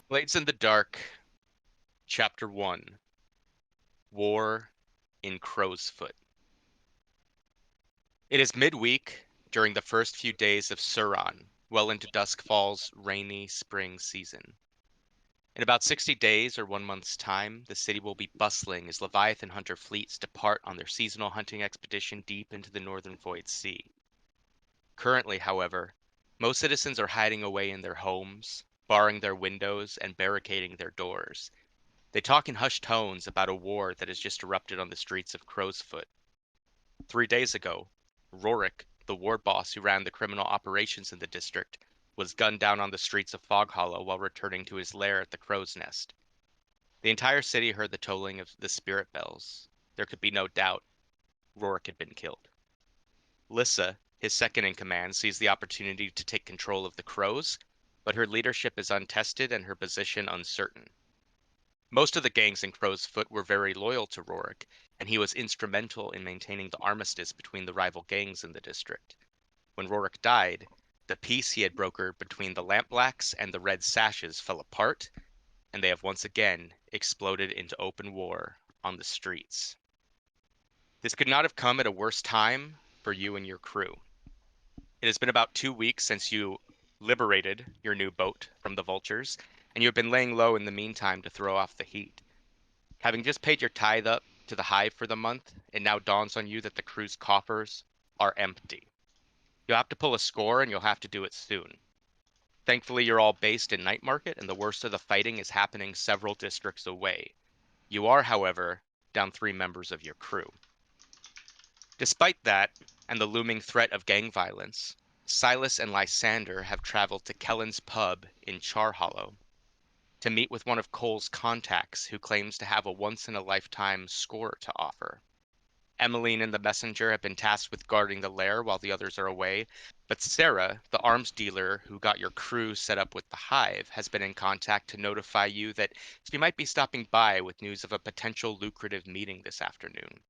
Blades in the Dark, Chapter 1, War in Crowsfoot. It is midweek during the first few days of Suron, well into Doskvol's rainy spring season. In about 60 days or 1 month's time, the city will be bustling as Leviathan hunter fleets depart on their seasonal hunting expedition deep into the northern Void Sea. Currently, however, most citizens are hiding away in their homes, barring their windows and barricading their doors. They talk in hushed tones about a war that has just erupted on the streets of Crowsfoot. 3 days ago, Rorik, the ward boss who ran the criminal operations in the district, was gunned down on the streets of Fog Hollow while returning to his lair at the Crow's Nest. The entire city heard the tolling of the spirit bells. There could be no doubt Rorik had been killed. Lissa, his second in command, sees the opportunity to take control of the Crows, but her leadership is untested and her position uncertain. Most of the gangs in Crowsfoot were very loyal to Rorik, and he was instrumental in maintaining the armistice between the rival gangs in the district. When Rorik died, the peace he had brokered between the Lampblacks and the Red Sashes fell apart, and they have once again exploded into open war on the streets. This could not have come at a worse time for you and your crew. It has been about 2 weeks since you liberated your new boat from the vultures, and you have been laying low in the meantime to throw off the heat. Having just paid your tithe up to the hive for the month, it now dawns on you that the crew's coffers are empty. You'll have to pull a score, and you'll have to do it soon. Thankfully, you're all based in Night Market, and the worst of the fighting is happening several districts away. You are, however, down 3 members of your crew. Despite that, and the looming threat of gang violence, Silas and Lysander have traveled to Kellen's pub in Char Hollow to meet with one of Cole's contacts who claims to have a once-in-a-lifetime score to offer. Emeline and the messenger have been tasked with guarding the lair while the others are away, but Sarah, the arms dealer who got your crew set up with the hive, has been in contact to notify you that she might be stopping by with news of a potential lucrative meeting this afternoon.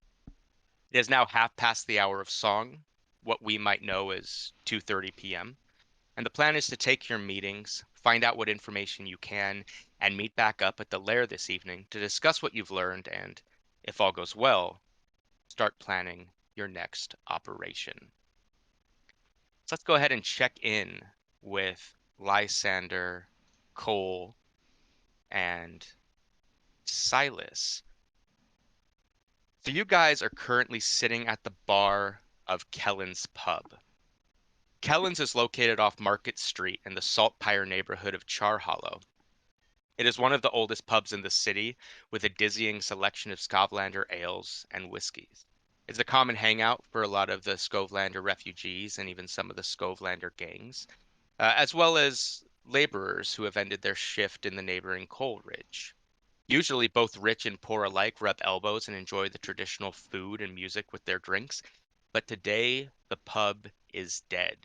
It is now half past the hour of song, what we might know as 2:30 p.m., and the plan is to take your meetings, find out what information you can, and meet back up at the lair this evening to discuss what you've learned and, if all goes well, start planning your next operation. So let's go ahead and check in with Lysander, Cole, and Silas. So you guys are currently sitting at the bar of Kellen's pub. Kellen's is located off Market Street in the Saltpire neighborhood of Char Hollow. It is one of the oldest pubs in the city, with a dizzying selection of Skovlander ales and whiskeys. It's a common hangout for a lot of the Skovlander refugees and even some of the Skovlander gangs, as well as laborers who have ended their shift in the neighboring Coal Ridge. Usually, both rich and poor alike rub elbows and enjoy the traditional food and music with their drinks, but today the pub is dead.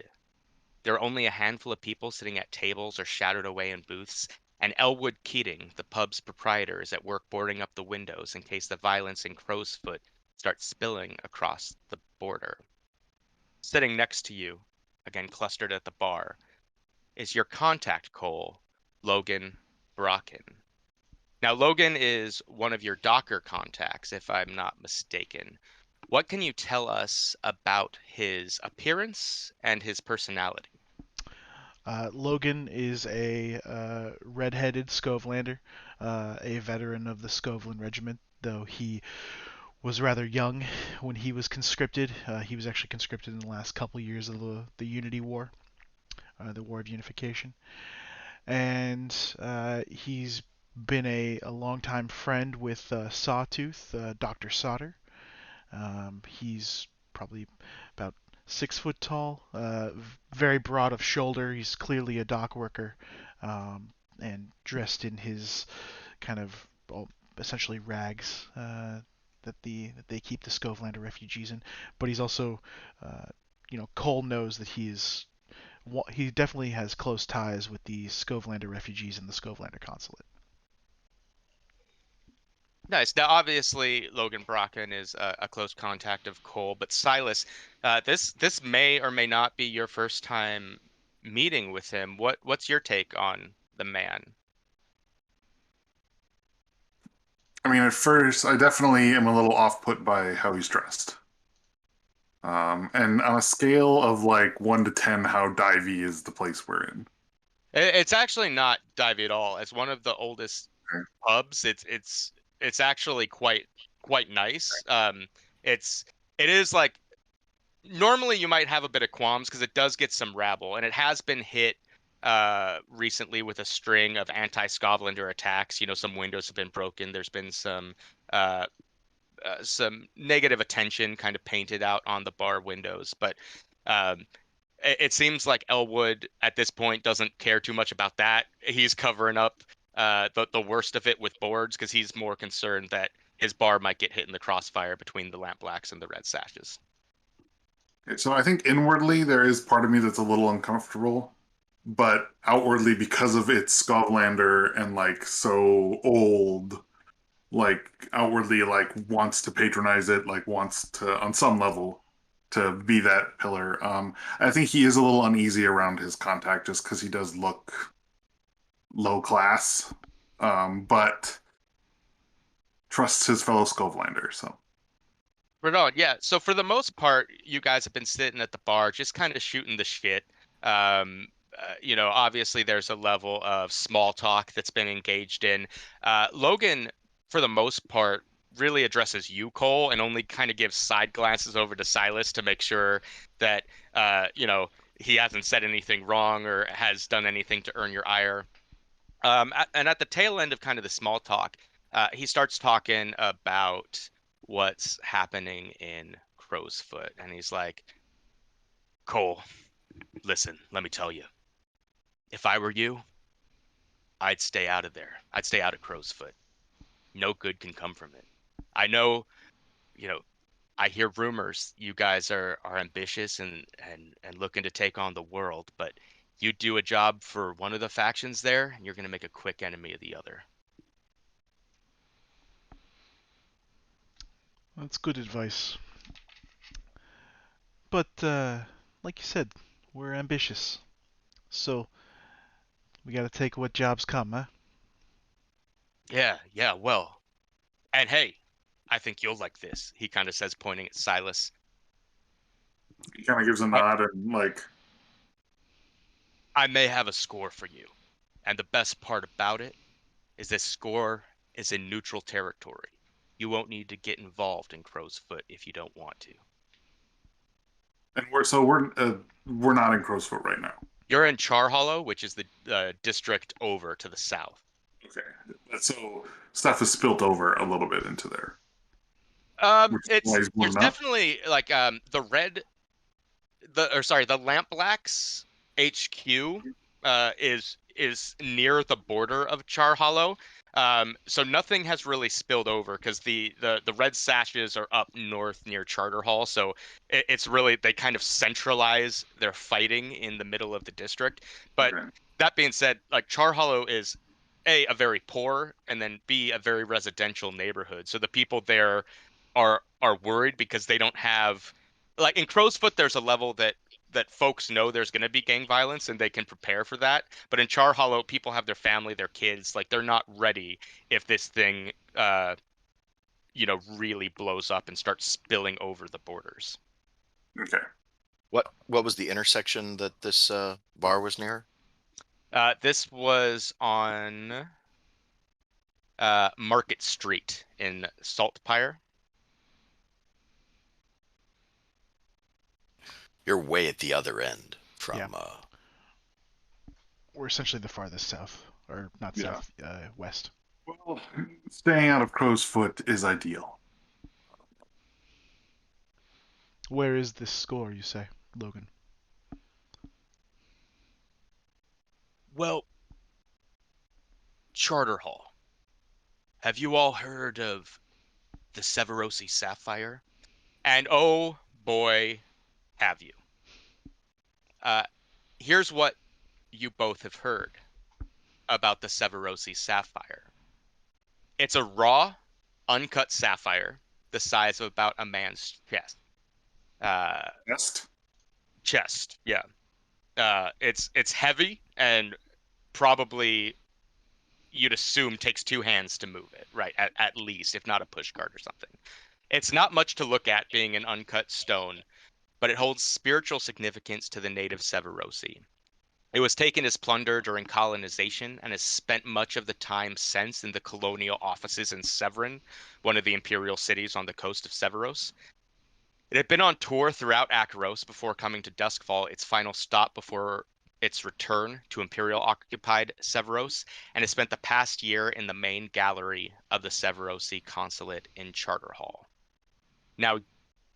There are only a handful of people sitting at tables or shadowed away in booths, and Elwood Keating, the pub's proprietor, is at work boarding up the windows in case the violence in Crowsfoot starts spilling across the border. Sitting next to you, again clustered at the bar, is your contact, Cole, Logan Brocken. Now, Logan is one of your Docker contacts, if I'm not mistaken. What can you tell us about his appearance and his personality? Logan is a red-headed Skovlander, a veteran of the Skovland Regiment, though he was rather young when he was conscripted. He was actually conscripted in the last couple years of the Unity War, the War of Unification. And he's been a longtime friend with Sawtooth, Dr. Sauter. He's probably about 6 foot tall, very broad of shoulder. He's clearly a dock worker, and dressed in his kind of, well, essentially rags that they keep the Skovlander refugees in. But he's also, Cole knows that he definitely has close ties with the Skovlander refugees and the Skovlander consulate. Nice. Now, obviously, Logan Brocken is a close contact of Cole, but Silas, this may or may not be your first time meeting with him. What's your take on the man? I mean, at first, I definitely am a little off-put by how he's dressed. And on a scale of like 1 to 10, how divey is the place we're in? It's actually not divey at all. As one of the oldest Okay. pubs, it's actually quite nice. It's it is like normally you might have a bit of qualms because it does get some rabble, and it has been hit recently with a string of anti-Scovlander attacks. You know, some windows have been broken. There's been uh, some negative attention kind of painted out on the bar windows, but um, it seems like Elwood at this point doesn't care too much about that. He's covering up the worst of it with boards because he's more concerned that his bar might get hit in the crossfire between the lamp blacks and the red sashes. So I think inwardly there is part of me that's a little uncomfortable, but outwardly because of its Scovlander and like so old, like outwardly like wants to patronize it, like wants to on some level to be that pillar. I think he is a little uneasy around his contact just because he does look low class, but trusts his fellow Scovlander. So Right on. Yeah. So for the most part, you guys have been sitting at the bar, just kind of shooting the shit. Obviously there's a level of small talk that's been engaged in. Logan, for the most part, really addresses you, Cole, and only kind of gives side glances over to Silas to make sure that he hasn't said anything wrong or has done anything to earn your ire. And at the tail end of kind of the small talk, he starts talking about what's happening in Crow's Foot. And he's like, Cole, listen, let me tell you. If I were you, I'd stay out of there. I'd stay out of Crow's Foot. No good can come from it. I know, you know, I hear rumors you guys are ambitious and looking to take on the world, but you do a job for one of the factions there, and you're going to make a quick enemy of the other. That's good advice. But like you said, we're ambitious, so we gotta take what jobs come, huh? Yeah, well, and hey, I think you'll like this. He kind of says, pointing at Silas. he kind of gives a I, nod and like, I may have a score for you. And the best part about it is this score is in neutral territory. You won't need to get involved in Crow's Foot if you don't want to. and we're not in Crow's Foot right now. You're in Char Hollow, which is the district over to the south. Okay, so stuff is spilt over a little bit into there, which is why It's he's there's blown up. definitely like the Lamp Blacks HQ is near the border of Char Hollow. So nothing has really spilled over because the red sashes are up north near Charter Hall. So it's really they kind of centralize their fighting in the middle of the district. But Okay, that being said, like Char Hollow is a very poor and then B a very residential neighborhood. So the people there are worried because they don't have like in Crow's Foot, there's a level that folks know there's going to be gang violence and they can prepare for that. But in Char Hollow, people have their family, their kids, like they're not ready if this thing, really blows up and starts spilling over the borders. okay. What was the intersection that this bar was near? This was on Market Street in Saltpire. You're way at the other end Yeah, from we're essentially the farthest south, or not Yeah. south, west. Well, staying out of Crow's Foot is ideal. Where is this score, you say, Logan? Well, Charter Hall. Have you all heard of the Severosi Sapphire? And oh boy, have you. Uh, Here's what you both have heard about the Severosi sapphire. It's a raw, uncut sapphire the size of about a man's chest. Uh, Best. Chest, yeah. It's heavy and probably you'd assume takes 2 hands to move it, right? At least, if not a push cart or something. It's not much to look at being an uncut stone, but it holds spiritual significance to the native Severosi. It was taken as plunder during colonization and has spent much of the time since in the colonial offices in Severin, one of the imperial cities on the coast of Severos. It had been on tour throughout Akaros before coming to Doskvol, its final stop before its return to Imperial-occupied Severos, and has spent the past year in the main gallery of the Severosi consulate in Charter Hall. Now,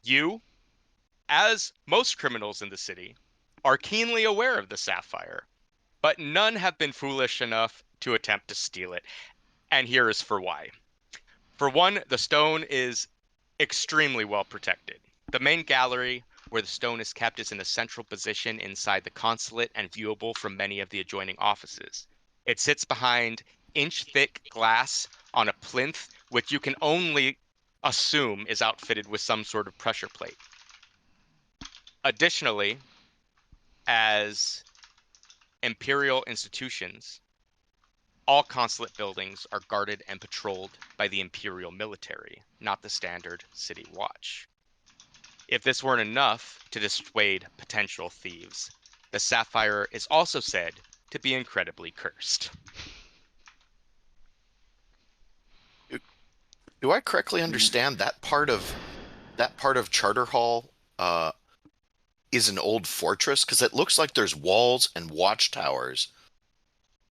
you, as most criminals in the city, are keenly aware of the sapphire, but none have been foolish enough to attempt to steal it, and here is for why. For one, the stone is extremely well protected. The main gallery where the stone is kept is in a central position inside the consulate and viewable from many of the adjoining offices. It sits behind inch-thick glass on a plinth, which you can only assume is outfitted with some sort of pressure plate. Additionally, as imperial institutions, all consulate buildings are guarded and patrolled by the imperial military, not the standard city watch. If this weren't enough to dissuade potential thieves, the sapphire is also said to be incredibly cursed. Do I correctly understand that part of Charter Hall is an old fortress? Because it looks like there's walls and watchtowers.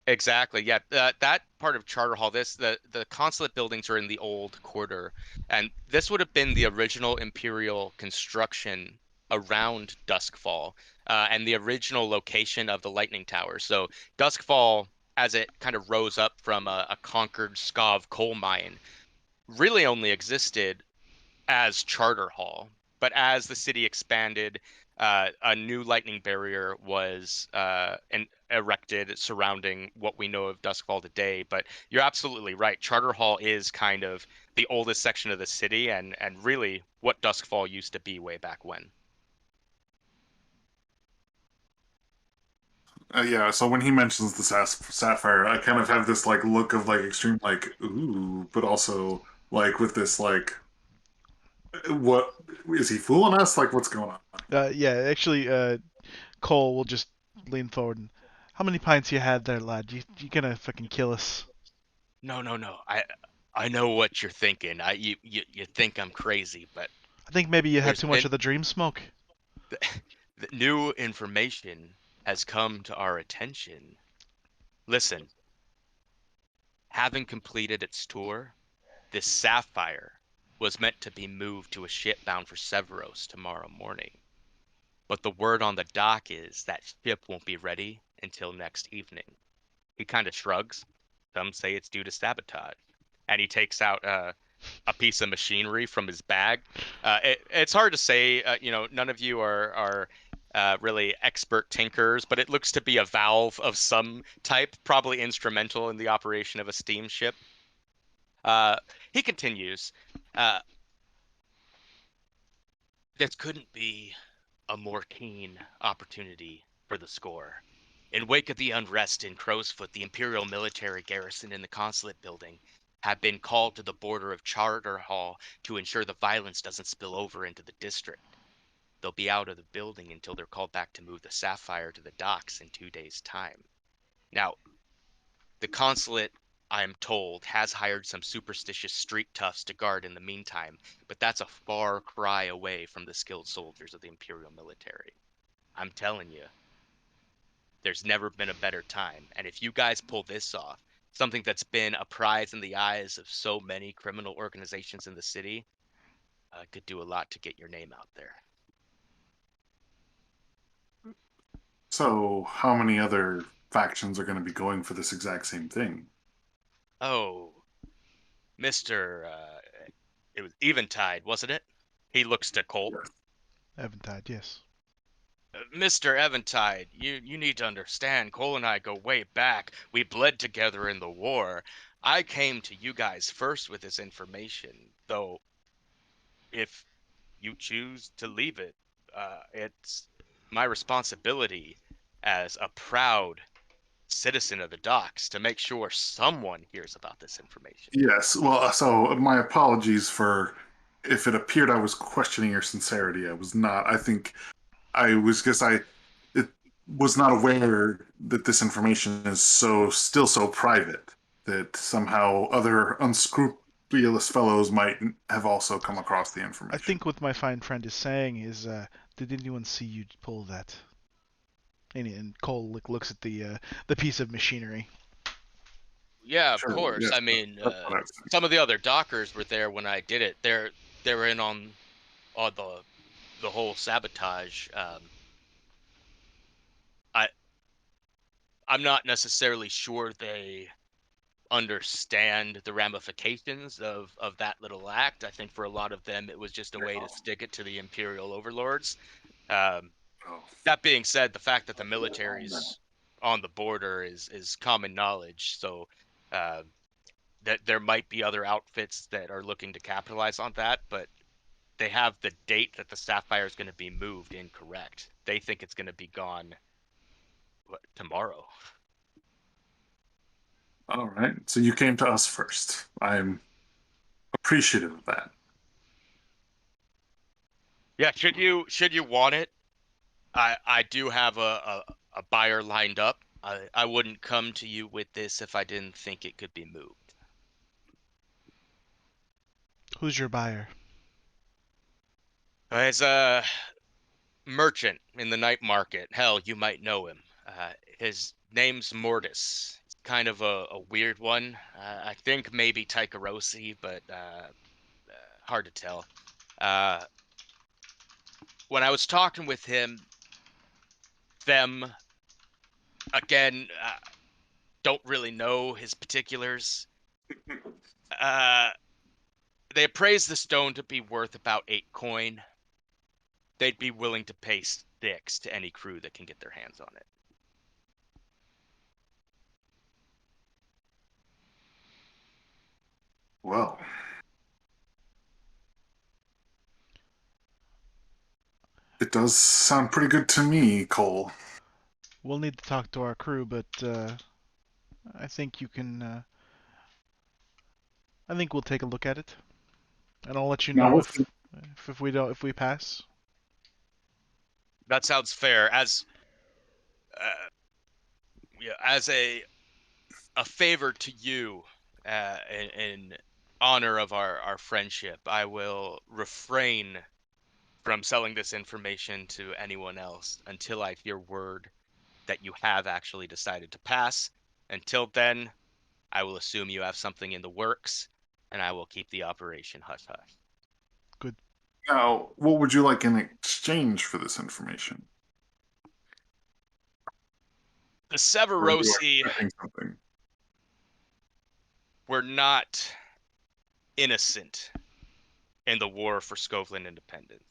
Exactly. Yeah, that part of Charter Hall, the consulate buildings are in the old quarter, and this would have been the original imperial construction around Doskvol, and the original location of the lightning tower. So Doskvol, as it kind of rose up from a conquered Skov coal mine, really only existed as Charter Hall. But as the city expanded, a new lightning barrier was erected surrounding what we know of Doskvol today. But you're absolutely right. Charter Hall is kind of the oldest section of the city, and really what Doskvol used to be way back when. Yeah, so when he mentions the sapphire, I kind of have this like look of like extreme like ooh, but also like with this like what is he fooling us? Like what's going on? Yeah, actually, Cole will just lean forward and, how many pints you had there, lad? You gonna fucking kill us? No, no, no. I know what you're thinking. You think I'm crazy, but I think maybe you had there's too much been of the dream smoke. the new information has come to our attention. Listen, having completed its tour, this sapphire was meant to be moved to a ship bound for Severos tomorrow morning. But the word on the dock is that ship won't be ready until next evening. He kind of shrugs. Some say it's due to sabotage. And he takes out a piece of machinery from his bag. It's hard to say. None of you are really expert tinkers, but it looks to be a valve of some type, probably instrumental in the operation of a steamship. Uh, he continues. Uh, this couldn't be a more keen opportunity for the score. In wake of the unrest in Crowsfoot, the Imperial military garrison in the consulate building have been called to the border of Charter Hall to ensure the violence doesn't spill over into the district. They'll be out of the building until they're called back to move the Sapphire to the docks in 2 days' time. Now, the consulate, I am told, has hired some superstitious street toughs to guard in the meantime, but that's a far cry away from the skilled soldiers of the Imperial military. I'm telling you, there's never been a better time. And if you guys pull this off, something that's been a prize in the eyes of so many criminal organizations in the city, could do a lot to get your name out there. So how many other factions are going to be going for this exact same thing? Oh, Mr. It was Eventide, wasn't it? He looks to Colt. Yes. Eventide, yes. Mr. Eventide, you need to understand, Cole and I go way back. We bled together in the war. I came to you guys first with this information, though if you choose to leave it, it's my responsibility as a proud citizen of the docks to make sure someone hears about this information. Yes. Well, so my apologies for if it appeared I was questioning your sincerity. I was not. I think I was because I it was not aware that this information is still so private that somehow other unscrupulous fellows might have also come across the I information. think what my fine friend is saying is, did anyone see you pull that? And Cole looks at the piece of machinery. Yeah, of Sure. course. Yes. I mean, That's what I was saying. some of the other dockers were there when I did it. They were in on the whole sabotage. I I'm not necessarily sure they understand the ramifications of that little act. I think for a lot of them, it was just a way to stick it to the imperial overlords. Um, Oh. that being said, the fact that the military's on the border is common knowledge. So uh, that there might be other outfits that are looking to capitalize on that, but they have the date that the Sapphire is going to be moved incorrect. They think it's going to be gone tomorrow. All right. So you came to us first. I'm appreciative of that. Yeah, should you want it, I do have a buyer lined up. I wouldn't come to you with this if I didn't think it could be moved. Who's your buyer? As a merchant in the night market, hell, you might know him. His name's Mortis. It's kind of a weird one. I think maybe Tycherosi, but hard to tell. Uh, when I was talking with him, them again, don't really know his particulars. They appraised the stone to be worth about 8 coin. They'd be willing to pay 6 to any crew that can get their hands on it. Well, it does sound pretty good to me, Cole. We'll need to talk to our crew, but I think you can. I think we'll take a look at it, and I'll let you Now, know what's the, if we pass. That sounds fair. Uh, as a favor to you, in honor of our friendship, I will refrain from selling this information to anyone else until I hear word that you have actually decided to pass. Until then, I will assume you have something in the works, and I will keep the operation hush hush. Good. now, what would you like in exchange for this information? The Or are you Severosi expecting something? were not innocent in the war for Scotland independence.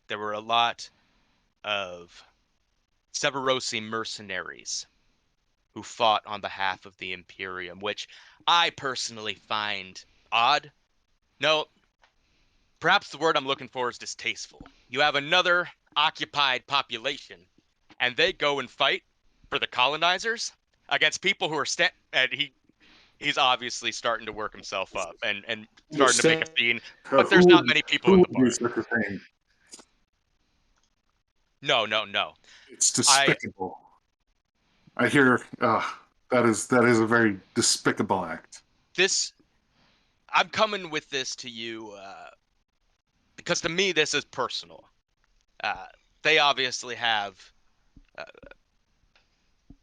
There were a lot of Severosi mercenaries who fought on behalf of the Imperium, which I personally find odd. No, perhaps the word I'm looking for is distasteful. You have another occupied population, and they go and fight for the colonizers against people who are and he's obviously starting to work himself up and starting to make a Understand? scene, but there's Who not would many people who in the would do bar. such a thing? No. It's I despicable. I hear that is a very despicable act. this I'm coming with this to you because to me this is personal. Uh, they obviously have uh,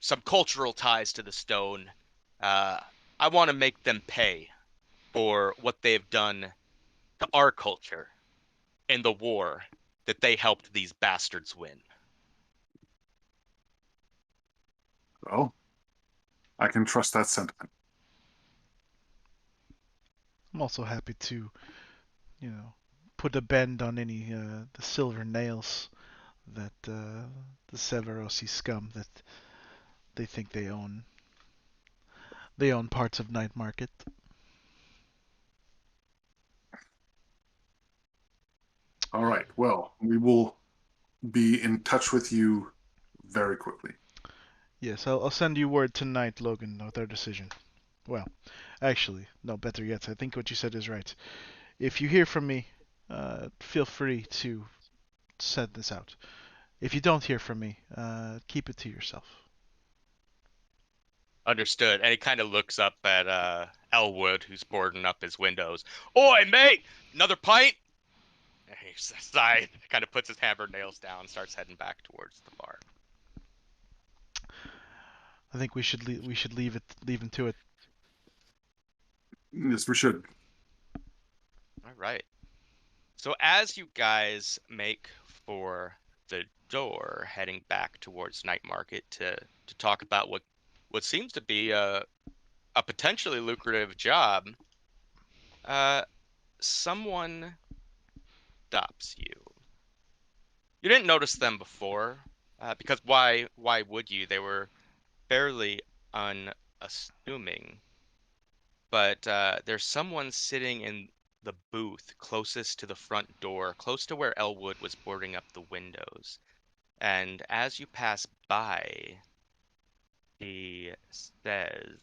some cultural ties to the stone. Uh, I want to make them pay for what they've done to our culture in the war that they helped these bastards win. Well, I can trust that sentiment. I'm also happy to, put a bend on any the silver nails that the Severosi scum that they think they own. They own parts of Night Market. All right. Well, we will be in touch with you very quickly. Yes, I'll send you word tonight, Logan, with our decision. Well, actually, no, better yet, I think what you said is right. If you hear from me, feel free to send this out. If you don't hear from me, keep it to yourself. Understood. And he kind of looks up at Elwood, who's boarding up his windows. Oi, mate! Another pint? And he sighs, kind of puts his hammered nails down, and starts heading back towards the bar. I think we should leave him to it. Yes, we should. All right. So as you guys make for the door, heading back towards Night Market to talk about what seems to be a potentially lucrative job, someone stops you. You didn't notice them before, because why would you? They were fairly unassuming. But there's someone sitting in the booth closest to the front door, close to where Elwood was boarding up the windows. And as you pass by, he says,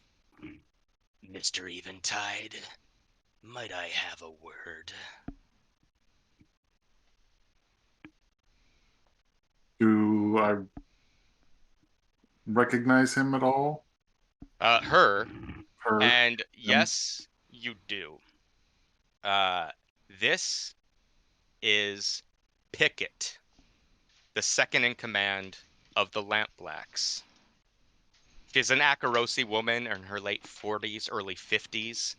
Mr. Eventide, might I have a word? Do I recognize him at all? Her, Her? and yes, you do. This is Pickett, the second in command of the Lampblacks. She's an Akarosi woman in her late 40s, early 50s.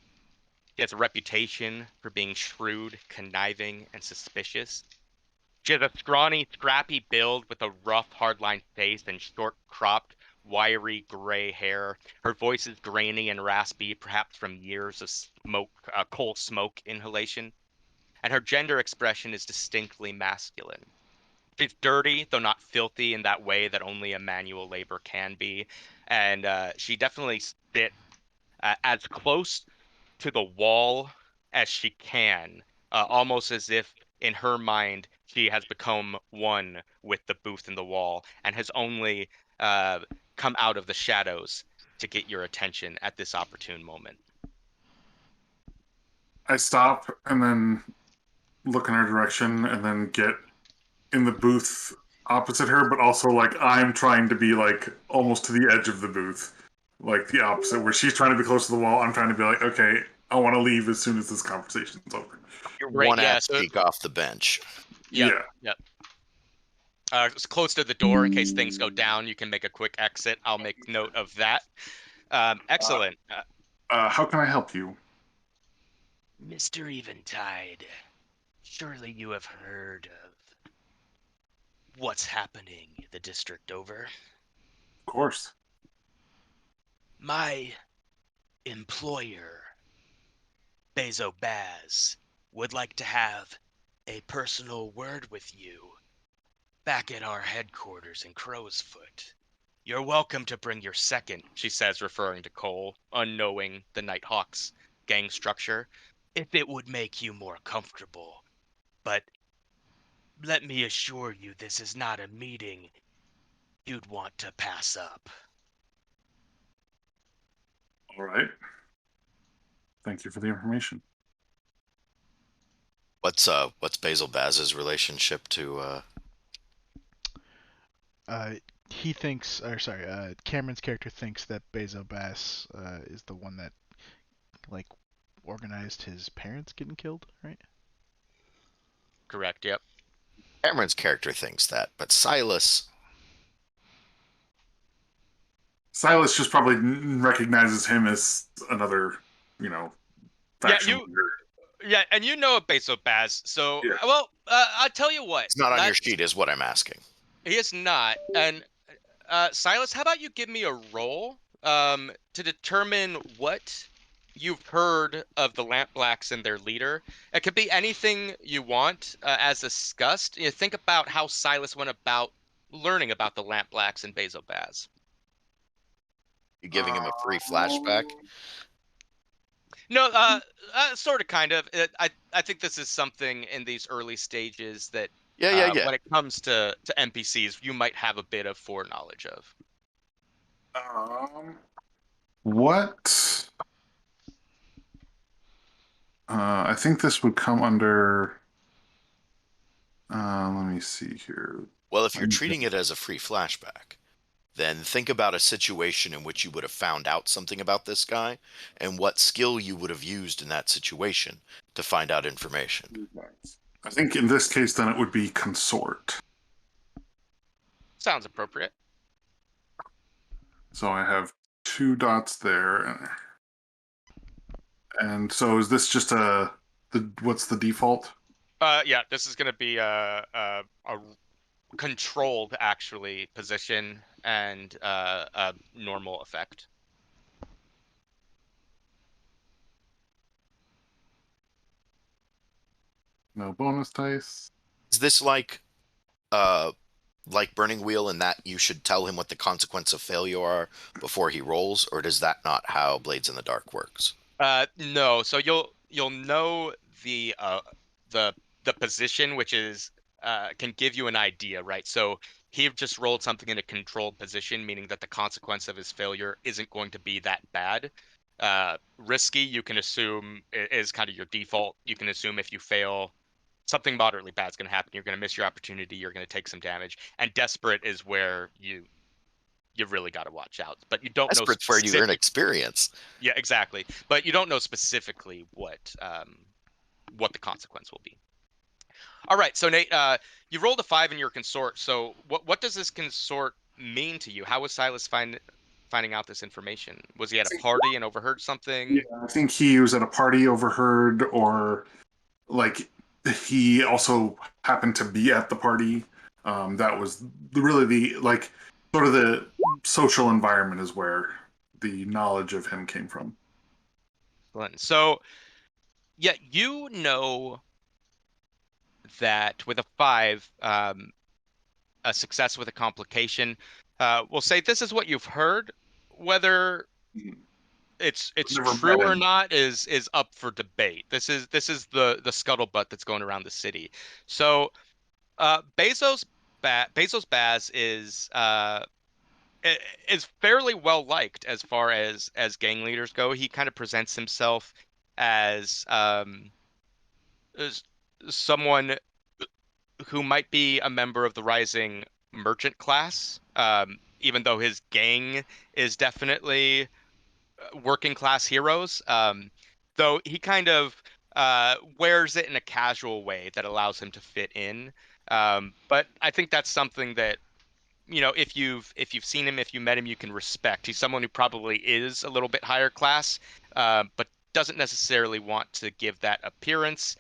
She has a reputation for being shrewd, conniving, and suspicious. She has a scrawny, scrappy build with a rough, hardline face and short-cropped, wiry gray hair. Her voice is grainy and raspy, perhaps from years of coal smoke inhalation. And her gender expression is distinctly masculine. She's dirty, though not filthy in that way that only a manual labor can be. And she definitely sits as close to the wall as she can, almost as if in her mind she has become one with the booth and the wall and has only come out of the shadows to get your attention at this opportune moment. I stop and then look in her direction and then get in the booth opposite her, but also like I'm trying to be like almost to the edge of the booth. Like the opposite, where she's trying to be close to the wall, I'm trying to be like, okay, I want to leave as soon as this conversation's over. You're Great, one yeah, ass so cheek off the bench. yep, Yeah. yep. It's close to the door in case things go down. You can make a quick exit. I'll make note of that. Excellent. How can I help you? Mr. Eventide, surely you have heard of what's happening in the district over? Of course. My employer, Bezo Baz, would like to have a personal word with you back at our headquarters in Crowsfoot. You're welcome to bring your second, she says, referring to Cole, unknowing the Nighthawks gang structure, if it would make you more comfortable. But let me assure you, this is not a meeting you'd want to pass up. All right. Thank you for the information. What's Basil Baz's relationship to He thinks, or sorry, Cameron's character thinks that Bezo Bass is the one that like organized his parents getting killed, right? Correct, yep. Cameron's character thinks that, but Silas Just probably recognizes him as another, faction leader. Yeah, and you know Bezo Baz, so, Yeah. well, I'll tell you what. It's not on your sheet is what I'm asking. He is not, and Silas, how about you give me a roll to determine what you've heard of the Lampblacks and their leader. It could be anything you want, as discussed. Think about how Silas went about learning about the Lampblacks and Bezo Baz. You giving him a free flashback? No, sort of, kind of. I think this is something in these early stages that Yeah. when it comes to NPCs, you might have a bit of foreknowledge of. What? I think this would come under. Let me see here. Well, if you're treating it as a free flashback, then think about a situation in which you would have found out something about this guy and what skill you would have used in that situation to find out information. I think in this case, then it would be consort. Sounds appropriate. So I have 2 dots there. And so is this just what's the default? Yeah, this is going to be a controlled actually position and a normal effect. No bonus dice. Is this like Burning Wheel in that you should tell him what the consequence of failure are before he rolls, or does that not how Blades in the Dark works? No, so you'll know the position, which is can give you an idea, right? So he just rolled something in a controlled position, meaning that the consequence of his failure isn't going to be that bad. Risky, you can assume is kind of your default. You can assume if you fail, something moderately bad is going to happen. You're going to miss your opportunity. You're going to take some damage. And desperate is where you really got to watch out. But you don't know Desperate's where you're inexperienced. Yeah, exactly. But you don't know specifically what the consequence will be. All right, so Nate, you rolled a 5 in your consort. So what does this consort mean to you? How was Silas finding out this information? Was he at a party and overheard something? Yeah, I think he was at a party, overheard, or like he also happened to be at the party. That was really sort of the social environment is where the knowledge of him came from. So, yeah, you know that with a 5, a success with a complication, we'll say this is what you've heard. Whether it's true or not is up for debate. This is the scuttlebutt that's going around the city. So Bezos Baz is fairly well liked as far as gang leaders go. He kind of presents himself as as someone who might be a member of the rising merchant class, even though his gang is definitely working class heroes. Though he kind of wears it in a casual way that allows him to fit in. But I think that's something that, if you've seen him, if you met him, you can respect. He's someone who probably is a little bit higher class, but doesn't necessarily want to give that appearance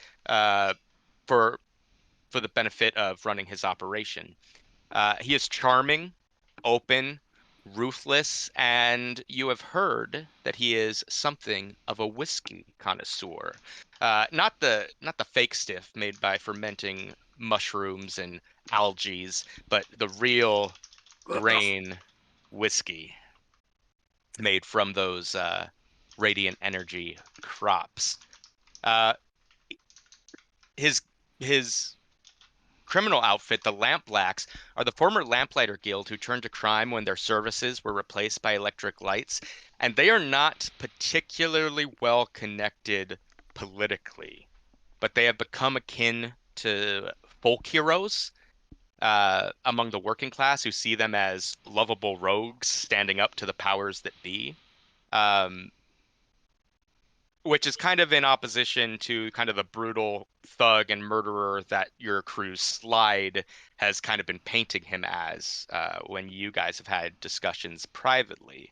for the benefit of running his operation. He is charming, open, ruthless, and you have heard that he is something of a whiskey connoisseur. Not the fake stiff made by fermenting mushrooms and algae, but the real grain whiskey made from those radiant energy crops. His criminal outfit, the Lamp Blacks, are the former Lamplighter Guild who turned to crime when their services were replaced by electric lights, and they are not particularly well connected politically, but they have become akin to folk heroes among the working class who see them as lovable rogues standing up to the powers that be. Um, which is kind of in opposition to kind of the brutal thug and murderer that your crew's Slide has kind of been painting him as when you guys have had discussions privately.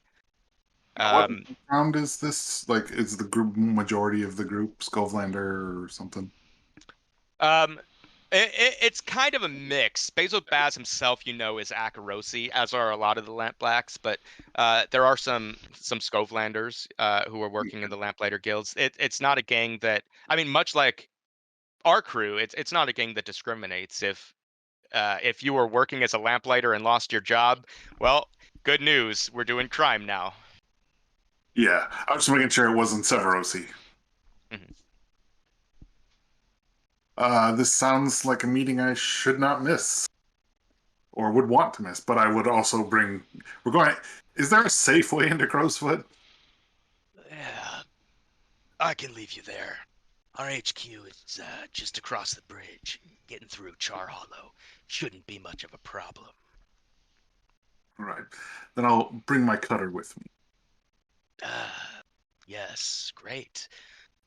What background is this? Like, is the group majority of the group Skovlander or something? It's kind of a mix. Bezos Baz himself, is Akarosi, as are a lot of the Lamp Blacks, but there are some Skovlanders who are working in the Lamplighter guilds. It's not a gang that, I mean, much like our crew, it's not a gang that discriminates. If you were working as a lamplighter and lost your job, well, good news, we're doing crime now. Yeah, I was just making sure it wasn't Severosi. Mm-hmm. This sounds like a meeting I should not miss. or would want to miss. But I would also bring. We're going. Is there a safe way into Crowsfoot? Yeah, I can leave you there. Our HQ is just across the bridge. Getting through Char Hollow shouldn't be much of a problem. All right. Then I'll bring my cutter with me. Yes, great.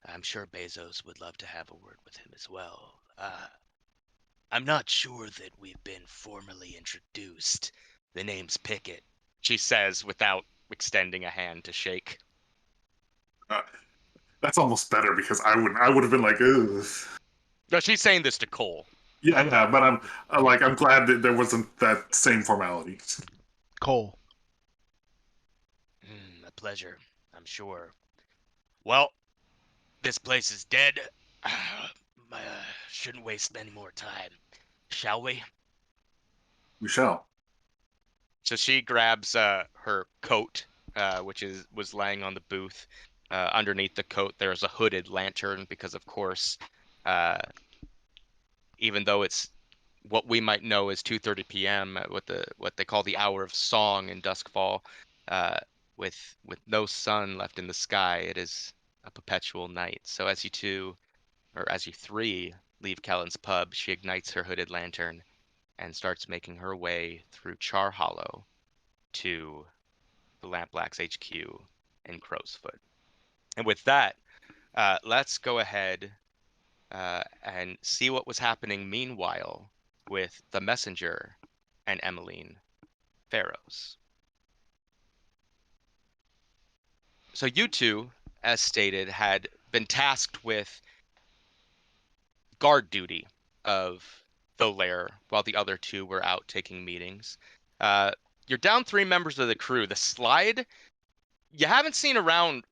I'm sure Bezos would love to have a word with him as well. I'm not sure that we've been formally introduced. The name's Pickett. She says without extending a hand to shake. Uh, that's almost better because I wouldn't. I would have been like, ugh. No, she's saying this to Cole. Yeah, but I'm glad that there wasn't that same formality. Cole. A pleasure, I'm sure. Well, this place is dead. Shouldn't waste any more time, shall we? We shall. So she grabs her coat, which was laying on the booth. Underneath the coat, there's a hooded lantern because, of course, uh, even though it's what we might know as 2:30 p.m., what they call the hour of song in Duskfall, uh, with no sun left in the sky, it is a perpetual night. So as you two, or as you three, leave Kellen's pub, she ignites her hooded lantern and starts making her way through Char Hollow to the Lampblack's HQ in Crowsfoot. And with that, let's go ahead and see what was happening meanwhile with the messenger and Emeline Pharaohs. So you two, as stated, had been tasked with guard duty of the lair while the other two were out taking meetings. You're down 3 members of the crew. The slide you haven't seen around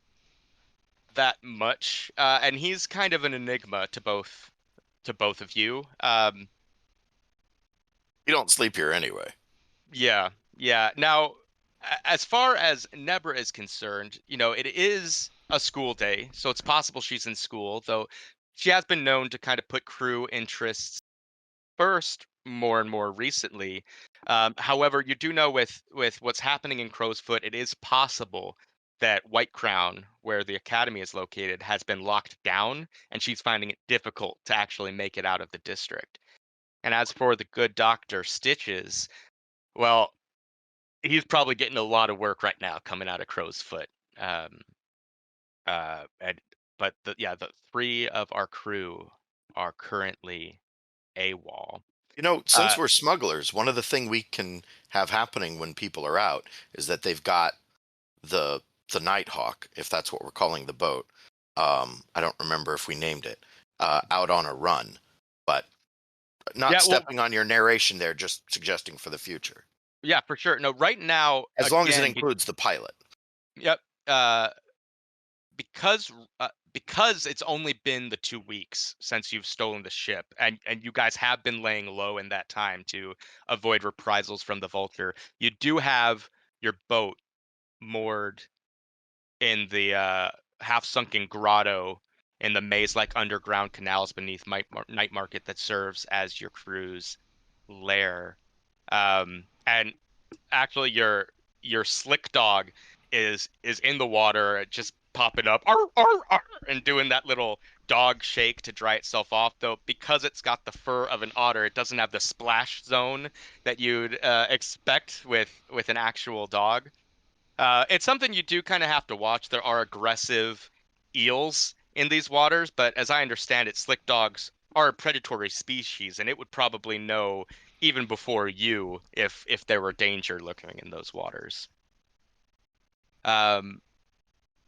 that much, and he's kind of an enigma to both of you. You don't sleep here anyway. Yeah. Now, as far as Nebra is concerned, it is a school day, so it's possible she's in school, though she has been known to kind of put crew interests first more and more recently. However, you do know with what's happening in Crowsfoot, it is possible that White Crown, where the academy is located, has been locked down, and she's finding it difficult to actually make it out of the district. And as for the good doctor Stitches, well, he's probably getting a lot of work right now coming out of Crowsfoot. Um, and, but the 3 of our crew are currently AWOL. Since we're smugglers, one of the thing we can have happening when people are out is that they've got the Nighthawk, if that's what we're calling the boat. I don't remember if we named it, out on a run, but not stepping on your narration there, just suggesting for the future. Yeah, for sure. No, right now, as long as it includes the pilot. Yep. Because it's only been the 2 weeks since you've stolen the ship, and you guys have been laying low in that time to avoid reprisals from the Vulture. You do have your boat moored in the half-sunken grotto in the maze-like underground canals beneath Night Market that serves as your crew's lair. And actually, your slick dog is in the water, just popping up arr, arr, arr, and doing that little dog shake to dry itself off. Though because it's got the fur of an otter, it doesn't have the splash zone that you'd expect with an actual dog. It's something you do kind of have to watch. There are aggressive eels in these waters, but as I understand it, slick dogs are a predatory species, and it would probably know even before you if there were danger lurking in those waters.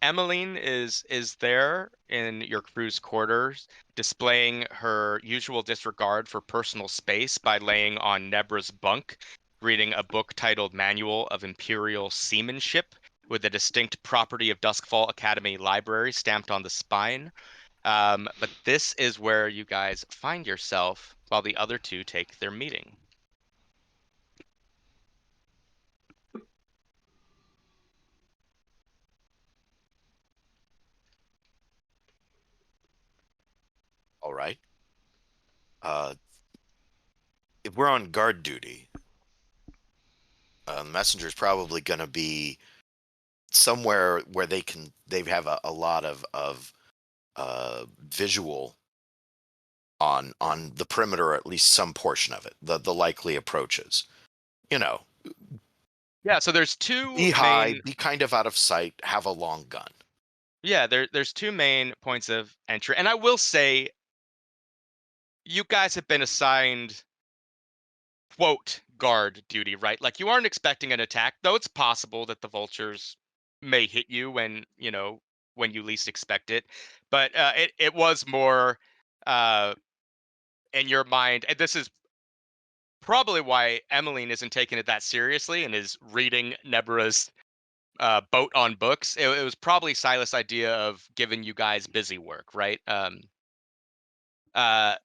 Emeline is there in your crew's quarters, displaying her usual disregard for personal space by laying on Nebra's bunk, reading a book titled Manual of Imperial Seamanship, with a distinct property of Duskfall Academy Library stamped on the spine. But this is where you guys find yourself while the other two take their meeting. All right. If we're on guard duty, The messenger is probably going to be somewhere where they have a lot of visual on the perimeter, or at least some portion of it, the likely approaches. Yeah, so there's two Be high, main be kind of out of sight, have a long gun. Yeah, there's two main points of entry. And I will say you guys have been assigned quote guard duty, right? Like you aren't expecting an attack, though it's possible that the vultures may hit you when you least expect it. But it was more uh in your mind, and this is probably why Emeline isn't taking it that seriously and is reading Nebra's boat on books. It was probably Silas' idea of giving you guys busy work, right? Uh,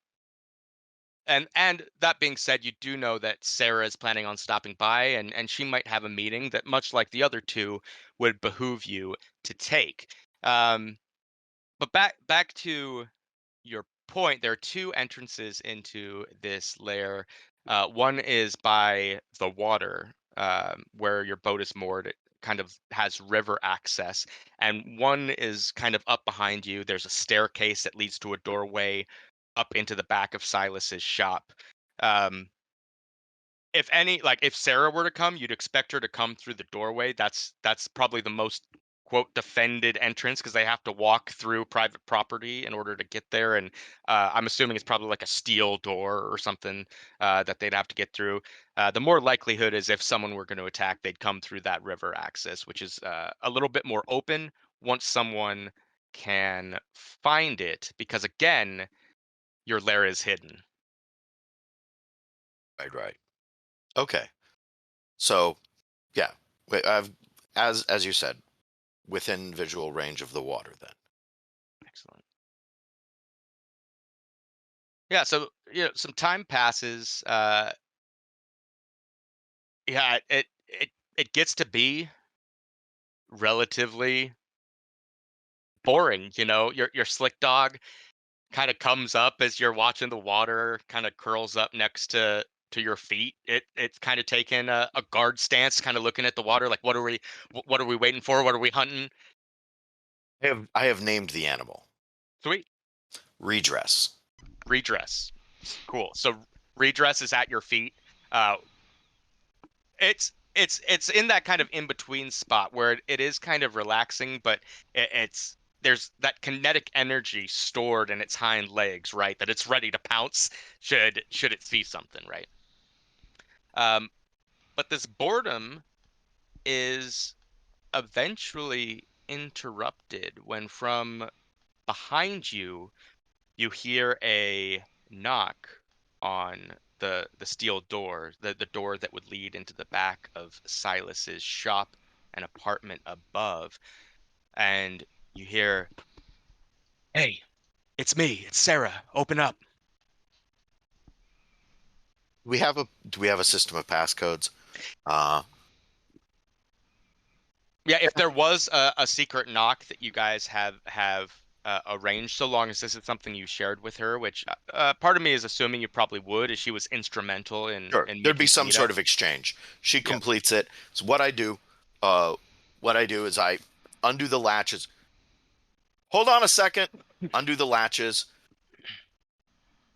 and that being said, you do know that Sarah is planning on stopping by, and she might have a meeting that, much like the other two, would behoove you to take. Um, but back to your point, there are two entrances into this lair. One is by the water, where your boat is moored. It kind of has river access, and one is kind of up behind you. There's a staircase that leads to a doorway up into the back of Silas's shop. Um, if Sarah were to come, you'd expect her to come through the doorway. That's probably the most quote defended entrance because they have to walk through private property in order to get there. And I'm assuming it's probably like a steel door or something that they'd have to get through. The more likelihood is if someone were going to attack, they'd come through that river access, which is a little bit more open once someone can find it, because again, your lair is hidden. Right. Okay. So, yeah, I've as you said, within visual range of the water. Then Excellent. Yeah, so some time passes. Yeah, it gets to be relatively boring. Your slick dog kind of comes up as you're watching the water, kind of curls up next to your feet. It's kind of taking a guard stance, kind of looking at the water, like what are we waiting for? What are we hunting? I have named the animal Sweet. Redress. Redress. Cool. So redress is at your feet. Uh, it's in that kind of in between spot where it is kind of relaxing, but it's there's that kinetic energy stored in its hind legs, right? That it's ready to pounce should it see something, right? Um, but this boredom is eventually interrupted when from behind you you hear a knock on the steel door, the door that would lead into the back of Silas's shop and apartment above, and you hear, "Hey, it's me. It's Sarah. Open up." Do we have a system of passcodes? Uh, Yeah, if there was a secret knock that you guys have arranged, so long as this is something you shared with her, which part of me is assuming you probably would, as she was instrumental in sure. There'd be making the some sort meetup. of exchange. She Yeah. completes it. So what I do is I undo the latches. Hold on a second. Undo the latches.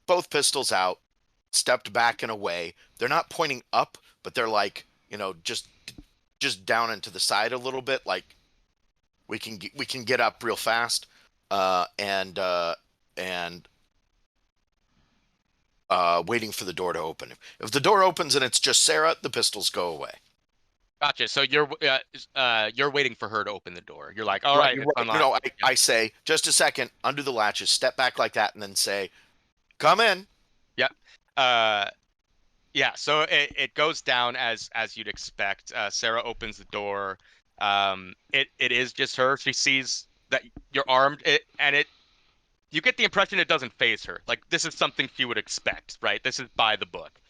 Both pistols out. Stepped back and away. They're not pointing up, but they're like, just down and to the side a little bit, like we can get up real fast, and waiting for the door to open. If the door opens and it's just Sarah, the pistols go away. Gotcha. So you're waiting for her to open the door. You're like, all right, it's Right. unlocked. I say, just a second, undo the latches, step back like that, and then say, come in. Yep. Uh, yeah. So it goes down as you'd expect. Sarah opens the door. It is just her. She sees that you're armed. You get the impression it doesn't phase her. Like this is something she would expect, right? This is by the book.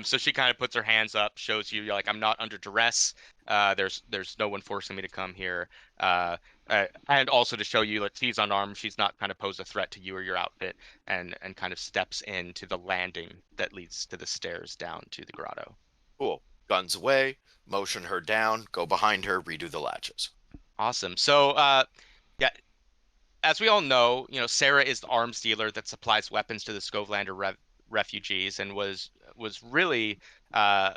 So she kind of puts her hands up, shows you, you're like, I'm not under duress. There's no one forcing me to come here. And also to show you that she's unarmed, she's not kind of pose a threat to you or your outfit, and kind of steps into the landing that leads to the stairs down to the grotto. Cool. Guns away. motion her down, go behind her, redo the latches. Awesome. So, yeah, as we all know, Sarah is the arms dealer that supplies weapons to the Skovlander refugees, and was uh,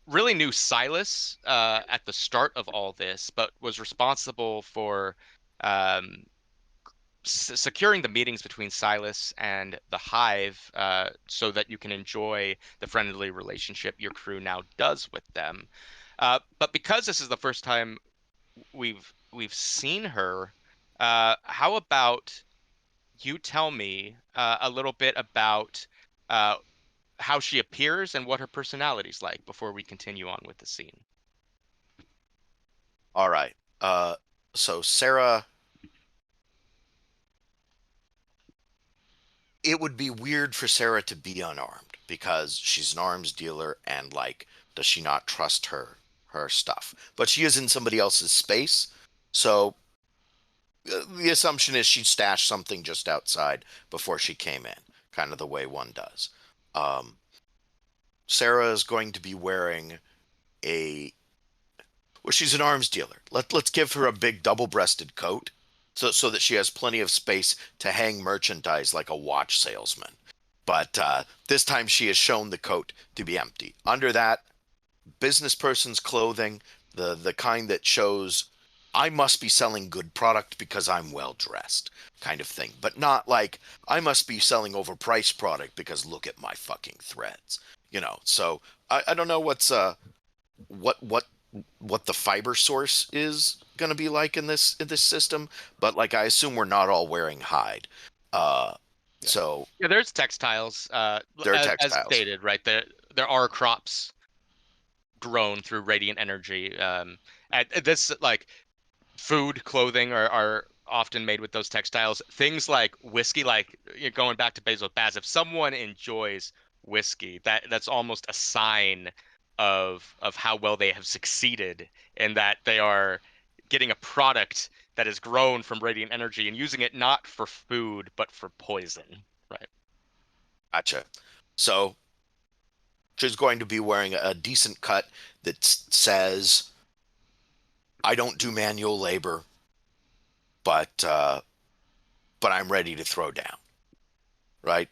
really knew Silas at the start of all this, but was responsible for um, securing the meetings between Silas and the Hive, so that you can enjoy the friendly relationship your crew now does with them. But because this is the first time we've seen her, how about you tell me a little bit about uh, how she appears and what her personality's like before we continue on with the scene. All right. So Sarah, it would be weird for Sarah to be unarmed because she's an arms dealer and like, does she not trust her stuff? But she is in somebody else's space, so the assumption is she stashed something just outside before she came in, kind of the way one does. Um, Sarah is going to be wearing a well, she's an arms dealer. Let's give her a big double-breasted coat, so that she has plenty of space to hang merchandise like a watch salesman. But this time she has shown the coat to be empty. Under that, business person's clothing, the kind that shows I must be selling good product because I'm well dressed, kind of thing. But not like I must be selling overpriced product because look at my fucking threads. So I don't know what what the fiber source is going to be like in this system, but like I assume we're not all wearing hide. Uh, Yeah. so Yeah, there's textiles, there are as textiles. stated, right? There are crops grown through radiant energy. And this, like, food, clothing are often made with those textiles. Things like whiskey, like, going back to Basil Baz, if someone enjoys whiskey, that's almost a sign of how well they have succeeded, in that they are getting a product that is grown from radiant energy and using it not for food but for poison. Right. Gotcha. So she's going to be wearing a decent cut that says, "I don't do manual labor, but I'm ready to throw down." Right.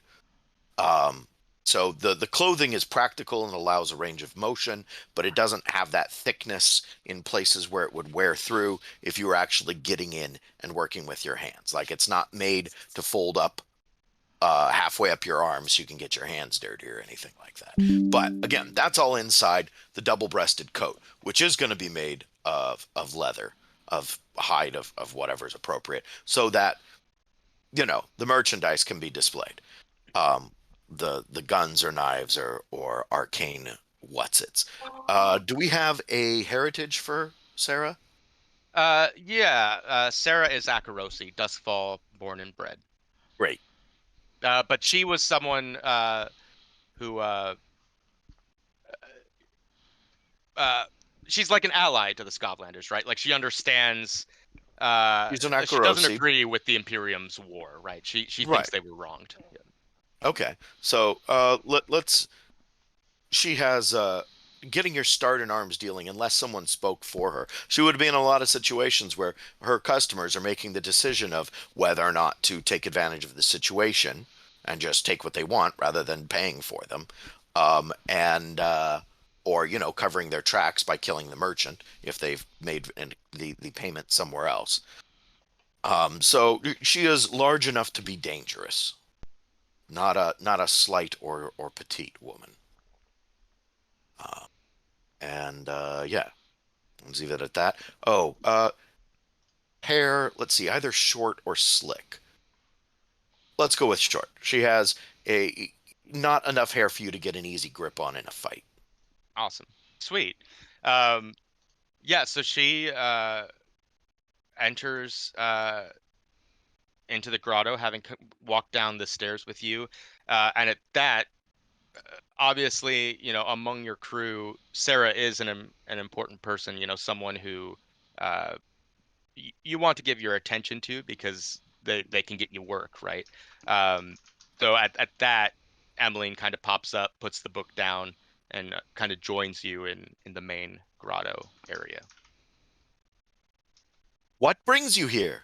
Um, so the clothing is practical and allows a range of motion, but it doesn't have that thickness in places where it would wear through if you were actually getting in and working with your hands. Like it's not made to fold up halfway up your arm so you can get your hands dirty or anything like that. But again, that's all inside the double-breasted coat, which is going to be made of leather, of hide, of whatever's appropriate, so that the merchandise can be displayed. Um, the guns or knives or arcane whatsits. Do we have a heritage for Sarah? Yeah. Sarah is Akarosi, Duskfall, born and bred. Great. But she was someone who uh, she's like an ally to the Skovlanders, right? Like, she understands. She's an She doesn't Akarosi. agree with the Imperium's war, right? She Right. thinks they were wronged. Yeah. Okay. So let's. She has getting your start in arms dealing, unless someone spoke for her. She would be in a lot of situations where her customers are making the decision of whether or not to take advantage of the situation and just take what they want rather than paying for them, and or covering their tracks by killing the merchant if they've made the payment somewhere else. So she is large enough to be dangerous, not a slight or petite woman. And yeah, let's leave it at that. Oh, hair, let's see, either short or slick. Let's go with short. She has a not enough hair for you to get an easy grip on in a fight. Awesome. Sweet. Um, yeah, so she enters into the grotto, having walked down the stairs with you, and at that, obviously, among your crew, Sarah is an important person. Someone who uh, you want to give your attention to, because they can get you work, right? Um, so at that, Emeline kind of pops up, puts the book down, and kind of joins you in the main grotto area. What brings you here?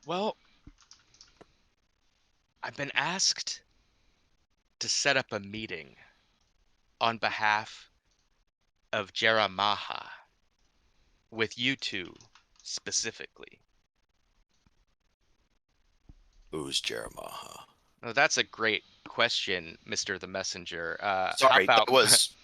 Well, I've been asked to set up a meeting on behalf of Jeremiah with you two specifically. Who's Jeremiah? Oh, that's a great question, Mr. the Messenger. How Sorry, about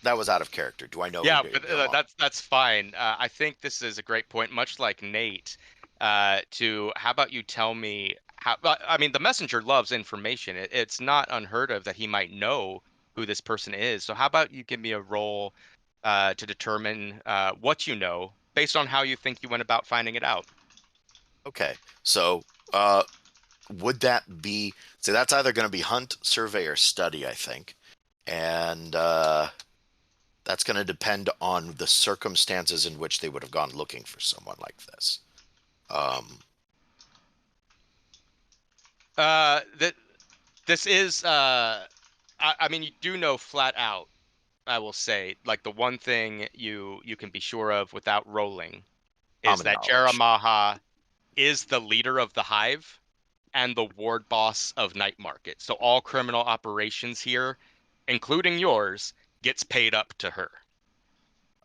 that was out of character. Do I know yeah, who but Jeremiah? that's fine. I think this is a great point, much like Nate. To how about you tell me how? I mean, the messenger loves information. It's not unheard of that he might know who this person is. So how about you give me a roll to determine what you know based on how you think you went about finding it out. Okay, so would that be? So that's either going to be hunt, survey, or study, I think, and that's going to depend on the circumstances in which they would have gone looking for someone like this. That this is I mean, you do know flat out, I will say, like the one thing you can be sure of without rolling is Common that knowledge. Jeremiah is the leader of the Hive and the ward boss of Night Market. So all criminal operations here, including yours, gets paid up to her.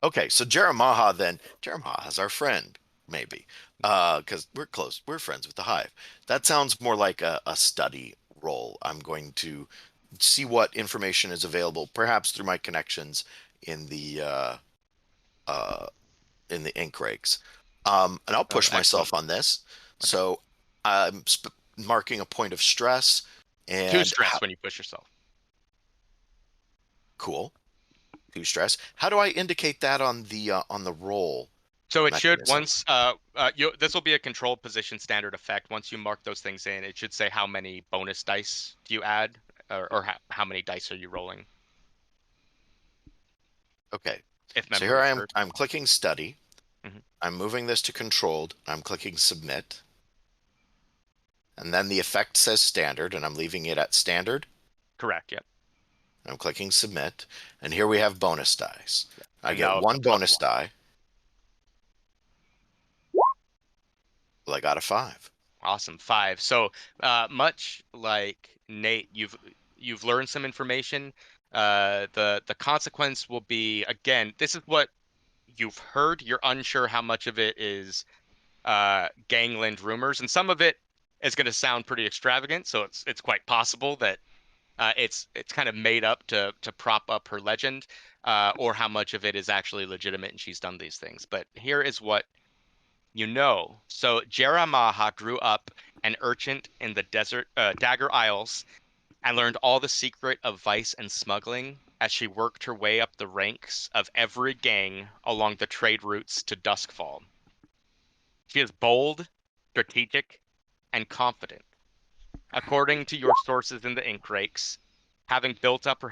Okay, so Jeremiah's our friend, maybe, because we're close, we're friends with the Hive. That sounds more like a study role. I'm going to see what information is available, perhaps through my connections in the uh, ink rakes, and I'll Oh, push excellent. myself on this. Okay. So I'm marking a point of stress, Too and stressed when you push yourself. cool, to stress. How do I indicate that on the roll So it should mechanism? once this will be a control position standard effect. Once you mark those things in, it should say how many bonus dice do you add, or how many dice are you rolling, Okay. if So memory here I am. serves. I'm clicking study. Mhm. I'm moving this to controlled. I'm clicking submit. And then the effect says standard, and I'm leaving it at standard. Correct. Yep. I'm clicking submit. And here we have bonus dice. I And get now one a plus bonus one. die. Well, I got a 5. Awesome. 5. So much like Nate, you've learned some information. The consequence will be, again, this is what you've heard. You're unsure how much of it is gangland rumors, and some of it is going to sound pretty extravagant. So it's quite possible that it's kind of made up to prop up her legend, or how much of it is actually legitimate and she's done these things. But here is what you know. So Jeremiah grew up an urchin in the desert Dagger Isles and learned all the secret of vice and smuggling as she worked her way up the ranks of every gang along the trade routes to Doskvol. She is bold, strategic, and confident. According to your sources in the ink rakes, having built up her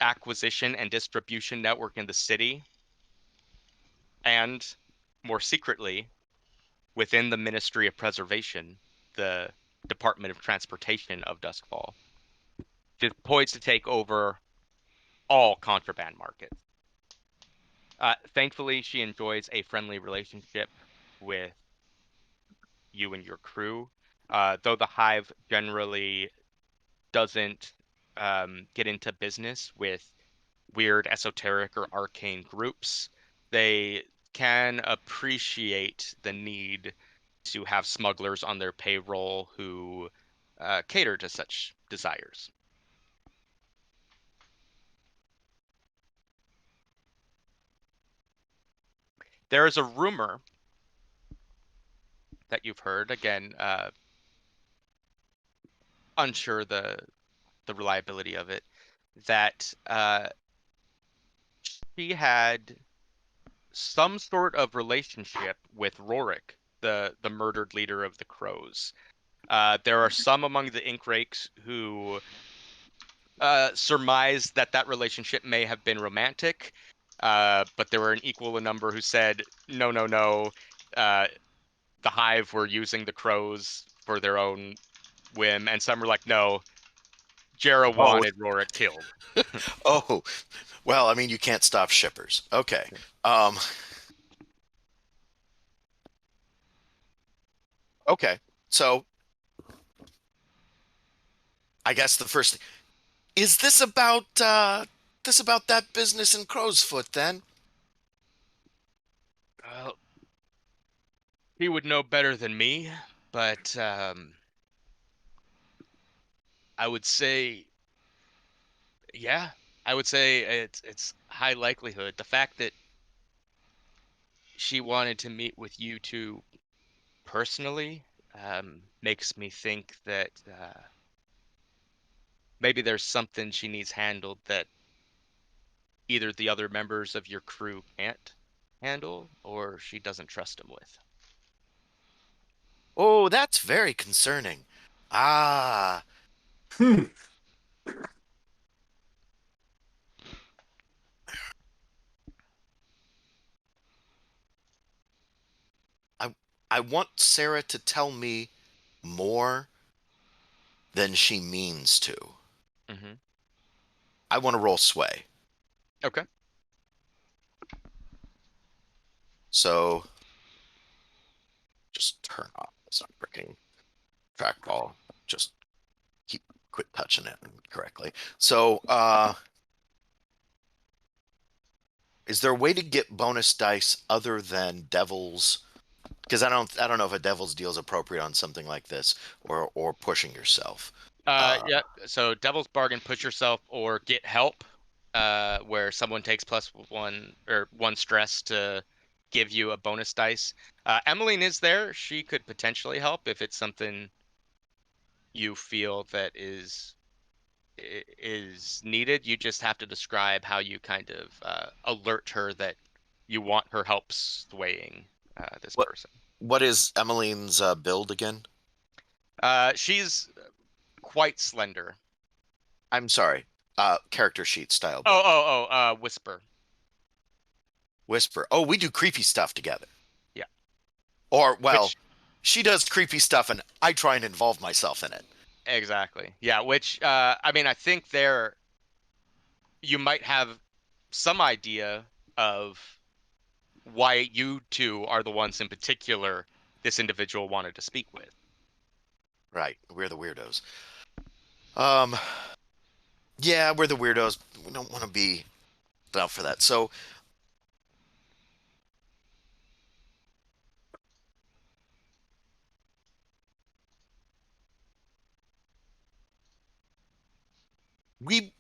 acquisition and distribution network in the city, and more secretly, within the Ministry of Preservation, the Department of Transportation of Doskvol, she is poised to take over all contraband markets. Thankfully, she enjoys a friendly relationship with you and your crew, though the Hive generally doesn't get into business with weird esoteric or arcane groups. They can appreciate the need to have smugglers on their payroll who cater to such desires. There is a rumor that you've heard, again, unsure the reliability of it, that she had some sort of relationship with Rorik, the murdered leader of the Crows. There are some among the ink rakes who surmised that that relationship may have been romantic, but there were an equal number who said, no, no, no, the Hive were using the Crows for their own whim, and some were like, no, Jera Oh, wanted Rorik killed. oh, well, I mean, you can't stop shippers. Okay. Um, okay. So I guess the first is this about that business in Crowsfoot then? Well, he would know better than me, but I would say, yeah, I would say it's high likelihood. The fact that she wanted to meet with you two personally makes me think that maybe there's something she needs handled that either the other members of your crew can't handle or she doesn't trust him with. Oh, that's very concerning. Ah, Hmm. I I want Sarah to tell me more than she means to. Mm-hmm. I want to roll sway. Okay. So just turn off this freaking trackball. Just quit touching it correctly. So is there a way to get bonus dice other than Devil's? Because I don't know if a Devil's deal is appropriate on something like this, or pushing yourself. Yeah. So Devil's Bargain, push yourself, or get help, where someone takes +1 or 1 stress to give you a bonus dice. Emeline is there. She could potentially help if it's something you feel that is needed. You just have to describe how you kind of alert her that you want her help swaying this What person. what is Emmeline's build again? She's quite slender. I'm sorry. Character sheet style build. Whisper. Whisper. Oh, we do creepy stuff together. Yeah. Or well, Which she does creepy stuff, and I try and involve myself in it. exactly. Yeah. Which I mean, I think there you might have some idea of why you two are the ones in particular this individual wanted to speak with. Right. We're the weirdos. Um. Yeah, we're the weirdos. We don't want to be out for that. So we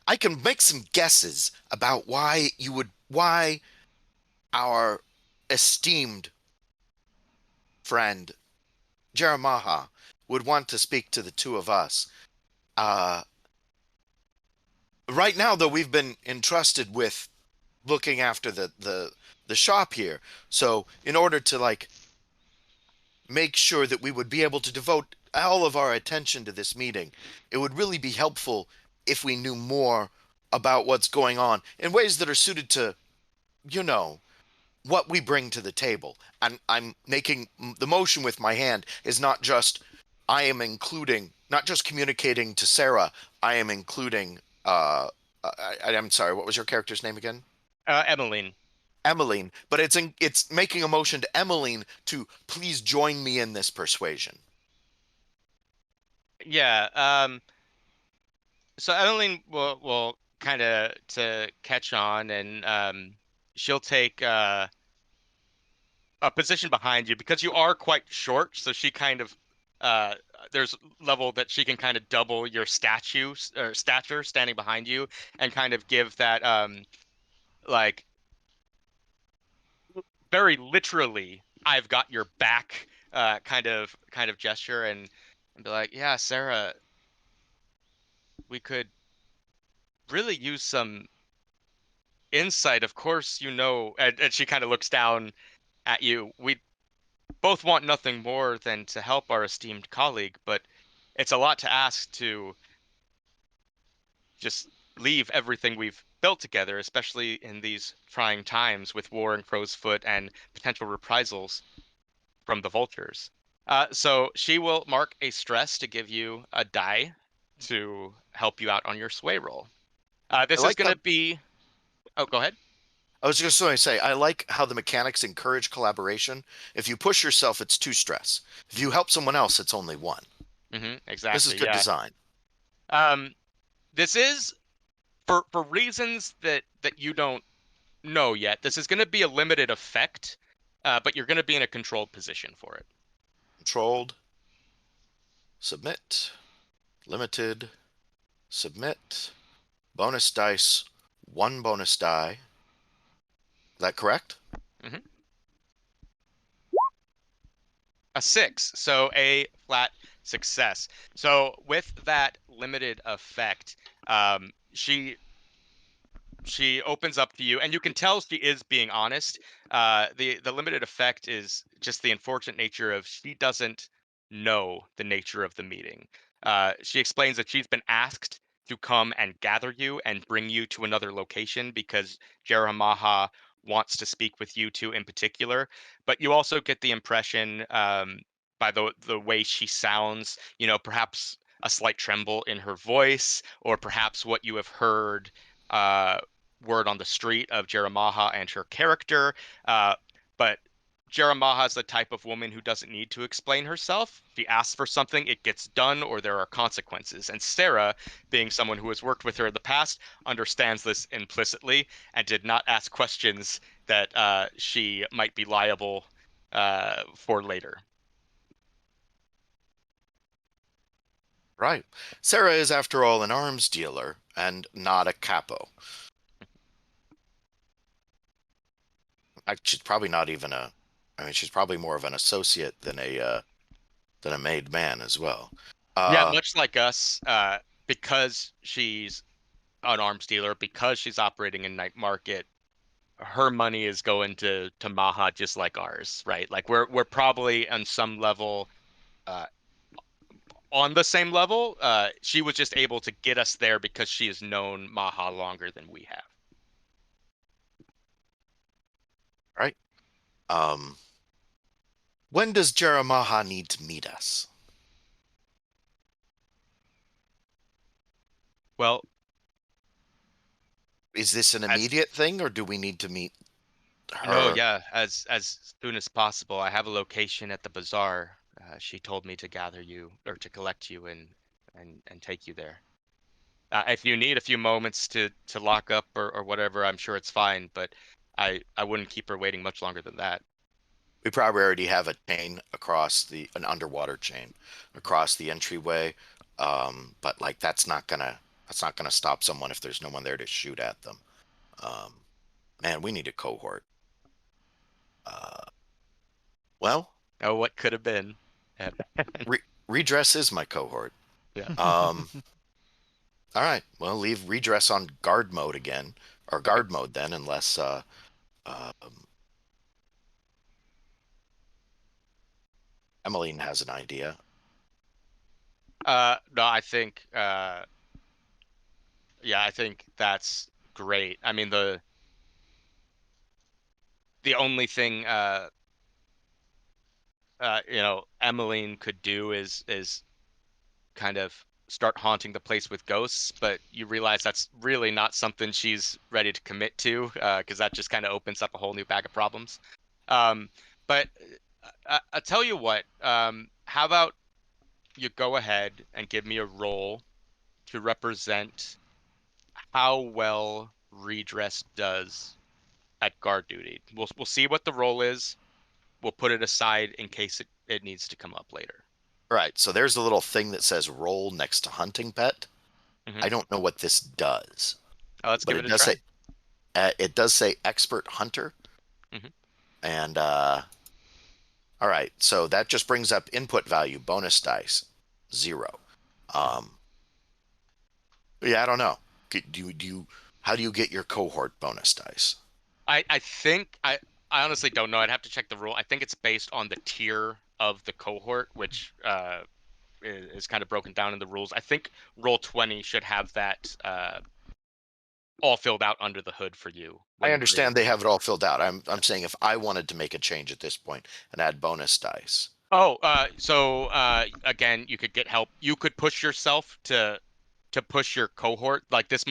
I can make some guesses about why our esteemed friend Jeremiah would want to speak to the two of us. Uh, right now, though, we've been entrusted with looking after the shop here. So, in order to make sure that we would be able to devote all of our attention to this meeting, it would really be helpful if we knew more about what's going on in ways that are suited to, you know, what we bring to the table. And I'm making the motion with my hand is not just I am including, not just communicating to Sarah. I am including. I'm sorry. What was your character's name again? Emeline. Emeline. But it's making a motion to Emeline to please join me in this persuasion. Yeah. So Emeline will kind of to catch on, and she'll take a position behind you because you are quite short. So she kind of uh, there's level that she can kind of double your stature standing behind you, and kind of give that like very literally I've got your back kind of gesture, and be like, yeah, Sarah, we could really use some insight. Of course, and she kind of looks down at you. We both want nothing more than to help our esteemed colleague, but it's a lot to ask to just leave everything we've built together, especially in these trying times with war in Crow's Foot and potential reprisals from the vultures. So she will mark a stress to give you a die to help you out on your sway roll. This I is like going how to be. Oh, go ahead. I was just going to say, I like how the mechanics encourage collaboration. If you push yourself, it's 2 stress. If you help someone else, it's only 1. This is Exactly. good Yeah. design. This is for reasons that you don't know yet. This is going to be a limited effect, but you're going to be in a controlled position for it. Controlled, submit, limited, submit, bonus dice, 1 bonus die. Is that correct? hmm A 6, so a flat success. So with that limited effect, she opens up to you, and you can tell she is being honest. The limited effect is just the unfortunate nature of she doesn't know the nature of the meeting. She explains that she's been asked to come and gather you and bring you to another location because Jeremiah wants to speak with you two in particular. But you also get the impression, by the way she sounds, perhaps a slight tremble in her voice, or perhaps what you have heard uh, word on the street of Jeremiah and her character. But Jeremiah is the type of woman who doesn't need to explain herself. She asks for something, it gets done, or there are consequences. And Sarah, being someone who has worked with her in the past, understands this implicitly and did not ask questions that she might be liable for later. Right. Sarah is, after all, an arms dealer and not a capo. She's probably not even a. I mean, she's probably more of an associate than a made man as well. Yeah, much like us, because she's an arms dealer, because she's operating in night market, her money is going to Maha just like ours, right? Like we're probably on some level uh on the same level. She was just able to get us there because she has known Maha longer than we have. Right. Um. When does Jeremiah need to meet us? Well, Is this an as immediate thing, or do we need to meet no, her? yeah, as soon as possible. I have a location at the bazaar. She told me to gather you or to collect you and take you there. If you need a few moments to lock up or whatever, I'm sure it's fine, but I wouldn't keep her waiting much longer than that. We probably already have a chain across an underwater chain across the entryway. But like that's not gonna stop someone if there's no one there to shoot at them. Um, Man, we need a cohort. Uh, well, Oh, what could have been. Yeah. redress is my cohort. Yeah. All right. Well, leave redress on guard mode again, or Okay. guard mode then, unless um, Emeline has an idea. No, I think yeah, I think that's great. I mean the only thing Emmeline could do is kind of start haunting the place with ghosts, but you realize that's really not something she's ready to commit to, because that just kind of opens up a whole new bag of problems. Um, but I'll tell you what, how about you go ahead and give me a roll to represent how well Redress does at guard duty. We'll see what the roll is. We'll put it aside in case it needs to come up later. All right. So there's a little thing that says roll next to hunting pet. hmm I don't know what this does, Let's but give it a try. it does say expert hunter. hmm And all right, so that just brings up input value bonus dice 0. Um, yeah, I don't know. Do you how do you get your cohort bonus dice? I think I honestly don't know. I'd have to check the rule. I think it's based on the tier of the cohort, which is kind of broken down in the rules. I think Roll20 should have that all filled out under the hood for you when I you create understand they have it all filled out. I'm saying if I wanted to make a change at this point and add bonus dice, Oh, so again, you could get help. You could push yourself to push your cohort. Like this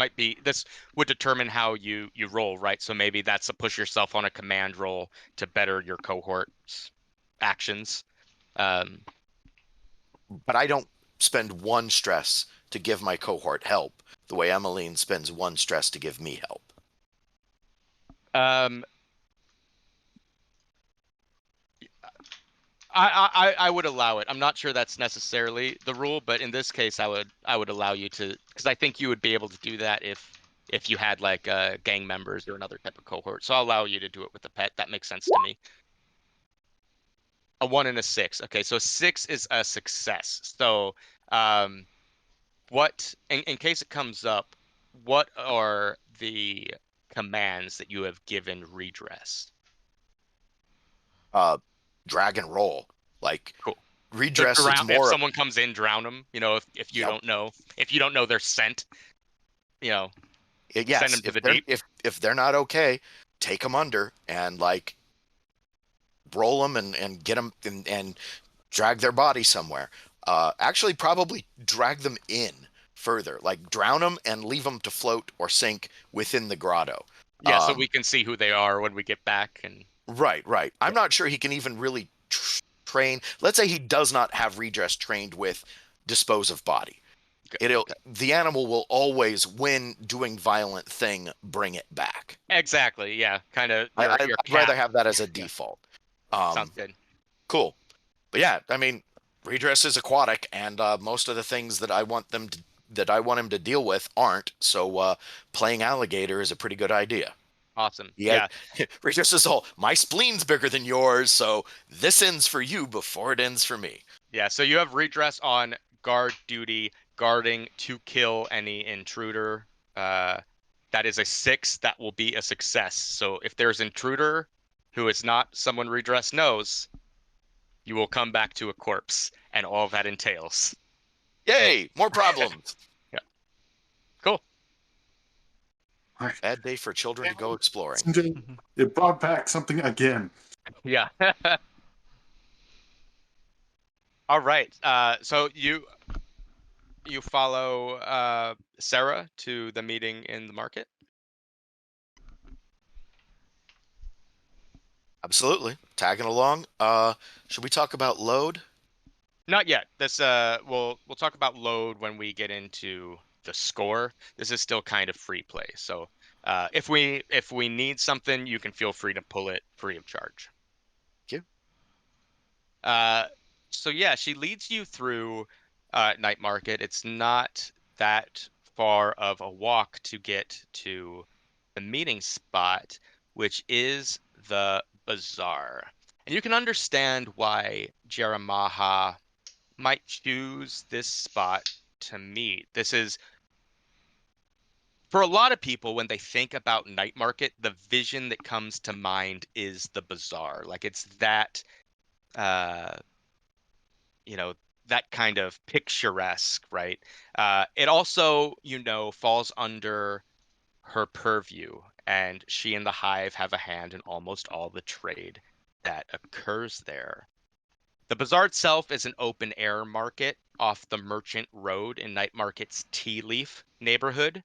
would determine how you roll, right? So maybe that's a push yourself on a command roll to better your cohort's actions. Um, But I don't spend one stress to give my cohort help the way Emeline spends one stress to give me help. um, I would allow it. I'm not sure that's necessarily the rule, but in this case, I would allow you to, because I think you would be able to do that if you had like gang members or another type of cohort. So I'll allow you to do it with the pet. That makes sense to me. A 1 and a 6. Okay, so 6 is a success. So what in case it comes up, what are the commands that you have given redress? Drag and roll. Like Cool. So redress, it's if more someone comes in, drown them. You know, if you Yep. don't know their scent, you know, send yes. them to If the they're deep. if they're not okay, take them under and like roll them and get them and drag their body somewhere. Actually, probably drag them in further, like drown them and leave them to float or sink within the grotto. Yeah, so we can see who they are when we get back. And Right, right. I'm not sure he can even really train. Let's say he does not have redress trained with dispose of body. The animal will always, when doing violent thing, bring it back. exactly, yeah, kind of I, your I'd cat. rather have that as a Yeah, default. sounds good. Cool. But yeah, I mean, redress is aquatic, and most of the things that I want him to deal with aren't. So playing alligator is a pretty good idea. Awesome. Yeah, Yeah. redress is all. My spleen's bigger than yours, so this ends for you before it ends for me. Yeah, so you have redress on guard duty, guarding to kill any intruder. That is a 6. That will be a success. So if there's intruder who is not someone redress knows, you will come back to a corpse and all that entails. Yay! More problems. Yeah. Cool. Bad day for children to go exploring. CJ, it brought back something again. Yeah. All right. So you follow Sarah to the meeting in the market? Absolutely. Tagging along. Should we talk about load? Not yet. This we'll talk about load when we get into the score. This is still kind of free play. So if we need something, you can feel free to pull it free of charge. Thank Uh, so yeah, she leads you through night market. It's not that far of a walk to get to the meeting spot, which is the bazaar. And you can understand why Jeremiah might choose this spot to meet. This is, for a lot of people, when they think about night market, the vision that comes to mind is the bazaar. Like it's that, uh, you know, that kind of picturesque, right? It also, falls under her purview, and she and the Hive have a hand in almost all the trade that occurs there. The bazaar itself is an open air market off the Merchant Road in Night Market's Tea Leaf neighborhood.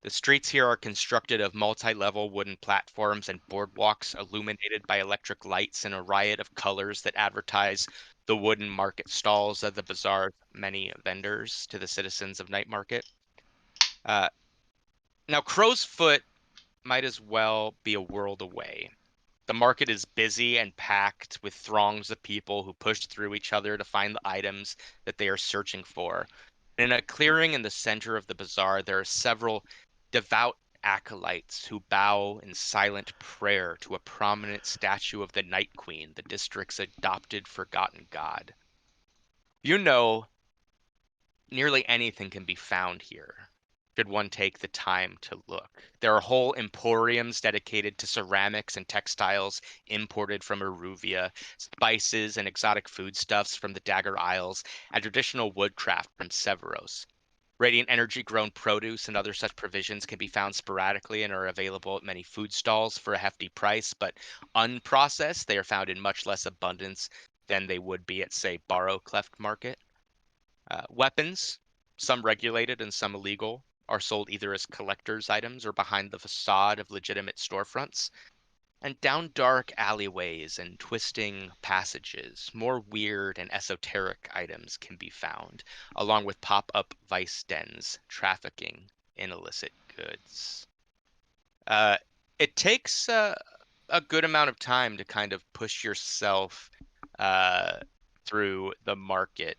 The streets here are constructed of multi-level wooden platforms and boardwalks illuminated by electric lights in a riot of colors that advertise the wooden market stalls of the bazaar's many vendors to the citizens of Night Market. Now, Crow's Foot might as well be a world away. The market is busy and packed with throngs of people who push through each other to find the items that they are searching for. In a clearing in the center of the bazaar, there are several devout acolytes who bow in silent prayer to a prominent statue of the Night Queen, the district's adopted forgotten god. Nearly anything can be found here, should one take the time to look. There are whole emporiums dedicated to ceramics and textiles imported from Eruvia, spices and exotic foodstuffs from the Dagger Isles, and traditional woodcraft from Severos. Radiant energy grown produce and other such provisions can be found sporadically and are available at many food stalls for a hefty price, but unprocessed, they are found in much less abundance than they would be at, say, Barrow Cleft Market. Weapons, some regulated and some illegal, are sold either as collector's items or behind the facade of legitimate storefronts. And down dark alleyways and twisting passages, more weird and esoteric items can be found, along with pop-up vice dens trafficking in illicit goods. It takes a good amount of time to kind of push yourself through the market.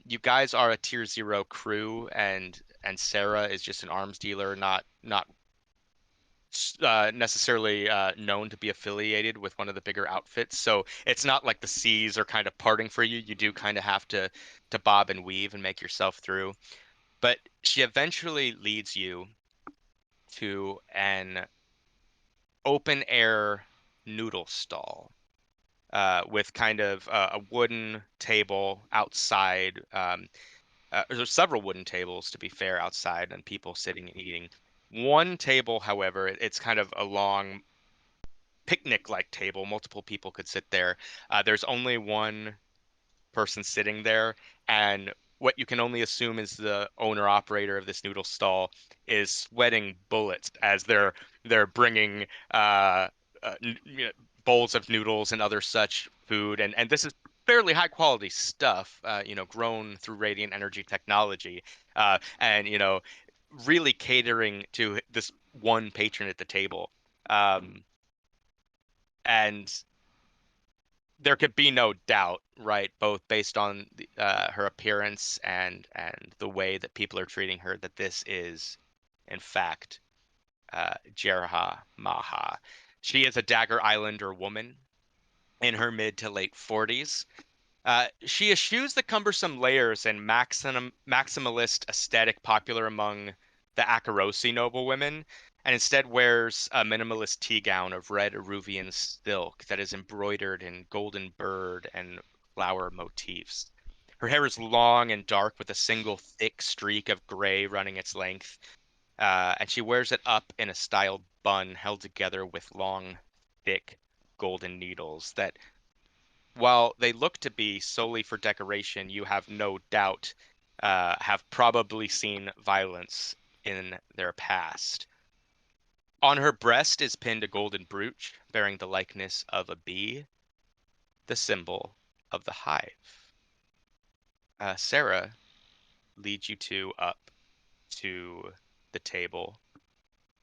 You guys are a tier 0 crew, and Sarah is just an arms dealer, not necessarily known to be affiliated with one of the bigger outfits. So it's not like the seas are kind of parting for you. You do kind of have to bob and weave and make yourself through. But she eventually leads you to an open air noodle stall with kind of a wooden table outside. There's several wooden tables, to be fair, outside, and people sitting and eating. One table, however, it's kind of a long picnic-like table. Multiple people could sit there. There's only one person sitting there, and what you can only assume is the owner operator of this noodle stall is sweating bullets as they're bringing bowls of noodles and other such food, and this is fairly high quality stuff, grown through radiant energy technology, and really catering to this one patron at the table. And there could be no doubt, right, both based on her appearance and the way that people are treating her, that this is, in fact, Jerha Maha. She is a Dagger Islander woman in her mid to late 40s. She eschews the cumbersome layers and maximalist aesthetic popular among the Akarosi noblewomen, and instead wears a minimalist tea gown of red Eruvian silk that is embroidered in golden bird and flower motifs. Her hair is long and dark with a single thick streak of gray running its length, and she wears it up in a styled bun held together with long, thick golden needles that, while they look to be solely for decoration, you have no doubt have probably seen violence in their past. On her breast is pinned a golden brooch bearing the likeness of a bee, the symbol of the hive. Sarah leads you up to the table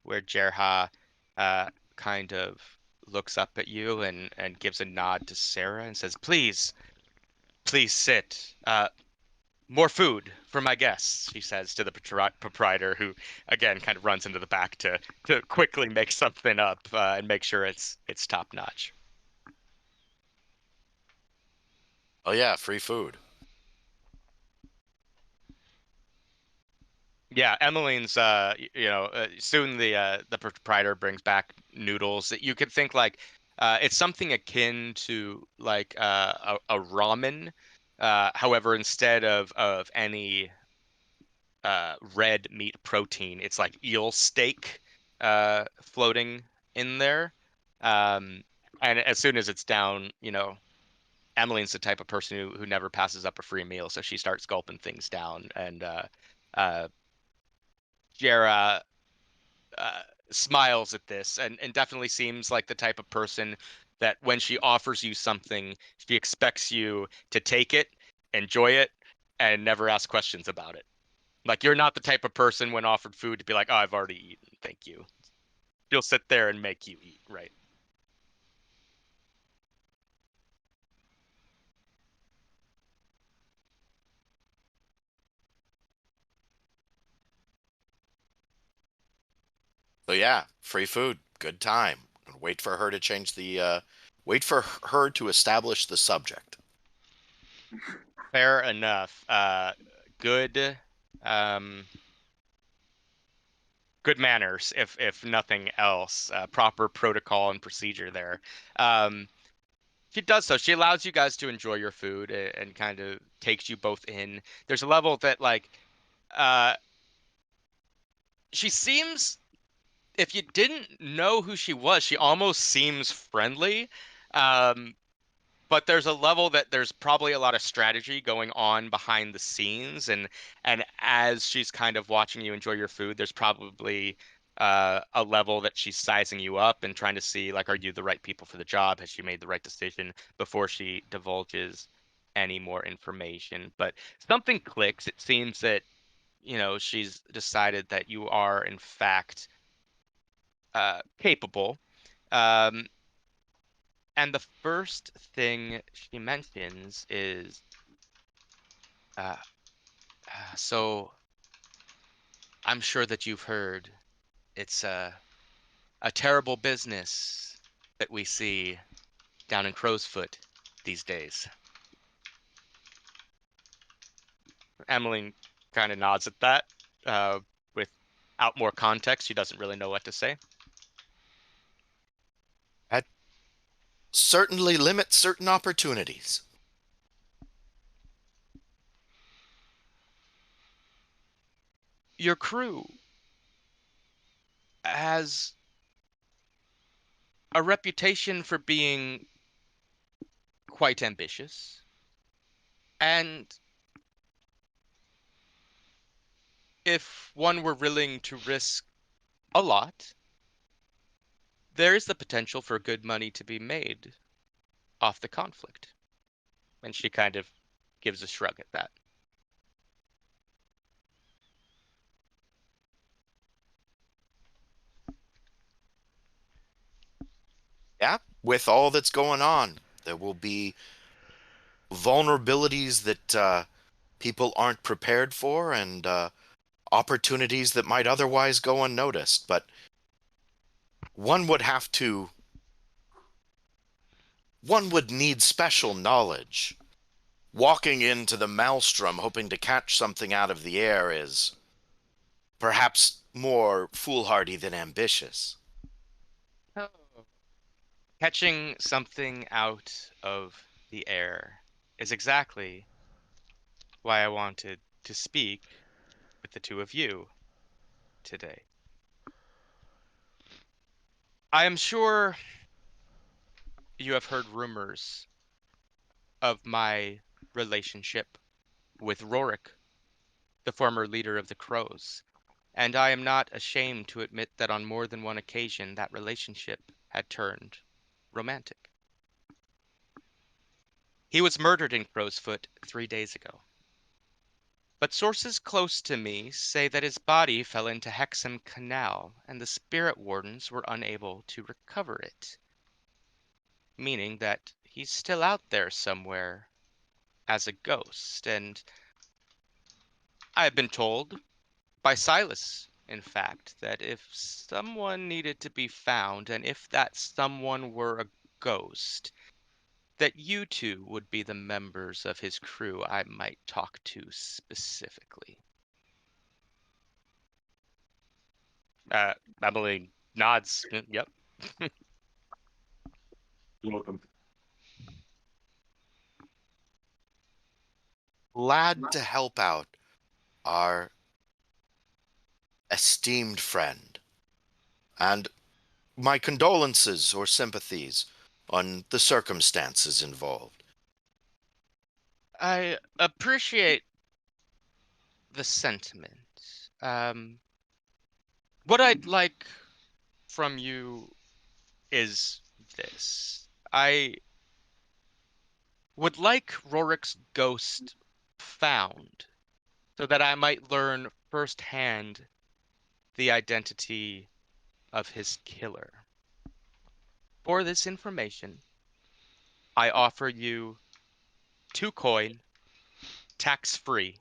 where Jerha kind of looks up at you and gives a nod to Sarah and says, Please sit. More food for my guests, she says to the proprietor, who again kind of runs into the back to quickly make something up and make sure it's top notch. Oh yeah, free food. Yeah, Emeline's soon the proprietor brings back noodles that you could think like it's something akin to like a ramen. However, instead of any red meat protein, it's like eel steak floating in there. And as soon as it's down, Emmeline's the type of person who never passes up a free meal, so she starts gulping things down. And Jera smiles at this and definitely seems like the type of person that when she offers you something, she expects you to take it, enjoy it, and never ask questions about it. Like, you're not the type of person when offered food to be like, oh, I've already eaten, thank you. She'll sit there and make you eat, right? So yeah, free food, good time. Wait for her to change the wait for her to establish the subject. Fair enough. Good um good manners, if nothing else. Proper protocol and procedure there. Um she does so. She allows you guys to enjoy your food and kind of takes you both in. There's a level that like uh she seems, if you didn't know who she was, she almost seems friendly. Um but there's a level that there's probably a lot of strategy going on behind the scenes, and as she's kind of watching you enjoy your food, there's probably a level that she's sizing you up and trying to see, like, are you the right people for the job? Has she made the right decision before she divulges any more information? But something clicks. It seems that, she's decided that you are in fact capable. Um, and the first thing she mentions is, uh, so I'm sure that you've heard it's a terrible business that we see down in Crowsfoot these days. Emeline kind of nods at that. Without more context, she doesn't really know what to say. That certainly limits certain opportunities. Your crew has a reputation for being quite ambitious, and if one were willing to risk a lot, there is the potential for good money to be made off the conflict. And she kind of gives a shrug at that. Yeah, with all that's going on, there will be vulnerabilities that people aren't prepared for, and opportunities that might otherwise go unnoticed. But one would have to, one would need special knowledge. Walking into the maelstrom hoping to catch something out of the air is perhaps more foolhardy than ambitious. Oh. Catching something out of the air is exactly why I wanted to speak with the two of you today. I am sure you have heard rumors of my relationship with Rorik, the former leader of the Crows, and I am not ashamed to admit that on more than one occasion that relationship had turned romantic. He was murdered in Crowsfoot 3 days ago. But sources close to me say that his body fell into Hexham Canal and the spirit wardens were unable to recover it, meaning that he's still out there somewhere as a ghost. And I've been told by Silas, in fact, that if someone needed to be found, and if that someone were a ghost, that you two would be the members of his crew I might talk to specifically. Emily nods. Yep. You're welcome. Glad to help out our esteemed friend. And my condolences or sympathies on the circumstances involved. I appreciate the sentiment. Um, what I'd like from you is this. I would like Rorik's ghost found so that I might learn firsthand the identity of his killer. For this information, I offer you 2 coin, tax-free,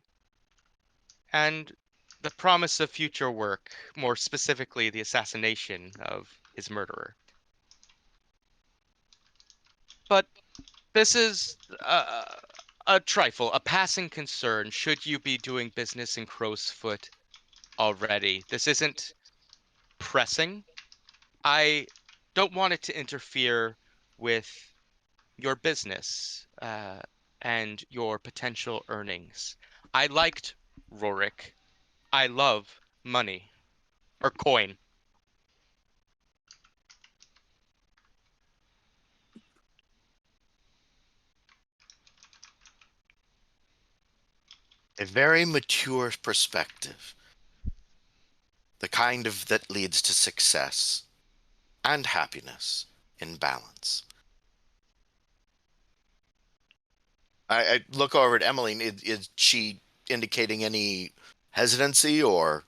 and the promise of future work, more specifically the assassination of his murderer. But this is a trifle, a passing concern should you be doing business in Crowsfoot already. This isn't pressing. I don't want it to interfere with your business and your potential earnings. I liked Rorik. I love money or coin. A very mature perspective. The kind of that leads to success and happiness in balance. I look over at Emeline. Is she indicating any hesitancy or?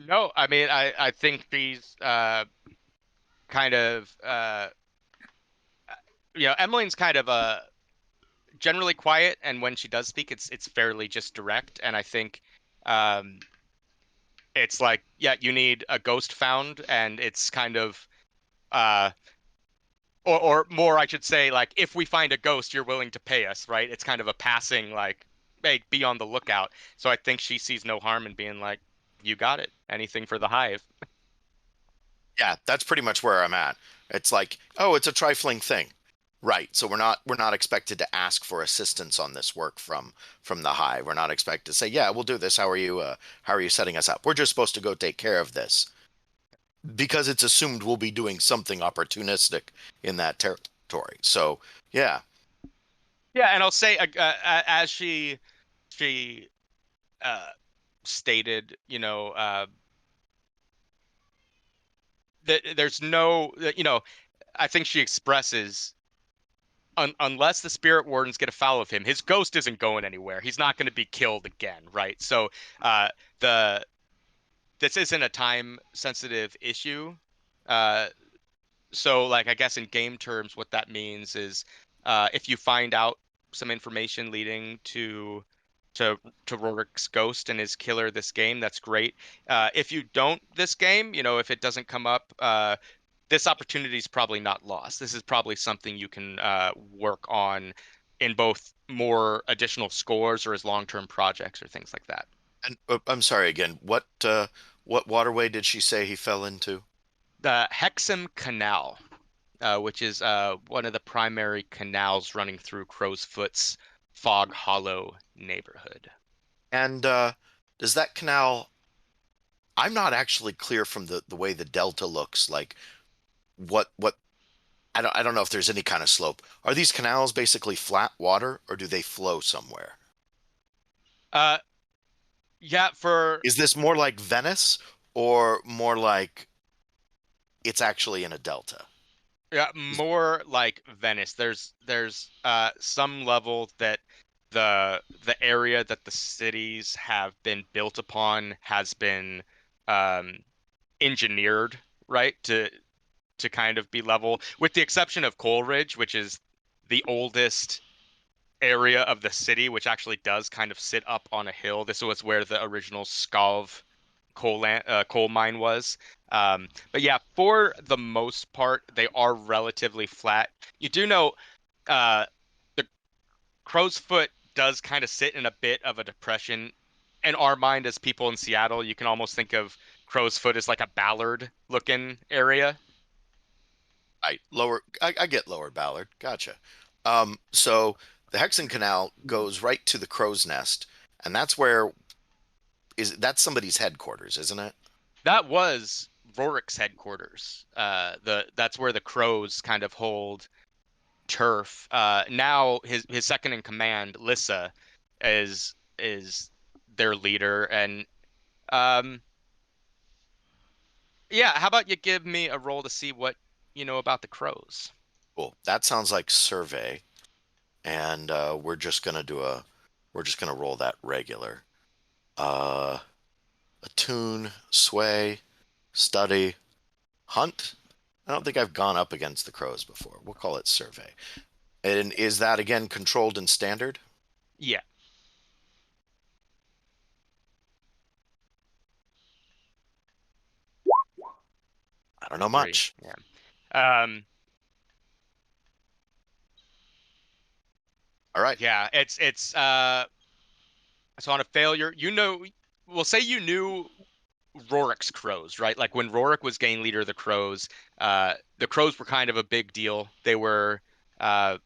No, I mean, I think she's kind of Emmeline's kind of generally quiet, and when she does speak, it's fairly just direct. And I think um, it's like, yeah, you need a ghost found, and it's kind of uh, or more, I should say, like, if we find a ghost, you're willing to pay us, right? It's kind of a passing, like, hey, be on the lookout. So I think she sees no harm in being like, you got it, anything for the hive. Yeah, that's pretty much where I'm at. It's like, oh, it's a trifling thing. Right. So we're not expected to ask for assistance on this work from the hive. We're not expected to say, yeah, we'll do this. How are you setting us up? We're just supposed to go take care of this because it's assumed we'll be doing something opportunistic in that territory. So, yeah. Yeah, and I'll say, as she uh, stated, that there's no, I think she expresses, unless the spirit wardens get a foul of him, his ghost isn't going anywhere. He's not going to be killed again, right? So uh, the this isn't a time sensitive issue. Uh, so like, I guess in game terms, what that means is, if you find out some information leading to to Rorik's ghost and his killer this game, that's great. If you don't this game, if it doesn't come up, this opportunity is probably not lost. This is probably something you can work on in both more additional scores or as long-term projects or things like that. And I'm sorry again. What waterway did she say he fell into? The Hexham Canal, which is one of the primary canals running through Crow's Foot's Fog Hollow neighborhood. And does that canal? I'm not actually clear from the way the delta looks. Like what I don't know if there's any kind of slope. Are these canals basically flat water or do they flow somewhere? Uh, yeah, for Is this more like Venice or more like it's actually in a delta? yeah, more like Venice. There's some level that the area that the cities have been built upon has been um engineered, right, to kind of be level, with the exception of Coleridge, which is the oldest area of the city, which actually does kind of sit up on a hill. This was where the original Skov coal mine was. But yeah, for the most part, they are relatively flat. You do know the Crow's Foot does kind of sit in a bit of a depression. In our mind, as people in Seattle, you can almost think of Crow's Foot as like a Ballard looking area. I get Lower Ballard. Gotcha. So the Hexen Canal goes right to the Crow's Nest, and that's somebody's headquarters, isn't it? That was Rorik's headquarters. That's where the Crows kind of hold turf. Now his second in command, Lissa, is their leader. And um, yeah, how about you give me a roll to see what you know about the Crows? Cool. That sounds like survey, and we're just gonna roll that regular. Uh, Attune, sway, study, hunt. I don't think I've gone up against the crows before. We'll call it survey. And is that again controlled and standard? Yeah. I don't know Three. much. Yeah. All right. Yeah, it's so on a failure, we'll say you knew Rorik's Crows, right? Like when Rorik was gang leader of the Crows were kind of a big deal. Uh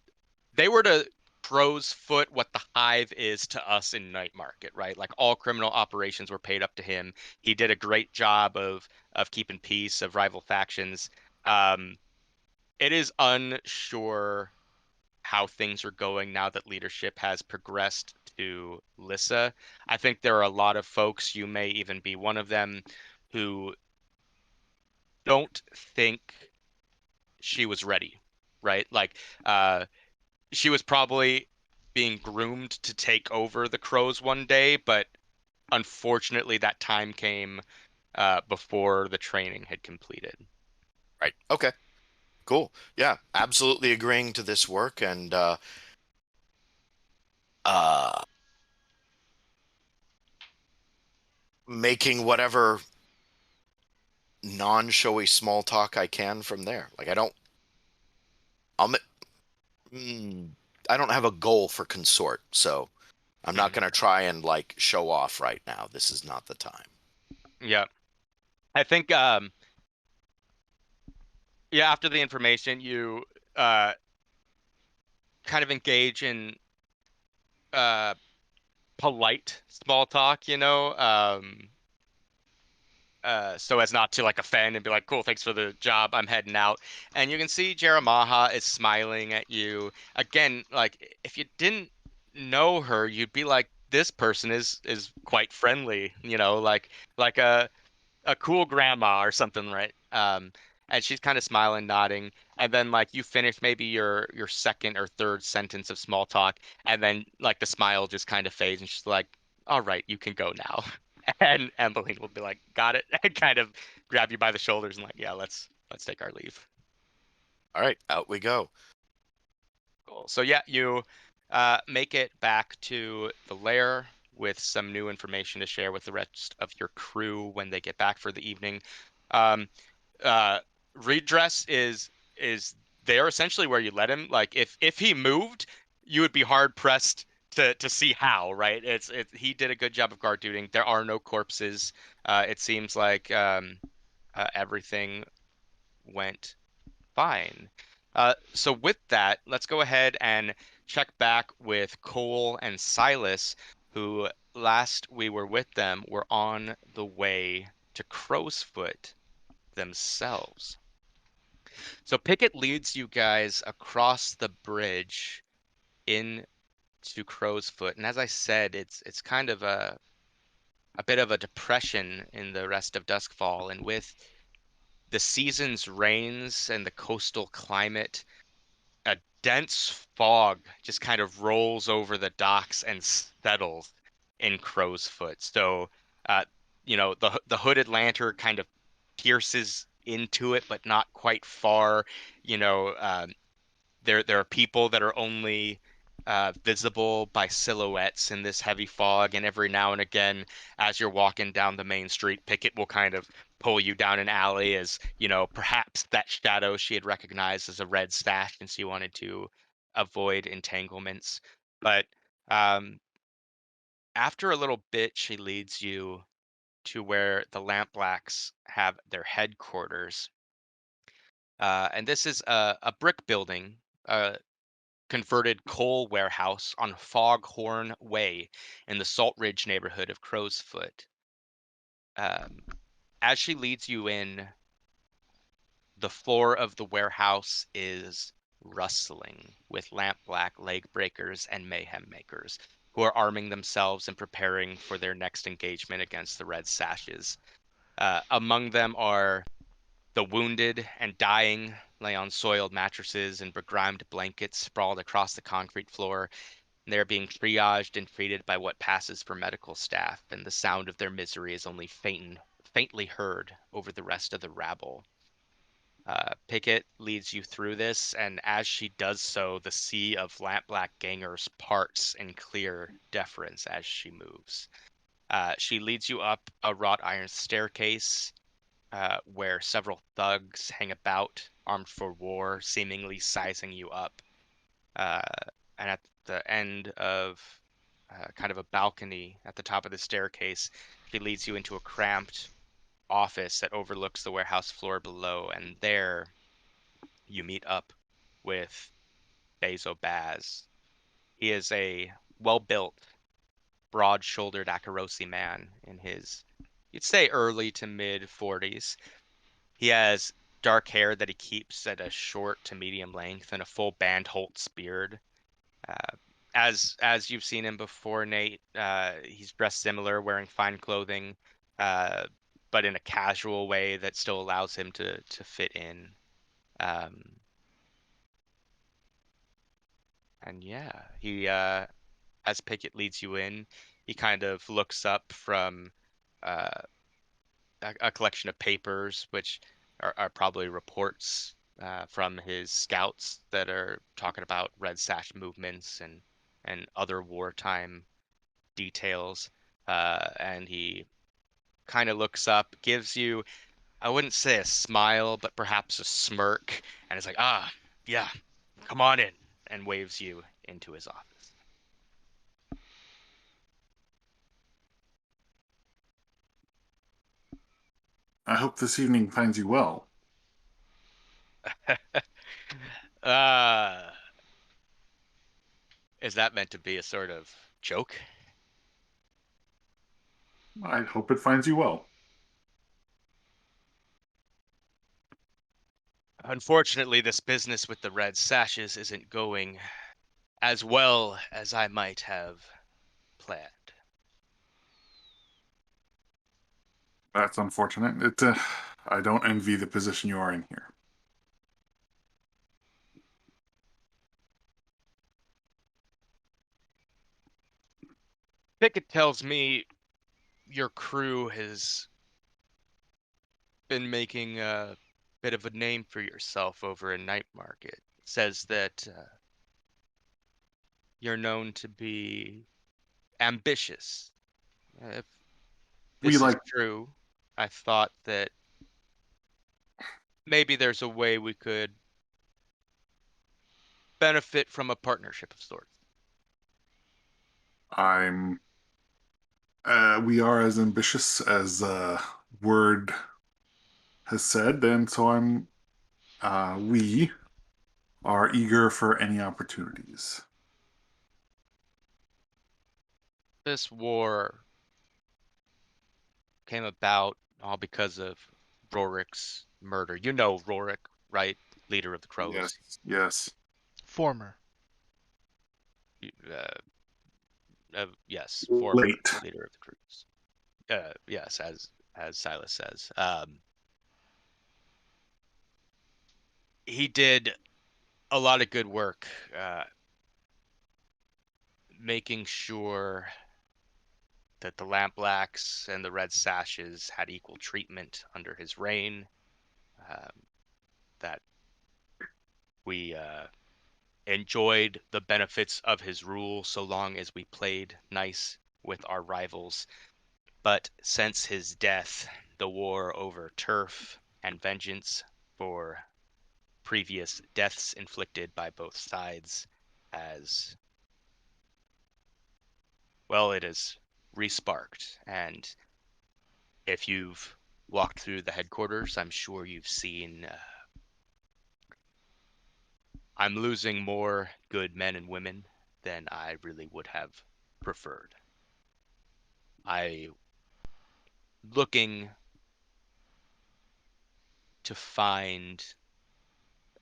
they were to Crow's Foot what the Hive is to us in Night Market, right? Like all criminal operations were paid up to him. He did a great job of keeping peace, of rival factions. It is unsure how things are going now that leadership has progressed to Lissa. I think there are a lot of folks, you may even be one of them, who don't think she was ready, right? Like, she was probably being groomed to take over the Crows one day, but unfortunately, that time came before the training had completed. Right. Okay. Cool. Yeah, absolutely agreeing to this work and uh making whatever non-showy small talk I can from there. Like I'll mm, I don't have a goal for consort, so I'm not Mhm. going to try and like show off right now. This is not the time. Yeah. I think yeah, after the information, you uh kind of engage in uh polite small talk, so as not to like offend and be like, cool, thanks for the job, I'm heading out. And you can see Jeremiah is smiling at you. Again, like if you didn't know her, you'd be like, this person is quite friendly, like a cool grandma or something, right? And she's kind of smiling, nodding, and then like you finish maybe your second or third sentence of small talk, and then like the smile just kind of fades, and she's like, "All right, you can go now." And Emeline will be like, "Got it," and kind of grab you by the shoulders and like, "Yeah, let's take our leave." All right, out we go. Cool. So yeah, you make it back to the lair with some new information to share with the rest of your crew when they get back for the evening. Um, uh Redress is there essentially where you let him. Like if he moved, you would be hard pressed to see how, right? He did a good job of guard duty. There are no corpses. It seems like everything went fine. So with that, let's go ahead and check back with Cole and Silas, who last we were with them were on the way to Crowsfoot themselves. So Pickett leads you guys across the bridge into Crowsfoot, and as I said, it's kind of a bit of a depression in the rest of Duskfall, and with the season's rains and the coastal climate, a dense fog just kind of rolls over the docks and settles in Crowsfoot. So, uh, the hooded lantern kind of pierces into it, but not quite far. You know, there are people that are only visible by silhouettes in this heavy fog, and every now and again, as you're walking down the main street, Pickett will kind of pull you down an alley as, perhaps that shadow she had recognized as a red stash, and she wanted to avoid entanglements. But um, after a little bit, she leads you to where the Lampblacks have their headquarters. And this is a brick building, uh, converted coal warehouse on Foghorn Way in the Salt Ridge neighborhood of Crowsfoot. Um, as she leads you in, the floor of the warehouse is rustling with lampblack leg breakers and mayhem makers who are arming themselves and preparing for their next engagement against the Red Sashes. Among them are the wounded and dying lay on soiled mattresses and begrimed blankets sprawled across the concrete floor. They're being triaged and treated by what passes for medical staff, and the sound of their misery is only faintly heard over the rest of the rabble. Pickett leads you through this, and as she does so, the sea of lampblack gangers parts in clear deference as she moves. She leads you up a wrought iron staircase where several thugs hang about, armed for war, seemingly sizing you up. Uh, and at the end of kind of a balcony at the top of the staircase, she leads you into a cramped office that overlooks the warehouse floor below. And there you meet up with Bezo Baz. He is a well built, broad shouldered Akarosi man in his, you'd say, early to mid 40s. He has dark hair that he keeps at a short to medium length and a full Bandholtz beard. As you've seen him before, Nate, he's dressed similar, wearing fine clothing, but in a casual way that still allows him to fit in. And yeah, he as Pickett leads you in, he kind of looks up from uh, a collection of papers, which are probably reports from his scouts that are talking about Red Sash movements and other wartime details. And he kind of looks up, gives you, I wouldn't say a smile, but perhaps a smirk, and is like, ah, yeah, come on in, and waves you into his office. I hope this evening finds you well. uh, is that meant to be a sort of joke? I hope it finds you well. Unfortunately, this business with the red sashes isn't going as well as I might have planned. That's unfortunate. I don't envy the position you are in here. Pickett tells me your crew has been making a bit of a name for yourself over in Night Market. Says that you're known to be ambitious. If We this is like true, I thought that maybe there's a way we could benefit from a partnership of sorts. I'm we are as ambitious as word has said, and so we are eager for any opportunities. This war came about all because of Rorik's murder. You know Rorik, right? Leader of the Crows. Yes. Former. Yes, former Late. leader of the Crows. Yes, as Silas says. He did a lot of good work making sure that the Lampblacks and the Red Sashes had equal treatment under his reign. That we enjoyed the benefits of his rule so long as we played nice with our rivals. But since his death, the war over turf and vengeance for previous deaths inflicted by both sides has, well, it has resparked. And if you've walked through the headquarters, I'm sure you've seen I'm losing more good men and women than I really would have preferred. I looking to find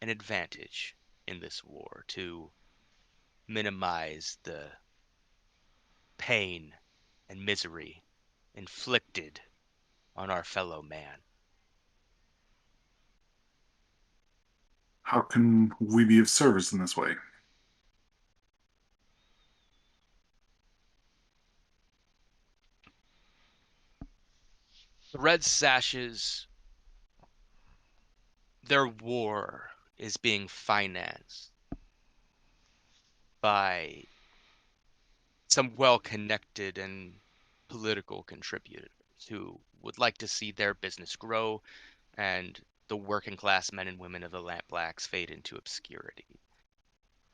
an advantage in this war to minimize the pain and misery inflicted on our fellow man. How can we be of service in this way? The Red Sashes, their war is being financed by some well-connected and political contributors who would like to see their business grow and the working class men and women of the Lampblacks fade into obscurity.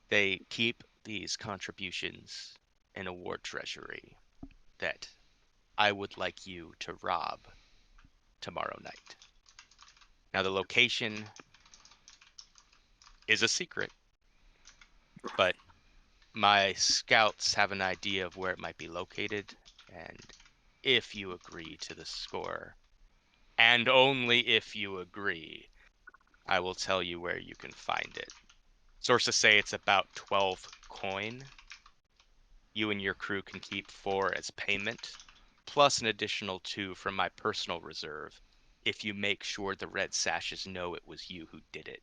They keep these contributions in a war treasury that I would like you to rob tomorrow night. Now, the location is a secret, but my scouts have an idea of where it might be located, and if you agree to the score, and only if you agree, I will tell you where you can find it. Sources say it's about 12 coin. You and your crew can keep 4 as payment, plus an additional 2 from my personal reserve if you make sure the red sashes know it was you who did it.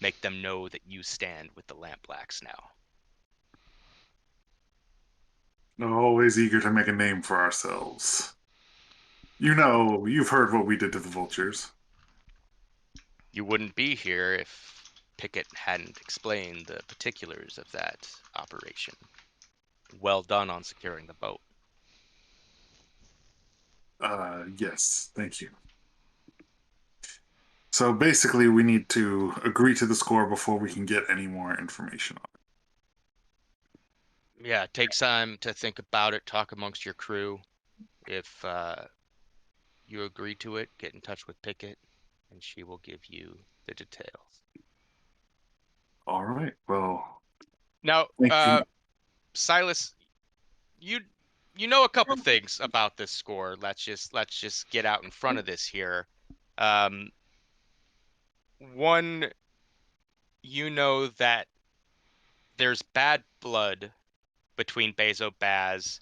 Make them know that you stand with the Lampblacks now. Always eager to make a name for ourselves. You know, you've heard what we did to the vultures. You wouldn't be here if Pickett hadn't explained the particulars of that operation. Well done on securing the boat. Yes, thank you. So basically, we need to agree to the score before we can get any more information on Yeah, take time to think about it, talk amongst your crew. If you agree to it, get in touch with Pickett, and she will give you the details. it. All right. Well, Now, thank you. Silas, you know a couple things about this score. Let's just get out in front of this here. One, you know that there's bad blood between Bezo Baz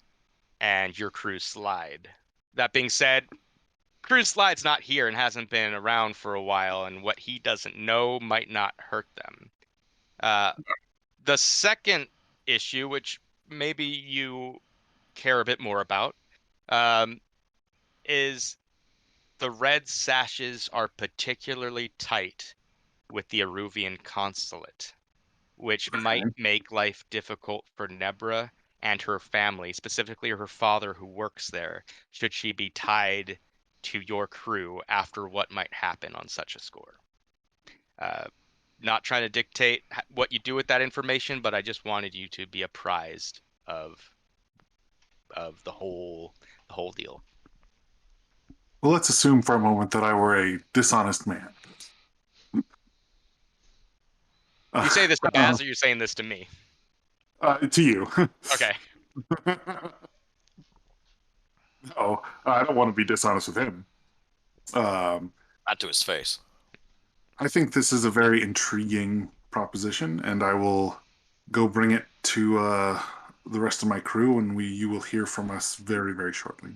and your crew Slide. That being said, crew Slide's not here and hasn't been around for a while, and what he doesn't know might not hurt them. The second issue, which maybe you care a bit more about, is the red sashes are particularly tight with the Aruvian consulate, which might make life difficult for Nebra and her family, specifically her father who works there, should she be tied to your crew after what might happen on such a score. Not trying to dictate what you do with that information, but I just wanted you to be apprised of the whole deal. Well, let's assume for a moment that I were a dishonest man. You say this to Baz, or you're saying this to me? To you. Okay. No, I don't want to be dishonest with him. Not to his face. I think this is a very intriguing proposition, and I will go bring it to the rest of my crew, and you will hear from us very, very shortly.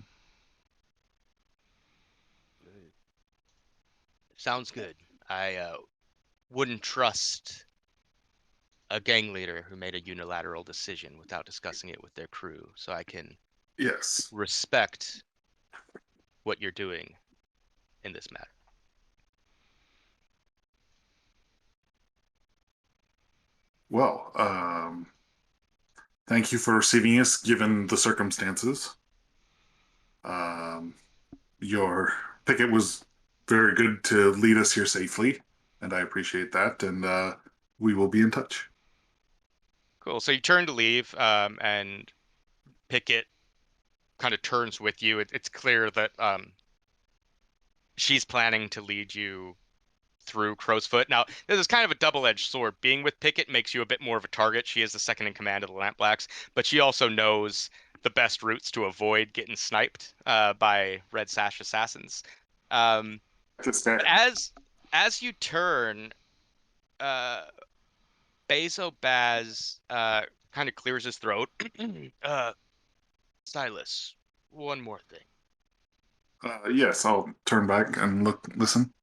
Sounds good. I wouldn't trust a gang leader who made a unilateral decision without discussing it with their crew, so I can respect what you're doing in this matter. Well, thank you for receiving us, given the circumstances. Your Pickett was very good to lead us here safely, and I appreciate that, and we will be in touch. Cool. So you turn to leave, and Pickett kind of turns with you. It's clear that she's planning to lead you through Crow's Foot. Now, this is kind of a double-edged sword. Being with Pickett makes you a bit more of a target. She is the second in command of the Lampblacks, but she also knows the best routes to avoid getting sniped by Red Sash assassins. But as you turn, Bezo Baz kind of clears his throat. Silas, one more thing. Yes, I'll turn back and listen.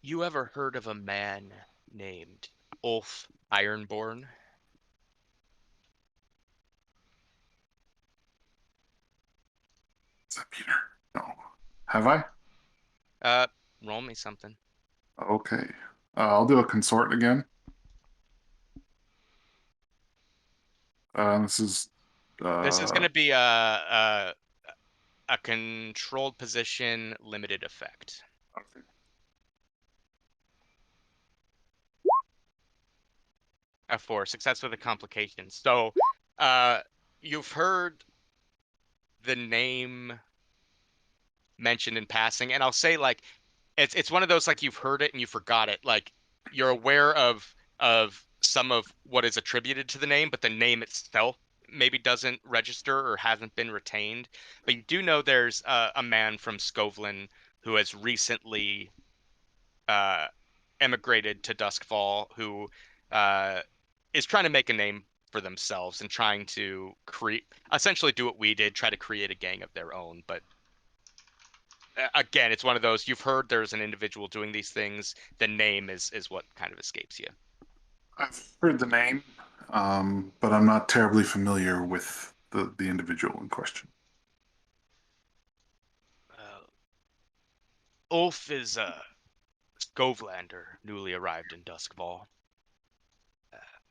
You ever heard of a man named Ulf Ironborn? Is that Peter? No. Have I? Roll me something. Okay. I'll do a consort again. This is going to be a controlled position, limited effect. Okay. A 4, success with a complication. So, you've heard the name mentioned in passing, and I'll say like it's one of those like you've heard it and you forgot it. Like you're aware of some of what is attributed to the name, but the name itself maybe doesn't register or hasn't been retained. But you do know there's a man from Scovlin who has recently emigrated to Doskvol who is trying to make a name for themselves and trying to essentially do what we did, try to create a gang of their own. But again, it's one of those, you've heard there's an individual doing these things. The name is what kind of escapes you. I've heard the name, but I'm not terribly familiar with the individual in question. Ulf is a Skovlander, newly arrived in Doskvol.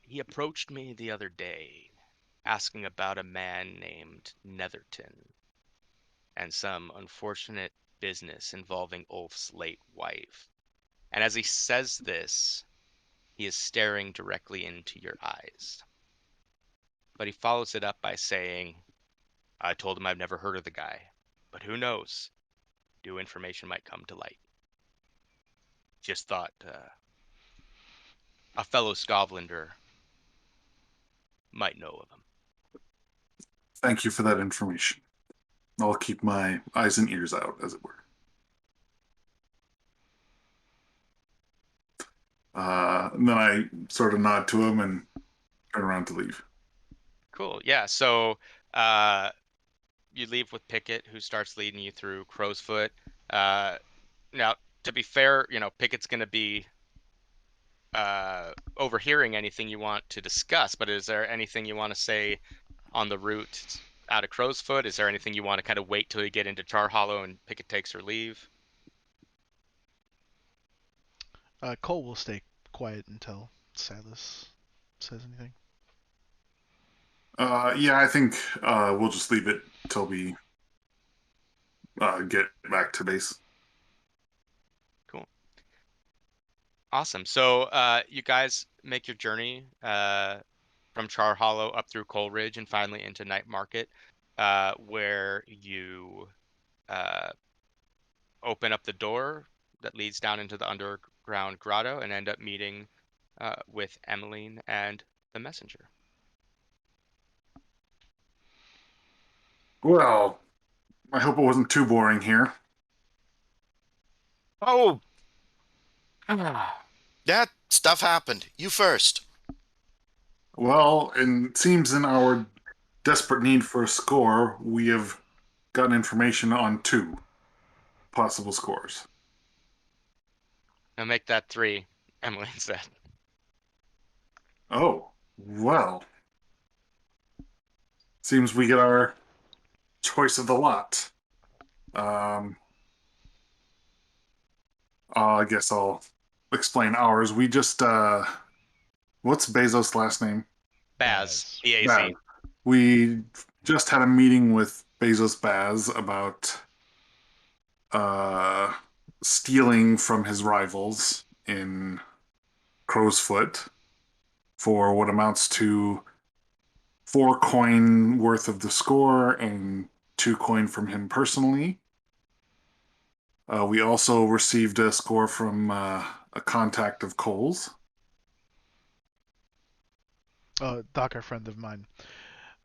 He approached me the other day, asking about a man named Netherton and some unfortunate business involving Ulf's late wife. And as he says this, he is staring directly into your eyes. But he follows it up by saying, I told him I've never heard of the guy, but who knows? New information might come to light. Just thought a fellow Skovlander might know of him. Thank you for that information. I'll keep my eyes and ears out, as it were. And then I sort of nod to him and turn around to leave. Cool. Yeah. So you leave with Pickett, who starts leading you through Crowsfoot. Now, to be fair, Pickett's going to be overhearing anything you want to discuss, but is there anything you want to say on the route out of Crowsfoot? Is there anything you want to kind of wait till you get into Char Hollow and Pickett takes her leave? Cole will stay quiet until Silas says anything. Yeah, I think we'll just leave it till we get back to base. Cool. Awesome. So you guys make your journey from Char Hollow up through Coal Ridge and finally into Night Market, where you open up the door that leads down into the underground grotto and end up meeting with Emeline and the messenger. Well, I hope it wasn't too boring here. Oh, that stuff happened. You first. Well, it seems in our desperate need for a score, we have gotten information on 2 possible scores. Now make that 3, Emeline said. Oh, well. Seems we get our choice of the lot. I guess I'll explain ours. We just, what's Bezos' last name? Baz. B-A-Z. Baz. We just had a meeting with Bezos Baz about stealing from his rivals in Crowsfoot for what amounts to 4 coin worth of the score and 2 coin from him personally. We also received a score from a contact of Cole's. Doc, a friend of mine.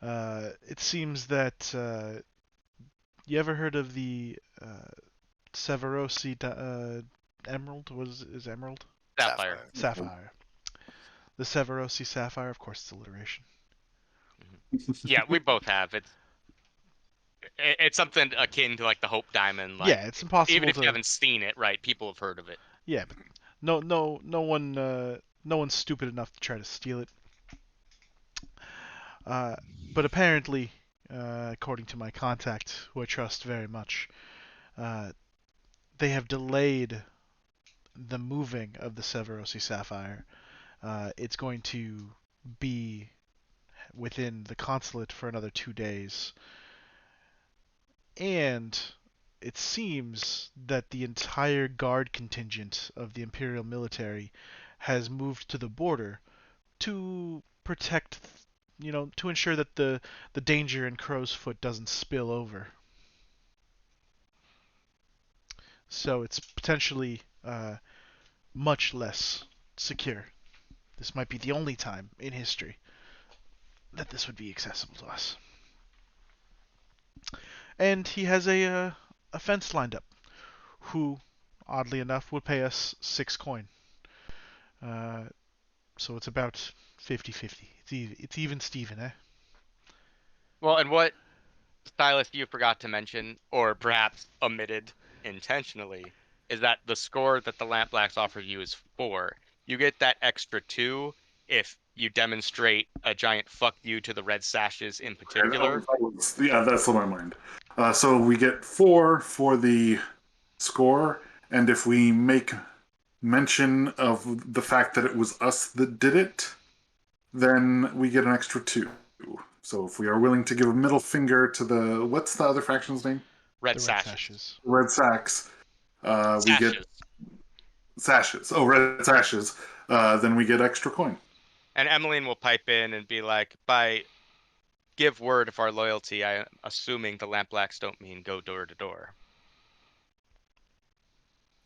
It seems that you ever heard of the Severosi Emerald? Is Emerald? Sapphire. Sapphire. The Severosi Sapphire, of course, it's alliteration. Yeah, we both have. It's something akin to like the Hope Diamond. Like, yeah, it's impossible. Even if you haven't seen it, right? People have heard of it. Yeah, but no one's stupid enough to try to steal it. But apparently, according to my contact, who I trust very much, they have delayed the moving of the Severosi Sapphire. It's going to be within the consulate for another 2 days. And it seems that the entire guard contingent of the Imperial military has moved to the border to protect, to ensure that the danger in Crow's Foot doesn't spill over. So it's potentially much less secure. This might be the only time in history that this would be accessible to us. And he has a fence lined up, who, oddly enough, would pay us 6 coin. So it's about 50-50. It's even Steven, eh? Well, and what, Silas, you forgot to mention, or perhaps omitted intentionally, is that the score that the Lamp Blacks offer you is 4. You get that extra 2 if you demonstrate a giant fuck you to the Red Sashes in particular. Yeah, that's on my mind. So we get 4 for the score, and if we make mention of the fact that it was us that did it, then we get an extra 2. So if we are willing to give a middle finger to the what's the other faction's name? Red The Red Sashes. Sashes. Red Sacks. We get Sashes. sashes. Oh, red sashes. Then we get extra coin. And Emeline will pipe in and be like, by give word of our loyalty, I am assuming the Lamp Blacks don't mean go door to door.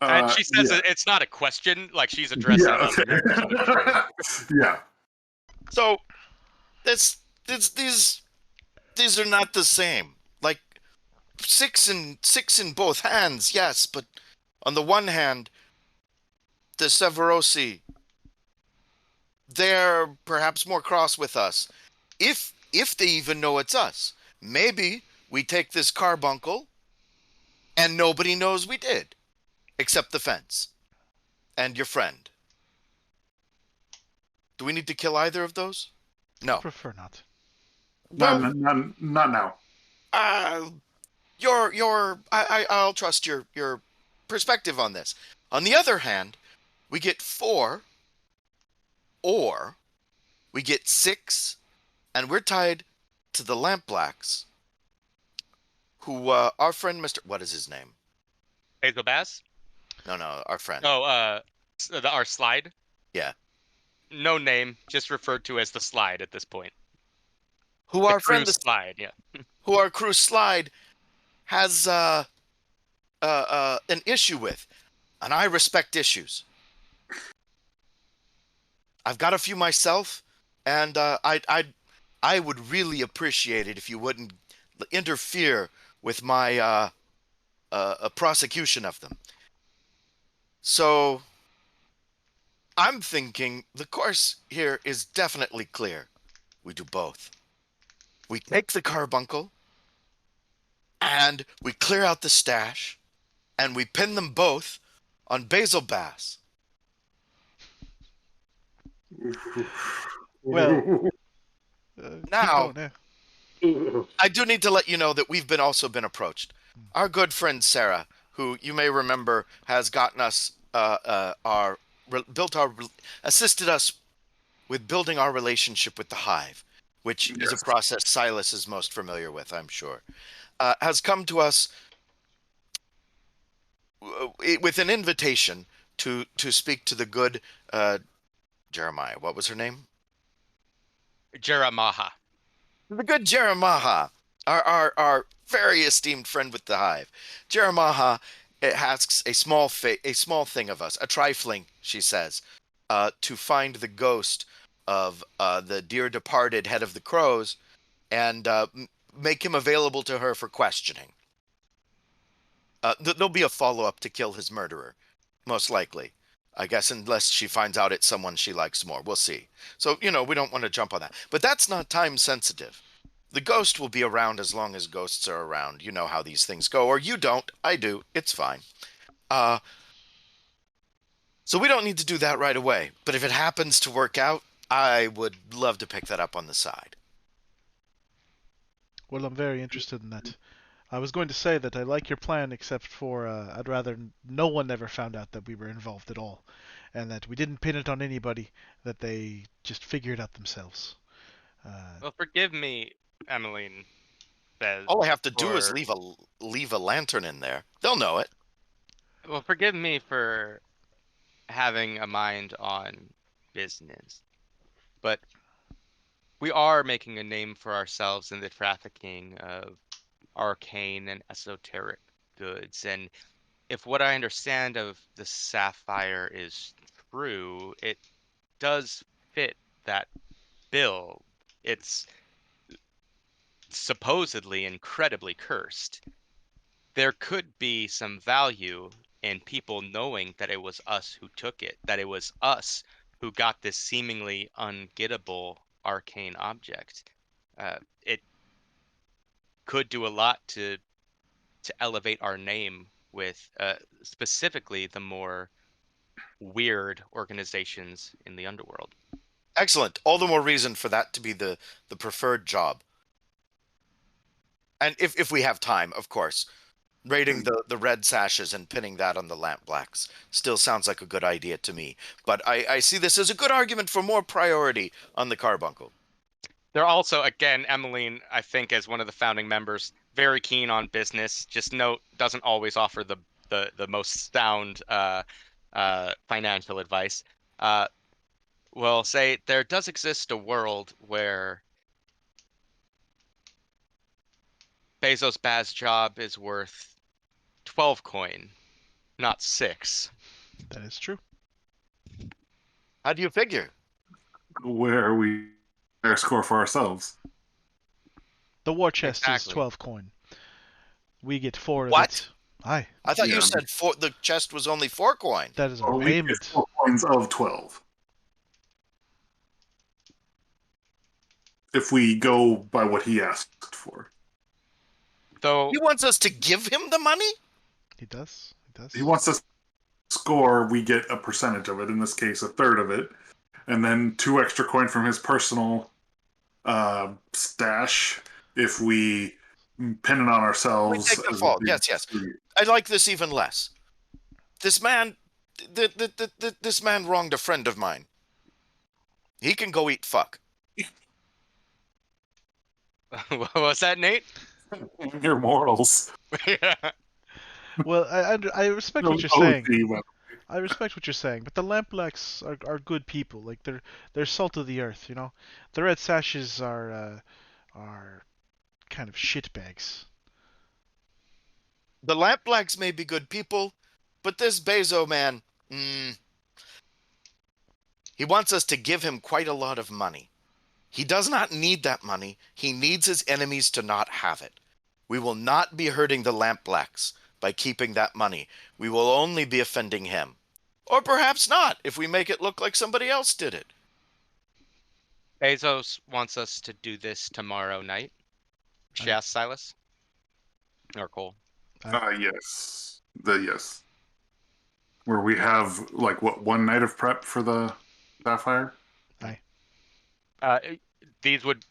And she says Yeah. it's not a question, like she's addressing Yeah. us in her mission of betrayal. Yeah. So these are not the same. Like six in both hands, yes, but on the one hand, the Severosi, they're perhaps more cross with us. If they even know it's us. Maybe we take this carbuncle and nobody knows we did. Except the fence. And your friend. Do we need to kill either of those? I No. prefer not. Not, Well, not now. I'll trust your perspective on this. On the other hand, we get 4, or we get 6, and we're tied to the Lamp Blacks, who our friend Mr. What is his name? Hazel Bass? No, our friend. Oh, our slide? Yeah. No name, just referred to as the slide at this point. Who The our friend cruise slide, yeah. who our crew slide has an issue with, and I respect issues. I've got a few myself, and I would really appreciate it if you wouldn't interfere with my prosecution of them. So I'm thinking the course here is definitely clear. We do both. We take the carbuncle, and we clear out the stash, and we pin them both on Basil Bass. Well, Now, keep going, I do need to let you know that we've also been approached. Our good friend Sarah, who you may remember has gotten us assisted us with building our relationship with the Hive, which is a process Silas is most familiar with, I'm sure, has come to us with an invitation to speak to the good Jeremiah. What was her name? Jeremiah. The good Jeremiah, our very esteemed friend with the Hive. Jeremiah asks a small thing of us, a trifling, she says, to find the ghost of the dear departed head of the Crows and make him available to her for questioning. There'll be a follow-up to kill his murderer, most likely. I guess unless she finds out it's someone she likes more. We'll see. So, we don't want to jump on that. But that's not time sensitive. The ghost will be around as long as ghosts are around. You know how these things go. Or you don't. I do. It's fine. So we don't need to do that right away. But if it happens to work out, I would love to pick that up on the side. Well, I'm very interested in that. I was going to say that I like your plan, except for I'd rather no one ever found out that we were involved at all, and that we didn't pin it on anybody, that they just figure it out themselves. Well, forgive me, Emeline says. All I have to do is leave a lantern in there. They'll know it. Well, forgive me for having a mind on business, but we are making a name for ourselves in the trafficking of arcane and esoteric goods. And if what I understand of the sapphire is true, it does fit that bill. It's supposedly incredibly cursed. There could be some value in people knowing that it was us who took it, that it was us who got this seemingly ungettable arcane object. It could do a lot to elevate our name with specifically the more weird organizations in the underworld. Excellent. All the more reason for that to be the preferred job. And if we have time, of course. Raiding the red sashes and pinning that on the lamp blacks still sounds like a good idea to me. But I see this as a good argument for more priority on the carbuncle. They're also, again, Emeline, I think, as one of the founding members, very keen on business. Just note, doesn't always offer the most sound financial advice. Will say there does exist a world where Bezos Baz job is worth 12 coin, not 6. That is true. How do you figure? Where we our score for ourselves. The war chest Exactly. is 12 coin. We get 4 of What? it. Aye. I thought Yeah. you said the chest was only 4 coin. That is our Or we get payment. 4 coins of 12. If we go by what he asked for. Though He wants us to give him the money? He does. He does. He wants us to score, we get a percentage of it, in this case, a third of it. And then 2 extra coin from his personal stash if we pin it on ourselves. We take the as a fall. big Yes. treat. I like this even less. This man, this man wronged a friend of mine. He can go eat fuck. what was that, Nate? Your morals. Yeah. Well, I respect what you're OOC, saying. but I respect what you're saying, but the Lampblacks are good people. Like they're salt of the earth, you know. The Red Sashes are kind of shitbags. The lamp blacks may be good people, but this Bezo man, he wants us to give him quite a lot of money. He does not need that money. He needs his enemies to not have it. We will not be hurting the lamp blacks by keeping that money. We will only be offending him. Or perhaps not, if we make it look like somebody else did it. Bezos wants us to do this tomorrow night. She asked Silas. Or Cole. yes. Yes. Where we have, like, what, 1 night of prep for the Sapphire? These would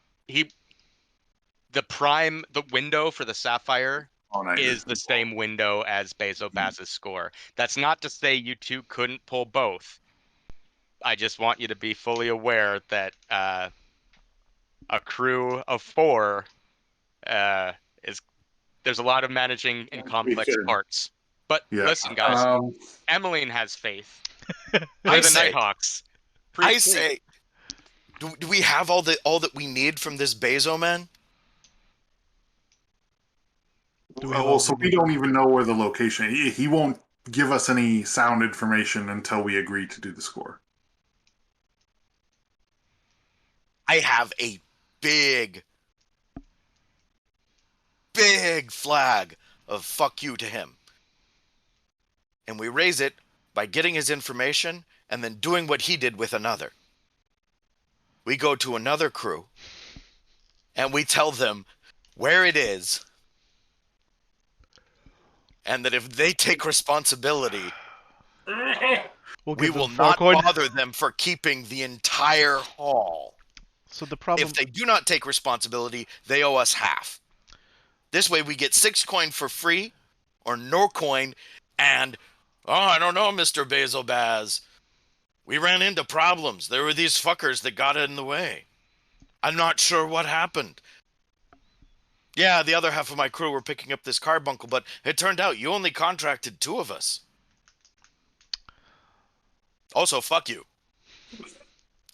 the window for the Sapphire All night. is the same window as Bezo Baz's score. That's not to say you two couldn't pull both. I just want you to be fully aware that a crew of 4 there's a lot of managing in complex should. parts. But Yeah. listen, guys, Emeline has faith. I They're the say- Nighthawks. I say, do we have all that we need from this Bezo man? So we don't even know where the location. He won't give us any sound information until we agree to do the score. I have a big flag of fuck you to him. And we raise it by getting his information and then doing what he did with another. We go to another crew and we tell them where it is, and that if they take responsibility, we will not bother them for keeping the entire hall. So the problem. If they do not take responsibility, they owe us half. This way we get 6 coin for free, or no coin, and, I don't know, Mr. Basil Baz. We ran into problems. There were these fuckers that got in the way. I'm not sure what happened. Yeah, the other half of my crew were picking up this carbuncle, but it turned out you only contracted 2 of us. Also, fuck you.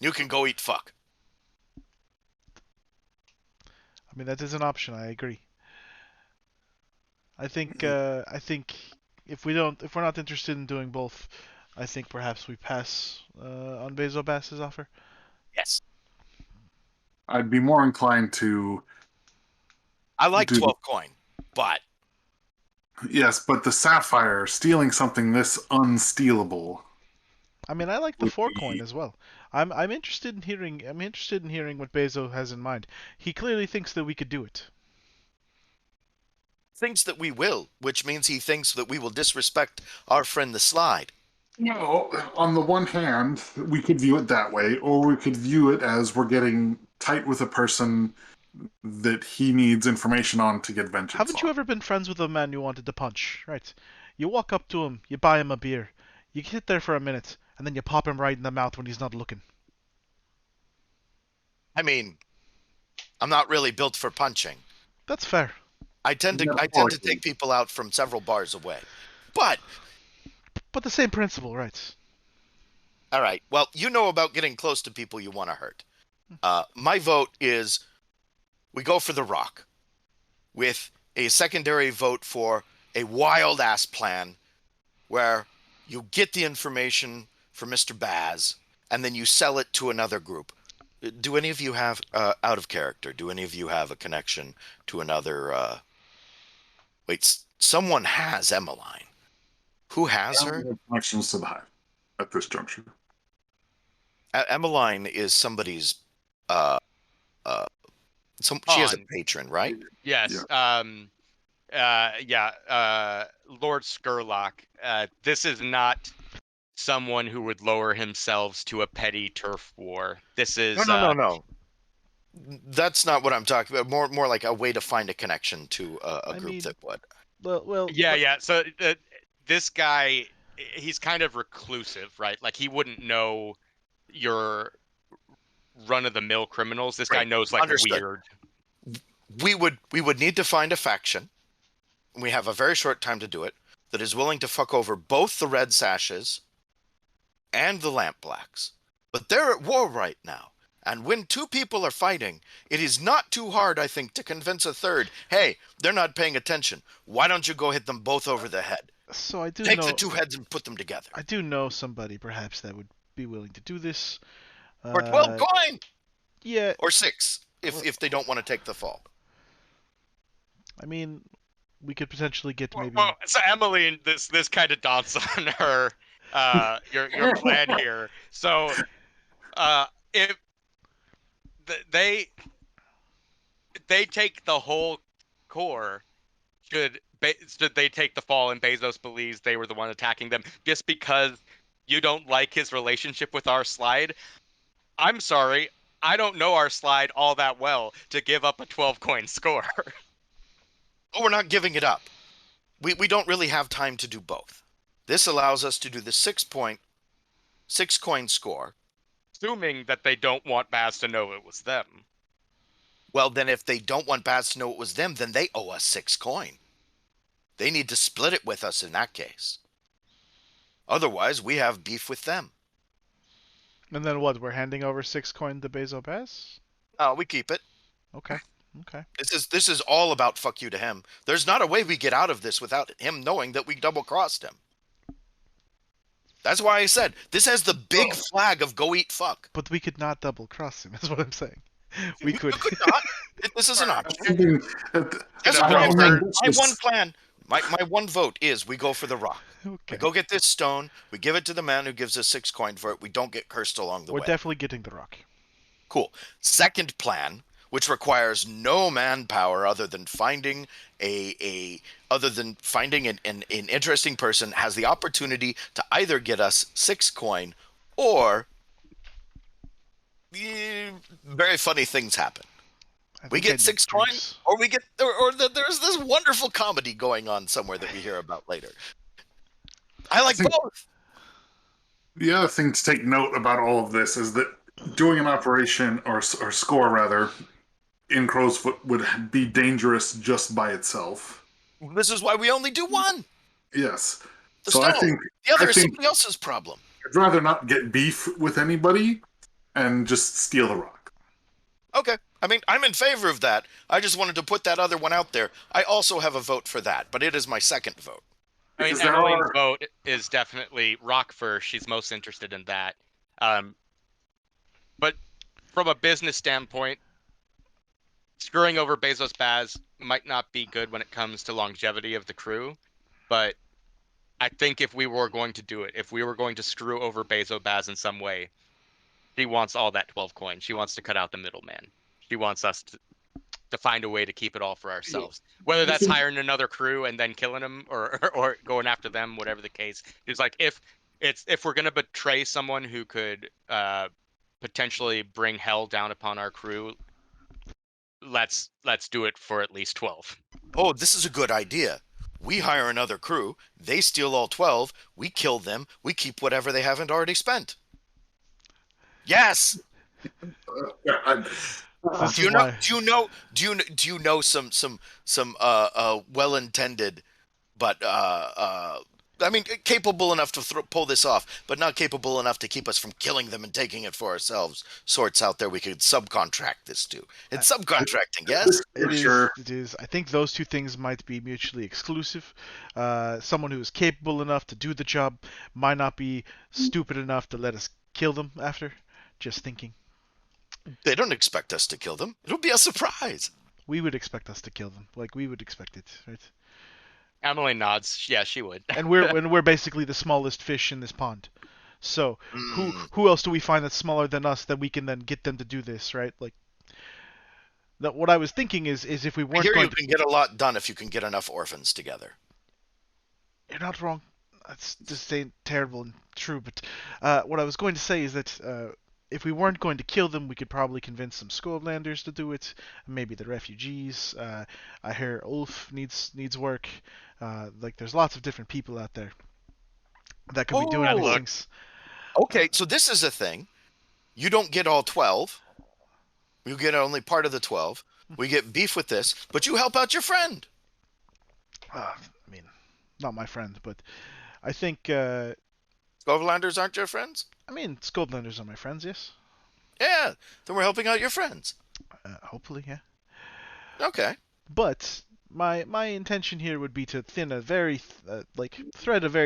You can go eat fuck. I mean, that is an option. I agree. I think if we're not interested in doing both, I think perhaps we pass on Bezo Bass's offer. Yes. I'd be more inclined to. I like 12 coin, but. Yes, but the Sapphire, stealing something this unstealable. I mean, I like the would 4 coin be as well. I'm interested in hearing. I'm interested in hearing what Bezo has in mind. He clearly thinks that we could do it. Thinks that we will, which means he thinks that we will disrespect our friend the Slide. No, on the one hand, we could view it that way, or we could view it as we're getting tight with a person that he needs information on to get vengeance Haven't you on. ever been friends with a man you wanted to punch? Right. You walk up to him, you buy him a beer, you sit there for a minute, and then you pop him right in the mouth when he's not looking. I mean, I'm not really built for punching. That's fair. I tend to take people out from several bars away. But But the same principle, right? all right, well, you know about getting close to people you want to hurt. My vote is we go for the Rock, with a secondary vote for a wild ass plan where you get the information from Mr. Baz and then you sell it to another group. Do any of you have out of character? Do any of you have a connection to another? Wait, someone has Emeline. Who has I her? don't have connections to the hive at this juncture. Emeline is somebody's. She has a Pawn. patron, right? Yes. Lord Skurlock. This is not someone who would lower himself to a petty turf war. This is No. That's not what I'm talking about. More like a way to find a connection to a group that would. Well. Yeah. So this guy, he's kind of reclusive, right? Like he wouldn't know your run-of-the-mill criminals. This guy Right. knows like Understood. weird. We would need to find a faction. We have a very short time to do it. That is willing to fuck over both the Red Sashes and the Lamp Blacks. But they're at war right now. And when two people are fighting, it is not too hard, I think, to convince a third, hey, they're not paying attention. Why don't you go hit them both over the head? So I do Take know. the two heads and put them together. I do know somebody perhaps that would be willing to do this. For 12 coin! Yeah. Or 6, if they don't want to take the fall. I mean, we could potentially get maybe. Well, so Emeline, this kind of daunts on her your plan here. So if they take the whole core, should they take the fall and Bezos believes they were the one attacking them just because you don't like his relationship with our Slide? I'm sorry, I don't know our Slide all that well to give up a 12 coin score. Oh, we're not giving it up. We don't really have time to do both. This allows us to do the 6 coin score. Assuming that they don't want Baz to know it was them. Well, then if they don't want Baz to know it was them, then they owe us 6 coin. They need to split it with us in that case. Otherwise, we have beef with them. And then what? We're handing over 6 coin to Bezo Bass? We keep it. Okay. This is all about fuck you to him. There's not a way we get out of this without him knowing that we double-crossed him. That's why I said, this has the big flag of go eat fuck. But we could not double cross him, is what I'm saying. We could. not. This is an option. That's know, what I'm saying. Robert, My one plan, my one vote is we go for the Rock. Okay. We go get this stone. We give it to the man who gives us 6 coin for it. We don't get cursed along the We're way. definitely getting the rock. Cool. Second plan, which requires no manpower other than finding an interesting person, has the opportunity to either get us 6 coin or very funny things happen. We get 6 coin, or we get there's this wonderful comedy going on somewhere that we hear about later. I like both. The other thing to take note about all of this is that doing an operation or score rather in Crowsfoot would be dangerous just by itself. This is why we only do one. Yes. The so stone. I think the other is somebody else's problem. I'd rather not get beef with anybody and just steal the rock. Okay. I mean, I'm in favor of that. I just wanted to put that other one out there. I also have a vote for that, but it is my second vote. I mean, Because Emeline's vote is definitely rock first. She's most interested in that. But from a business standpoint, screwing over Bezos Baz might not be good when it comes to longevity of the crew. But I think if we were going to do it, if we were going to screw over Bezobaz in some way, she wants all that 12 coin. She wants to cut out the middleman. She wants us to find a way to keep it all for ourselves. Whether that's hiring another crew and then killing them, or going after them, whatever the case. It's like if we're gonna betray someone who could potentially bring hell down upon our crew, let's do it for at least 12. Oh, this is a good idea. We hire another crew, they steal all 12, we kill them, we keep whatever they haven't already spent. Yes. This Do is you know? why. Do you know some well-intended, but I mean, capable enough to pull this off, but not capable enough to keep us from killing them and taking it for ourselves. Sorts out there we could subcontract this to. It's subcontracting, yes. It is. Sure. It is. I think those two things might be mutually exclusive. Someone who is capable enough to do the job might not be stupid enough to let us kill them after. Just thinking. They don't expect us to kill them. It'll be a surprise. We would expect us to kill them. Like we would expect it, right? Emeline nods. Yeah, she would. And we're basically the smallest fish in this pond. So who else do we find that's smaller than us that we can then get them to do this, right? Like that. What I was thinking is if we I weren't hear going you can get a lot done if you can get enough orphans together. You're not wrong. That's just ain't terrible and true. But what I was going to say is that if we weren't going to kill them, we could probably convince some Skovlanders to do it. Maybe the refugees. I hear Ulf needs work. Like there's lots of different people out there that could be doing Oh, these look. things. Okay, so this is a thing. You don't get all 12. You get only part of the 12. We get beef with this, but you help out your friend. I mean, not my friend, but I think. Skovlanders aren't your friends? I mean, Skovlanders are my friends. Yes. Yeah, then we're helping out your friends. Hopefully, yeah. Okay. But my intention here would be to thread a very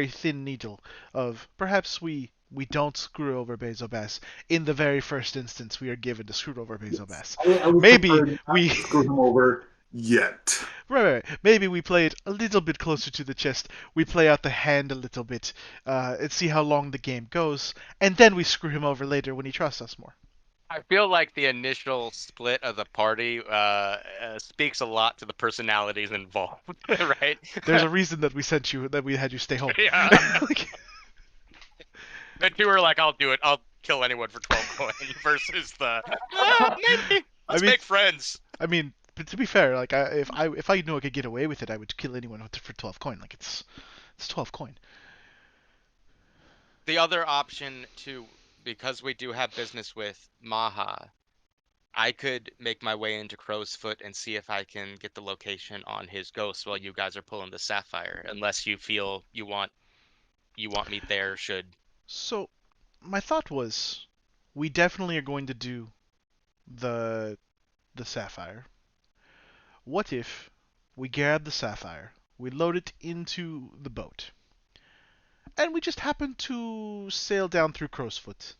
thin needle of perhaps we don't screw over Bezobas in the very first instance we are given to screw over Bezobas. I would Maybe prefer not we to screw him over yet. right. Maybe we play it a little bit closer to the chest. We play out the hand a little bit and see how long the game goes, and then we screw him over later when he trusts us more. I feel like the initial split of the party speaks a lot to the personalities involved, right? There's a reason that we had you stay home. Yeah. Like, The two are like, I'll do it. I'll kill anyone for 12 coin versus the maybe. Let's make friends. I mean, but to be fair, like if I knew I could get away with it, I would kill anyone for 12 coin. Like it's 12 coin. The other option too, because we do have business with Maha, I could make my way into Crow's Foot and see if I can get the location on his ghost while you guys are pulling the sapphire. Unless you feel you want me there, should. So, my thought was, we definitely are going to do the sapphire. What if we grab the sapphire, we load it into the boat, and we just happen to sail down through Crow's Foot,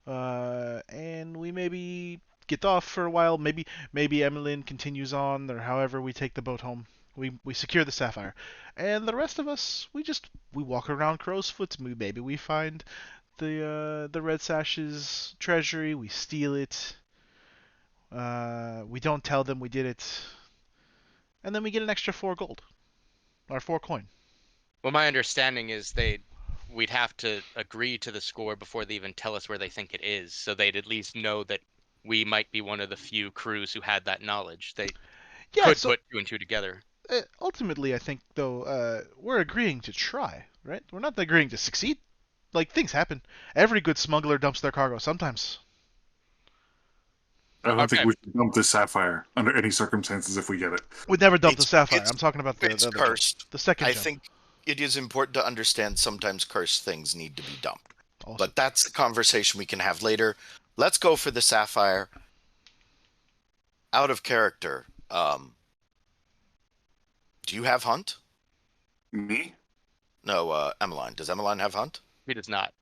and we maybe get off for a while. Maybe Emeline continues on, or however we take the boat home. We secure the sapphire, and the rest of us we walk around Crow's Foot. Maybe we find the Red Sash's treasury. We steal it. We don't tell them we did it, and then we get an extra 4 gold, or 4 coin. Well, my understanding is we'd have to agree to the score before they even tell us where they think it is, so they'd at least know that we might be one of the few crews who had that knowledge. They could put 2 and 2 together. Ultimately, I think though we're agreeing to try, right? We're not agreeing to succeed. Like things happen. Every good smuggler dumps their cargo sometimes. I don't think we should dump this sapphire under any circumstances if we get it. We'd never dump the sapphire. I'm talking about it's cursed. The second I jump. think it is important to understand sometimes cursed things need to be dumped. Also. But that's the conversation we can have later. Let's go for the sapphire. Out of character. Do you have hunt? Me? No, Emeline. Does Emeline have hunt? He does not.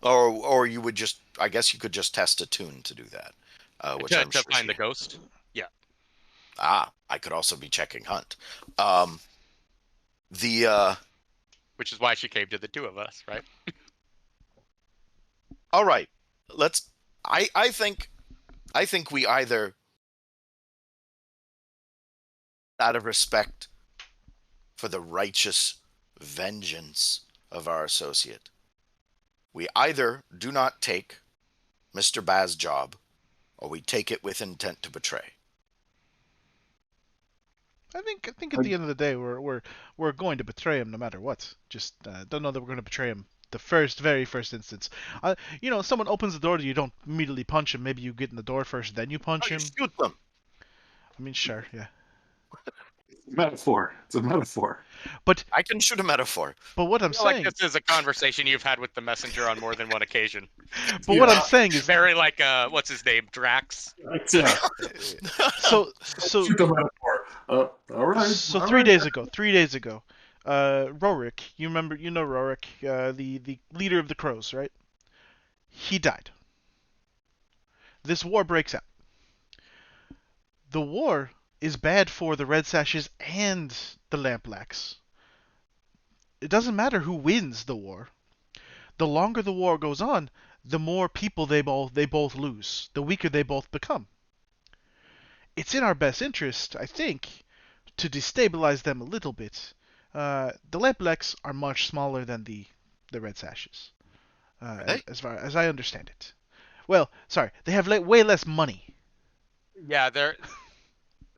Or you would just, I guess you could just test a tune to do that. Which I'm to sure find the ghost? Yeah. Ah, I could also be checking Hunt. Which is why she came to the two of us, right? All right. Let's. I think we either, out of respect for the righteous vengeance of our associate, we either do not take Mr. Baz's job, or we take it with intent to betray. I think at the end of the day, we're going to betray him no matter what. Just don't know that we're going to betray him the very first instance. Someone opens the door to you, don't immediately punch him. Maybe you get in the door first, then you punch Oh, you him. shoot them. I mean, sure, yeah. Metaphor. It's a metaphor. But I can shoot a metaphor. what I'm I feel like saying, this is a conversation you've had with the messenger on more than one occasion. but what I'm saying is, Very like what's his name, Drax. Yeah. so Shoot the metaphor. All right. So all 3 days right. ago, Rorik, you know Rorik, the leader of the Crows, right? He died. This war breaks out. The war is bad for the Red Sashes and the Lamplacks. It doesn't matter who wins the war. The longer the war goes on, the more people they both lose. The weaker they both become. It's in our best interest, I think, to destabilize them a little bit. The Lamplacks are much smaller than the Red Sashes, as far as I understand it. Well, sorry, they have way less money. Yeah, they're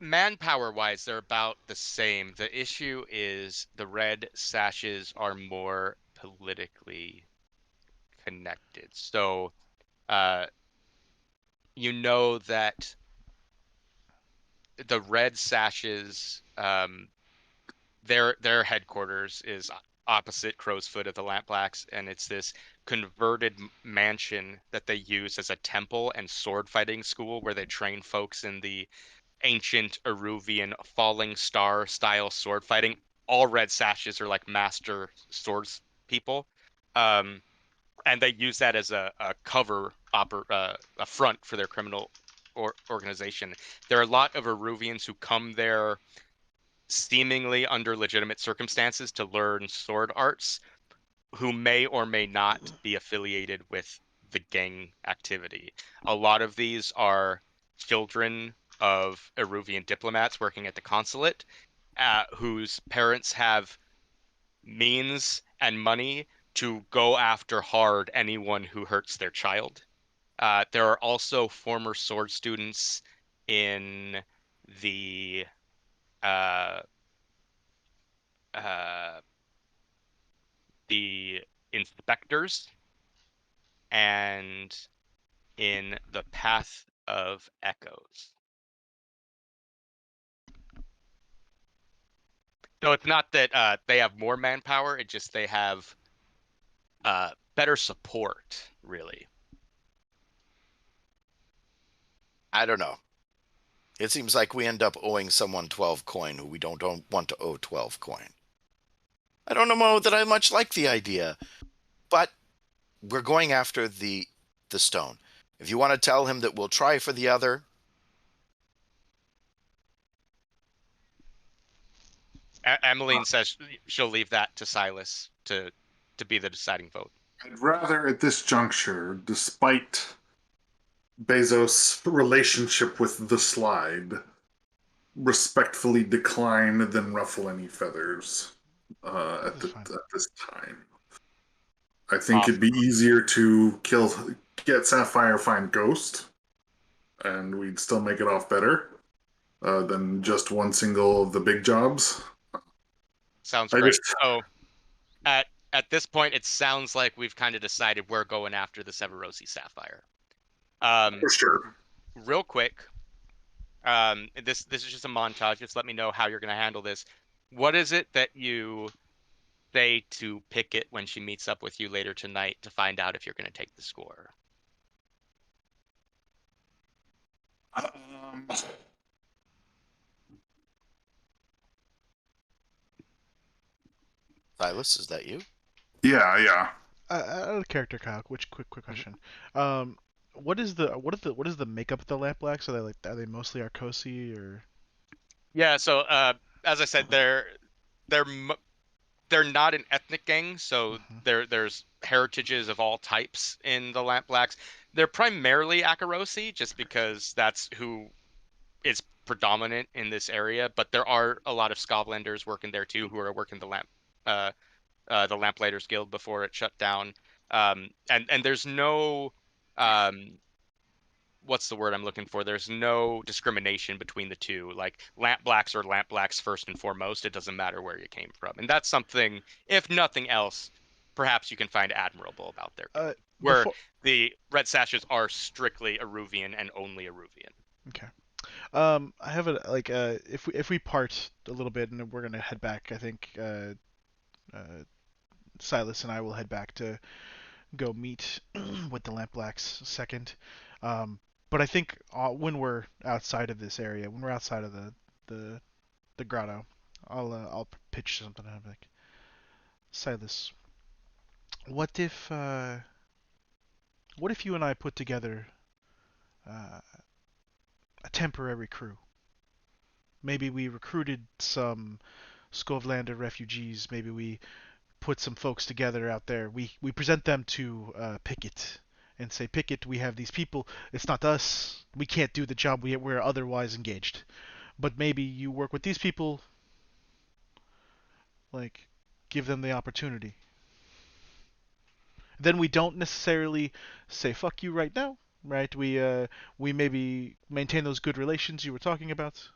manpower-wise, they're about the same. The issue is the Red Sashes are more politically connected. So, you know that the Red Sashes, their headquarters is opposite Crow's Foot of the Lampblacks, and it's this converted mansion that they use as a temple and sword fighting school where they train folks in the ancient Eruvian falling star style sword fighting. All Red Sashes are like master swords people. And they use that as a cover, a front for their criminal organization. There are a lot of Eruvians who come there seemingly under legitimate circumstances to learn sword arts, who may or may not be affiliated with the gang activity. A lot of these are children of Eruvian diplomats working at the consulate, whose parents have means and money to go after hard anyone who hurts their child. There are also former sword students in the uh, uh, the inspectors and in the Path of Echoes. So it's not that they have more manpower; it's just they have better support, really. I don't know. It seems like we end up owing someone 12 coin who we don't want to owe 12 coin. I don't know that I much like the idea, but we're going after the stone. If you want to tell him that we'll try for the other, Emeline says she'll leave that to Silas to be the deciding vote. I'd rather at this juncture, despite Bezos' relationship with the slide, respectfully decline than ruffle any feathers at this time. I think it'd be easier to get Sapphire, find Ghost, and we'd still make it off better than just one single of the big jobs. Sounds great. So at this point, it sounds like we've kind of decided we're going after the Severosi Sapphire. For sure. Real quick, this is just a montage. Just let me know how you're going to handle this. What is it that you say to Pickett when she meets up with you later tonight to find out if you're going to take the score? Silas, is that you? Yeah. Out of character, Kyle. Quick question. What is the makeup of the Lampblacks? Are they mostly Arcosi or? Yeah, so as I said, they're they're not an ethnic gang, so Hmm. there's heritages of all types in the Lamp Blacks. They're primarily Akarosi, just because that's who is predominant in this area. But there are a lot of Scotlanders working there too, who are working uh, the Lamplighters Guild before it shut down. And there's no what's the word I'm looking for? There's no discrimination between the two. Like lamp blacks are lamp blacks first and foremost. It doesn't matter where you came from. And that's something, if nothing else, perhaps you can find admirable about their Uh, guild. Where before. the Red Sashes are strictly Aruvian and only Aruvian. Okay. I have a like if we part a little bit and we're gonna head back, I think uh, Silas and I will head back to go meet with the Lamp Blacks second. Um, but I think when we're outside of this area, when we're outside of the the grotto, I'll pitch something. I'm like, Silas, what if you and I put together uh, a temporary crew? Maybe we recruited some Skovlander refugees. Maybe we put some folks together out there. We present them to Pickett and say, Pickett, we have these people. It's not us. We can't do the job. We're otherwise engaged. But maybe you work with these people. Like, give them the opportunity. Then we don't necessarily say fuck you right now, right? We maybe maintain those good relations you were talking about.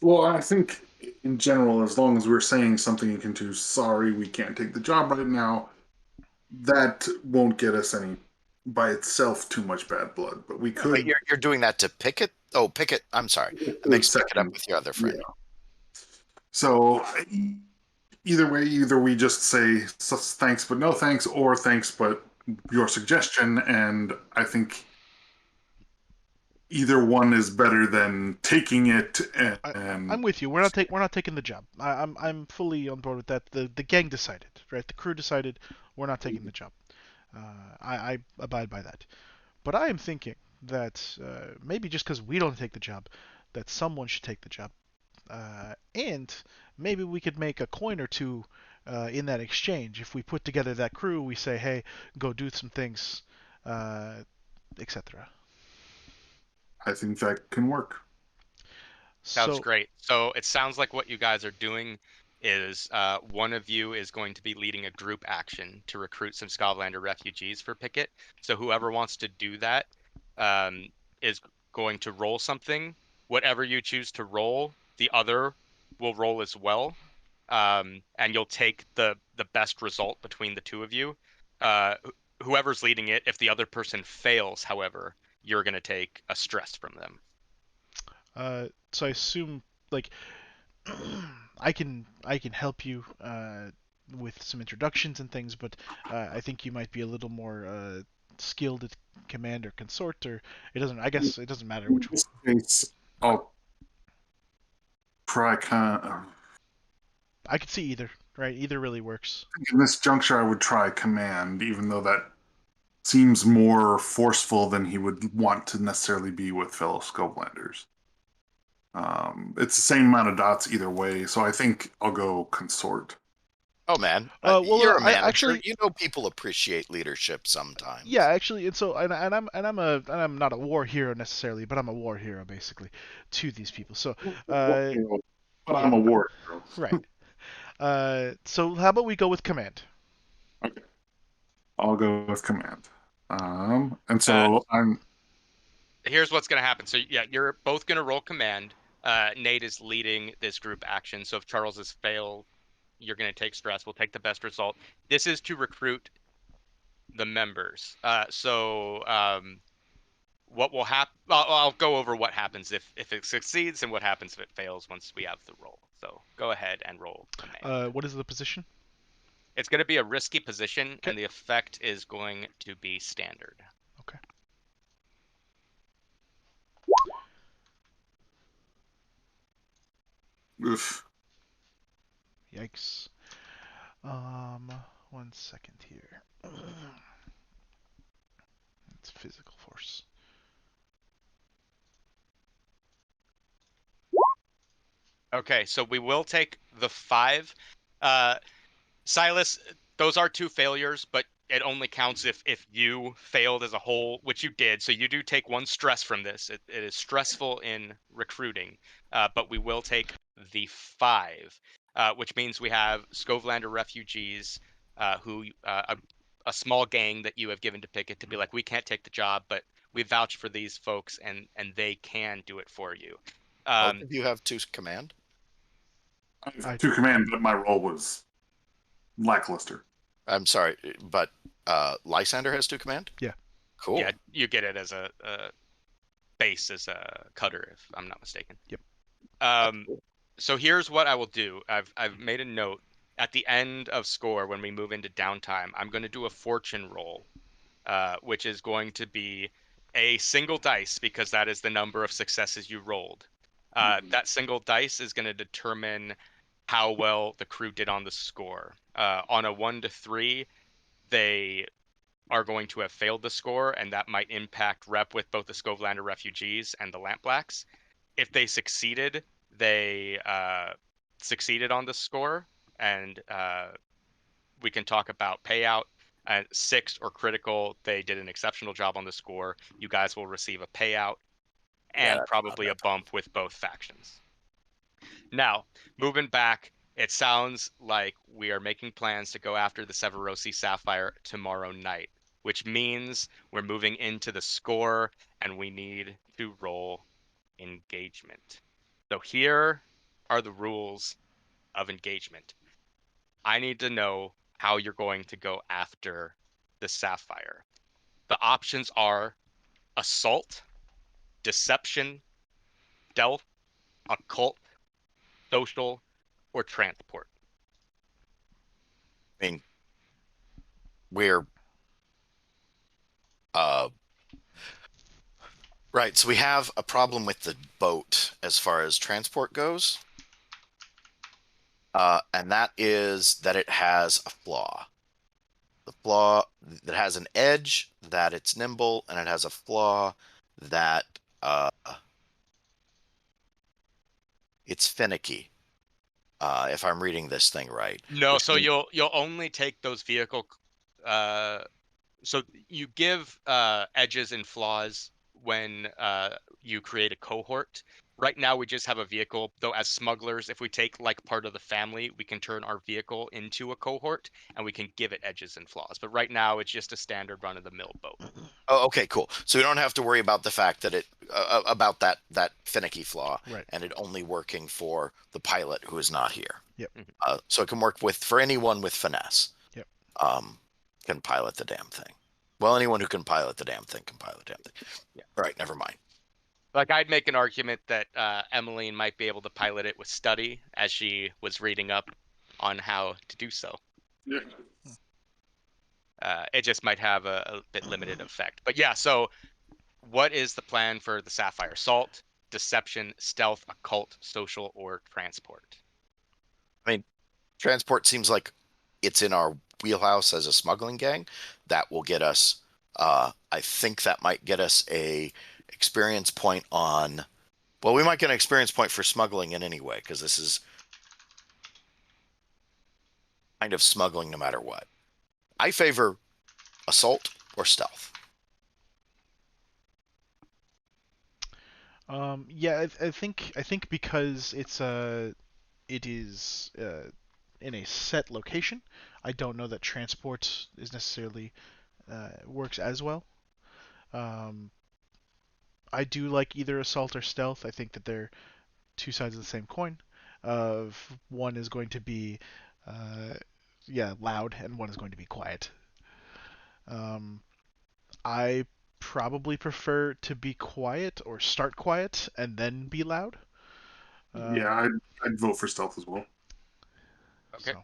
Well, I think in general, as long as we're saying something akin to "sorry, we can't take the job right now," that won't get us any by itself too much bad blood. But we Wait, could you're doing that to Pickett? Oh, Pickett. I'm sorry. I the mixed Pickett up second, with your other yeah. friend. So either way, either we just say thanks but no thanks, or thanks but your suggestion, and I think either one is better than taking it I'm and with you. We're not taking the job. I'm fully on board with that. The gang decided, right? The crew decided we're not taking the job. I abide by that. But I am thinking that maybe just because we don't take the job, that someone should take the job, and maybe we could make a coin or two in that exchange. If we put together that crew, we say, hey, go do some things, uh, etc. I think that can work. Sounds So, great. So it sounds like what you guys are doing is one of you is going to be leading a group action to recruit some Scotlander refugees for Pickett. So whoever wants to do that um, is going to roll something. Whatever you choose to roll, the other will roll as well, and you'll take the best result between the two of you. Whoever's leading it, if the other person fails, however, you're going to take a stress from them. so I assume like I can help you with some introductions and things, but I think you might be a little more skilled at command or consort, or it doesn't. I guess it doesn't matter In which. this case, I'll try kind of. I could see either. Right, either really works. In this juncture, I would try command, even though that seems more forceful than he would want to necessarily be with fellow Scopelanders. It's the same amount of dots either way, so I think I'll go consort. Oh man, Well, you're a I manager. actually, You know people appreciate leadership yeah, sometimes. actually, and so and I'm not a war hero necessarily, but I'm a war hero basically to these people. So, uh, But yeah, I'm a war hero. right. So how about we go with command? Okay, I'll go with command. And Uh, so I'm Here's what's going to happen. So yeah, you're both going to roll command. Nate is leading this group action. So if Charles has failed, you're going to take stress. We'll take the best result. This is to recruit the members. What will happen? I'll go over what happens if it succeeds and what happens if it fails once we have the roll. So go ahead and roll command. What is the position? It's going to be a risky position, Okay. and the effect is going to be standard. Okay. oof. Yikes. One second here. It's physical force. Okay, so we will take the 5. Silas, those are 2 failures, but it only counts if you failed as a whole, which you did. So you do take 1 stress from this. It is stressful in recruiting, but we will take the 5, which means we have Scovelander refugees who a small gang that you have given to Pickett to be like, we can't take the job, but we vouch for these folks and they can do it for you. Both of you have 2 command. I have 2 command, but my role was lackluster. I'm sorry, but Lysander has 2 command. Yeah. Cool. Yeah, you get it as a base as a cutter, if I'm not mistaken. Yep. Cool. So here's what I will do. I've made a note at the end of score when we move into downtime. I'm going to do a fortune roll, which is going to be a single dice because that is the number of successes you rolled. That single dice is going to determine how well the crew did on the score. On a 1 to 3, they are going to have failed the score, and that might impact rep with both the Scovelander refugees and the Lampblacks. If they succeeded, they succeeded on the score, and we can talk about payout. 6 or critical, they did an exceptional job on the score. You guys will receive a payout and that's probably a bump with both factions. Now, moving back, it sounds like we are making plans to go after the Severosi Sapphire tomorrow night, which means we're moving into the score and we need to roll engagement. So here are the rules of engagement. I need to know how you're going to go after the Sapphire. The options are assault, deception, stealth, occult, social, or transport. I mean, we're right. So we have a problem with the boat as far as transport goes, and that is that it has a flaw. The flaw that has an edge, that it's nimble, and it has a flaw that it's finicky. If I'm reading this thing right. No, so you'll only take those vehicle. So you give edges and flaws when you create a cohort. Right now, we just have a vehicle. Though, as smugglers, if we take like part of the family, we can turn our vehicle into a cohort, and we can give it edges and flaws. But right now, it's just a standard run-of-the-mill boat. Oh, okay, cool. So we don't have to worry about the fact that it about that finicky flaw, Right. and it only working for the pilot who is not here. Yep. So it can work for anyone with finesse. Yep. Can pilot the damn thing. Well, anyone who can pilot the damn thing can pilot the damn thing. Yeah. All right, never mind. Like, I'd make an argument that Emeline might be able to pilot it with study, as she was reading up on how to do so. Yeah. It just might have a bit limited effect. But yeah, so what is the plan for the Sapphire? Assault, deception, stealth, occult, social, or transport? I mean, transport seems like it's in our wheelhouse as a smuggling gang. That will get us. I think that might get us a experience point on. Well, we might get an experience point for smuggling in any way because this is kind of smuggling no matter what. I favor assault or stealth. Yeah, I think because it is in a set location. I don't know that transport is necessarily works as well. I do like either assault or stealth. I think that they're 2 sides of the same coin. Of one is going to be loud and one is going to be quiet. I probably prefer to be quiet or start quiet and then be loud. Yeah, I'd vote for stealth as well. Okay. So.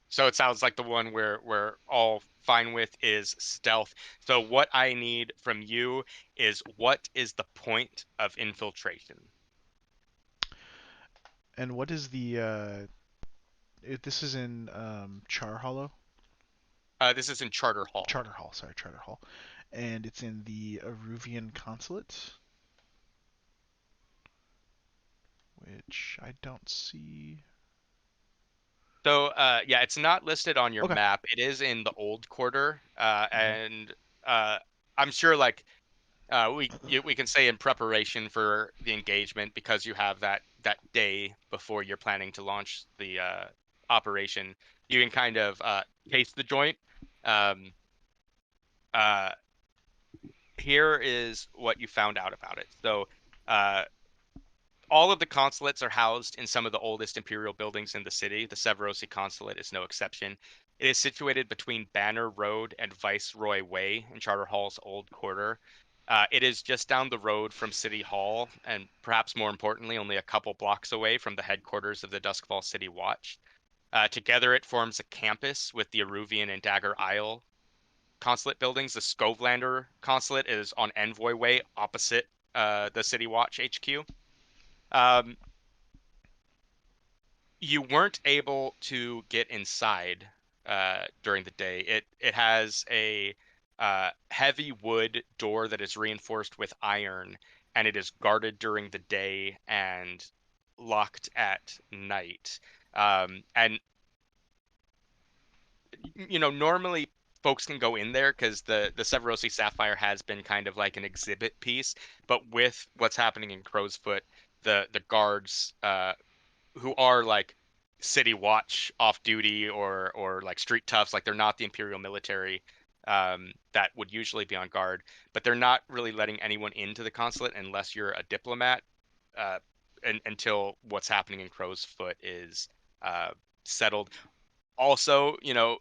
So it sounds like the one we're all fine with is stealth. So what I need from you is, what is the point of infiltration? And what is the this is in Char Hollow? This is in Charter Hall. Charter Hall, sorry, Charter Hall. And it's in the Aruvian consulate. which I don't see. So, yeah, it's not listed on your Okay. map. It is in the old quarter, Mm-hmm. and I'm sure like we can say in preparation for the engagement, because you have that day before you're planning to launch the operation. You can kind of taste the joint. Um, uh, Here is what you found out about it. So, uh, all of the consulates are housed in some of the oldest imperial buildings in the city. The Severosi consulate is no exception. It is situated between Banner Road and Viceroy Way in Charter Hall's old quarter. It is just down the road from City Hall, and perhaps more importantly, only a couple blocks away from the headquarters of the Doskvol City Watch. Together, it forms a campus with the Aruvian and Dagger Isle consulate buildings. The Skovlander consulate is on Envoy Way, opposite the City Watch HQ. Um, you weren't able to get inside during the day. It has a heavy wood door that is reinforced with iron, and it is guarded during the day and locked at night. And normally folks can go in there because the Severosi Sapphire has been kind of like an exhibit piece, but with what's happening in Crowsfoot, the guards who are like city watch off duty or like street toughs, like they're not the imperial military that would usually be on guard, but they're not really letting anyone into the consulate unless you're a diplomat, uh, until what's happening in Crowsfoot is uh, settled. Also,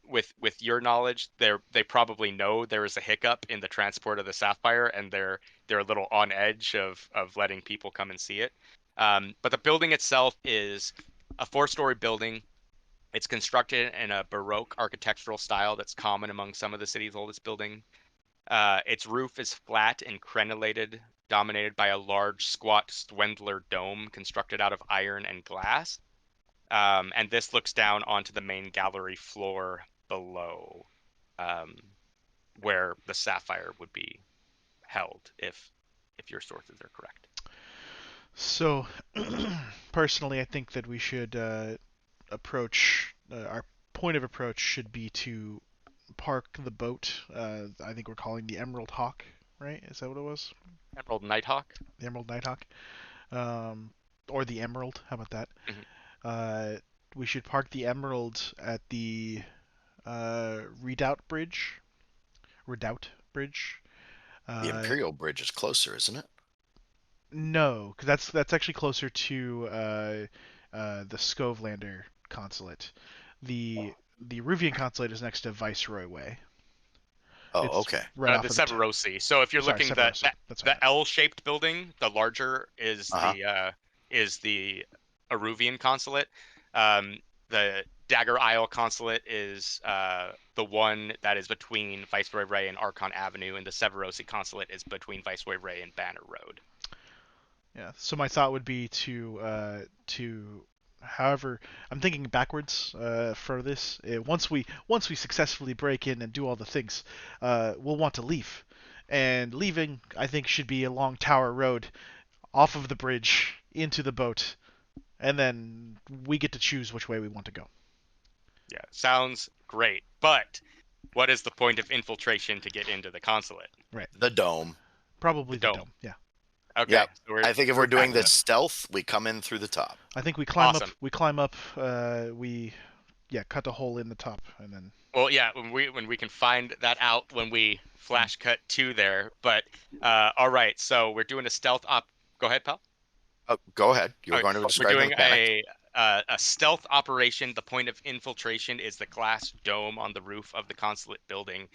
with your knowledge, they probably know there is a hiccup in the transport of the Sapphire, and they're a little on edge of letting people come and see it. But the building itself is a four-story building. It's constructed in a Baroque architectural style that's common among some of the city's oldest buildings. Its roof is flat and crenellated, dominated by a large, squat Swendler dome constructed out of iron and glass. And this looks down onto the main gallery floor below, um, where the Sapphire would be held if your sources are correct. So, personally, I think that we should approach our point of approach should be to park the boat. I think we're calling the Emerald Hawk, right? Is that what it was? Emerald Nighthawk. The Emerald Nighthawk, or the Emerald. How about that? Mhm. Uh, we should park the Emerald at the Redoubt Bridge. Redoubt Bridge. The Uh, Imperial Bridge is closer, isn't it? no, because that's actually closer to the Skovlander consulate. The Ruvian consulate is next to Viceroy Way. Oh, It's okay. right off The of the. Severosi. So if you're Sorry, looking Severosi. That's what I the L-shaped building, the larger Uh-huh. is the Aruvian consulate. The Dagger Isle consulate is the one that is between Viceroy Ray and Archon Avenue, and the Severosi consulate is between Viceroy Ray and Banner Road. Yeah. So my thought would be however, I'm thinking backwards for this. Once we successfully break in and do all the things, we'll want to leave, and leaving I think should be along Tower Road, off of the bridge into the boat, and then we get to choose which way we want to go. Yeah, sounds great. But what is the point of infiltration to get into the consulate? Right. The dome. Probably The the dome. dome. Yeah. Okay. Yep. So I think if we're doing back this stealth, we come in through the top. I think we climb Awesome. up. We climb up. We cut a hole in the top, and then. Well, yeah, when we can find that out when we flash cut to there. But all right, so we're doing a stealth op. Go ahead, pal. Oh, go ahead. You were Okay, going to we're describe the doing mechanic. a stealth operation. The point of infiltration is the glass dome on the roof of the consulate building.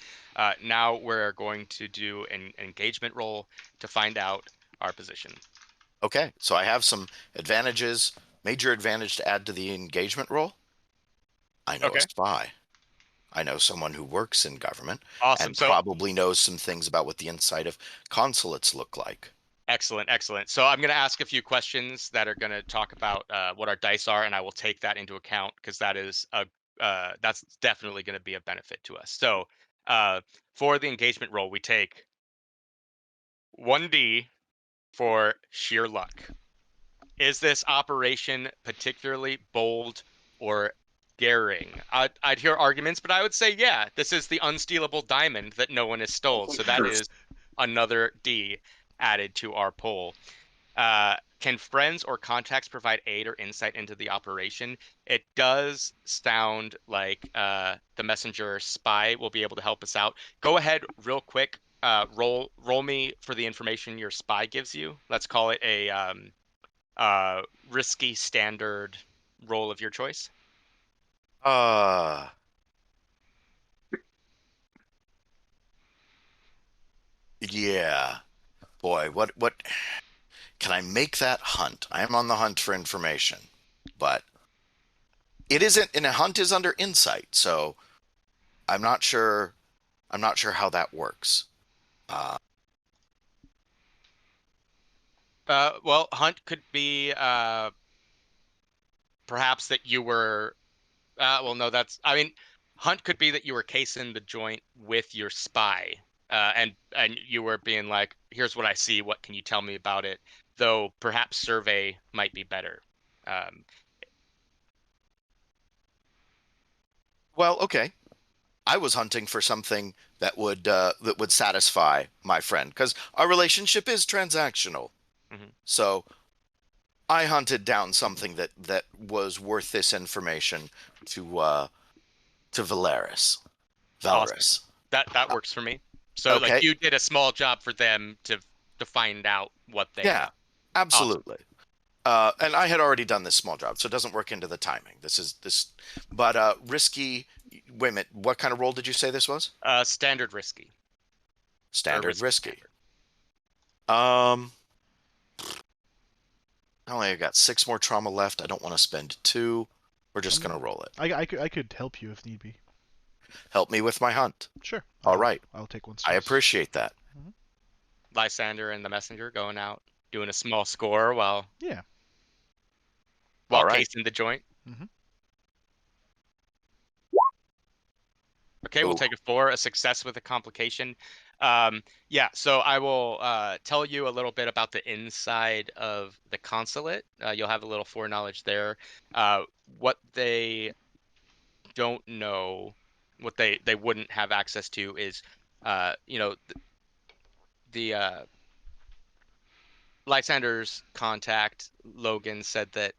Now we're going to do an engagement roll to find out our position. Okay, so I have some advantages. Major advantage to add to the engagement roll. I know Okay. a spy. I know someone who works in government Awesome. and So probably knows some things about what the inside of consulates look like. excellent. So I'm going to ask a few questions that are going to talk about what our dice are, and I will take that into account because that's definitely going to be a benefit to us. So for the engagement roll, we take 1d for sheer luck. Is this operation particularly bold or daring? I'd hear arguments, but I would say, yeah, this is the unstealable diamond that no one has stole. So that is another D added to our poll. Can friends or contacts provide aid or insight into the operation? It does sound like the messenger spy will be able to help us out. Go ahead, real quick. Roll me for the information your spy gives you. Let's call it a risky standard roll of your choice. Yeah. Boy, what can I make that hunt? I am on the hunt for information, but it isn't, and a hunt is under insight, so I'm not sure how that works. Well, hunt could be perhaps that you were well, no, I mean, hunt could be that you were casing the joint with your spy, and you were being like, "Here's what I see. What can you tell me about it?" Though perhaps survey might be better. Um, Well, okay. I was hunting for something that would satisfy my friend because our relationship is transactional. Mhm. So I hunted down something that was worth this information to Valeris. Awesome. Valeris. That works for me. So like Okay. you did a small job for them to find out what they Yeah, have. absolutely. And I had already done this small job, so it doesn't work into the timing. But risky. Wait a minute. What kind of role did you say this was? Standard risky. Standard risky. Standard. I only got 6 more trauma left. I don't want to spend 2. We're just gonna roll it. I could help you if need be. Help me with my hunt. Sure. All right. I'll take one. I appreciate that. Lysander and the messenger going out doing a small score while All right. casing the joint. Mhm. Okay, we'll take a 4, a success with a complication. Yeah, so I will tell you a little bit about the inside of the consulate. You'll have a little foreknowledge there. What they don't know, what they wouldn't have access to is, the Lysander's contact, Logan, said that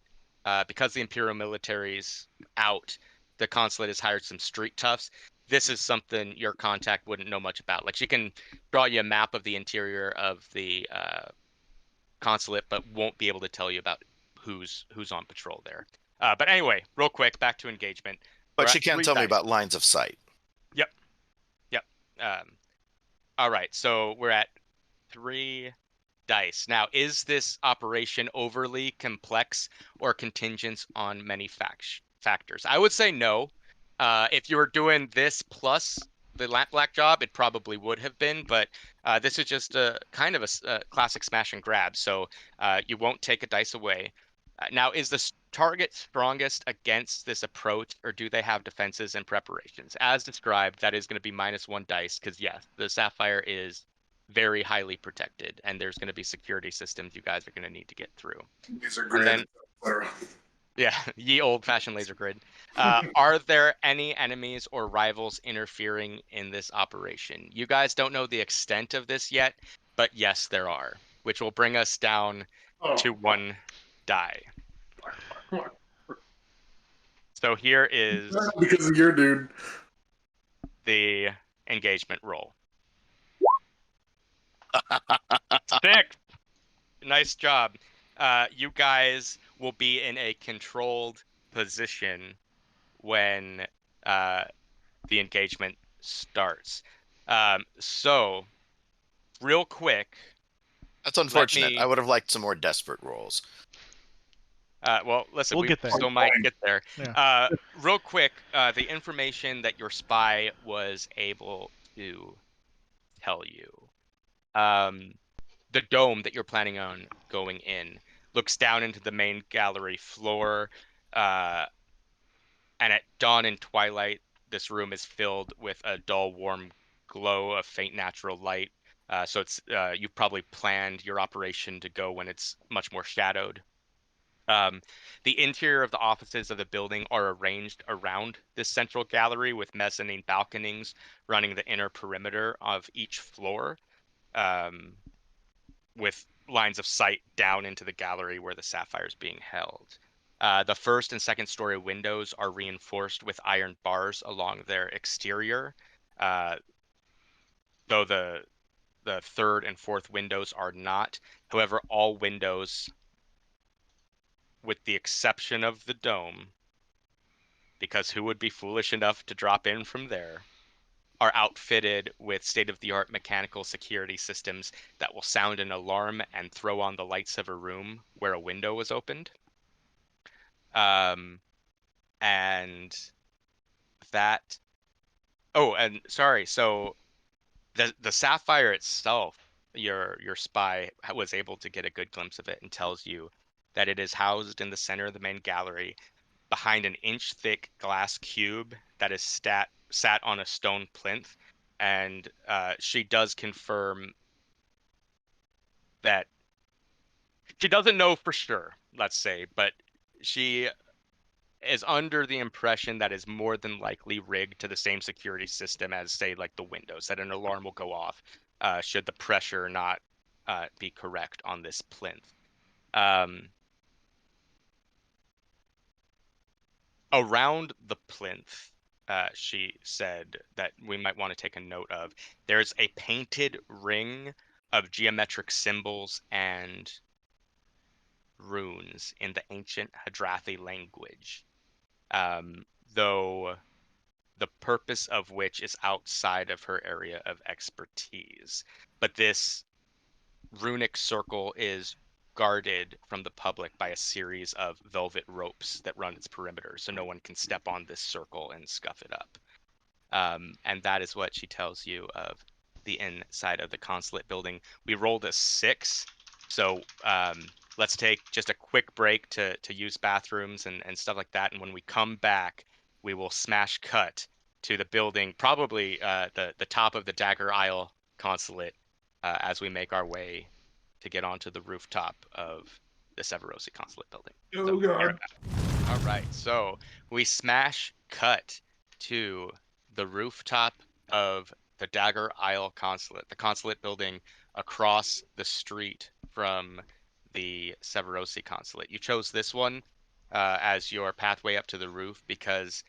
because the Imperial military's out, the consulate has hired some street toughs. This is something your contact wouldn't know much about. Like she can draw you a map of the interior of the consulate, but won't be able to tell you about who's on patrol there. But anyway, real quick, back to engagement. But she can't tell me about lines of sight. Yep. All right, so we're at 3 dice. Now, is this operation overly complex or contingent on many factors? I would say no. If you were doing this plus the black job, it probably would have been, but this is just a kind of a classic smash and grab, so you won't take a dice away. Now, is the target strongest against this approach, or do they have defenses and preparations? As described, that is going to be -1 dice, because yes, the Sapphire is very highly protected, and there's going to be security systems you guys are going to need to get through. These are great. Yeah, ye old-fashioned laser grid. Are there any enemies or rivals interfering in this operation? You guys don't know the extent of this yet, but yes, there are, which will bring us down to 1 die. So here is because of your dude. the engagement roll. 6. Nice job. You guys will be in a controlled position when the engagement starts. So, real quick. That's unfortunate. I would have liked some more desperate rolls. Well, listen, We'll get there. still might get there. Yeah. Real quick, the information that your spy was able to tell you. The dome that you're planning on going in looks down into the main gallery floor, and at dawn and twilight, this room is filled with a dull, warm glow of faint natural light. So it's you've probably planned your operation to go when it's much more shadowed. The interior of the offices of the building are arranged around this central gallery with mezzanine balconies running the inner perimeter of each floor, with lines of sight down into the gallery where the sapphire is being held. The first and second story windows are reinforced with iron bars along their exterior, though the third and fourth windows are not. However, all windows, with the exception of the dome, because who would be foolish enough to drop in from there, are outfitted with state-of-the-art mechanical security systems that will sound an alarm and throw on the lights of a room where a window was opened. And that. Oh, and sorry. So the sapphire itself, your spy was able to get a good glimpse of it and tells you that it is housed in the center of the main gallery behind an inch-thick glass cube that is sat on a stone plinth, and she does confirm that she doesn't know for sure, let's say, but she is under the impression that is more than likely rigged to the same security system as, say, like the windows, that an alarm will go off should the pressure not be correct on this plinth. Around the plinth, she said that we might want to take a note of, there's a painted ring of geometric symbols and runes in the ancient Hadrathi language, though the purpose of which is outside of her area of expertise. But this runic circle is guarded from the public by a series of velvet ropes that run its perimeter, so no one can step on this circle and scuff it up. And that is what she tells you of the inside of the consulate building. We rolled a 6, so let's take just a quick break to use bathrooms and stuff like that. And when we come back, we will smash cut to the building, probably the top of the Dagger Isle consulate, as we make our way to get onto the rooftop of the Severosi consulate building. Oh So, god. all right, so we smash cut to the rooftop of the Dagger Isle consulate, the consulate building across the street from the Severosi consulate. You chose this one as your pathway up to the roof because,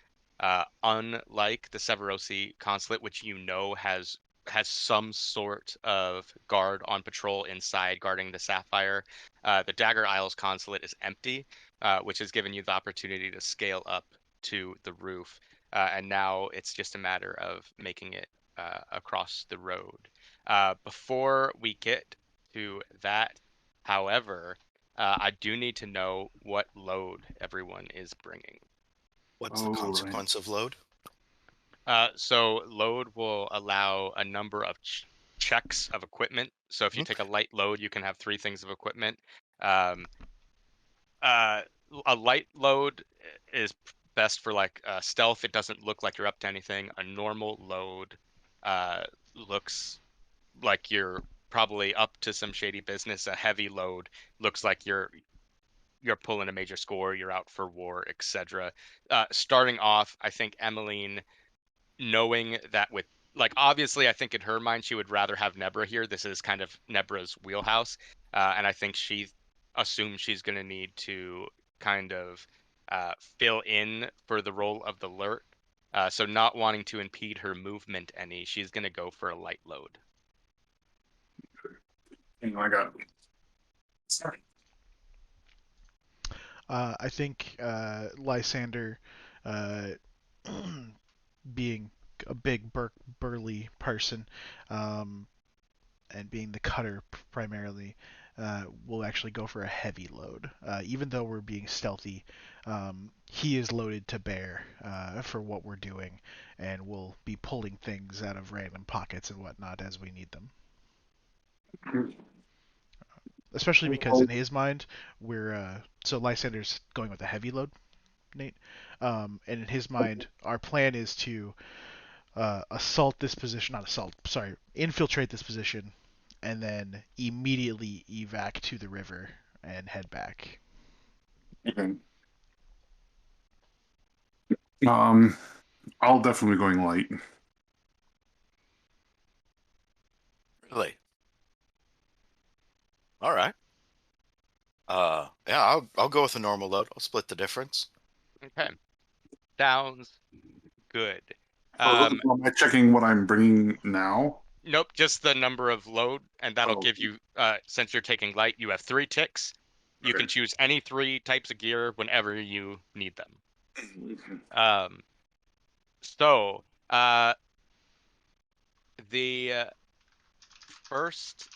unlike the Severosi consulate, which you know has some sort of guard on patrol inside guarding the Sapphire, the Dagger Isles consulate is empty, which has given you the opportunity to scale up to the roof. And now it's just a matter of making it across the road. Before we get to that, however, I do need to know what load everyone is bringing. What's the Oh, consequence of load? So load will allow a number of checks of equipment. So if you take a light load, you can have 3 things of equipment. Um, a light load is best for like stealth. It doesn't look like you're up to anything. A normal load looks like you're probably up to some shady business. A heavy load looks like you're pulling a major score. You're out for war, etc. Starting off, I think Emeline, knowing that with, like, obviously I think in her mind she would rather have Nebra here. This is kind of Nebra's wheelhouse, and I think she assumes she's going to need to kind of fill in for the role of the lurk. So not wanting to impede her movement any, she's going to go for a light load. Hang on, I got. Sorry. I think Lysander, being a big burly person, and being the cutter primarily, will actually go for a heavy load. Even though we're being stealthy, he is loaded to bear for what we're doing, and we'll be pulling things out of random pockets and whatnot as we need them. Especially because in his mind, we're so Lysander's going with a heavy load, Nate, and in his mind, our plan is to assault this position, not assault, sorry, infiltrate this position, and then immediately evac to the river and head back. Okay. I'll definitely be going light. Really? All right. Yeah, I'll go with a normal load. I'll split the difference. Okay. Sounds good. Oh, am I checking what I'm bringing now? Nope, just the number of load, and that'll Oh. give you, since you're taking light, you have 3 ticks. You Okay. can choose any 3 types of gear whenever you need them. So, the first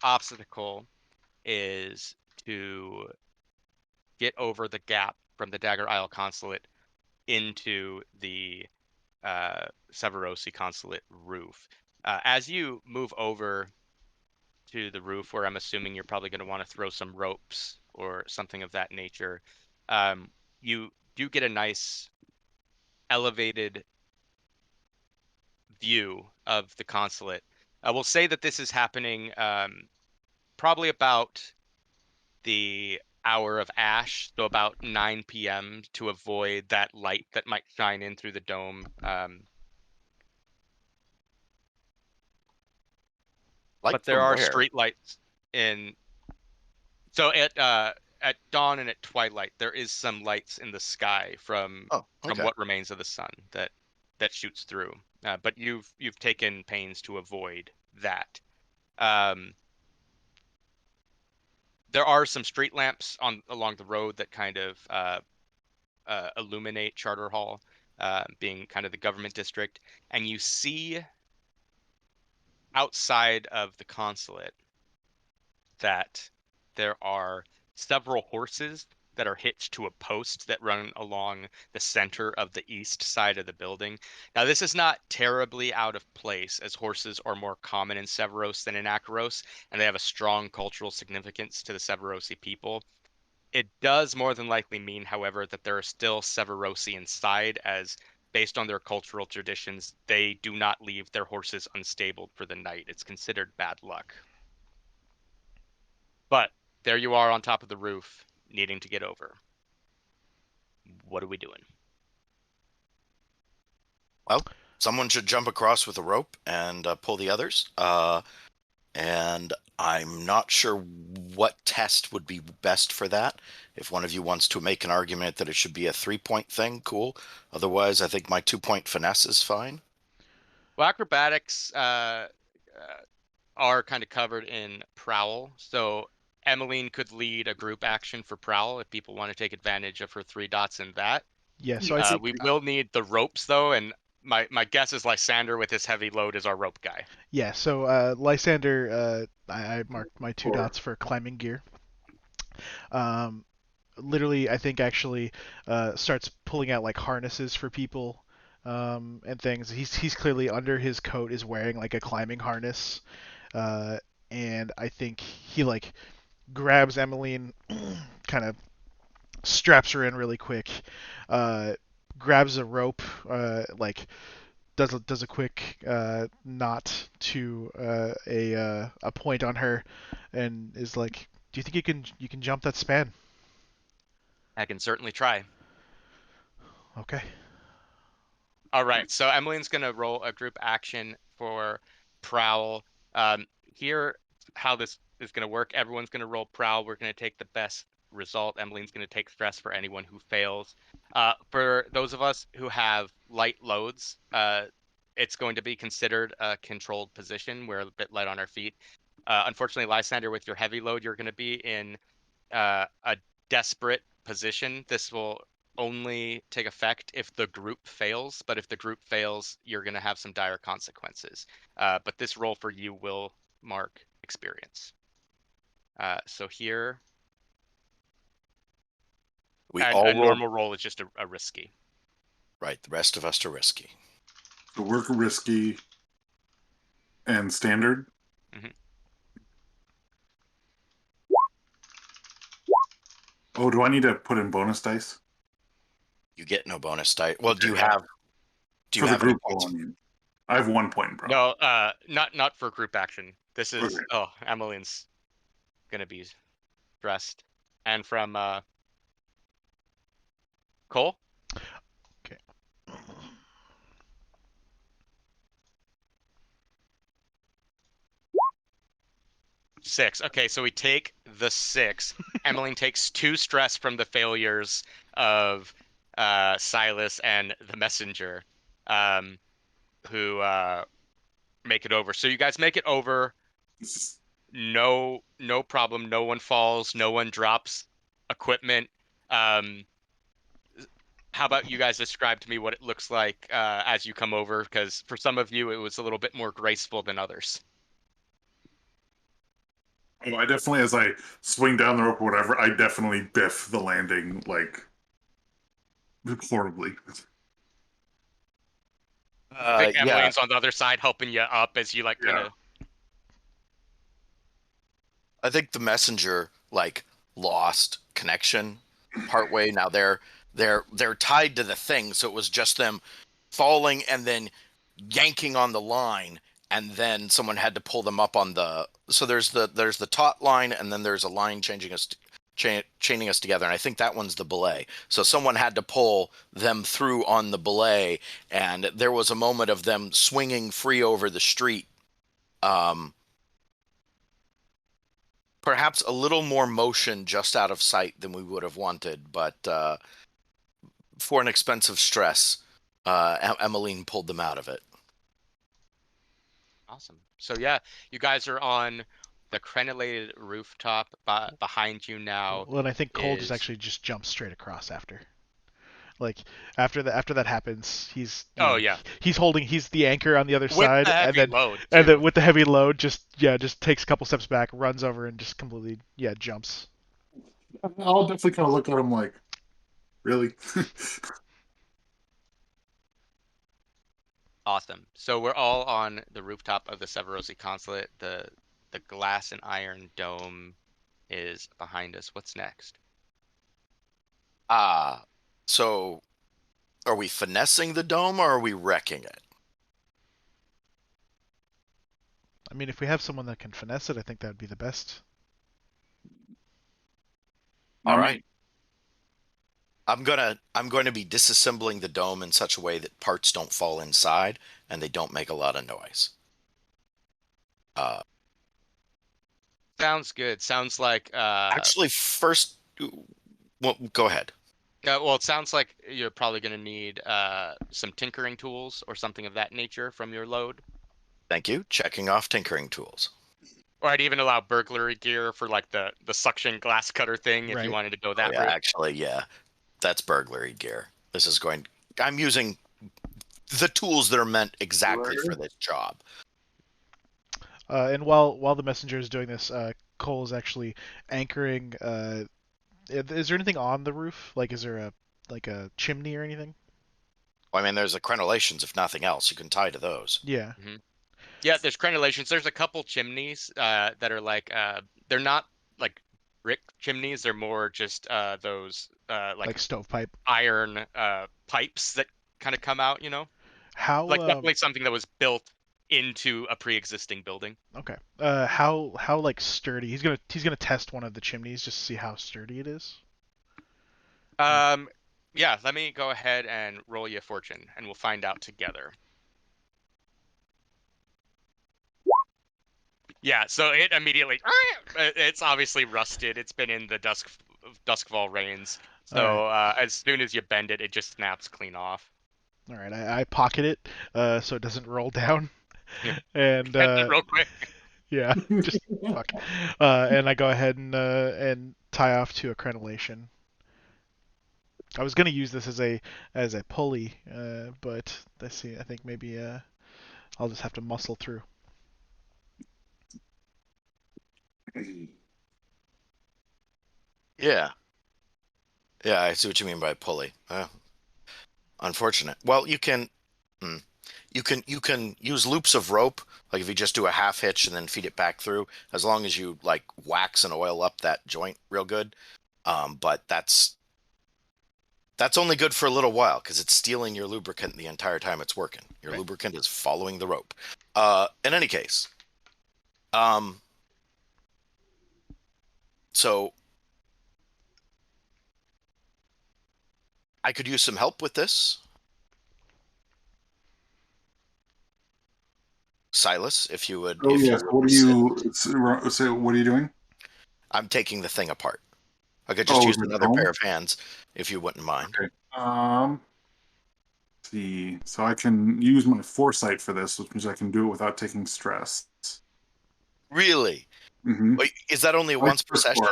obstacle is to get over the gap from the Dagger Isle consulate into the Severosi consulate roof. As you move over to the roof, where I'm assuming you're probably going to want to throw some ropes or something of that nature, you do get a nice elevated view of the consulate. I will say that this is happening probably about the hour of ash, so about 9 p.m. to avoid that light that might shine in through the dome. Light But there from are where? street lights in. So at dawn and at twilight, there is some lights in the sky from Oh, okay. what remains of the sun that shoots through. But you've taken pains to avoid that. There are some street lamps along the road that kind of illuminate Charter Hall, being kind of the government district, and you see outside of the consulate that there are several horses that are hitched to a post that run along the center of the east side of the building. Now, this is not terribly out of place, as horses are more common in Severos than in Akaros, and they have a strong cultural significance to the Severosi people. It does more than likely mean, however, that there are still Severosi inside, as based on their cultural traditions, they do not leave their horses unstabled for the night. It's considered bad luck. But there you are on top of the roof, needing to get over. What are we doing? Well, someone should jump across with a rope and pull the others. And I'm not sure what test would be best for that. If one of you wants to make an argument that it should be a 3-point thing, cool. Otherwise, I think my 2-point finesse is fine. Well, acrobatics are kind of covered in prowl, so Emeline could lead a group action for prowl if people want to take advantage of her 3 dots in that. Yeah, so I think We will need the ropes though, and my guess is Lysander with his heavy load is our rope guy. yeah, so Lysander, I marked my 2 dots for climbing gear. Literally, I think actually starts pulling out like harnesses for people and things. He's clearly under his coat is wearing like a climbing harness, and I think he like grabs Emeline, kind of straps her in really quick, grabs a rope, like does a quick knot to a point on her, and is like, "Do you think you can jump that span?" I can certainly try. Okay. All right, so Emmeline's gonna roll a group action for prowl. Here, how this is gonna work: everyone's gonna roll prowl. We're gonna take the best result. Emmeline's gonna take stress for anyone who fails. For those of us who have light loads, it's going to be considered a controlled position. We're a bit light on our feet. Unfortunately, Lysander, with your heavy load, you're gonna be in a desperate position. This will only take effect if the group fails, but if the group fails, you're going to have some dire consequences. But this roll for you will mark experience. So here, We and all a roll. normal roll is just a risky. Right, the rest of us are risky. So we're risky and standard. Mhm. Oh, do I need to put in bonus dice? You get no bonus dice. Well, do you Okay. have? Do you For the have any group points? roll, I mean. I have 1 point in prowl. No, not for group action. This is Okay. Emmeline's gonna be stressed, and from Cole? Okay. 6. Okay, so we take the 6. Emeline takes 2 stress from the failures of Silas and the messenger, um, who make it over. So you guys make it over. No problem. No one falls. No one drops equipment. Um, how about you guys describe to me what it looks like as you come over? Because for some of you, it was a little bit more graceful than others. Oh, I definitely, as I swing down the rope or whatever, I definitely biff the landing like horribly. I think Yeah, Emmeline's on the other side helping you up as you like kind Yeah. of. I think the messenger like lost connection partway. Now they're tied to the thing, so it was just them falling and then yanking on the line, and then someone had to pull them up on the. So there's the taut line, and then there's a line chaining us together, and I think that one's the belay. So someone had to pull them through on the belay, and there was a moment of them swinging free over the street. Perhaps a little more motion just out of sight than we would have wanted, but for an expensive stress, Emeline pulled them out of it. Awesome. So yeah, you guys are on the crenellated rooftop. Behind you now Well, and I think Cole just is. actually just jumps straight across after. Like after that happens, Oh yeah, he's the anchor on the other with the side, heavy load and then too. with the heavy load, just takes a couple steps back, runs over, and just completely jumps. I'll definitely kind of look at him like, really? Awesome. So we're all on the rooftop of the Severosi consulate. The glass and iron dome is behind us. What's next? So are we finessing the dome or are we wrecking it? I mean, if we have someone that can finesse it, I think that would be the best. All right. I'm going to be disassembling the dome in such a way that parts don't fall inside and they don't make a lot of noise. Sounds good. Sounds like Actually, first, well, go ahead. well, it sounds like you're probably going to need some tinkering tools or something of that nature from your load. Thank you. Checking off tinkering tools. Or I'd even allow burglary gear for like the suction glass cutter thing if you Right. wanted to go Oh, that yeah, route. actually, yeah, that's burglary gear. I'm using the tools that are meant exactly for this job. And while the messenger is doing this, Cole is actually anchoring. Is there anything on the roof? Like, is there a chimney or anything? I mean, there's the crenellations, if nothing else. You can tie to those. Yeah. Yeah, there's crenellations. There's a couple chimneys that are like they're not like brick chimneys. They're more just those Like like stovepipe. iron pipes that kind of come out. You know, How like definitely something that was built into a pre-existing building. okay. How like sturdy? He's gonna test one of the chimneys just to see how sturdy it is. Um, yeah. Let me go ahead and roll you a fortune, and we'll find out together. Yeah, so it immediately it's obviously rusted. It's been in the Doskvol rains. All right. So as soon as you bend it, it just snaps clean off. All right. I pocket it so it doesn't roll down. Yeah. And Bend it real quick. yeah, just fuck. And I go ahead and tie off to a crenellation. I was gonna use this as a pulley, but let's see. I think maybe I'll just have to muscle through. Yeah. Yeah, I see what you mean by pulley. Unfortunate. Well, you can use loops of rope, like if you just do a half hitch and then feed it back through, as long as you like wax and oil up that joint real good. But that's only good for a little while because it's stealing your lubricant the entire time it's working. Your Right. lubricant is following the rope. In any case, so I could use some help with this. Silas, if you would. Oh if yes. you would What are you? So what are you doing? I'm taking the thing apart. I could just Oh, use the another dome? pair of hands, if you wouldn't mind. Okay. Let's see. So I can use my foresight for this, which means I can do it without taking stress. Really? Mm-hmm. Wait, is that only Twice once per per session?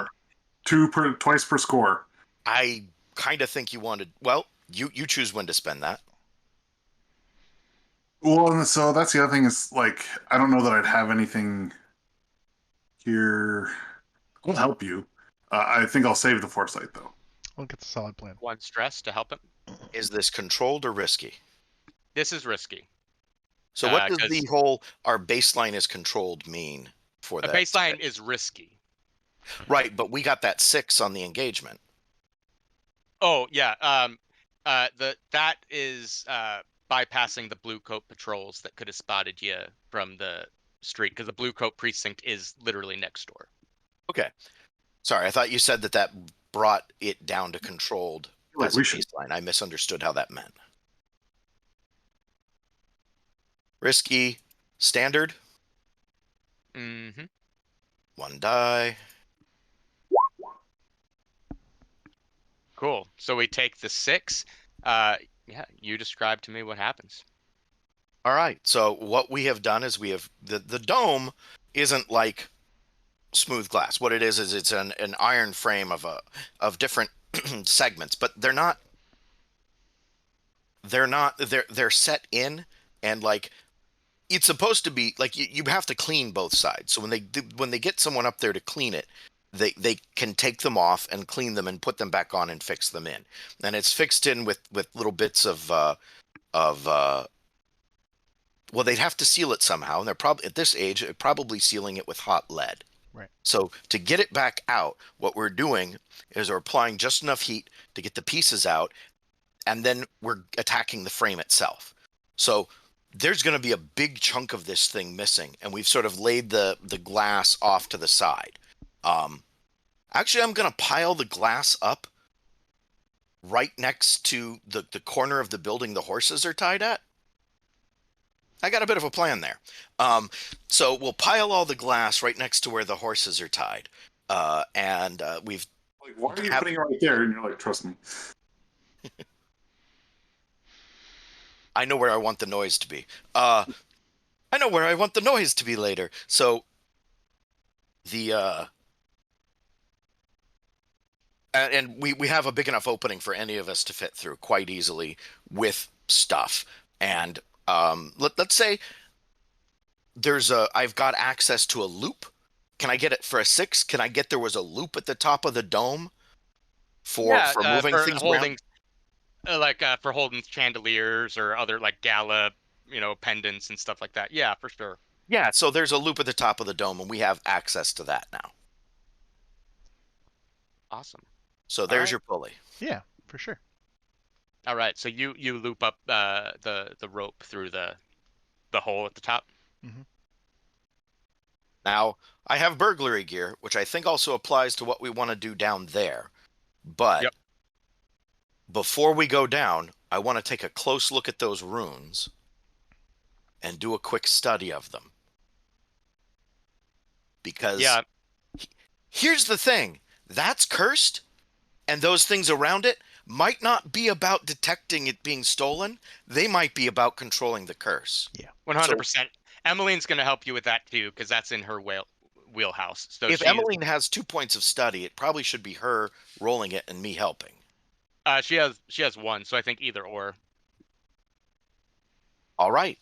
score. Twice per score. I kind of think you wanted. Well, you choose when to spend that. Well, and so that's the other thing is like I don't know that I'd have anything here. I'll help you. I think I'll save the foresight though. Well, it's a solid plan. 1 stress to help him. Is this controlled or risky? This is risky. So what does 'cause the whole "our baseline is controlled" mean for a that? baseline is risky. Right, but we got that 6 on the engagement. Oh yeah. That is bypassing the blue coat patrols that could have spotted you from the street, because the blue coat precinct is literally next door. Okay. Sorry, I thought you said that brought it down to controlled Like as a we should. baseline. I misunderstood how that meant. Risky, standard, Mm-hmm. 1 die. Cool. So we take the 6. Yeah, you describe to me what happens. All right. So what we have done is we have the dome isn't like smooth glass. What it is it's an iron frame of different segments, but they're set in, and like it's supposed to be like you have to clean both sides. So when they get someone up there to clean it, they can take them off and clean them and put them back on and fix them in. And it's fixed in with little bits of well, they'd have to seal it somehow, and they're probably at this age probably sealing it with hot lead. Right. So to get it back out, what we're doing is we're applying just enough heat to get the pieces out, and then we're attacking the frame itself. So there's going to be a big chunk of this thing missing, and we've sort of laid the glass off to the side. Actually, I'm going to pile the glass up right next to the corner of the building the horses are tied at. I got a bit of a plan there. So we'll pile all the glass right next to where the horses are tied. And we've... Like, why are you putting it right there? And you're like, trust me. I know where I want the noise to be. I know where I want the noise to be later. So the... and we have a big enough opening for any of us to fit through quite easily with stuff. And let's say I've got access to a loop. Can I get it for a 6? Can I get there was a loop at the top of the dome for moving things holding, around? For holding chandeliers or other like gala, pendants and stuff like that. Yeah, for sure. Yeah, so there's a loop at the top of the dome, and we have access to that now. Awesome. So there's your pulley. Yeah, for sure. All right, so you loop up the rope through the hole at the top. Mm-hmm. Now, I have burglary gear, which I think also applies to what we want to do down there. But before we go down, I want to take a close look at those runes and do a quick study of them. Because here's the thing. That's cursed, and those things around it might not be about detecting it being stolen. They might be about controlling the curse. Yeah, 100%. Emeline's going to help you with that too, because that's in her wheelhouse. So if Emeline has 2 points of study, it probably should be her rolling it and me helping. She has 1, so I think either or. All right.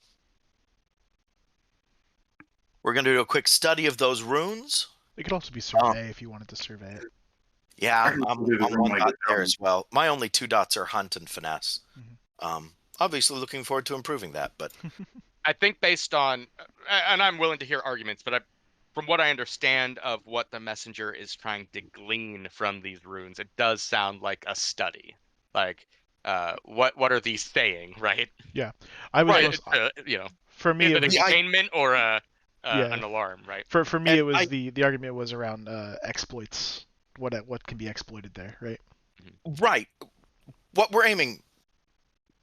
We're going to do a quick study of those runes. It could also be survey if you wanted to survey it. Yeah, I'm 1 dot there as well. My only 2 dots are hunt and finesse. Mm-hmm. Obviously looking forward to improving that, but I think based on, and I'm willing to hear arguments, but from what I understand of what the messenger is trying to glean from these runes, it does sound like a study. Like, what are these saying, right? Yeah, I was for me it was containment or an alarm, right? For me, it was the argument was around exploits. What can be exploited there, right? Right. what we're aiming.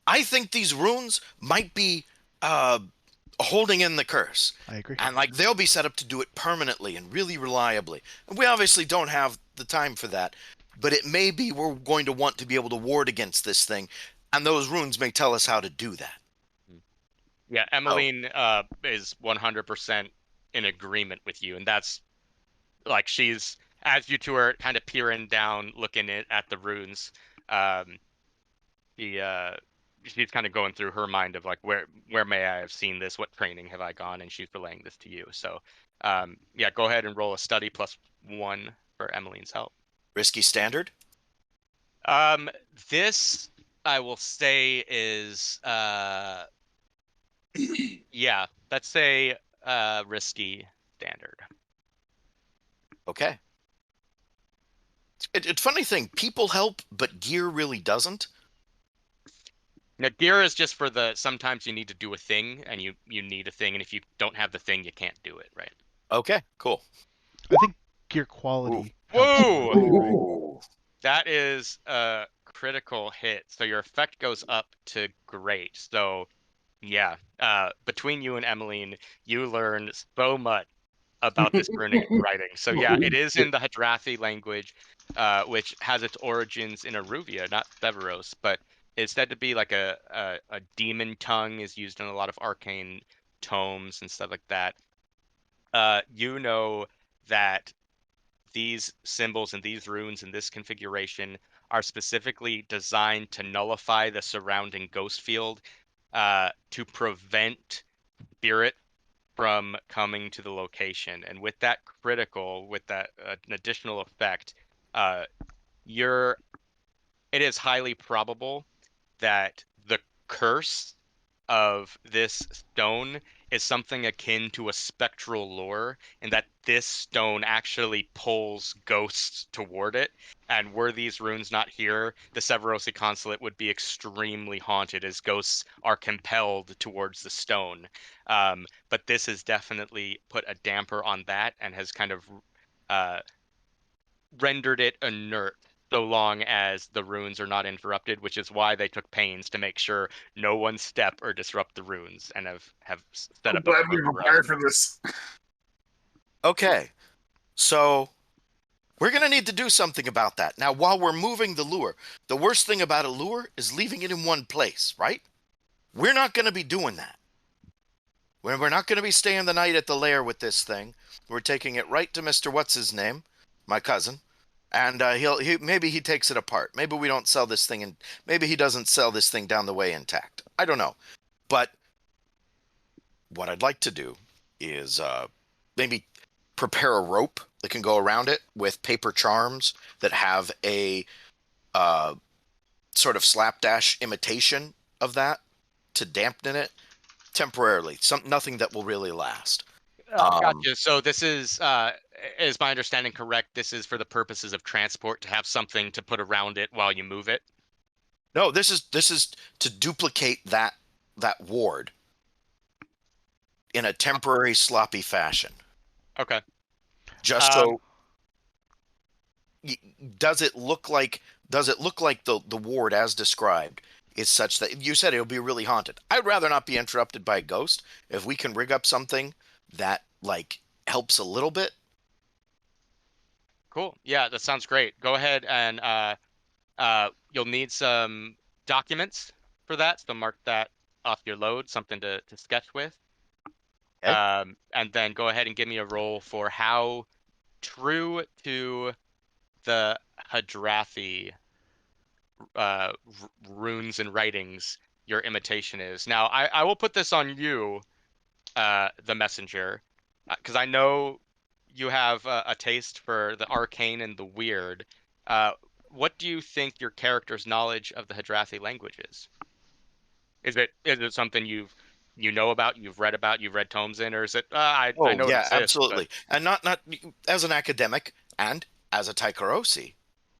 I think these runes might be holding in the curse. I agree. And like they'll be set up to do it permanently and really reliably. And we obviously don't have the time for that, but it may be we're going to want to be able to ward against this thing, and those runes may tell us how to do that. Yeah, Emeline is 100% in agreement with you, and that's like she's as you two are kind of peering down, looking at the runes. The she's kind of going through her mind of like where may I have seen this? What training have I gone? And she's relaying this to you. So yeah, go ahead and roll a study +1 for Emeline's help. Risky standard? This I will say is yeah, let's say risky standard. Okay. It's funny thing, people help, but gear really doesn't. Now, gear is just for the sometimes you need to do a thing, and you need a thing, and if you don't have the thing, you can't do it, right? Okay, cool. I think gear quality. Whoa! Ooh. That is a critical hit, so your effect goes up to great. So, yeah, between you and Emeline, you learn so much about this runic writing. So yeah, it is in the Hadrathi language, which has its origins in Aruvia, not Severos, but it's said to be like a demon tongue is used in a lot of arcane tomes and stuff like that. You know that these symbols and these runes in this configuration are specifically designed to nullify the surrounding ghost field, to prevent spirit from coming to the location. And with that critical, with that an additional effect, it is highly probable that the curse of this stone is something akin to a spectral lore, and that this stone actually pulls ghosts toward it. And were these runes not here, the Severosi consulate would be extremely haunted as ghosts are compelled towards the stone. But this has definitely put a damper on that and has kind of uh, rendered it inert so long as the runes are not interrupted, which is why they took pains to make sure no one step or disrupt the runes and have set I'm up a glad we perimeter prepared around for this. Okay, so we're going to need to do something about that. Now, while we're moving the lure, the worst thing about a lure is leaving it in one place, right? We're not going to be doing that. We're not going to be staying the night at the lair with this thing. We're taking it right to Mr. What's-his-name, my cousin, and maybe he takes it apart. Maybe we don't sell this thing, and maybe he doesn't sell this thing down the way intact. I don't know. But what I'd like to do is maybe prepare a rope that can go around it with paper charms that have a sort of slapdash imitation of that to dampen it temporarily. Nothing that will really last. Gotcha. So this is my understanding correct? This is for the purposes of transport, to have something to put around it while you move it. No, this is to duplicate that ward in a temporary sloppy fashion. Okay. Just so does it look like the ward as described is such that you said it'll be really haunted. I'd rather not be interrupted by a ghost. If we can rig up something that like helps a little bit. Cool. Yeah, that sounds great. Go ahead and you'll need some documents for that, so mark that off your load, something to sketch with. Okay. And then go ahead and give me a roll for how true to the Hadrathi runes and writings your imitation is. Now, I will put this on you, the messenger, because I know you have a taste for the arcane and the weird. What do you think your character's knowledge of the Hadrathi language is? Is it something you know about, you've read tomes in, or is it I know it Yeah, exists, absolutely. but... And not as an academic and as a Taikarosi,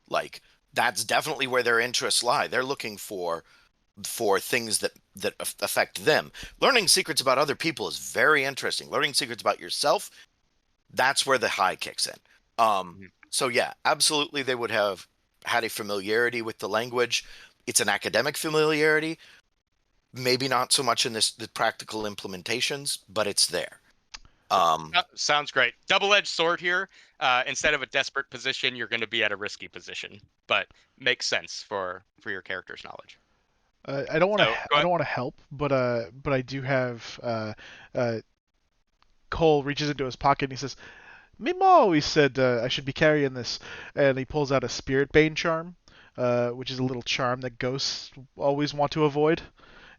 like that's definitely where their interests lie. They're looking for things that affect them. Learning secrets about other people is very interesting. Learning secrets about yourself, that's where the high kicks in. So yeah, absolutely they would have had a familiarity with the language. It's an academic familiarity, maybe not so much in the practical implementations, but it's there. Sounds great. Double-edged sword here. Instead of a desperate position, you're going to be at a risky position, but makes sense for your character's knowledge. I don't want to. So, go I ahead. don't want to help, but I do have. Cole reaches into his pocket and he says, "Me ma always said I should be carrying this," and he pulls out a spirit bane charm, which is a little charm that ghosts always want to avoid.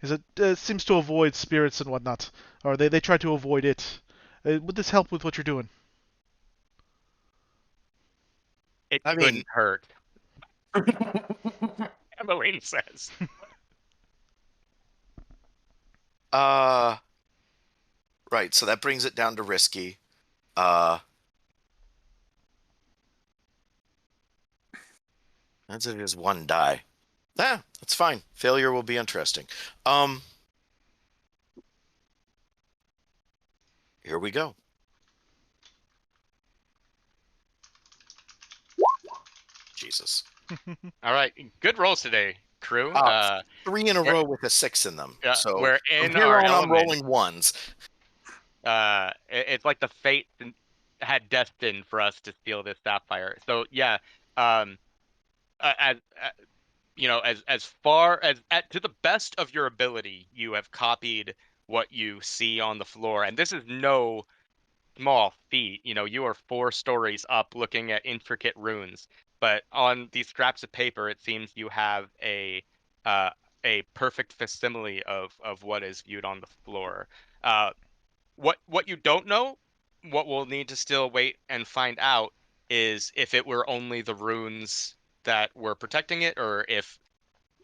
He said, "It seems to avoid spirits and whatnot, or they try to avoid it. Would this help with what you're doing?" It I mean- couldn't hurt. Emeline says. Right, so that brings it down to risky. That's it is one die. That's fine. Failure will be interesting. Here we go. Jesus. All right, good rolls today, crew. 3 in a row with a 6 in them. Yeah, So we're from in here our on, I'm element. rolling ones. It's like the fate had destined for us to steal this sapphire. So yeah, as you know, as far as to the best of your ability, you have copied what you see on the floor, and this is no small feat. You know, you are 4 stories up, looking at intricate runes. But on these scraps of paper, it seems you have a perfect facsimile of what is viewed on the floor. What you don't know, what we'll need to still wait and find out, is if it were only the runes that were protecting it, or if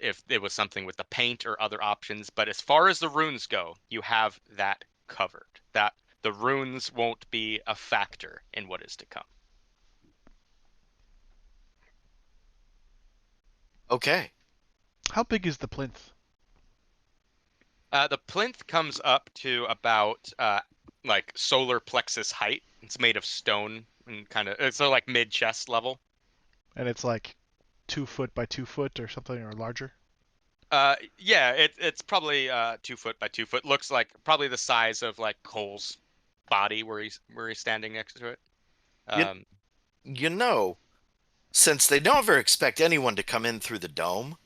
it was something with the paint or other options. But as far as the runes go, you have that covered. That the runes won't be a factor in what is to come. Okay. How big is the plinth? The plinth comes up to about like solar plexus height. It's made of stone and kind of it's like mid chest level. And it's like 2 foot by 2 foot or something, or larger. Yeah, it's probably 2 foot by 2 foot. Looks like probably the size of like Cole's body where he's standing next to it. You know, since they never expect anyone to come in through the dome,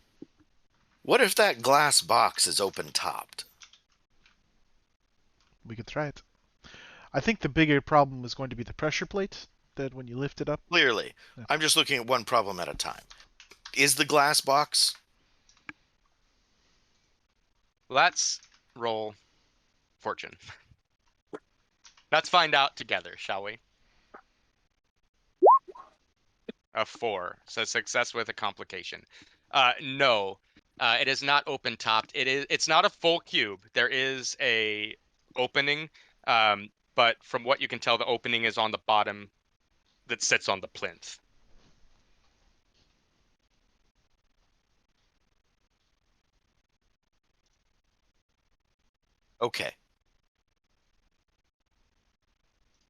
what if that glass box is open topped? We could try it. I think the bigger problem is going to be the pressure plate. That when you lift it up. Clearly. Yeah. I'm just looking at one problem at a time. Is the glass box? Let's roll fortune. Let's find out together, shall we? A 4, so success with a complication. No, it is not open topped. It's not a full cube. There is a opening, but from what you can tell, the opening is on the bottom that sits on the plinth. Okay.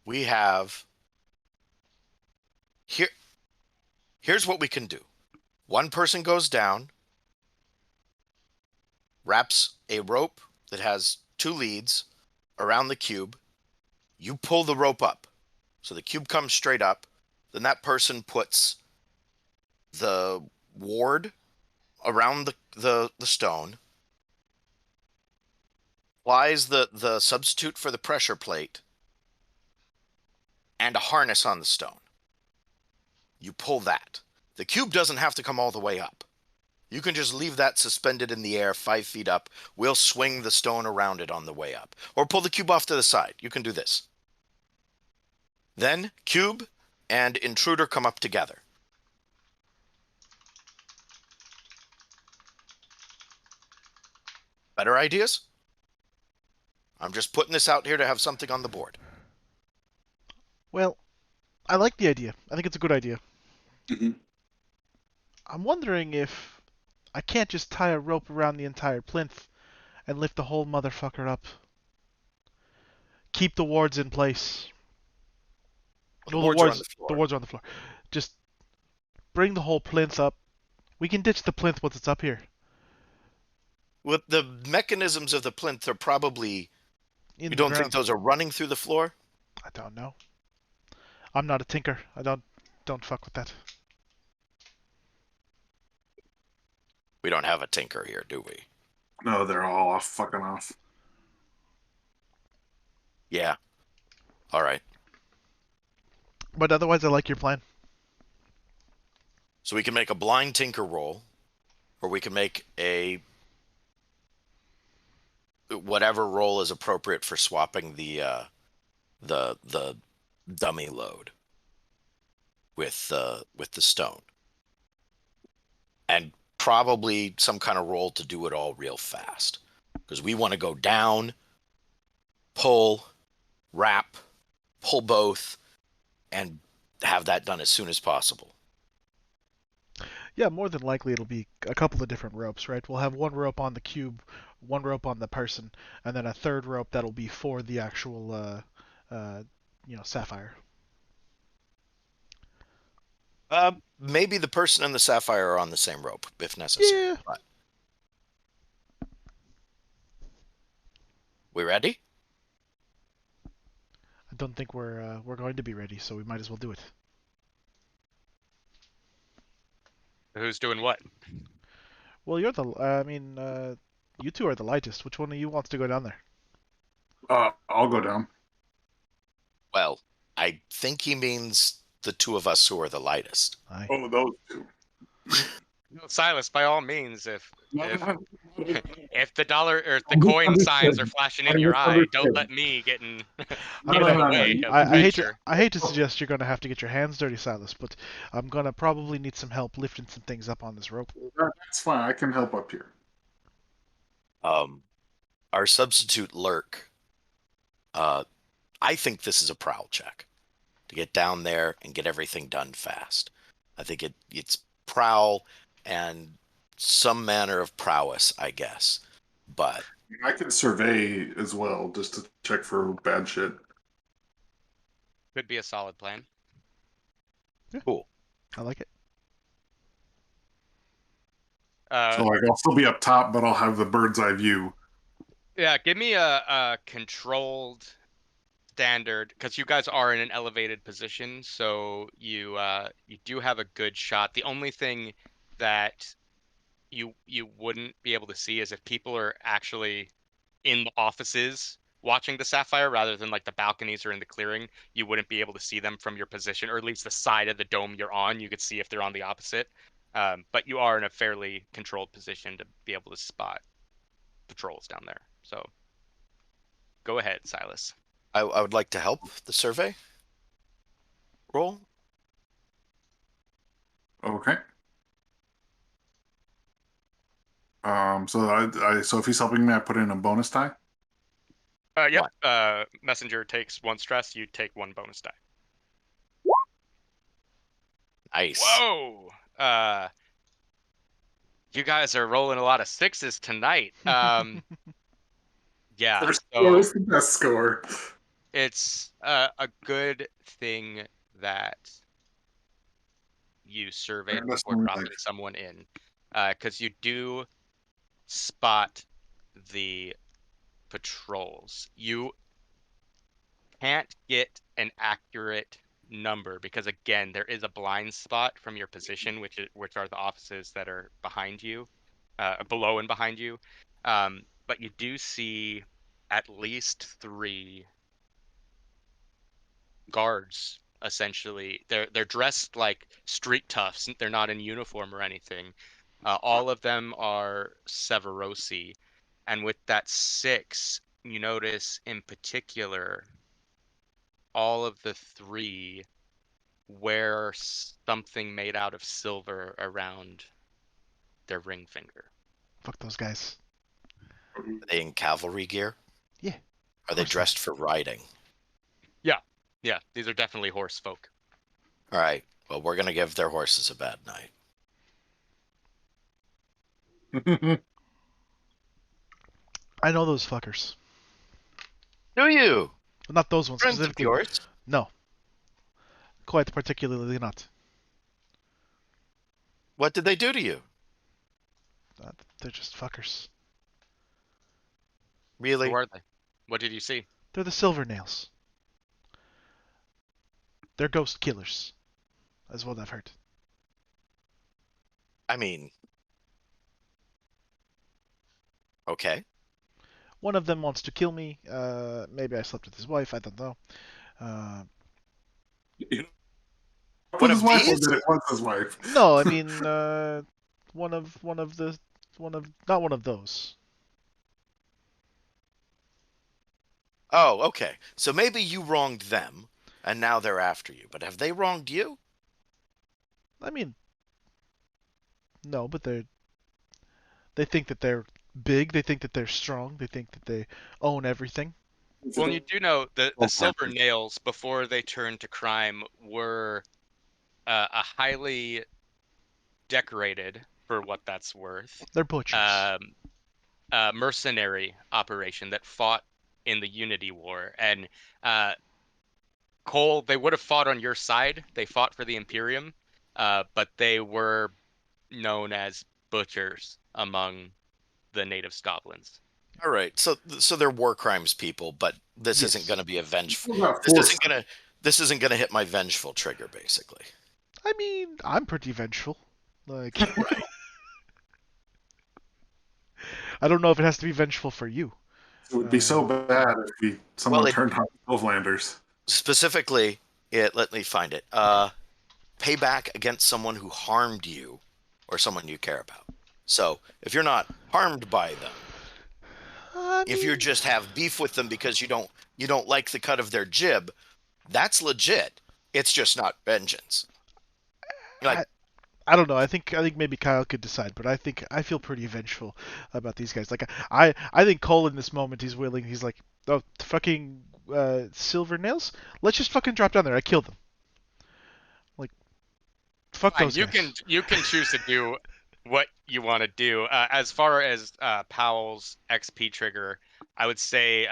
We have here's what we can do. One person goes down, wraps a rope that has 2 leads around the cube. You pull the rope up. So the cube comes straight up. Then that person puts the ward around the stone, applies the substitute for the pressure plate, and a harness on the stone. You pull that. The cube doesn't have to come all the way up. You can just leave that suspended in the air 5 feet up. We'll swing the stone around it on the way up. Or pull the cube off to the side. You can do this. Then cube and intruder come up together. Better ideas? I'm just putting this out here to have something on the board. Well, I like the idea. I think it's a good idea. Mhm. I'm wondering if I can't just tie a rope around the entire plinth and lift the whole motherfucker up. Keep the wards in place. The No, wards are on the floor. The wards are on the floor. Just bring the whole plinth up. We can ditch the plinth once it's up here. With the mechanisms of the plinth are probably. In You the don't think ground. those are running through the floor? I don't know. I'm not a tinker. I don't fuck with that. We don't have a tinker here, do we? No, they're all off, fucking off. Yeah. All right. But otherwise, I like your plan. So we can make a blind tinker roll, or we can make a whatever roll is appropriate for swapping the dummy load with the stone, and probably some kind of roll to do it all real fast, because we want to go down, pull, wrap, pull both, and have that done as soon as possible. Yeah, more than likely it'll be a couple of different ropes, right? We'll have one rope on the cube, one rope on the person, and then a third rope that'll be for the actual, sapphire. Maybe the person and the sapphire are on the same rope if necessary. Yeah. But we ready? I don't think we're going to be ready, so we might as well do it. Who's doing what? Well, you're the. You two are the lightest. Which one of you wants to go down there? I'll go down. Well, I think he means the two of us who are the lightest. Aye. Oh, those two. No, Silas, by all means, if the dollar or if the I coin misunderstood. signs are flashing in I your eye, don't misunderstood. let me get in No, get no, in no, the no. way of I hate to adventure. I hate to suggest you're gonna have to get your hands dirty, Silas, but I'm gonna probably need some help lifting some things up on this rope. That's fine. I can help up here. Our substitute lurk. I think this is a prowl check to get down there and get everything done fast. I think it's prowl and some manner of prowess, I guess. But I can survey as well, just to check for bad shit. Could be a solid plan. cool. I like it. So like, I'll still be up top, but I'll have the bird's eye view. Yeah, give me a controlled standard, because you guys are in an elevated position, so you do have a good shot. The only thing that you wouldn't be able to see is if people are actually in the offices watching the sapphire rather than like the balconies or in the clearing. You wouldn't be able to see them from your position, or at least the side of the dome you're on. You could see if they're on the opposite. But you are in a fairly controlled position to be able to spot patrols down there. So go ahead, Silas. I would like to help the survey roll. Okay. So if he's helping me, I put in a bonus die. Yep. Messenger takes 1 stress. You take 1 bonus die. Nice. Whoa. You guys are rolling a lot of 6s tonight. Yeah. First So score is the best score. it's a good thing that you surveyed That's before only dropping like- someone in, because you do spot the patrols. You can't get an accurate number because, again, there is a blind spot from your position, which are the offices that are behind you, below and behind you. But you do see at least 3 guards. Essentially, they're dressed like street toughs. They're not in uniform or anything. All of them are Severosi, and with that 6, you notice in particular all of the 3 wear something made out of silver around their ring finger. Fuck those guys. Are they in cavalry gear? Yeah. Are they course dressed for riding? Yeah, these are definitely horse folk. All right. Well, we're gonna give their horses a bad night. I know those fuckers. Do you? Well, not those ones Friends of specifically. yours? No. Quite particularly not. What did they do to you? They're just fuckers. Really? Who are they? What did you see? They're the Silver Nails. They're ghost killers, is what I've heard. I mean, okay. One of them wants to kill me. Maybe I slept with his wife. I don't know. Uh, You know, One with his of wife, or these? that it was his wife. no, I mean not one of those. Oh, okay. So maybe you wronged them, and now they're after you. But have they wronged you? I mean, no, but they think that they're big. They think that they're strong. They think that they own everything. Well, and you do know the Silver Okay. Nails, before they turned to crime, were a highly decorated, for what that's worth, They're butchers. mercenary operation that fought in the Unity War. And Cole, they would have fought on your side. They fought for the Imperium, but they were known as butchers among the native goblins. All right. So they're war crimes people, but this Yes. isn't going to be a vengeful. What about This force? isn't going to hit my vengeful trigger, basically. I mean, I'm pretty vengeful. Like, Right. I don't know if it has to be vengeful for you. It would be so bad if someone Well, it- turned on Overlanders. Specifically, let me find it. Payback against someone who harmed you or someone you care about. So if you're not harmed by them, if you just have beef with them because you don't like the cut of their jib, that's legit. It's just not vengeance. Like, I don't know. I think maybe Kyle could decide, but I feel pretty vengeful about these guys. Like I think Cole in this moment he's willing. He's like, oh fucking Silver Nails. Let's just fucking drop down there. I killed them. Like, fuck Fine, those you guys. you can choose to do what you want to do. As far as Powell's XP trigger, I would say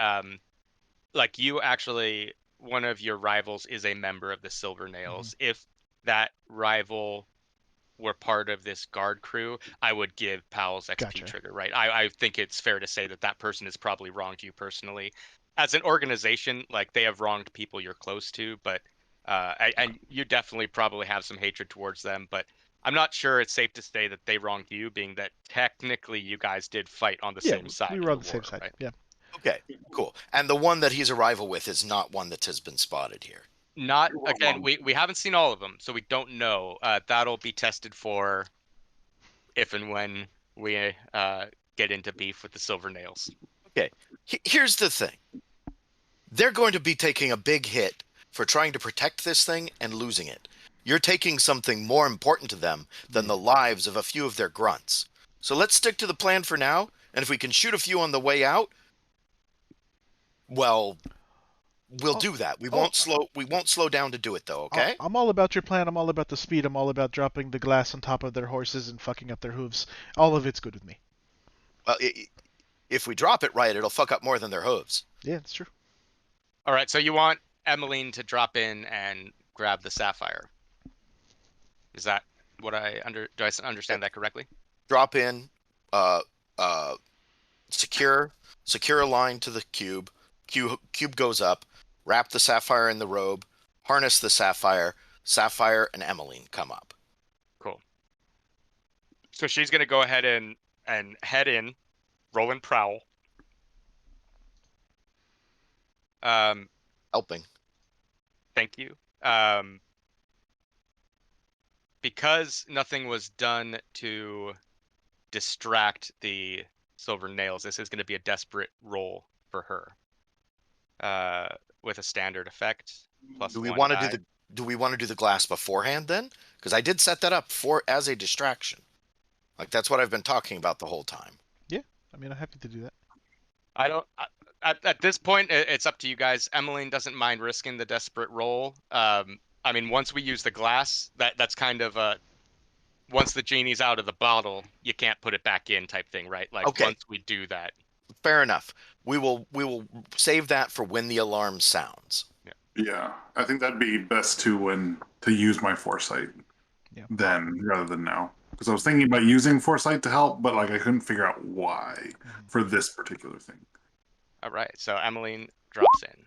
like you actually, one of your rivals is a member of the Silver Nails. If that rival were part of this guard crew, I would give Powell's XP Gotcha. trigger, right? I think it's fair to say that that person has probably wronged you personally. As an organization, like they have wronged people you're close to, but and you definitely probably have some hatred towards them, but I'm not sure it's safe to say that they wronged you, being that technically you guys did fight on the Yeah, same side. we of were on the the same war, side. right? Yeah. okay, cool. And the one that he's a rival with is not one that has been spotted here. Not You're again. wrong. We haven't seen all of them, so we don't know. That'll be tested for if and when we get into beef with the Silver Nails. Okay, here's the thing. They're going to be taking a big hit for trying to protect this thing and losing it. You're taking something more important to them than the lives of a few of their grunts. So let's stick to the plan for now, and if we can shoot a few on the way out, well, we'll do that. We won't slow down to do it though, okay? I'm all about your plan. I'm all about the speed. I'm all about dropping the glass on top of their horses and fucking up their hooves. All of it's good with me. Well, if we drop it right, it'll fuck up more than their hooves. Yeah, it's true. All right, so you want Emeline to drop in and grab the sapphire. Is that what do I understand that correctly? Drop in, secure a line to the cube. Cube goes up. Wrap the sapphire in the robe. Harness the sapphire. Sapphire and Emeline come up. Cool. So she's gonna go ahead and head in, roll and prowl. Helping. Thank you. Because nothing was done to distract the Silver Nails, this is going to be a desperate roll for her. With a standard effect. Plus Do we one want to die. do we want to do the glass beforehand then? Because I did set that up as a distraction. Like that's what I've been talking about the whole time. Yeah, I mean, I'm happy to do that. I don't. At this point, it's up to you guys. Emeline doesn't mind risking the desperate roll. I mean, once we use the glass, that's kind of a once the genie's out of the bottle, you can't put it back in type thing, right? Like Okay. once we do that. Fair enough. We will save that for when the alarm sounds. Yeah, I think that'd be best to use my foresight then rather than now. Because I was thinking about using foresight to help, but like I couldn't figure out why for this particular thing. All right. So Emeline drops in.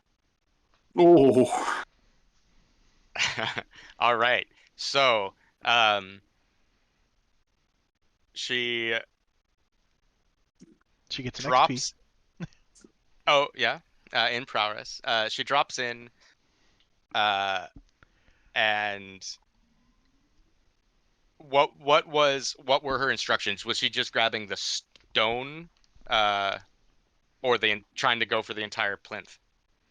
Oh, All right. So, she She gets an XP. drops. Oh yeah, in prowess. She drops in, uh, and what were her instructions? Was she just grabbing the stone, uh, or trying to go for the entire plinth?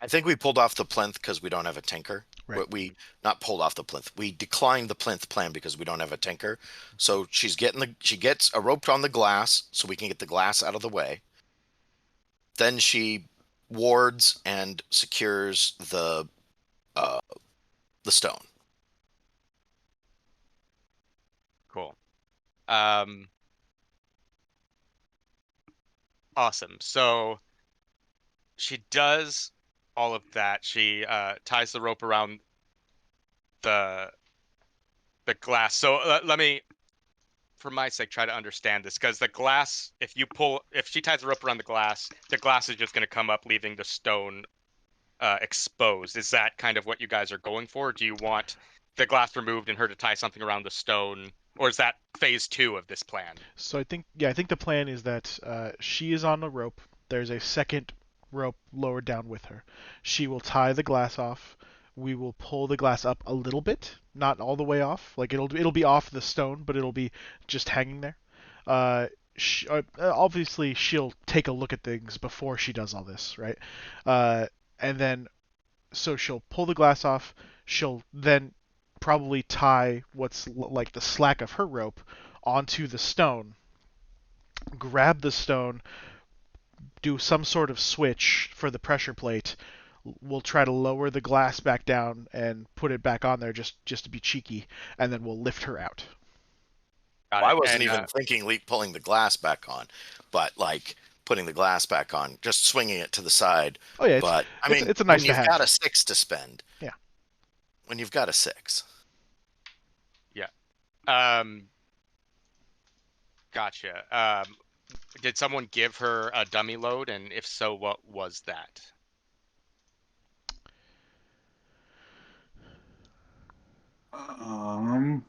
I think we pulled off the plinth because we don't have a tinker. Right. We not pulled off the plinth. We declined the plinth plan because we don't have a tinker. So she gets a rope on the glass so we can get the glass out of the way. Then she wards and secures the stone. Cool. Awesome. So she does all of that. She ties the rope around the glass. So let me, for my sake, try to understand this, because the glass, if she ties the rope around the glass is just going to come up, leaving the stone exposed. Is that kind of what you guys are going for? Do you want the glass removed and her to tie something around the stone, or is that phase 2 of this plan? So I think the plan is that she is on a rope. There's a second rope lower down with her. She will tie the glass off. We will pull the glass up a little bit, not all the way off. Like it'll be off the stone, but it'll be just hanging there. Obviously, she'll take a look at things before she does all this, right? And then so she'll pull the glass off. She'll then probably tie what's like the slack of her rope onto the stone, grab the stone, do some sort of switch for the pressure plate. We'll try to lower the glass back down and put it back on there just to be cheeky, and then we'll lift her out. Got Well, I it. wasn't And, even thinking pulling the glass back on, but like putting the glass back on, just swinging it to the side. Oh yeah, But I mean, it's a nice when to you've got have. a 6 to spend. Yeah. When you've got a 6. yeah. Gotcha. Did someone give her a dummy load, and if so, what was that? um,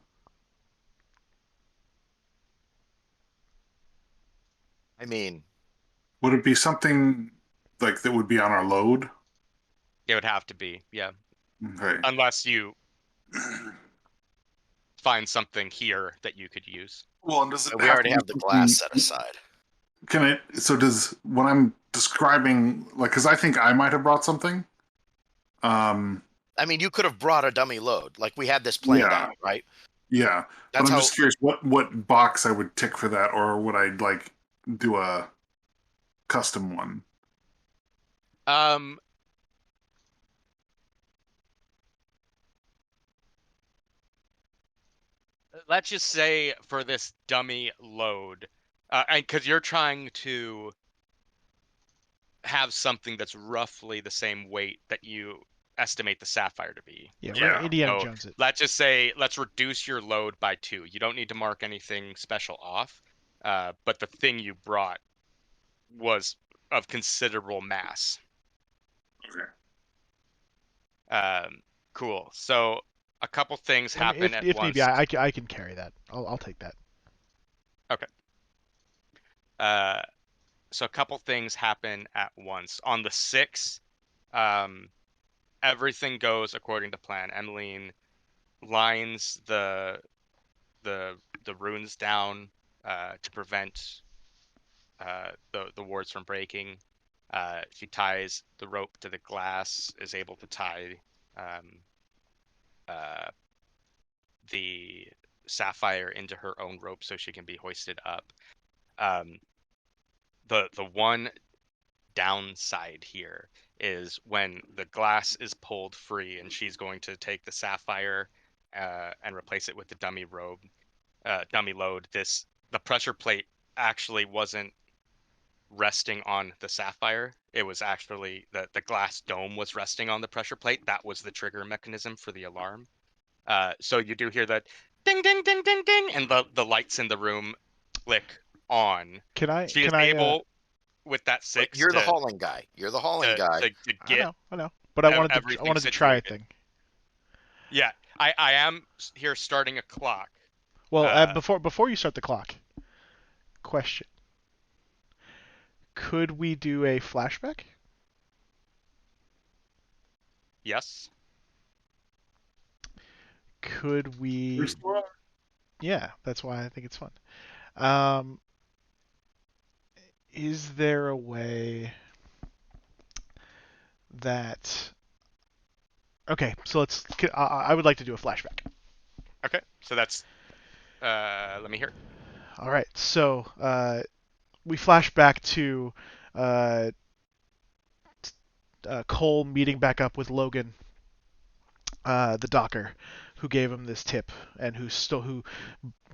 I mean, would it be something like that would be on our load? It would have to be, yeah. Okay. Unless you find something here that you could use. Well, and does it we have already to be have the glass set aside. Can it? So does when I'm describing, like, because I think I might have brought something. I mean, you could have brought a dummy load. Like we had this planned Yeah, out, right? yeah. But That's I'm how. just curious what box I would tick for that, or would I like do a custom one? Um, let's just say for this dummy load, and because you're trying to have something that's roughly the same weight that you estimate the sapphire to be. Yeah, we're Yeah. gonna Indiana So Jones it. let's just say, let's reduce your load by 2. You don't need to mark anything special off, but the thing you brought was of considerable mass. Okay. Cool. So a couple things I mean, happen at if need once. be, I can carry that. I'll take that. Okay. So a couple things happen at once. On the 6th, everything goes according to plan. Emeline lines the runes down to prevent the wards from breaking. She ties the rope to the glass, is able to tie the sapphire into her own rope so she can be hoisted up. The one downside here is when the glass is pulled free and she's going to take the sapphire and replace it with the dummy load. The pressure plate actually wasn't resting on the sapphire. It was actually the glass dome was resting on the pressure plate. That was the trigger mechanism for the alarm. So you do hear that ding ding ding ding ding, and the lights in the room click on. Can I She is can I able. with that But 6 you're the to, hauling guy. You're the hauling guy. to get I know. But I everything wanted to try a situated. thing. Yeah, I am here starting a clock. Well, before you start the clock, question: could we do a flashback? Yes. Could we? Restore? Yeah, that's why I think it's fun. Um, is there a way that? Okay, so let's. I would like to do a flashback. Okay, so that's let me hear. All right, so we flash back to uh, Cole meeting back up with Logan, the docker, who gave him this tip and who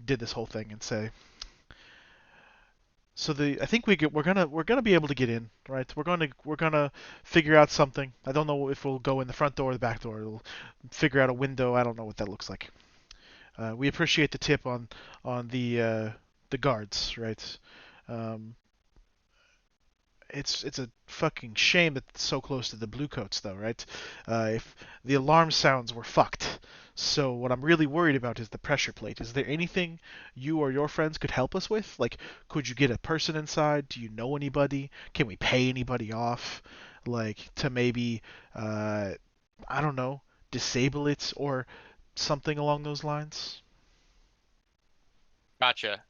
did this whole thing and say. So I think we're gonna be able to get in, right? We're gonna figure out something. I don't know if we'll go in the front door or the back door. We'll figure out a window. I don't know what that looks like. We appreciate the tip on the guards, right? Um, it's a fucking shame that it's so close to the bluecoats, though, right? If the alarm sounds, we're fucked. So what I'm really worried about is the pressure plate. Is there anything you or your friends could help us with? Like, could you get a person inside? Do you know anybody? Can we pay anybody off? Like, to maybe, I don't know, disable it or something along those lines? Gotcha.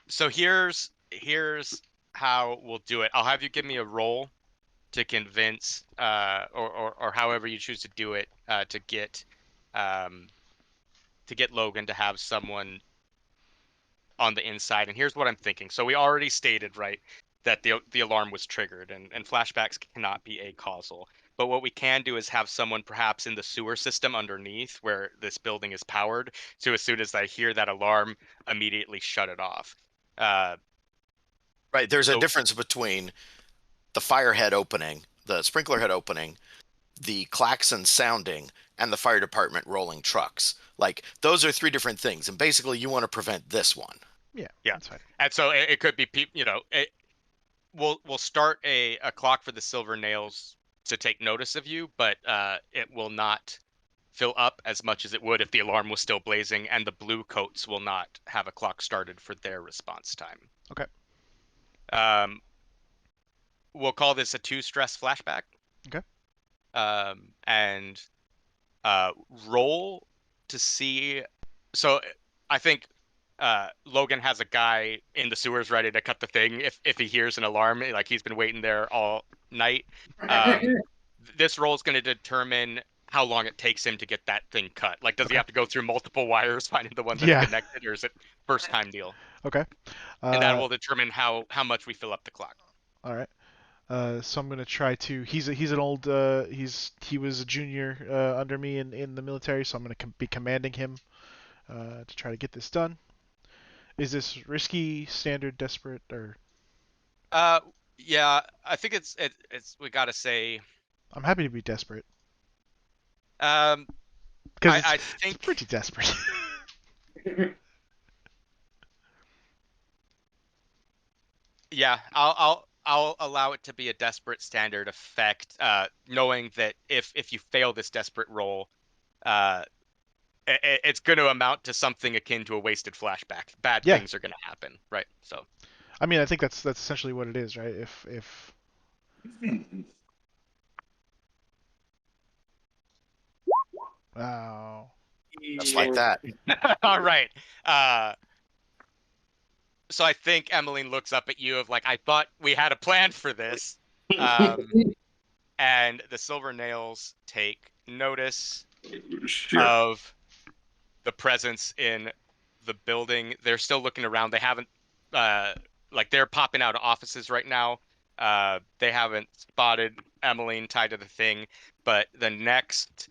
So here's how we'll do it. I'll have you give me a roll to convince, or however you choose to do it, um, to get Logan to have someone on the inside. And here's what I'm thinking. So we already stated, right, that the alarm was triggered, and flashbacks cannot be acausal. But what we can do is have someone perhaps in the sewer system underneath where this building is powered. So as soon as I hear that alarm, immediately shut it off. Uh, Right. There's a so difference between the fire head opening, the sprinkler head opening, the klaxon sounding, and the fire department rolling trucks. Like, those are three different things. And basically, you want to prevent this one. Yeah, yeah, that's fine. and so it could be people. We'll start a clock for the silver nails to take notice of you, but it will not fill up as much as it would if the alarm was still blazing, and the blue coats will not have a clock started for their response time. Okay. We'll call this a 2-stress flashback. Okay. And roll to see. So I think Logan has a guy in the sewers ready to cut the thing if he hears an alarm, like he's been waiting there all night. This roll is going to determine how long it takes him to get that thing cut. Like, does he have to go through multiple wires finding the one that's connected, or is it first time deal? Okay. And that will determine how much we fill up the clock. All right. So I'm gonna try to. He's an old. He was a junior under me in the military, so I'm gonna be commanding him to try to get this done. Is this risky, standard, desperate, or? Yeah, I think it's we gotta say. I'm happy to be desperate. Because I think it's pretty desperate. Yeah, I'll allow it to be a desperate standard effect, knowing that if you fail this desperate roll, it's going to amount to something akin to a wasted flashback. Bad things are going to happen, right? So, I mean, I think that's essentially what it is, right? If wow, Just like that. all right. So I think Emeline looks up at you of like, I thought we had a plan for this. And the silver nails take notice of the presence in the building. They're still looking around. They haven't, they're popping out of offices right now. They haven't spotted Emeline tied to the thing, but the next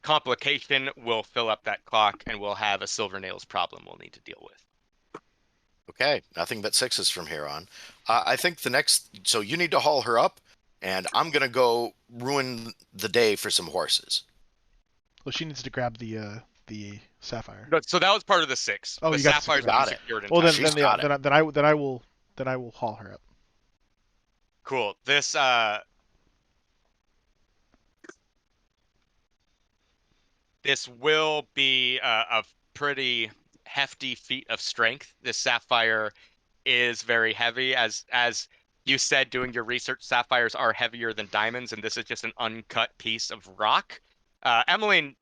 complication will fill up that clock, and we'll have a silver nails problem we'll need to deal with. Okay, nothing but 6s from here on. I think the next, so you need to haul her up, and I'm gonna go ruin the day for some horses. Well, she needs to grab the sapphire. So that was part of the 6. Oh, the you got sapphire's the been got it. secured in Well, time. then I will then I will haul her up. Cool. This will be a pretty hefty feat of strength. This sapphire is very heavy. As you said, doing your research, sapphires are heavier than diamonds, and this is just an uncut piece of rock. Emeline,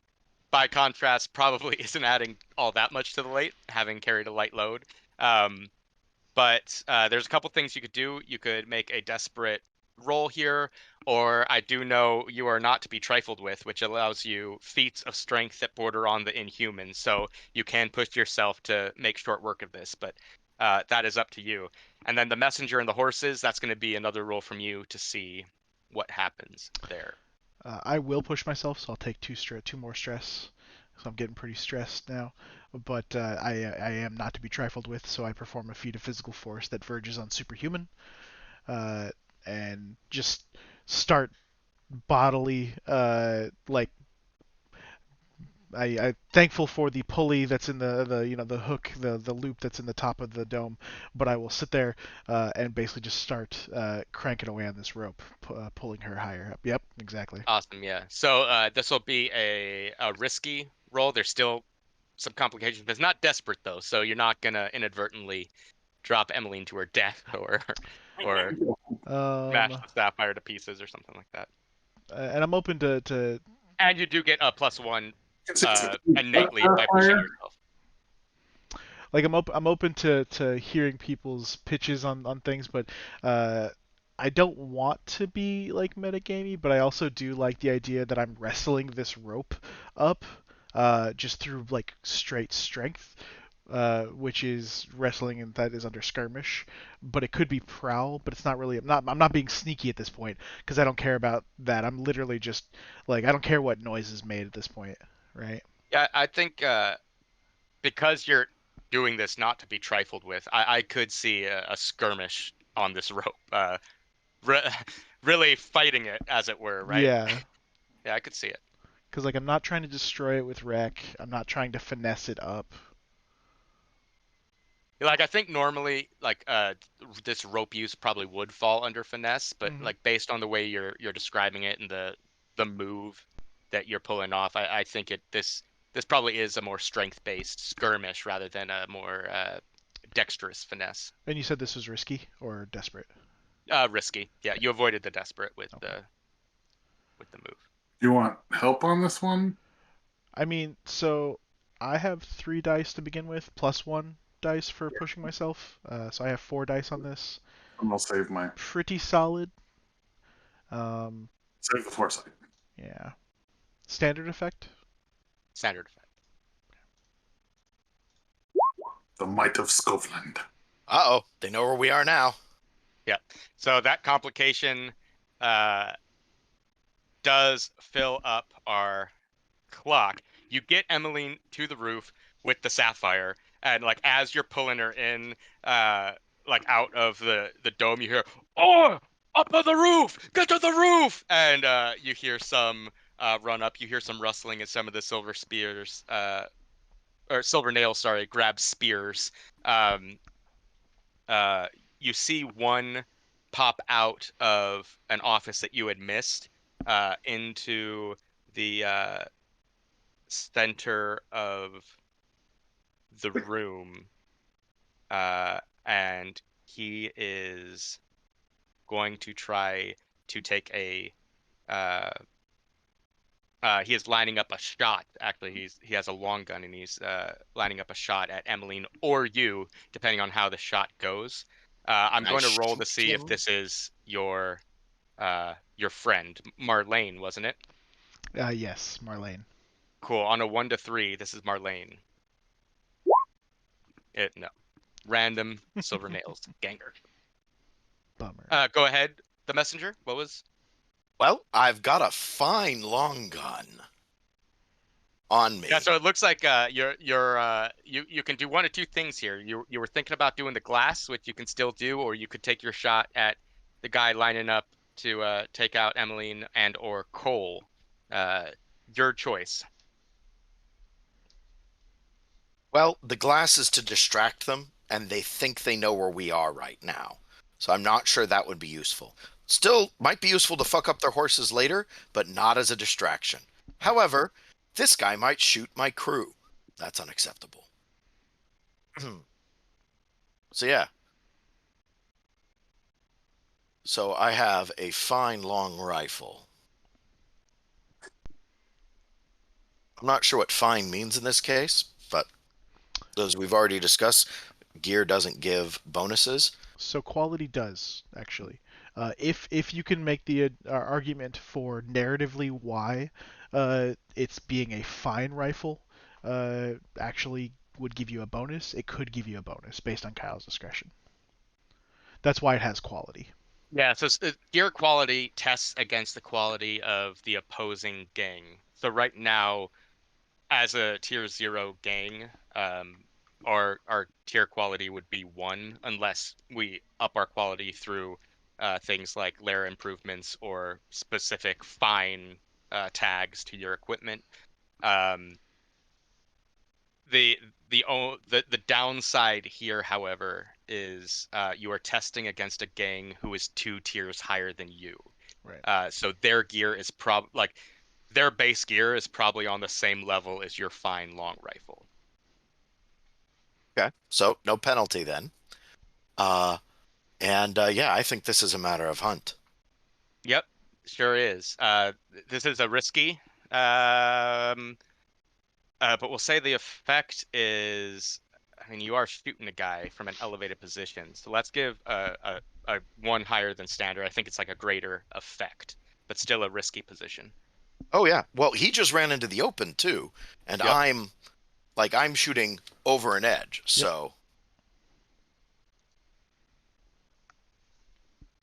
by contrast, probably isn't adding all that much to the weight, having carried a light load. But there's a couple things you could do. You could make a desperate roll here, or I do know you are not to be trifled with, which allows you feats of strength that border on the inhuman. So you can push yourself to make short work of this, but that is up to you. And then the messenger and the horses, that's going to be another roll from you to see what happens there. I will push myself, so I'll take two more stress. So I'm getting pretty stressed now. But I am not to be trifled with, so I perform a feat of physical force that verges on superhuman, and just start bodily, like I thankful for the pulley that's in the hook, the loop that's in the top of the dome, but I will sit there and basically just start cranking away on this rope, pulling her higher up. Yep, exactly. Awesome, yeah. So this will be a risky roll. There's still some complications, but it's not desperate though, so you're not gonna inadvertently drop Emeline to her death or smash Um, the sapphire to pieces or something like that. and I'm open to And you do get a +1 It's innately by pushing yourself. like I'm open to hearing people's pitches on things, but I don't want to be like metagamey, but I also do like the idea that I'm wrestling this rope up just through like straight strength, which is wrestling and that is under skirmish, but it could be prowl, but it's not really. I'm not being sneaky at this point because I don't care about that. I'm literally just like I don't care what noise is made at this point, right? Yeah, I think because you're doing this not to be trifled with, I could see a skirmish on this rope. Re really fighting it, as it were, right? Yeah. Yeah, I could see it. Because like I'm not trying to destroy it with wreck. I'm not trying to finesse it up. Like I think normally like this rope use probably would fall under finesse, but Mhm. like based on the way you're describing it and the move that you're pulling off, I think this probably is a more strength-based skirmish rather than a more dexterous finesse. And you said this was risky or desperate. Risky. Yeah, you avoided the desperate with Okay. the move. Do you want help on this one? I mean, so I have 3 dice to begin with, plus 1 dice for pushing myself. So I have 4 dice on this. And I'll save my Pretty solid. Um, save the foresight. yeah. Standard effect. Standard effect. The might of Scotland. Uh-oh, they know where we are now. Yeah. So that complication does fill up our clock. You get Emeline to the roof with the sapphire, and like as you're pulling her in, like out of the dome, you hear, "Oh, up on the roof! Get to the roof!" And you hear some run up. You hear some rustling, and some of the silver spears, or silver nails, sorry, grab spears. Um, you see one pop out of an office that you had missed into the center of the room, and he is going to try to take a he is lining up a shot. Actually, he has a long gun and he's lining up a shot at Emeline or you, depending on how the shot goes. I'm going to Nice roll to see if kill. this is your friend Marlene, wasn't it? Yes, Marlene. Cool. On a 1 to 3, this is Marlene. No. Random silver nails ganger. Bummer. Go ahead. The messenger. What was? Well, I've got a fine long gun on me. Yeah. So it looks like you can do one of two things here. You were thinking about doing the glass, which you can still do, or you could take your shot at the guy lining up to take out Emeline and or Cole. Your choice. Well, the glass is to distract them, and they think they know where we are right now. So I'm not sure that would be useful. Still, might be useful to fuck up their horses later, but not as a distraction. However, this guy might shoot my crew. That's unacceptable. So yeah. So I have a fine long rifle. I'm not sure what fine means in this case, but as we've already discussed, gear doesn't give bonuses. So quality does actually. If you can make the argument for narratively why it's being a fine rifle actually would give you a bonus, it could give you a bonus based on Kyle's discretion. That's why it has quality. Yeah, so gear quality tests against the quality of the opposing gang. So right now, as a tier 0 gang, our tier quality would be 1 unless we up our quality through things like layer improvements or specific fine tags to your equipment. Um, the the downside here, however, is you are testing against a gang who is 2 tiers higher than you. Right. So their gear is their base gear is probably on the same level as your fine long rifle. Okay, so no penalty then. Yeah, I think this is a matter of hunt. Yep, sure is. This is a risky, but we'll say the effect is, I mean, you are shooting a guy from an elevated position, so let's give a one higher than standard. I think it's like a greater effect, but still a risky position. Oh yeah, well he just ran into the open too, and Yep. I'm shooting over an edge, so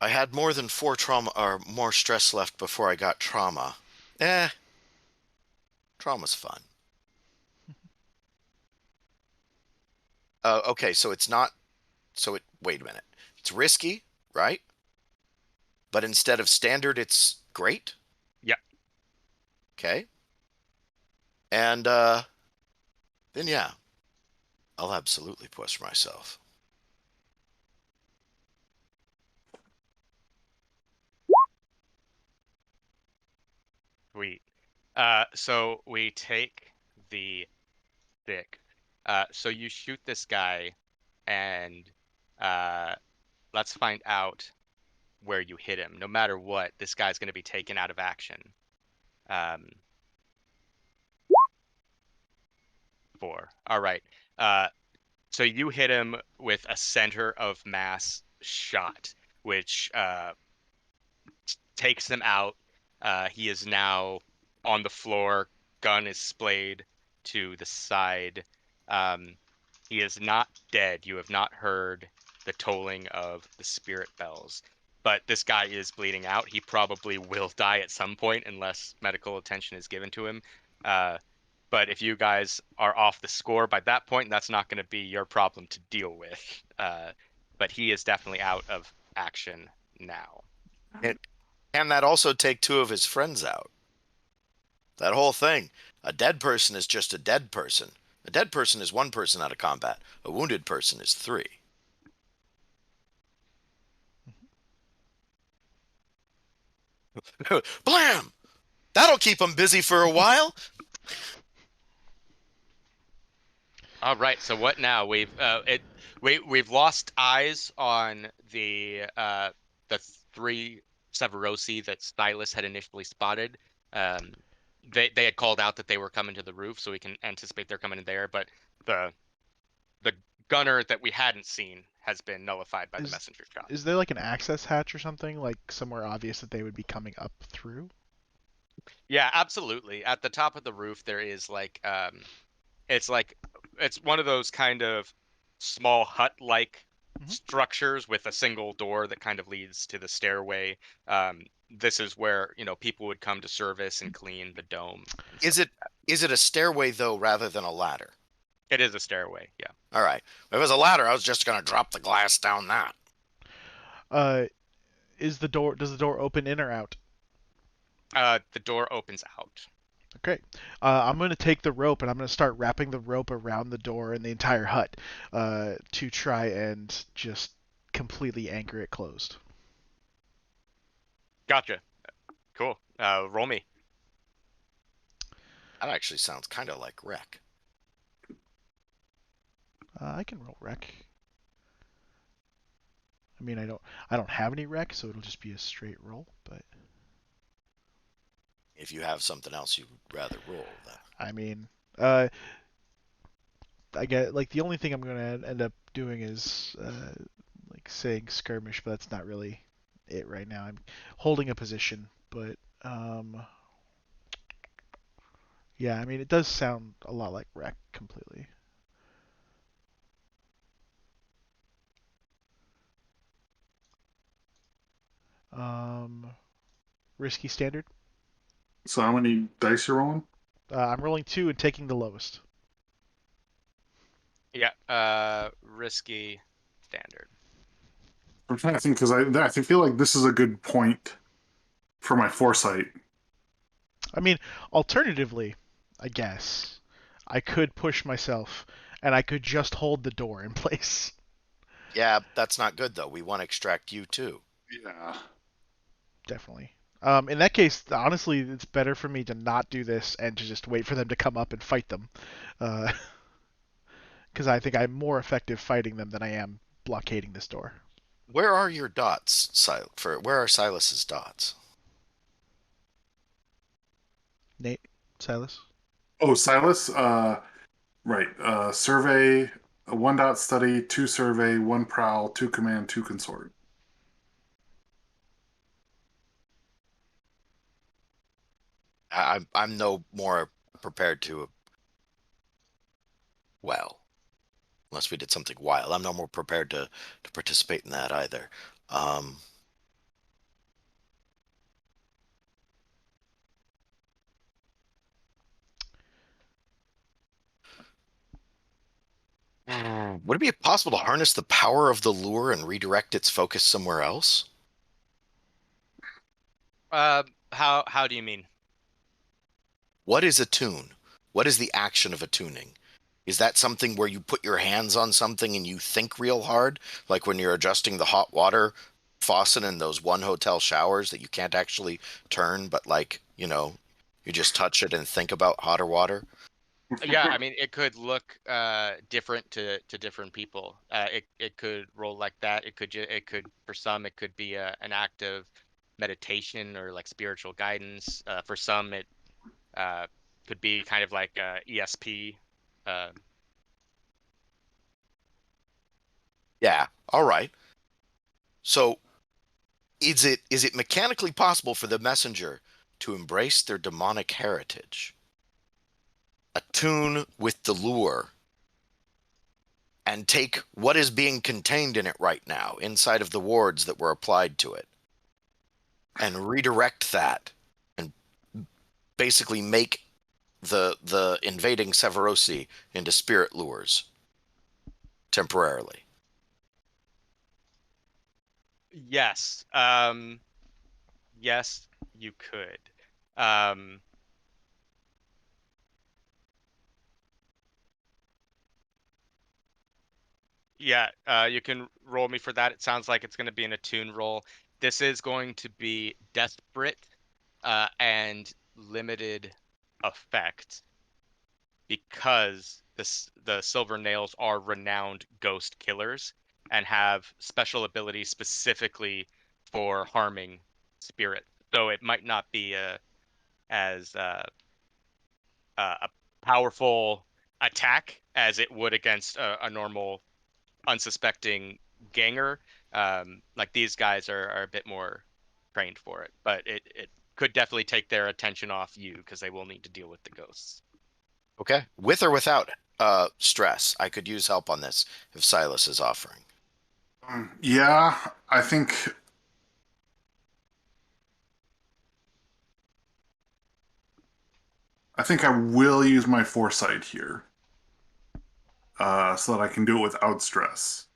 I had more than 4 trauma or more stress left before I got trauma. Trauma's fun. Okay, so it's not. Wait a minute. It's risky, right? But instead of standard, it's great. Yep. Okay. And then yeah, I'll absolutely push myself. Sweet. So we take the stick. So you shoot this guy, and let's find out where you hit him. No matter what, this guy's going to be taken out of action. 4. All right. So you hit him with a center of mass shot, which takes him out. He is now on the floor. Gun is splayed to the side. He is not dead. You have not heard the tolling of the spirit bells. But this guy is bleeding out. He probably will die at some point unless medical attention is given to him. But if you guys are off the score by that point, that's not going to be your problem to deal with. But he is definitely out of action now. Can that also take 2 of his friends out? That whole thing. A dead person is just a dead person. A dead person is 1 person out of combat. A wounded person is 3. Blam! That'll keep him busy for a while. All right. So what now? We've lost eyes on the 3 Severosi that Silas had initially spotted. They had called out that they were coming to the roof, so we can anticipate they're coming in there. But the gunner that we hadn't seen has been nullified by the messenger shot. Is there like an access hatch or something, like somewhere obvious that they would be coming up through? Yeah, absolutely. At the top of the roof, there is it's one of those kind of small hut-like structures with a single door that kind of leads to the stairway. This is where people would come to service and clean the dome. Is it a stairway though, rather than a ladder? It is a stairway. Yeah. All right. If it was a ladder, I was just gonna drop the glass down that. Does the door open in or out? The door opens out. Okay. I'm going to take the rope and I'm going to start wrapping the rope around the door and the entire hut to try and just completely anchor it closed. Gotcha. Cool. Roll me. That actually sounds kind of like wreck. I can roll wreck. I mean, I don't have any wreck, so it'll just be a straight roll. But If you have something else you'd rather roll, that. I mean, I get like the only thing I'm gonna end up doing is like saying skirmish, but that's not really it right now. I'm holding a position, but yeah, I mean, it does sound a lot like wreck completely. Um, risky standard. So how many dice you rolling? I'm rolling 2 and taking the lowest. Yeah. Risky standard. I'm trying to think because I feel like this is a good point for my foresight. I mean, alternatively, I guess I could push myself and I could just hold the door in place. Yeah, that's not good though. We want to extract you too. Yeah. Definitely. In that case, honestly, it's better for me to not do this and to just wait for them to come up and fight them. Because I think I'm more effective fighting them than I am blockading this door. Where are your dots, where are Silas's dots? Nate, Silas? Oh, Silas. Right. Survey. A 1 dot study. 2 survey. 1 prowl. 2 command. 2 consort. I'm no more prepared to. Well, unless we did something wild, I'm no more prepared to participate in that either. Would it be possible to harness the power of the lure and redirect its focus somewhere else? How do you mean? What is a tune? What is the action of attuning? Is that something where you put your hands on something and you think real hard? Like when you're adjusting the hot water faucet in those one hotel showers that you can't actually turn, but like, you just touch it and think about hotter water? Yeah, I mean, it could look different to different people. It could roll like that. It could for some it could be an act of meditation or like spiritual guidance. For some it uh, could be kind of like ESP. Uh, Yeah. All right. So is it mechanically possible for the messenger to embrace their demonic heritage, attune with the lure, and take what is being contained in it right now inside of the wards that were applied to it and redirect that and basically make the invading Severosi into spirit lures temporarily? yes. Yes, you could. Um, Yeah, you can roll me for that. It sounds like it's going to be an attune roll. This is going to be desperate and limited effect because the Silver Nails are renowned ghost killers and have special abilities specifically for harming spirits. So it might not be as a powerful attack as it would against a normal unsuspecting ganger. Like these guys are a bit more trained for it, but it could definitely take their attention off you because they will need to deal with the ghosts. Okay. With or without stress, I could use help on this if Silas is offering. Yeah, I think I will use my foresight here, so that I can do it without stress.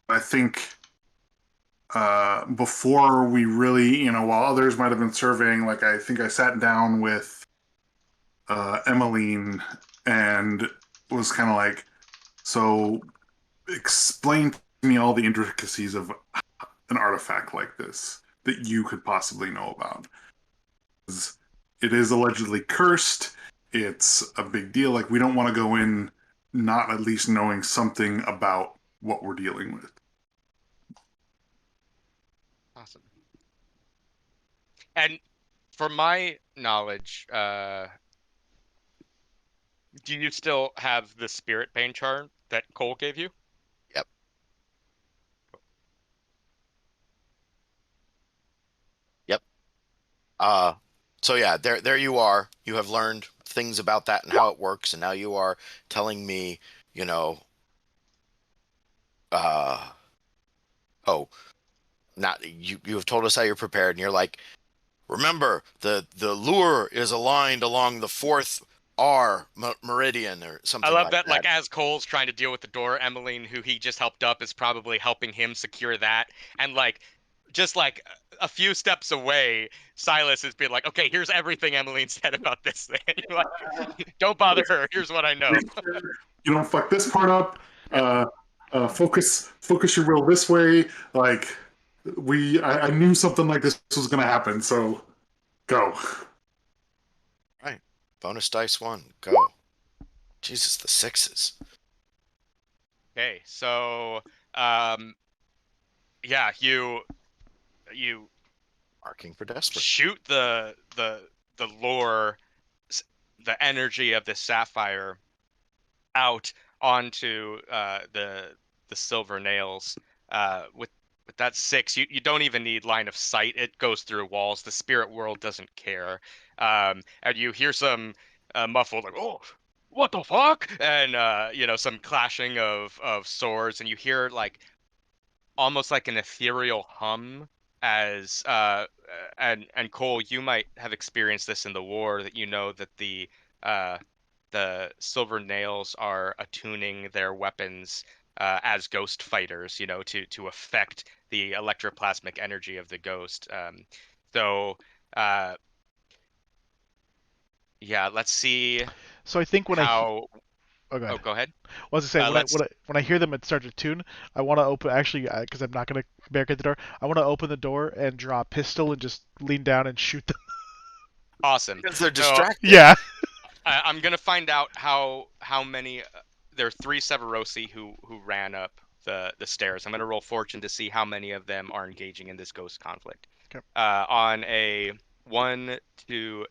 I think before we really, while others might have been surveying, like I think I sat down with Emeline and was kind of like, so explain to me all the intricacies of an artifact like this that you could possibly know about. It is allegedly cursed. It's a big deal. Like, we don't want to go in not at least knowing something about what we're dealing with. Awesome. And for my knowledge, do you still have the spirit bane charm that Cole gave you? Yep. Yep. So yeah, there you are. You have learned things about that and how it works, and now you are telling me, you know, uh, oh, not you have told us how you're prepared, and you're like, remember the lure is aligned along the fourth meridian or I something love like that, like, that. as Cole's trying to deal with the door, Emeline, who he just helped up, is probably helping him secure that. And, like, just like a few steps away, Silas has been like, okay, here's everything Emeline said about this thing. You're like, don't bother her. Here's what I know. You don't fuck this part up. Focus your will this way. Like, I knew something like this was going to happen, so go. Right. Bonus dice 1. Go. Jesus, the 6s. Okay, so yeah, you Marking for desperate. shoot the lore, the energy of this sapphire out onto the silver nails. With that 6, you don't even need line of sight. It goes through walls. The spirit world doesn't care. And you hear some muffled like, oh, what the fuck? And some clashing of swords, and you hear like almost like an ethereal hum as and Cole, you might have experienced this in the war, that you know that uh the silver nails are attuning their weapons as ghost fighters, to affect the electroplasmic energy of the ghost. So uh yeah, let's see So I think when how. oh, go Oh, ahead. go ahead. Well, I was gonna say Let's when I hear them start to tune, I want to open actually because I'm not gonna barricade the door. I want to open the door and draw a pistol and just lean down and shoot them. Awesome. Because they're So distracted. Yeah. I'm gonna find out how many. There are 3 Severosi who ran up the stairs. I'm gonna roll fortune to see how many of them are engaging in this ghost conflict. Okay. On a 1, 2,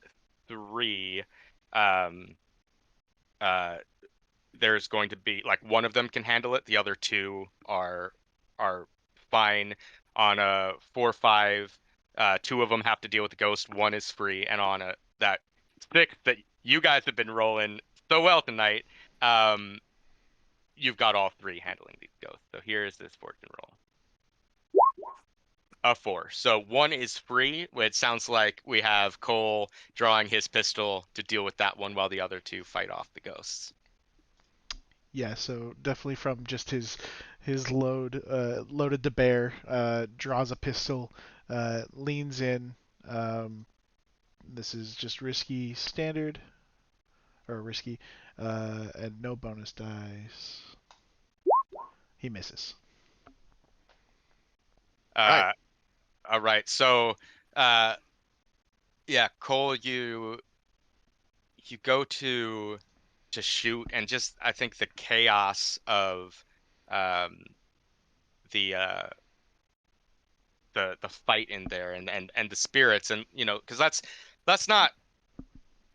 3, um, uh, there's going to be like one of them can handle it. The other 2 are fine. On a 4, 5, 2 of them have to deal with the ghost. 1 is free, and on that 6 that you guys have been rolling so well tonight, um, you've got all 3 handling these ghosts. So here's this fortune roll. A 4. So 1 is free. It sounds like we have Cole drawing his pistol to deal with that one while the other 2 fight off the ghosts. Yeah, so definitely from just his loaded to bear, draws a pistol, leans in. This is just risky standard or risky, and no bonus dice. He misses. Right. All right. So, uh, yeah, Cole, you go to shoot, and just I think the chaos of um, the the fight in there, and the spirits, and because let's not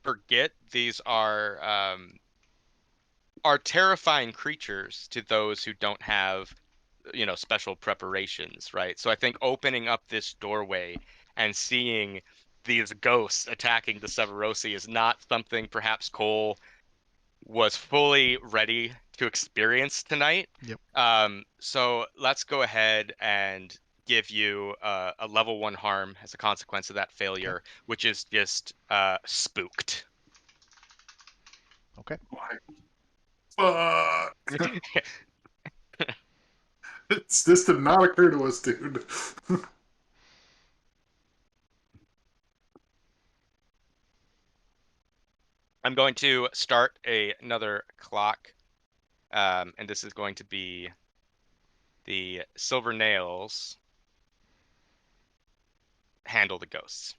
forget, these are terrifying creatures to those who don't have special preparations, right? So I think opening up this doorway and seeing these ghosts attacking the Severosi is not something perhaps Cole was fully ready to experience tonight. Yep. So let's go ahead and give you a level 1 harm as a consequence of that failure, Okay. which is just spooked. Okay. Fuck. This did not occur to us, dude. I'm going to start another clock, and this is going to be the silver nails handle the ghosts.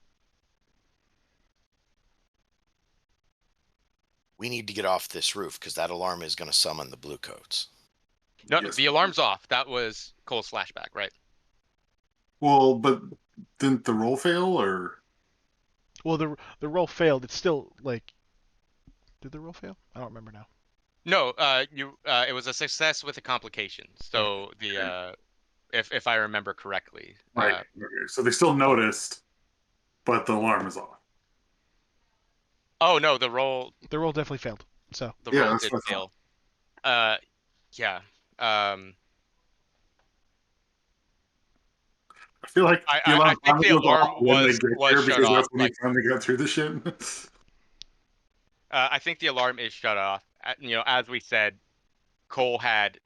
We need to get off this roof because that alarm is going to summon the blue coats. No, Yes. the alarm's off. That was Cole's flashback, right? Well, but didn't the roll fail, or Well, the roll failed. It's still like, did the roll fail? I don't remember now. No, it was a success with a complication. So if I remember correctly, right? Okay, so they still noticed, but the alarm is off. oh no, the roll The roll definitely failed. So Yeah, roll that's did what I fail. Yeah. I feel like the I alarm think the finally goes alarm off when they get was here shut because off. that's when he finally got through the shit. I think the alarm is shut off. As we said, Cole had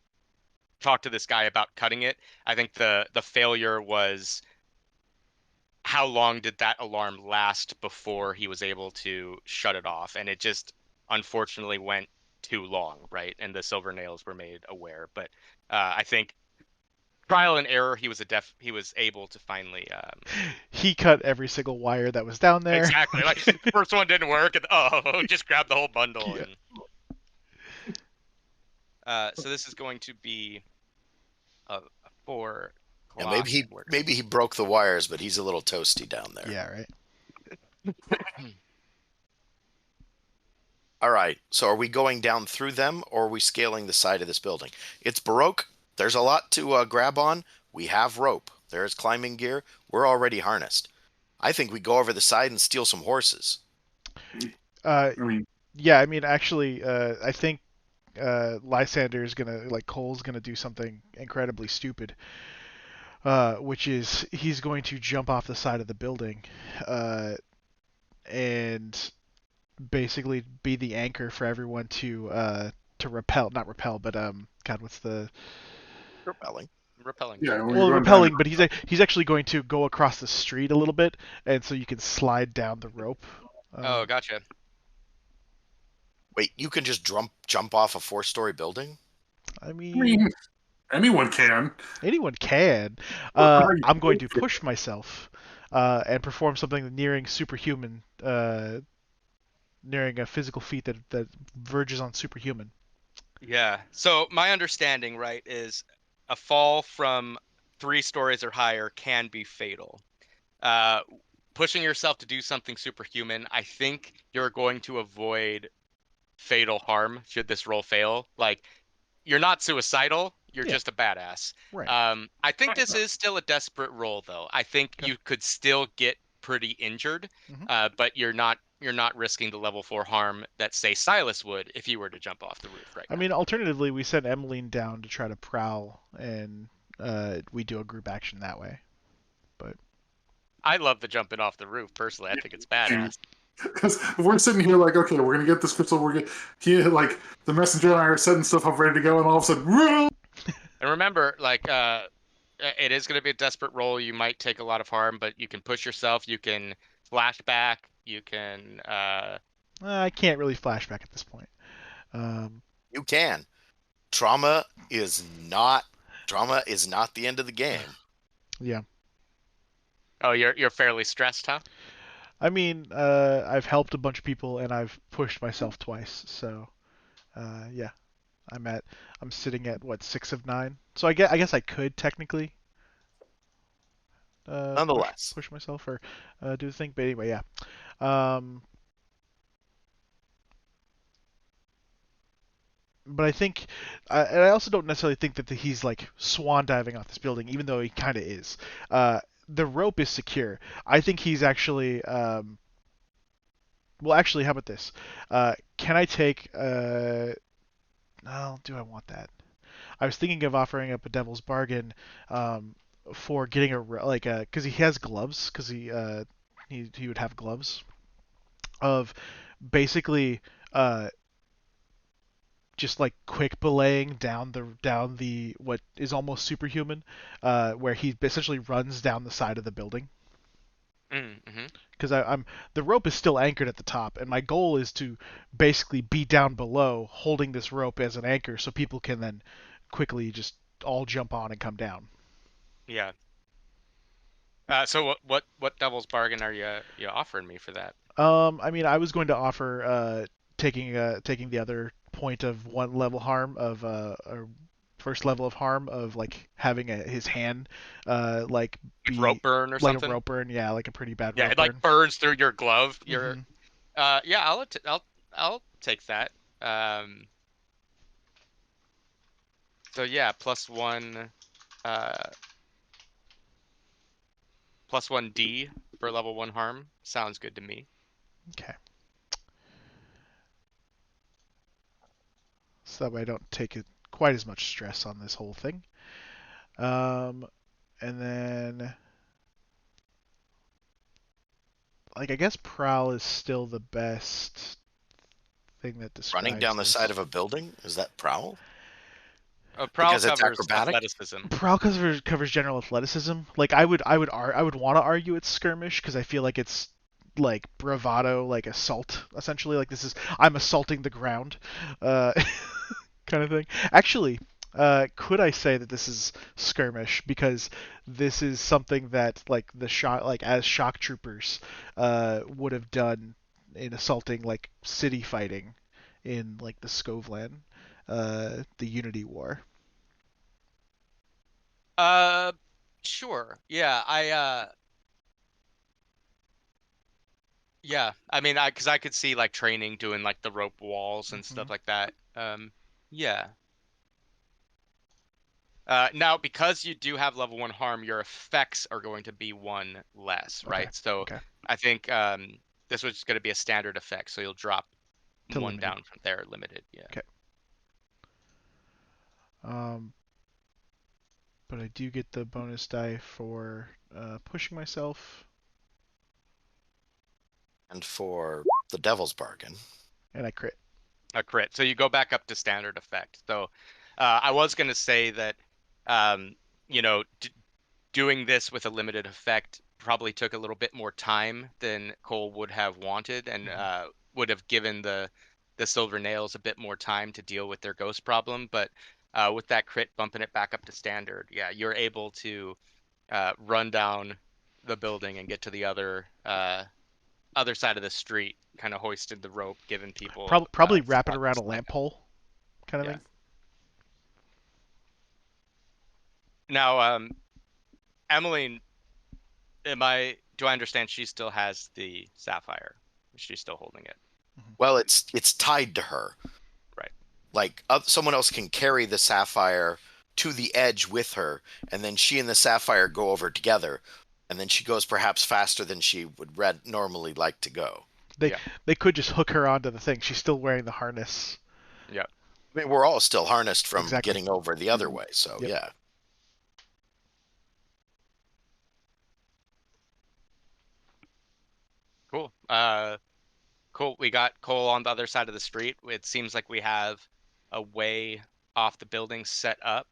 talked to this guy about cutting it. I think the failure was how long did that alarm last before he was able to shut it off, and it just unfortunately went too long, right? And the silver nails were made aware. But I think trial and error, he was able to finally he cut every single wire that was down there. exactly, like the first one didn't work, and just grab the whole bundle. Yeah. And so this is going to be a 4 Yeah, clock. maybe he broke the wires, but he's a little toasty down there. Yeah, right. All right. So are we going down through them, or are we scaling the side of this building? It's Baroque. There's a lot to grab on. We have rope. There is climbing gear. We're already harnessed. I think we go over the side and steal some horses. Uh, I mean, yeah, I mean, actually, I think Lysander is gonna, like, Cole's gonna do something incredibly stupid, which is he's going to jump off the side of the building, and basically be the anchor for everyone to repel, not repel, but God, what's the Repelling. Repelling. yeah, when well, you're going down, repelling, but he's actually going to go across the street a little bit, and so you can slide down the rope. Oh, gotcha. Wait, you can just jump off a 4-story building? I I mean, mean, anyone can. anyone can. Well, I'm going to push myself and perform something nearing superhuman, nearing a physical feat that verges on superhuman. Yeah. So my understanding, right, is a fall from 3 stories or higher can be fatal. Uh, Pushing yourself to do something superhuman, I think you're going to avoid fatal harm should this roll fail. Like, you're not suicidal, you're Yeah. just a badass. Right. I think this is still a desperate roll, though. I think Okay. you could still get pretty injured, but you're not risking the level 4 harm that, say, Silas would if he were to jump off the roof right I now. mean, alternatively, we send Emeline down to try to prowl, and we do a group action that way. But I love the jumping off the roof personally. I think it's badass. Because we're sitting here like, okay, we're gonna get this crystal. Like the messenger and I are setting stuff up ready to go, and all of a sudden, "Whoa!" And remember, like, it is going to be a desperate roll. You might take a lot of harm, but you can push yourself. You can flash back. You can. I can't really flashback at this point. You can. Trauma is not the end of the game. Yeah. Oh, you're fairly stressed, huh? I mean, I've helped a bunch of people and I've pushed myself twice, so yeah, I'm sitting at what 6 of 9. So I guess I could technically Nonetheless. push myself or do the thing, but anyway, yeah. But I think, and I also don't necessarily think that he's like swan diving off this building, even though he kind of is. The rope is secure. I think he's actually. Well, actually, how about this? Can I take? No, do I want that? I was thinking of offering up a devil's bargain for getting because he has gloves, because he would have gloves of basically just like quick belaying down the what is almost superhuman, where he essentially runs down the side of the building. Mm-hmm. Because I'm the rope is still anchored at the top, and my goal is to basically be down below, holding this rope as an anchor, so people can then quickly just all jump on and come down. Yeah. So what devil's bargain are you offering me for that? I mean, I was going to offer taking the other point of one level harm of or first level of harm of like having his hand like Like rope be burn or like a something? rope burn, yeah, like a pretty bad Yeah, rope it like burn. burns through your glove. Hmm. Yeah, I'll take that. So yeah, uh +1 D for level 1 harm. Sounds good to me. Okay, so that way I don't take it quite as much stress on this whole thing. Um, and then like I guess prowl is still the best thing that Running describes down the side this. of a building, is that prowl? Prowl Because it's covers acrobatic. athleticism. Prowl covers general athleticism. Like I would want to argue it's skirmish because I feel like it's like bravado, like assault, essentially. Like this is I'm assaulting the ground, uh, kind of thing. Actually, could I say that this is skirmish because this is something that like the shock like as shock troopers would have done in assaulting like city fighting in like the Skovlan, the Unity War. Uh, sure. Yeah. I mean, because I could see like training doing like the rope walls and Hmm. stuff like that. Yeah. Now, because you do have level 1 harm, your effects are going to be one less, Okay. right? So Okay. I think this was going to be a standard effect, so you'll drop To one limited. down from there, limited. Yeah. Okay. Um, but I do get the bonus die for pushing myself, And for the devil's bargain. and I crit. A crit. So you go back up to standard effect. So I was going to say that, um, you know, doing this with a limited effect probably took a little bit more time than Cole would have wanted, and Hmm. would have given the Silver Nails a bit more time to deal with their ghost problem. But with that crit bumping it back up to standard, yeah, you're able to run down the building and get to the other side of the street, kind of hoisted the rope, giving people Probably wrap it spot around a to land lamp on. pole, kind of Yeah. thing. Now, Emeline, do I understand she still has the sapphire? Is she still holding it? Well, it's tied to her. Right. Like someone else can carry the sapphire to the edge with her, and then she and the sapphire go over together, and then she goes perhaps faster than she would normally like to go. They Yeah. they could just hook her onto the thing. She's still wearing the harness. Yeah. I mean, we're all still harnessed from Exactly. getting over the other way, so Yep. yeah. Cool. Cool. We got Cole on the other side of the street. It seems like we have a way off the building set up.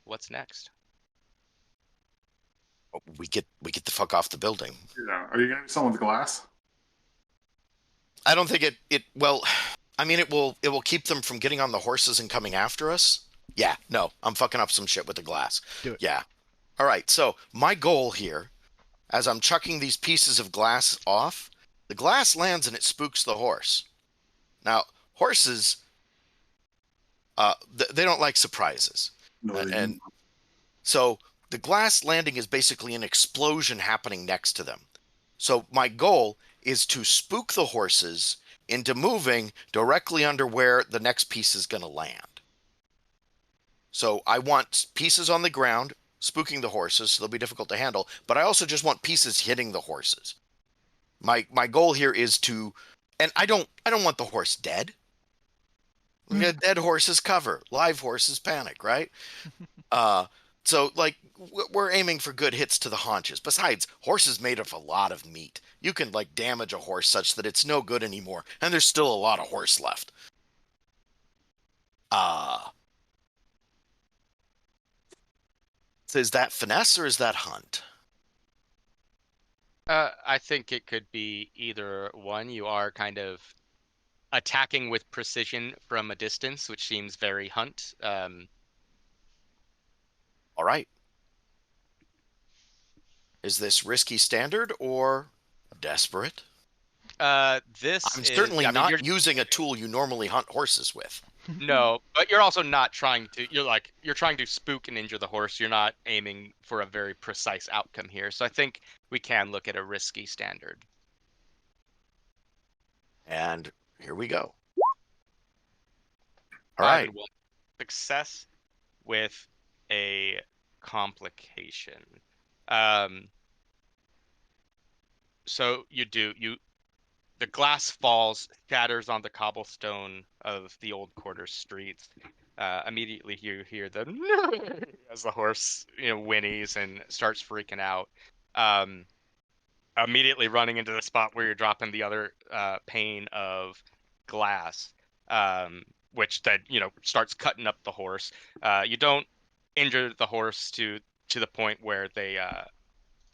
What's next? We get the fuck off the building. Yeah. Are you gonna be someone with glass? I don't think it well, I mean it will keep them from getting on the horses and coming after us. Yeah, no, I'm fucking up some shit with the glass. Do it. Yeah. All right. So, my goal here as I'm chucking these pieces of glass off, the glass lands and it spooks the horse. Now, horses they don't like surprises. No, they And so the glass landing is basically an explosion happening next to them. So my goal is to spook the horses into moving directly under where the next piece is going to land. So I want pieces on the ground, spooking the horses, so they'll be difficult to handle, but I also just want pieces hitting the horses. My goal here is to, and I don't want the horse dead. We got dead horses cover, live horses panic, right? Uh, so like we're aiming for good hits to the haunches. Besides, horses made of a lot of meat. You can like damage a horse such that it's no good anymore, and there's still a lot of horse left. So is that finesse or is that hunt? I think it could be either one. You are kind of attacking with precision from a distance, which seems very Hunt. All right. Is this risky standard or desperate? This I'm is, certainly I mean, not using a tool you normally hunt horses with. no, but you're also not trying to, you're trying to spook and injure the horse. You're not aiming for a very precise outcome here. So I think we can look at a risky standard. And here we go. All 5 right. and 1 success with a complication. So the glass falls, shatters on the cobblestone of the old quarter streets. Immediately you hear the as the horse whinnies and starts freaking out. Um, Immediately running into the spot where you're dropping the other pane of glass, which then starts cutting up the horse. You don't injure the horse to the point where they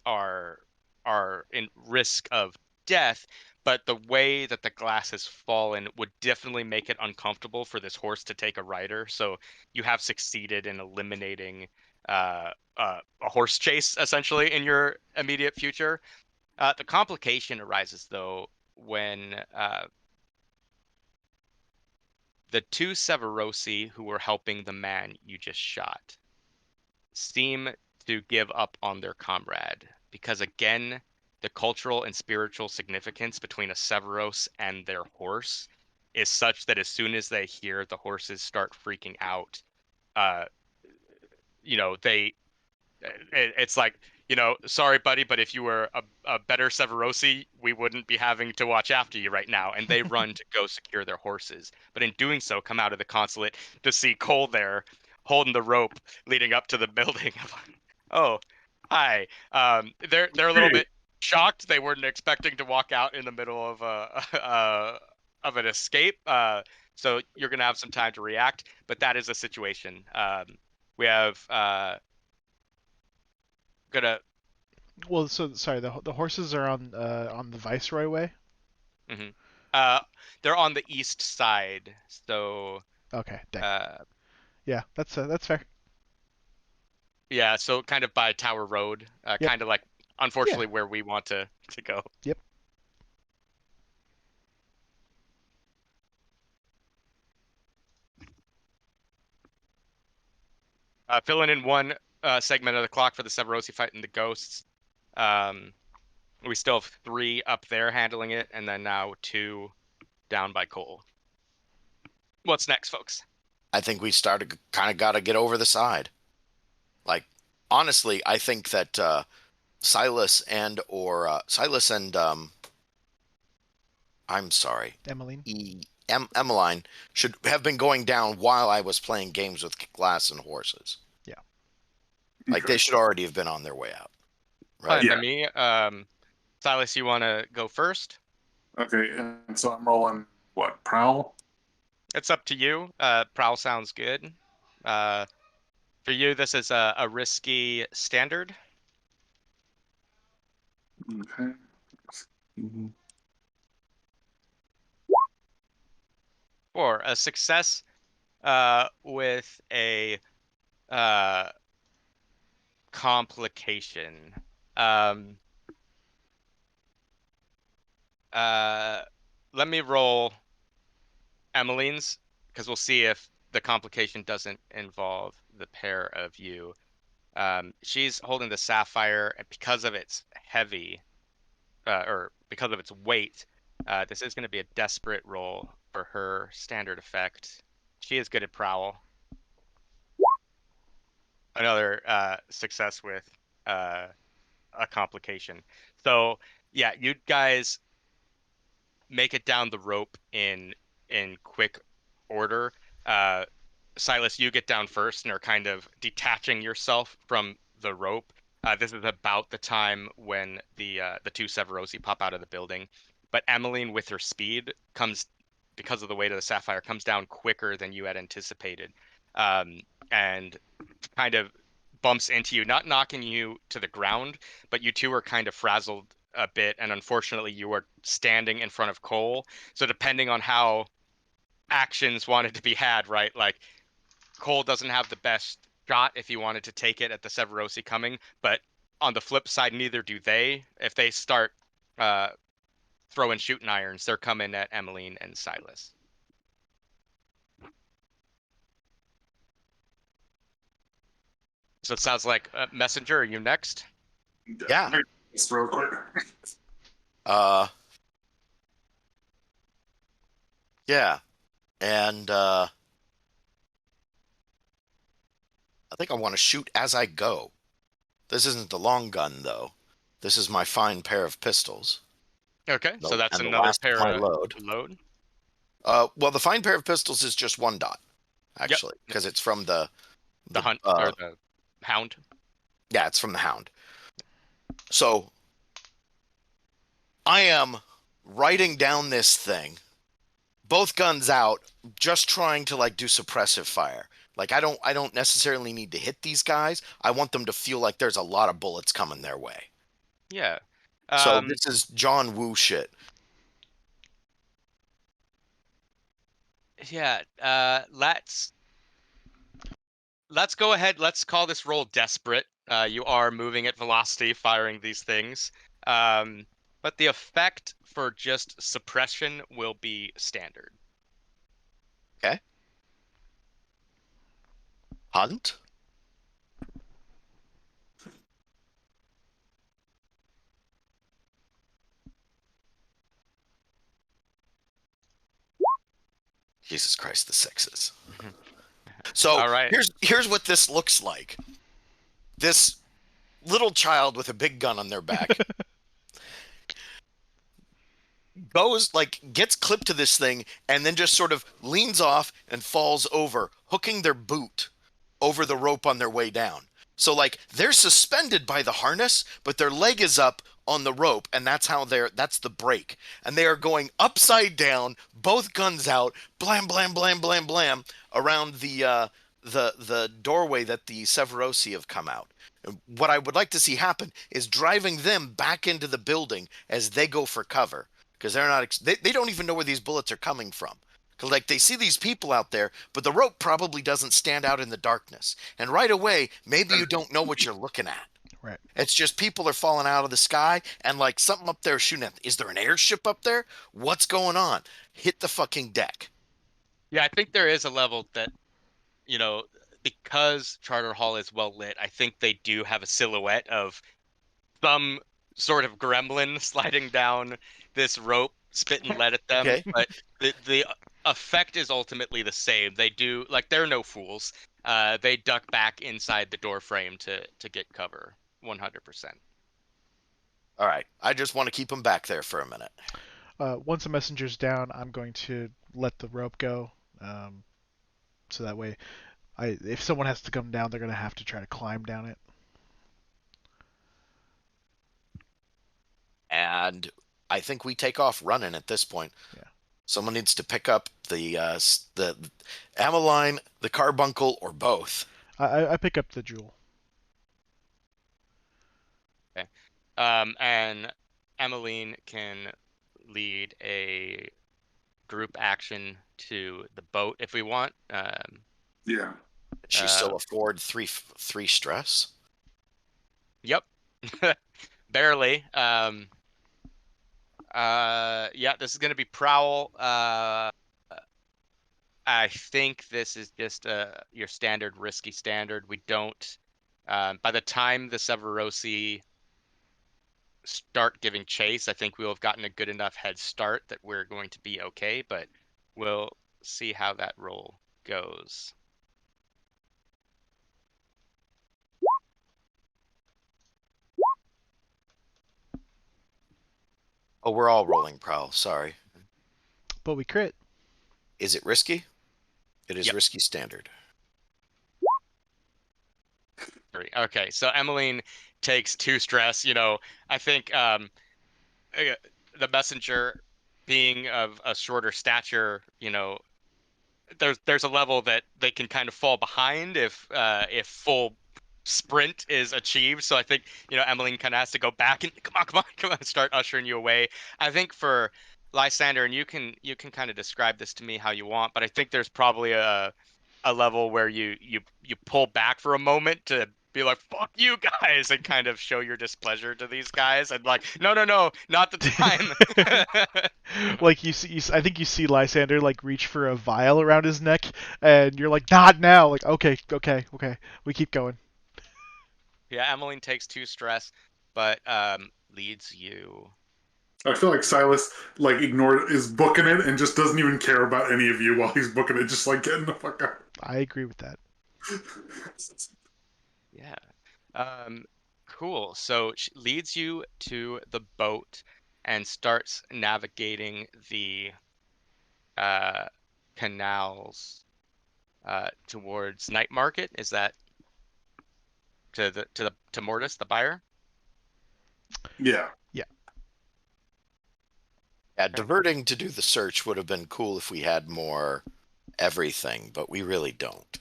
are in risk of death, but the way that the glass has fallen would definitely make it uncomfortable for this horse to take a rider. So you have succeeded in eliminating a horse chase essentially in your immediate future. The complication arises though when the two Severosi who were helping the man you just shot seem to give up on their comrade because again the cultural and spiritual significance between a Severos and their horse is such that as soon as they hear the horses start freaking out, uh they it's like, sorry, buddy, but if you were a better Severosi, we wouldn't be having to watch after you right now. And they run to go secure their horses. But in doing so, come out of the consulate to see Cole there holding the rope leading up to the building. Oh, hi. They're a little Hey. bit shocked. They weren't expecting to walk out in the middle of of an escape. So you're gonna have some time to react. But that is a situation. We have gonna Well, so sorry. The horses are on the Viceroy way. hmm uh they're on the east side, so Okay, dang. uh Yeah, that's fair. yeah, so kind of by Tower Road, Yep. kind of like Yeah. unfortunately where we want to go. Yep. Filling in one segment of the clock for the Severosi fighting the ghosts. um we still have 3 up there handling it, and then now 2 down by Cole. What's next, folks? I think we started kind of got to get over the side. Like, honestly, I think that Silas and I'm sorry, Emeline. Emeline should have been going down while I was playing games with glass and horses. Yeah. Like Okay. they should already have been on their way out, Fine right? by me. Silas, you want to go first? Okay, and so I'm rolling what? Prowl? It's up to you. Prowl sounds good. Uh, for you, this is a risky standard. Okay. Mhm. Or a success with a uh, complication. Um, uh, Let me roll Emeline's because we'll see if the complication doesn't involve the pair of you. She's holding the sapphire, and because of its heavy, or because of its weight, this is going to be a desperate roll for her standard effect. She is good at prowl. Another success with uh, a complication. So yeah, you guys make it down the rope in quick order. Uh, Silas, you get down first and are kind of detaching yourself from the rope. This is about the time when the two Severosi pop out of the building, but Emeline, with her speed, comes because of the weight of the sapphire, comes down quicker than you had anticipated, and kind of bumps into you, not knocking you to the ground, but you two are kind of frazzled a bit, and unfortunately you were standing in front of Cole. So depending on how actions wanted to be had, right? Like Cole doesn't have the best shot if he wanted to take it at the Severosi coming, but on the flip side, neither do they. If they start throwing shooting irons, they're coming at Emeline and Silas. So it sounds like Messenger, are you next? Yeah. Just real quick. Yeah. And I think I want to shoot as I go. This isn't the long gun, though. This is my fine pair of pistols. Okay, so that's And the another last of pair my of load. Well, the fine pair of pistols is just 1 dot, actually, because it's from the hunt or the hound. Yeah, it's from the hound. So I am writing down this thing, both guns out, just trying to like do suppressive fire. Like I don't necessarily need to hit these guys. I want them to feel like there's a lot of bullets coming their way. Yeah. So this is John Woo shit. Yeah. Let's go ahead. Let's call this roll desperate. You are moving at velocity, firing these things. But the effect for just suppression will be standard. Okay. Hunt. Jesus Christ, the sixes. So All right. here's what this looks like. This little child with a big gun on their back gets clipped to this thing and then just sort of leans off and falls over, hooking their boot over the rope on their way down. So like they're suspended by the harness, but their leg is up on the rope, and that's the break. And they are going upside down, both guns out, blam blam blam blam blam around the doorway that the Severosi have come out. What I would like to see happen is driving them back into the building as they go for cover, because they don't even know where these bullets are coming from. Because like they see these people out there, but the rope probably doesn't stand out in the darkness. And right away, maybe you don't know what you're looking at. Right. It's just people are falling out of the sky, and like something up there shooting at. Is there an airship up there? What's going on? Hit the fucking deck. Yeah, I think there is a level that, because Charter Hall is well lit, I think they do have a silhouette of some sort of gremlin sliding down this rope, spitting lead at them. Okay. But the effect is ultimately the same. They do, like, they're no fools. They duck back inside the door frame to get cover, 100%. All right. I just want to keep them back there for a minute. Once the messenger's down, I'm going to let the rope go, so that way, if someone has to come down, they're going to have to try to climb down it. And I think we take off running at this point. Yeah. Someone needs to pick up the Emeline, the carbuncle, or both. I pick up the jewel. Okay. And Emeline can lead a group action to the boat if we want. Yeah. She still afford three stress. Yep. Barely. Yeah, this is gonna be Prowl. I think this is just your standard risky standard. We don't. By the time the Severosi start giving chase, I think we'll have gotten a good enough head start that we're going to be okay. But we'll see how that roll goes. Oh, we're all rolling Prowl. Sorry. But we crit. Is it risky? It is Yep. risky standard. Okay, so Emeline takes 2 stress. I think the messenger, being of a shorter stature, there's a level that they can kind of fall behind if full sprint is achieved. So I think, Emeline kind of has to go back and come on, start ushering you away. I think for Lysander, and you can kind of describe this to me how you want, but I think there's probably a level where you pull back for a moment to be like, fuck you guys, and kind of show your displeasure to these guys, and like, no, not the time. Like I think you see Lysander like reach for a vial around his neck, and you're like, not now. Like, okay, we keep going. Yeah, Emeline takes 2 stress, but leads you. I feel like Silas is booking it and just doesn't even care about any of you while he's booking it, just like getting the fuck out. I agree with that. Yeah. Cool. So she leads you to the boat and starts navigating the uh, canals towards Night Market. Is that to Mortis, the buyer? Yeah. Yeah. Yeah, diverting to do the search would have been cool if we had more everything, but we really don't.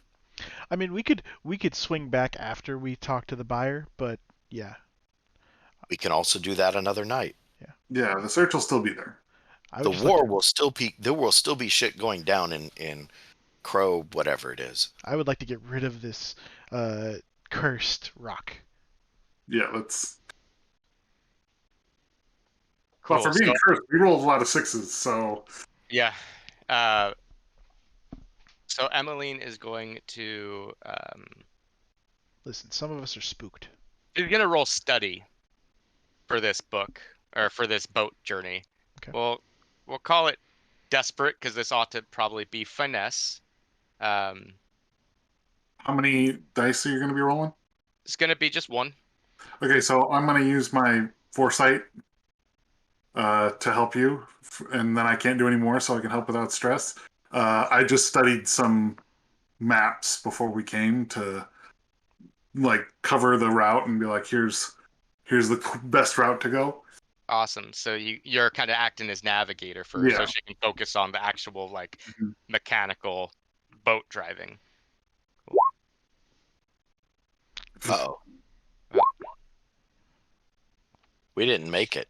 I mean, we could swing back after we talk to the buyer, but yeah, We can also do that another night. Yeah, the search will still be there. I would The just like war to. will still be there will still be shit going down in Crow, whatever it is. I would like to get rid of this cursed rock. Yeah, let's. Well, Cool. for So being cursed, we rolled a lot of 6s, so yeah. So Emmeline is going to Listen, some of us are spooked. she's gonna roll study for this book or for this boat journey. Okay. We'll call it desperate because this ought to probably be finesse. Um, how many dice are you going to be rolling? it's gonna be just one. Okay, so I'm going to use my foresight to help you, and then I can't do any more, so I can help without stress. I just studied some maps before we came to cover the route and be like, here's the best route to go. Awesome. So you're kind of acting as navigator first, so Yeah. she can focus on the actual Mhm. mechanical boat driving. Oh, we didn't make it.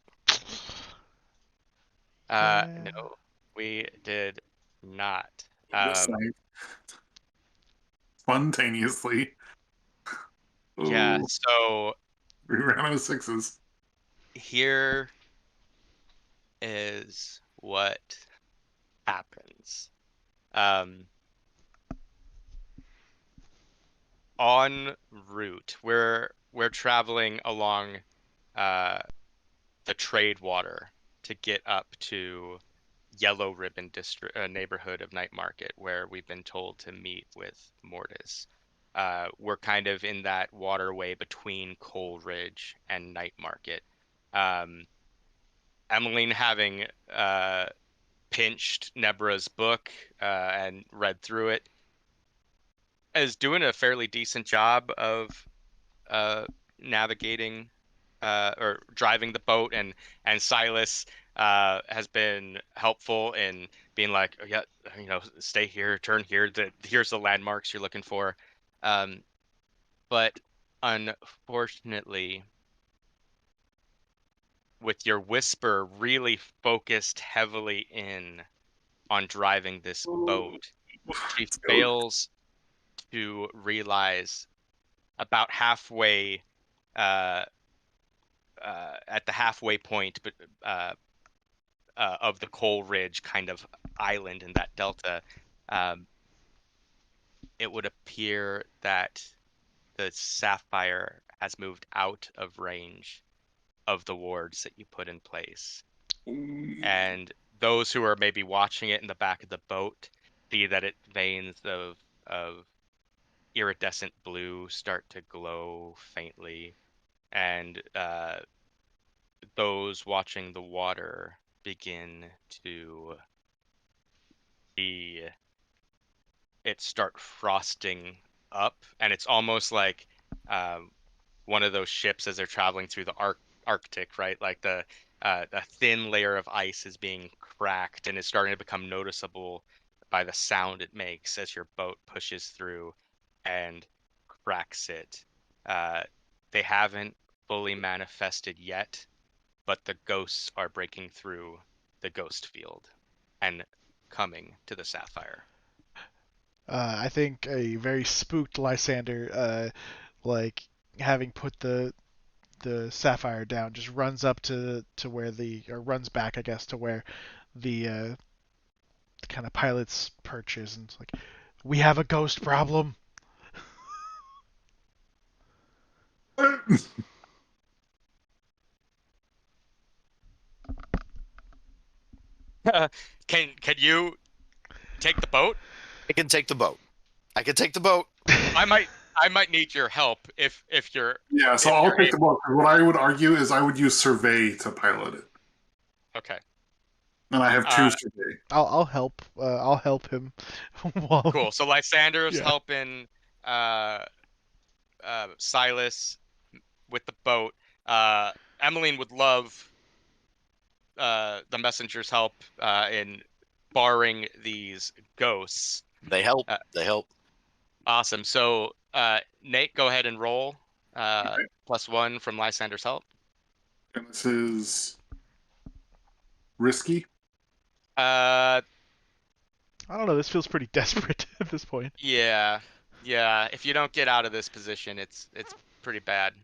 Yeah. No, we did not. Just like spontaneously. Yeah. Ooh, So we ran out of 6s. here is what happens. Um, en route, we're traveling along uh, the trade water to get up to Yellow Ribbon district neighborhood of Night Market, where we've been told to meet with Mortis. We're kind of in that waterway between Coal Ridge and Night Market. Um, Emeline, having pinched Nebra's book and read through it, is doing a fairly decent job of uh, navigating or driving the boat, and Silas has been helpful in being like, oh, yeah, stay here, turn here. Here's the landmarks you're looking for. But unfortunately, with your whisper really focused heavily in on driving this boat, she Let's go. fails to realize about halfway uh, at the halfway point, but of the Coal Ridge kind of island in that delta, um, it would appear that the Sapphire has moved out of range of the wards that you put in place. And those who are maybe watching it in the back of the boat see that its veins of iridescent blue start to glow faintly, and those watching the water begin to see it start frosting up, and it's almost like um, one of those ships as they're traveling through the Arctic, right? Like the thin layer of ice is being cracked and is starting to become noticeable by the sound it makes as your boat pushes through and cracks it. They haven't fully manifested yet, but the ghosts are breaking through the ghost field and coming to the Sapphire. I think a very spooked Lysander, like having put the sapphire down, just runs up to where or runs back, I guess, to where the kind of pilot's perch is, and it's like, we have a ghost problem. Can you take the boat? I can take the boat. I can take the boat. I might need your help if you're Yeah, so if I'll you're take the boat. What I would argue is I would use survey to pilot it, okay. and I have two survey. I'll help. I'll help him. while, Cool. So Lysander's Yeah. helping uh, Silas with the boat. Emeline would love the messenger's help in barring these ghosts. They help. Uh, They help. Awesome. So Nate, go ahead and roll Okay. +1 from Lysander's help. And this is risky. Uh, I don't know. This feels pretty desperate at this point. yeah. If you don't get out of this position, it's pretty bad.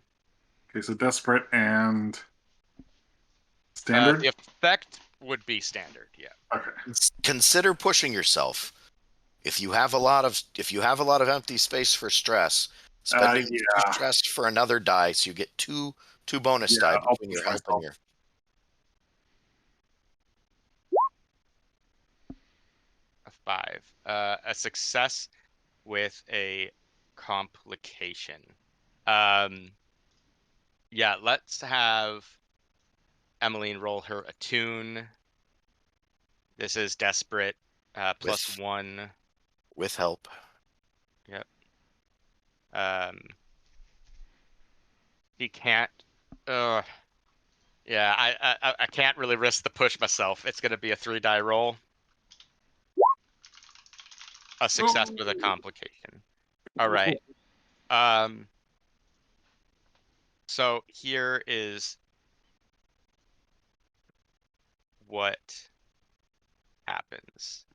Okay, so desperate and standard. The effect would be standard. Yeah. Okay. Consider pushing yourself. If you have a lot of empty space for stress, spending yeah. stress for another die, so you get two bonus Yeah, die I'll between your push help and myself. your. A 5. A success with a complication. Yeah, let's have Emeline roll her attune. This is desperate. +1. With help. Yep. He can't. Yeah, I can't really risk the push myself. It's gonna be a 3-die roll. A success with a complication. All right. So here is what happens.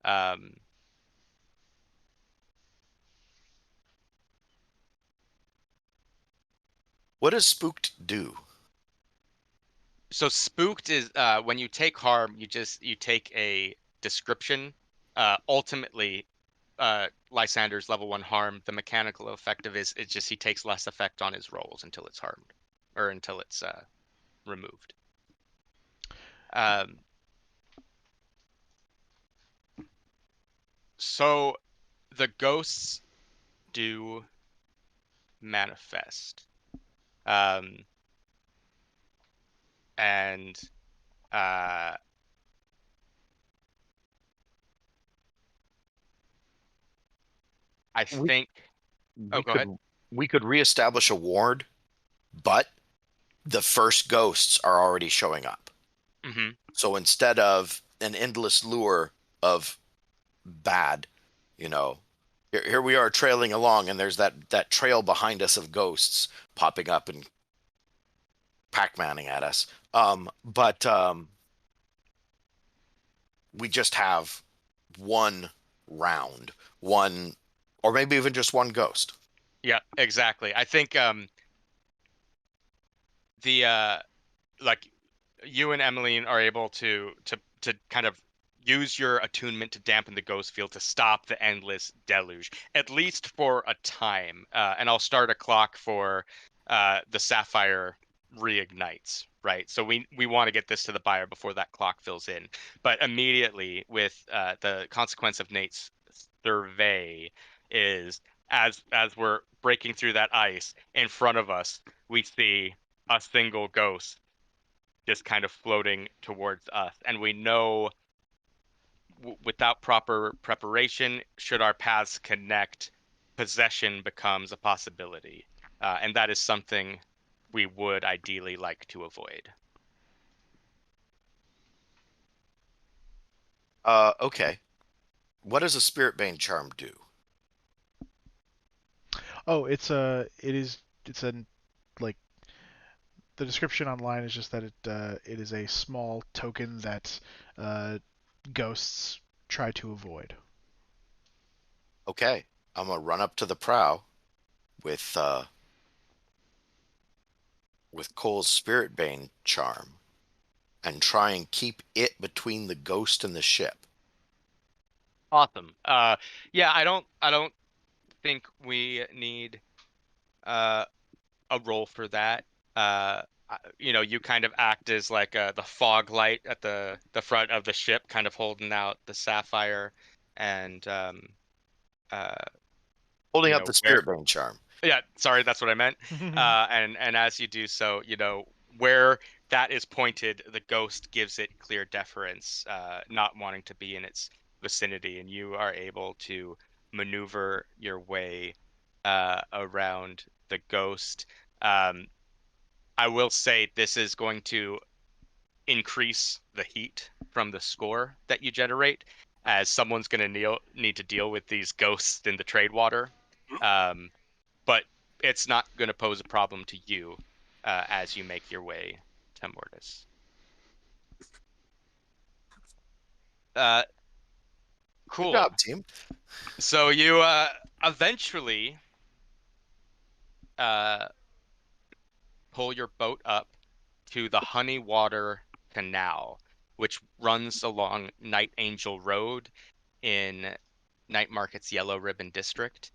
What does spooked do? So spooked is when you take harm, you take a description. Ultimately, Lysander's level 1 harm, the mechanical effect of is it's just he takes less effect on his rolls until it's harmed or until it's removed. So the ghosts do manifest. And I think We go ahead. We could reestablish a ward, but the first ghosts are already showing up. Mm-hmm. So instead of an endless lure of bad, here we are trailing along, and there's that trail behind us of ghosts popping up and Pac-Manning at us. But we just have one round, one, or maybe even just one ghost. Yeah, exactly. I think the like you and Emeline are able to kind of use your attunement to dampen the ghost field to stop the endless deluge, at least for a time. And I'll start a clock for the Sapphire reignites, right? So we want to get this to the buyer before that clock fills in. But immediately with the consequence of Nate's survey is as we're breaking through that ice in front of us, we see a single ghost just kind of floating towards us. And we know without proper preparation, should our paths connect, possession becomes a possibility. And that is something we would ideally like to avoid. Okay. What does a Spirit Bane charm do? Oh, it's it's a like the description online is just that it is a small token that ghosts try to avoid. Okay, I'm gonna run up to the prow with Cole's Spirit Bane charm and try and keep it between the ghost and the ship. Awesome. Yeah, I don't think we need a role for that. You kind of act as like the fog light at the front of the ship, kind of holding out the sapphire, and uh, Holding up the where. Spirit Bane charm. Yeah, sorry, that's what I meant. And as you do so, where that is pointed, the ghost gives it clear deference, not wanting to be in its vicinity, and you are able to maneuver your way around the ghost. I will say this is going to increase the heat from the score that you generate, as someone's going to need to deal with these ghosts in the trade water. But it's not going to pose a problem to you as you make your way to Mortis. Cool. Good job, team. So you eventually pull your boat up to the Honeywater Canal, which runs along Night Angel Road in Night Market's Yellow Ribbon District.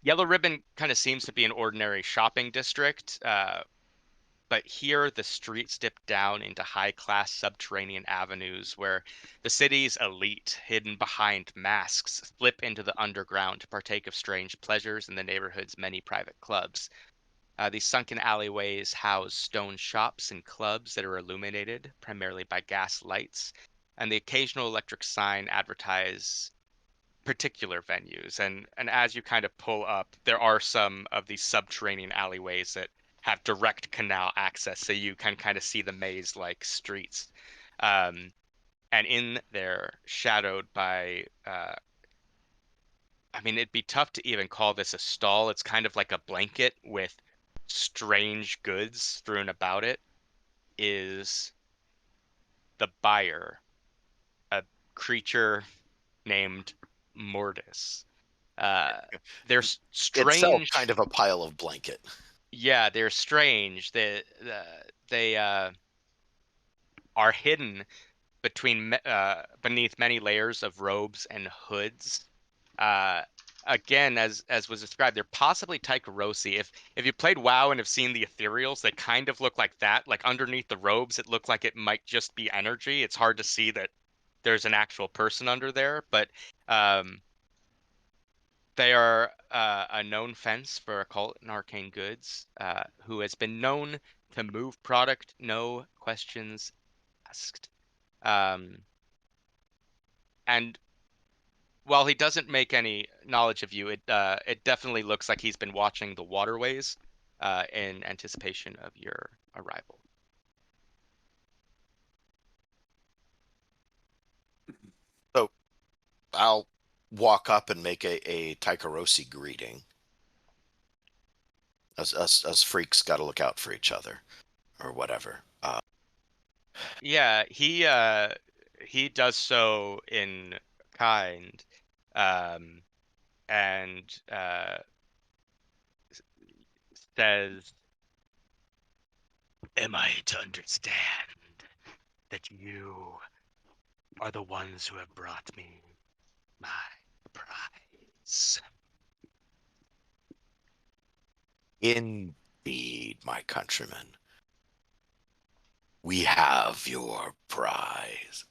Yellow Ribbon kind of seems to be an ordinary shopping district, but here the streets dip down into high-class subterranean avenues where the city's elite, hidden behind masks, slip into the underground to partake of strange pleasures in the neighborhood's many private clubs. These sunken alleyways house stone shops and clubs that are illuminated primarily by gas lights, and the occasional electric sign advertise particular venues. And as you kind of pull up, there are some of these subterranean alleyways that have direct canal access, so you can kind of see the maze-like streets. And in there, shadowed by I mean, it'd be tough to even call this a stall. It's kind of like a blanket with strange goods strewn about it, is the buyer, a creature named Mortis. They're Itself strange. kind of a pile of blanket. Yeah, they're strange. They are hidden beneath many layers of robes and hoods. Again, as was described, they're possibly Tycherosi. If you played WoW and have seen the ethereals, they kind of look like that. Like underneath the robes, it looked like it might just be energy. It's hard to see that there's an actual person under there, but they are a known fence for occult and arcane goods, who has been known to move product, no questions asked. And while he doesn't make any knowledge of you, it definitely looks like he's been watching the waterways in anticipation of your arrival. So I'll walk up and make a Tycherosi greeting. Us freaks got to look out for each other, or whatever. Yeah, he does so in kind, and says, "Am I to understand that you are the ones who have brought me my prize?" Indeed, my countrymen. We have your prize.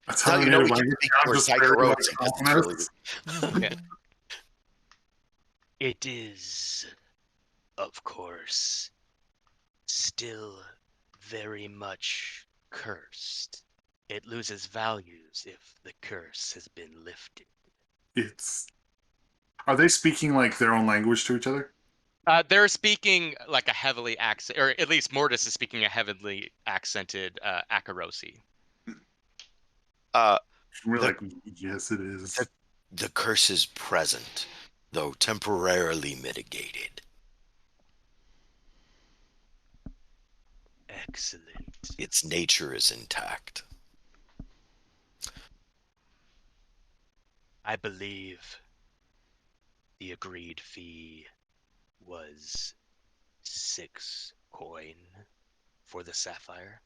That's How how you know we native can language speak sounds more just very like Tycherosi, 'cause it's really ominous. It is, of course, still very much cursed. It loses values if the curse has been lifted. It's. Are they speaking like their own language to each other? They're speaking like a heavily accent, or at least Mortis is speaking a heavily accented Akarosi. We're The- like, yes, it is. The curse is present, though temporarily mitigated. Excellent. Its nature is intact. I believe the agreed fee was 6 coin for the sapphire.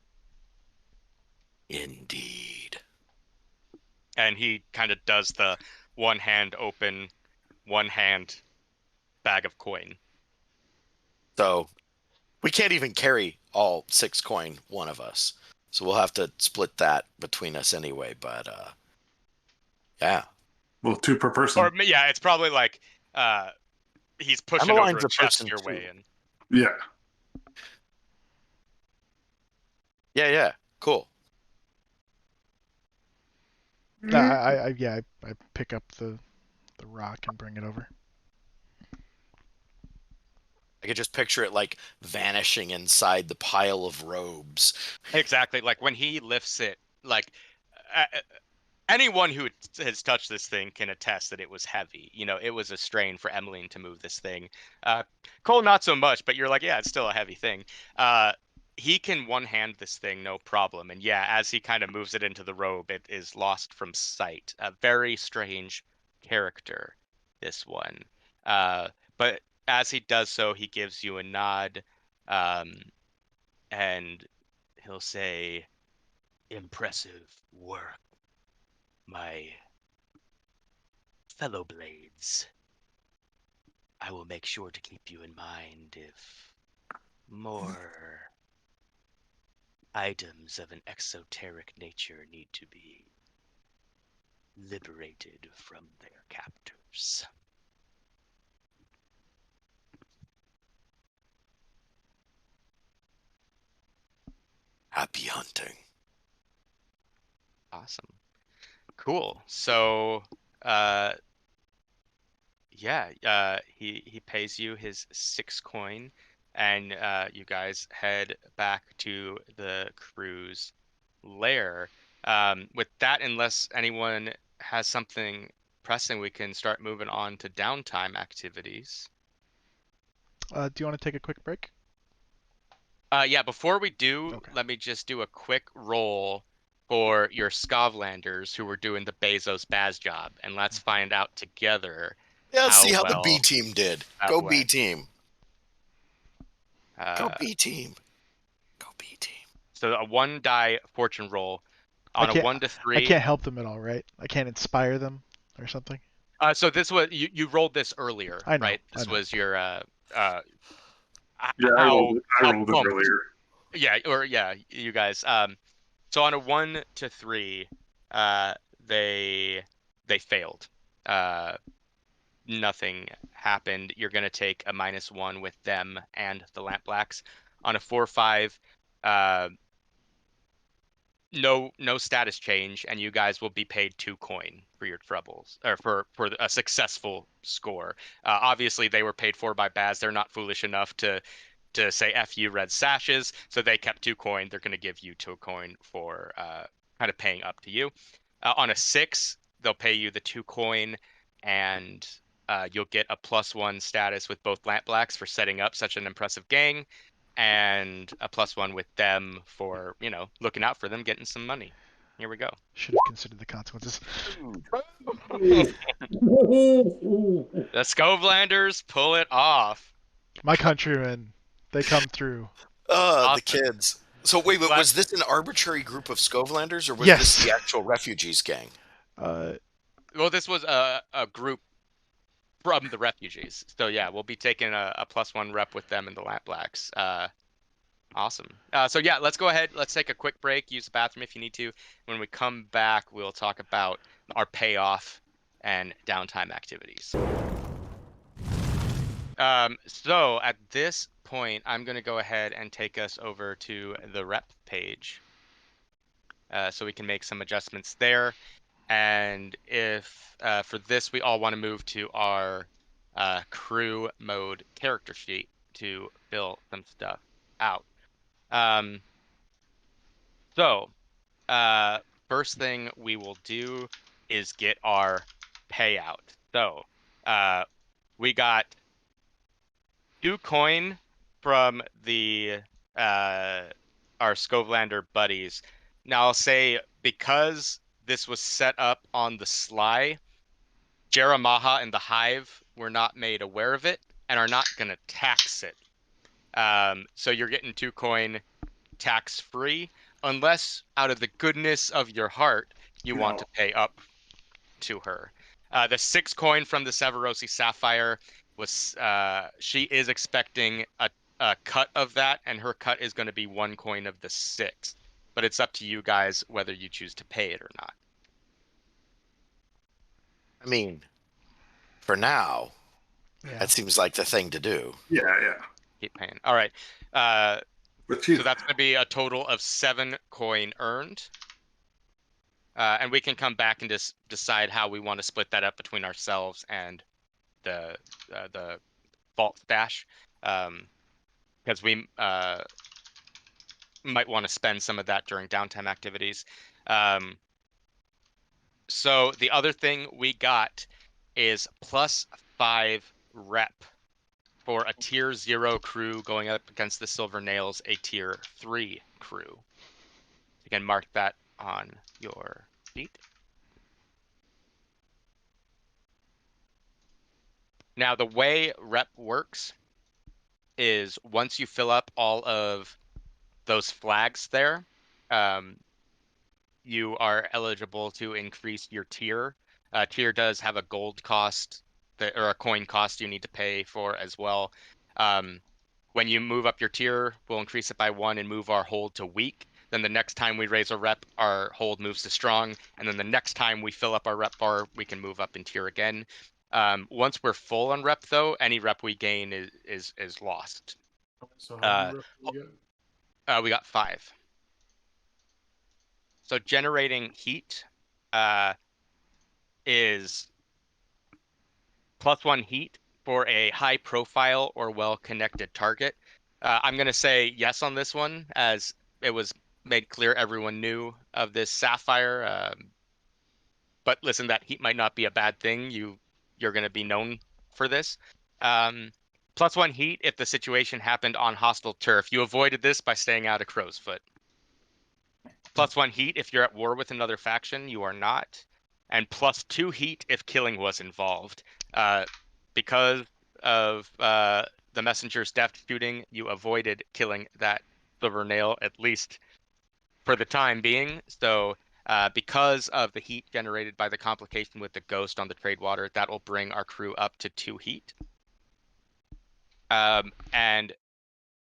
Indeed. And he kind of does the one hand open, one hand bag of coin. So we can't even carry all 6 coin, one of us. So we'll have to split that between us anyway. But yeah. Well, 2 per person. Or yeah, it's probably like he's pushing over Emeline's a a chest person your too. way. And Yeah. Yeah. Cool. I pick up the rock and bring it over. I could just picture it like vanishing inside the pile of robes. exactly, like when he lifts it, like uh, anyone who has touched this thing can attest that it was heavy. You know, it was a strain for Emeline to move this thing. Cole, not so much, but you're like, yeah, it's still a heavy thing. He can one-hand this thing, no problem. And yeah, as he kind of moves it into the robe, it is lost from sight. A very strange character, this one. But as he does so, he gives you a nod, and he'll say, "Impressive work, my fellow blades. I will make sure to keep you in mind if more items of an exoteric nature need to be liberated from their captors." Happy hunting. Awesome. Cool. So, he pays you his 6 coin, and you guys head back to the crew's lair. With that, unless anyone has something pressing, we can start moving on to downtime activities. Do you want to take a quick break? Yeah, before we do, Okay. let me just do a quick roll for your Scovlanders who were doing the Bezos Baz job, and let's find out together Yeah, let's how see how the well B team did. that Go B went. team. Go Uh, B team. Go B team. so a 1 die fortune roll I on a can't 1 to I 3. can't help them at all, right? I can't inspire them or something. So this was you rolled this earlier, I know. right? This was your Yeah, how I rolled it pumped. earlier. Yeah, you guys. So on a 1 to 3, uh, they failed. Uh, Nothing happened. You're gonna take a -1 with them and the Lamp Blacks. On a 4-5, uh, no status change, and you guys will be paid 2 coin for your troubles, or for a successful score. Obviously, they were paid for by Baz. They're not foolish enough to say F you red sashes, so they kept 2 coin. They're going to give you 2 coin for kind of paying up to you. On a 6, they'll pay you the 2 coin, and you'll get a +1 status with both Lamp Blacks for setting up such an impressive gang, and a +1 with them for, looking out for them, getting some money. Here we go. Should have considered the consequences. The Scovlanders pull it off. My countrymen, they come through. The Awesome. kids. So wait, was this an arbitrary group of Scovlanders, or was this Yes. the actual refugees gang? Well, this was a group from the refugees. So yeah, we'll be taking a +1 rep with them in the Lamp Blacks. Awesome. So yeah, let's go ahead. Let's take a quick break. Use the bathroom if you need to. When we come back, we'll talk about our payoff and downtime activities. So at this point, I'm going to go ahead and take us over to the rep page, so we can make some adjustments there. And if for this, we all want to move to our crew mode character sheet to fill some stuff out. So first thing we will do is get our payout. So, we got 2 coin from the our Scovelander buddies. Now I'll say, because this was set up on the sly, Jeremiah and the Hive were not made aware of it and are not going to tax it. So you're getting 2 coin tax free, unless out of the goodness of your heart you want to pay up to her. The 6 coin from the Severosi Sapphire was she is expecting a cut of that, and her cut is going to be 1 coin of the 6. But it's up to you guys whether you choose to pay it or not. I mean, for now, Yeah. that seems like the thing to do. Yeah. Keep paying. All right. But So that's going to be a total of 7 coin earned. And we can come back and just decide how we want to split that up between ourselves and the vault stash, because we might want to spend some of that during downtime activities. So the other thing we got is +5 rep for a tier 0 crew going up against the Silver Nails, a tier 3 crew. You can mark that on your sheet. Now, the way rep works is once you fill up all of those flags there, you are eligible to increase your tier. Tier does have a gold cost or a coin cost you need to pay for as well. When you move up your tier, we'll increase it by 1 and move our hold to weak. Then the next time we raise a rep, our hold moves to strong. And then the next time we fill up our rep bar, we can move up in tier again. Once we're full on rep, though, any rep we gain is lost. So how many We got 5. So generating heat is +1 heat for a high profile or well-connected target. I'm going to say yes on this one, as it was made clear everyone knew of this Sapphire. But listen, that heat might not be a bad thing. You're going to be known for this. +1 heat if the situation happened on hostile turf. You avoided this by staying out of Crow's Foot. +1 heat if you're at war with another faction. You are not. And +2 heat if killing was involved. Because of the messenger's deft shooting, you avoided killing that Silver Nail, at least for the time being. So because of the heat generated by the complication with the ghost on the trade water, that will bring our crew up to 2 heat. And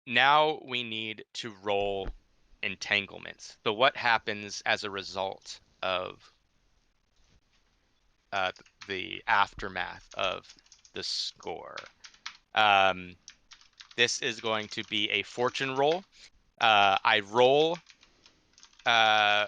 now we need to roll entanglements. So what happens as a result of the aftermath of the score? This is going to be a fortune roll. I roll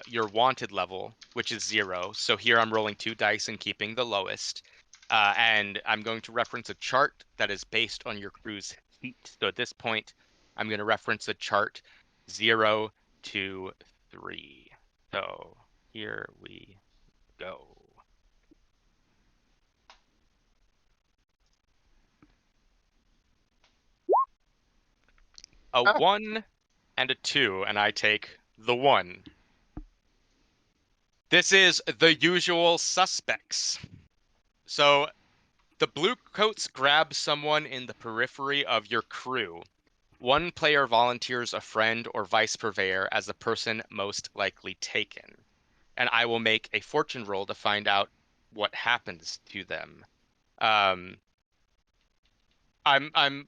your wanted level, which is 0. So here I'm rolling 2 dice and keeping the lowest. And I'm going to reference a chart that is based on your crew's heat. So at this point, I'm going to reference a chart 0 to 3. So here we go. A 1 and a 2, and I take the 1. This is the usual suspects. So the blue coats grab someone in the periphery of your crew. One player volunteers a friend or vice purveyor as the person most likely taken. And I will make a fortune roll to find out what happens to them. I'm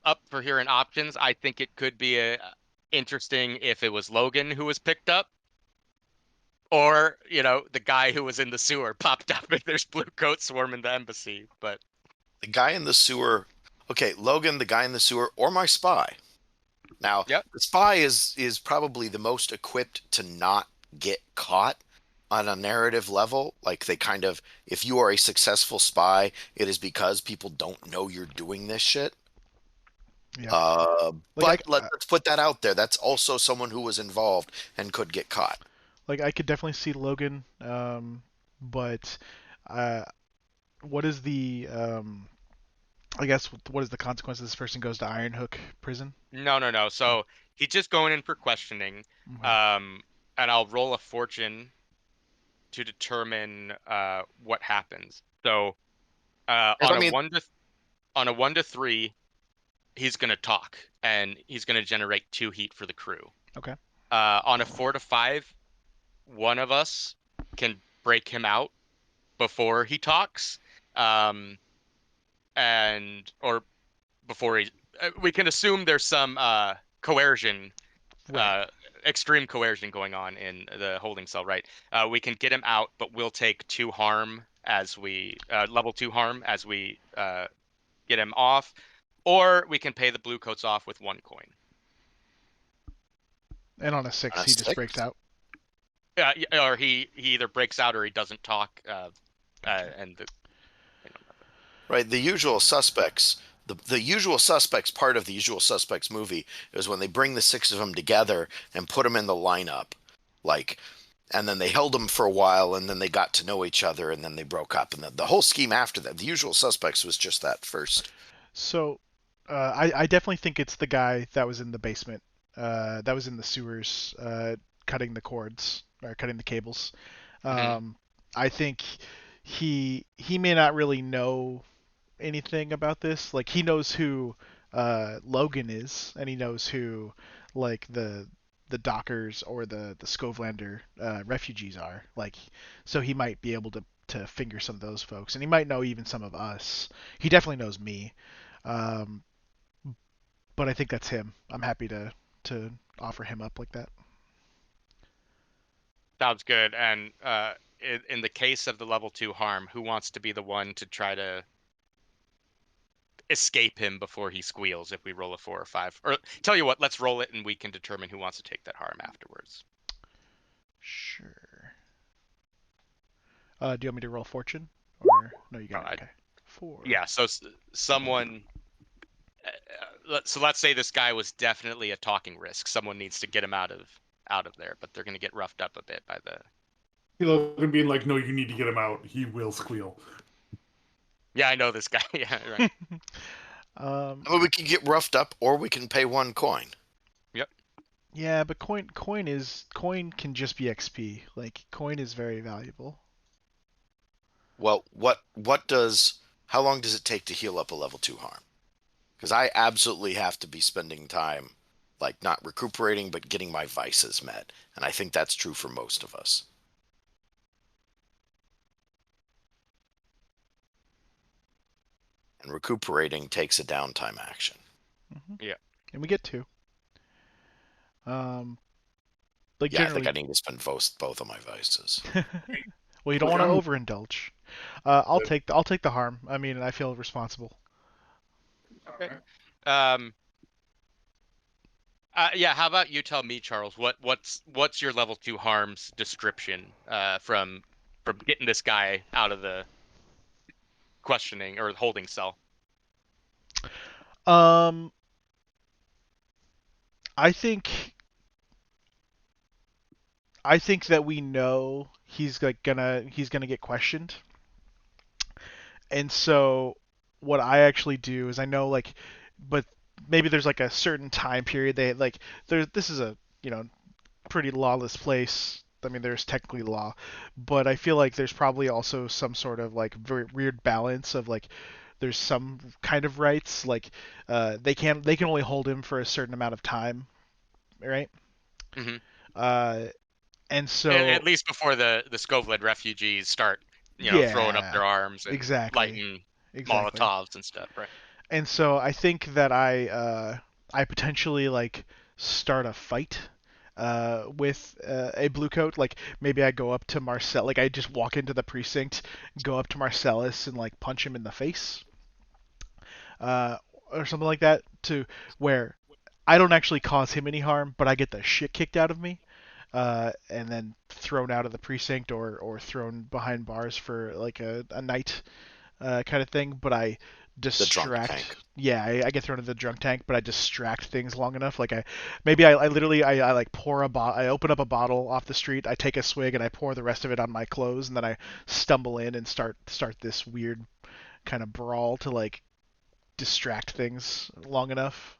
up for hearing options. I think it could be interesting if it was Logan who was picked up. Or, the guy who was in the sewer popped up and there's blue coats swarming the embassy. But The guy in the sewer. Okay, Logan, the guy in the sewer, or my spy. Now, Yep. The spy is probably the most equipped to not get caught on a narrative level. Like, they kind of, if you are a successful spy, it is because people don't know you're doing this shit. Yeah. But let's put that out there. That's also someone who was involved and could get caught. Like, I could definitely see Logan, but what is the I guess what is the consequence? This person goes to Iron Hook prison. No. So he's just going in for questioning. Okay. And I'll roll a fortune to determine what happens. So And I mean, on a 1 to 3, he's gonna talk and he's gonna generate 2 heat for the crew. Okay. On a 4 to 5, one of us can break him out before he talks, and or before he. We can assume there's some coercion, Right. extreme coercion going on in the holding cell, right? We can get him out, but we'll take 2 harm as we level 2 harm as we get him off, or we can pay the blue coats off with 1 coin. And on a 6, On a he just 6? breaks out. Or he either breaks out or he doesn't talk, and Right, the usual suspects. The usual suspects part of the usual suspects movie is when they bring the 6 of them together and put them in the lineup, like, and then they held them for a while, and then they got to know each other, and then they broke up, and the whole scheme after that, the usual suspects was just that first. So, I definitely think it's the guy that was in the basement, that was in the sewers, cutting the cords or cutting the cables. Um, I think he may not really know anything about this. Like he knows who Logan is, and he knows who like the Dockers or the Skovelander refugees are. Like, so he might be able to finger some of those folks, and he might know even some of us. He definitely knows me. Um, but I think that's him. I'm happy to offer him up like that. sounds good. And in the case of the level 2 harm, who wants to be the one to try to escape him before he squeals if we roll a 4 or 5? Or tell you what, let's roll it and we can determine who wants to take that harm afterwards. Sure. Do you want me to roll fortune? Or no, you got it. Okay. 4. Yeah, so someone. So let's say this guy was definitely a talking risk. Someone needs to get him out of there, but they're going to get roughed up a bit by the. Logan being like, "No, you need to get him out. He will squeal." Yeah, I know this guy. Yeah, right. Well, we can get roughed up, or we can pay 1 coin. Yep. Yeah, but coin can just be XP. Like coin is very valuable. Well, how long does it take to heal up a level 2 harm? Because I absolutely have to be spending time, like, not recuperating, but getting my vices met. And I think that's true for most of us. And recuperating takes a downtime action. Yeah. And we get 2. Like Yeah, I generally. think I need to spend both of my vices. Well, you don't want to overindulge. I'll take the harm. I mean, I feel responsible. Okay. Yeah. How about you tell me, Charles? What's your level 2 harms description from getting this guy out of the questioning or holding cell? Um, I think that we know he's gonna get questioned, and so what I actually do is I know like, but maybe there's like a certain time period they like this is a pretty lawless place. I mean, there's technically law, but I feel like there's probably also some sort of like very weird balance of like there's some kind of rights like they can only hold him for a certain amount of time, right? Mm-hmm. Uh, and At so least before the Skovled refugees start, throwing up yeah, their arms and exactly, lighting exactly. Molotovs and stuff, right? And so I think that I potentially like start a fight with a blue coat. Like maybe I go up to Marcel, like I just walk into the precinct, go up to Marcellus and like punch him in the face, uh, or something like that, to where I don't actually cause him any harm, but I get the shit kicked out of me, and then thrown out of the precinct or thrown behind bars for like a night kind of thing. But I distract. tank. Yeah, I get thrown into the drunk tank, but I distract things long enough. Like I literally I like pour I open up a bottle off the street, I take a swig, and I pour the rest of it on my clothes, and then I stumble in and start this weird kind of brawl to like distract things long enough.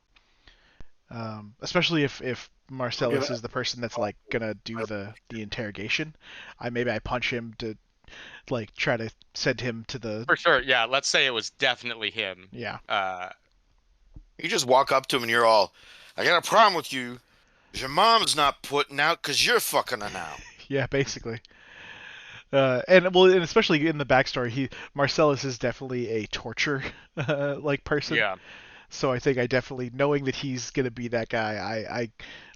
Especially if Marcellus is the person that's like gonna do the interrogation, I punch him to like try to send him to the For sure, yeah. Let's say it was definitely him. yeah. You just walk up to him and you're all, I got a problem with you. Your mom's not putting out because you're fucking her now. Yeah, basically. And especially in the backstory, Marcellus is definitely a torture like person. Yeah. So I think I definitely, knowing that he's gonna be that guy,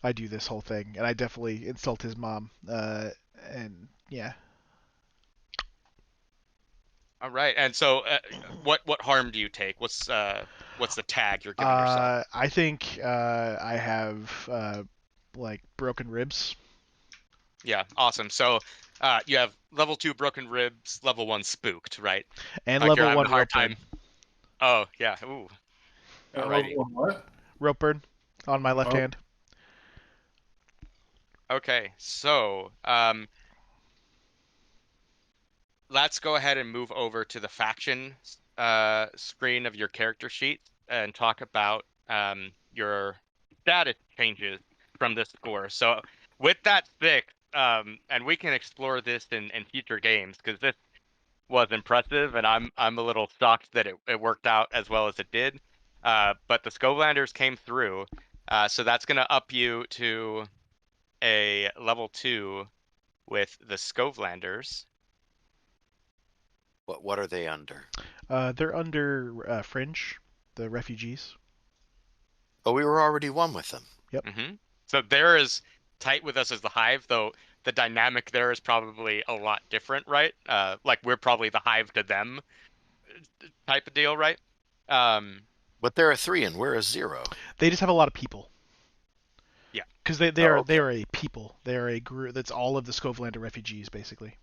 I do this whole thing, and I definitely insult his mom. And yeah. All right. And so, what harm do you take? What's the tag you're giving yourself? I think I have like broken ribs. Yeah. Awesome. So, you have level 2 broken ribs, level 1 spooked, right? And Like you're level having a 1 hard rope burn. time. Oh yeah. Ooh. Alrighty. What? Rope burn on my left Oh. hand. Okay. So, let's go ahead and move over to the faction screen of your character sheet and talk about your status changes from this score. So with that fixed, and we can explore this in future games because this was impressive, and I'm a little shocked that it worked out as well as it did. But the Skovlanders came through, so that's going to up you to a level 2 with the Skovlanders. What are they under? They're under Fringe, the refugees. Oh, we were already one with them. Yep. Mm-hmm. So they're as tight with us as the Hive, though the dynamic there is probably a lot different, right? Like we're probably the Hive to them type of deal, right? But they're a 3 and we're a 0. They just have a lot of people. Yeah. Because they Oh, are okay. they are a people. They are a group that's all of the Skovlander refugees, basically.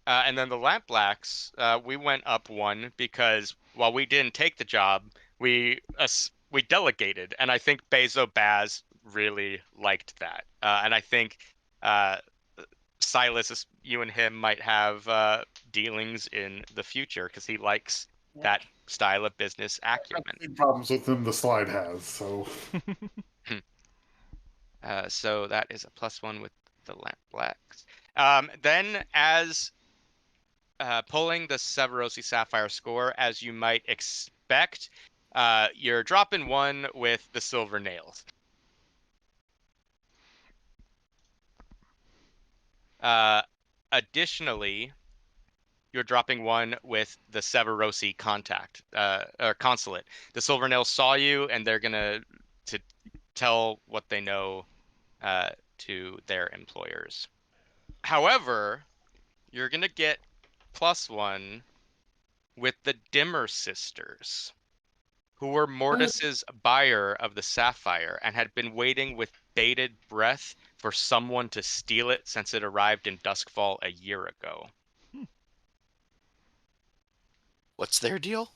And then the Lampblacks, we went up 1 because while we didn't take the job, we delegated, and I think Bezo Baz really liked that. And I think Silas, you and him might have dealings in the future because he likes that style of business acumen. Big problems with him the slide has, so So that is a +1 with the Lampblacks. Then as pulling the Severosi Sapphire score, as you might expect, you're dropping 1 with the Silver Nails. Additionally, you're dropping 1 with the Severosi or consulate. The Silver Nails saw you, and they're gonna to tell what they know to their employers. However, you're gonna get +1 with the Dimmer sisters, who were Mortis's buyer of the sapphire and had been waiting with bated breath for someone to steal it since it arrived in Doskvol a year ago. What's their deal?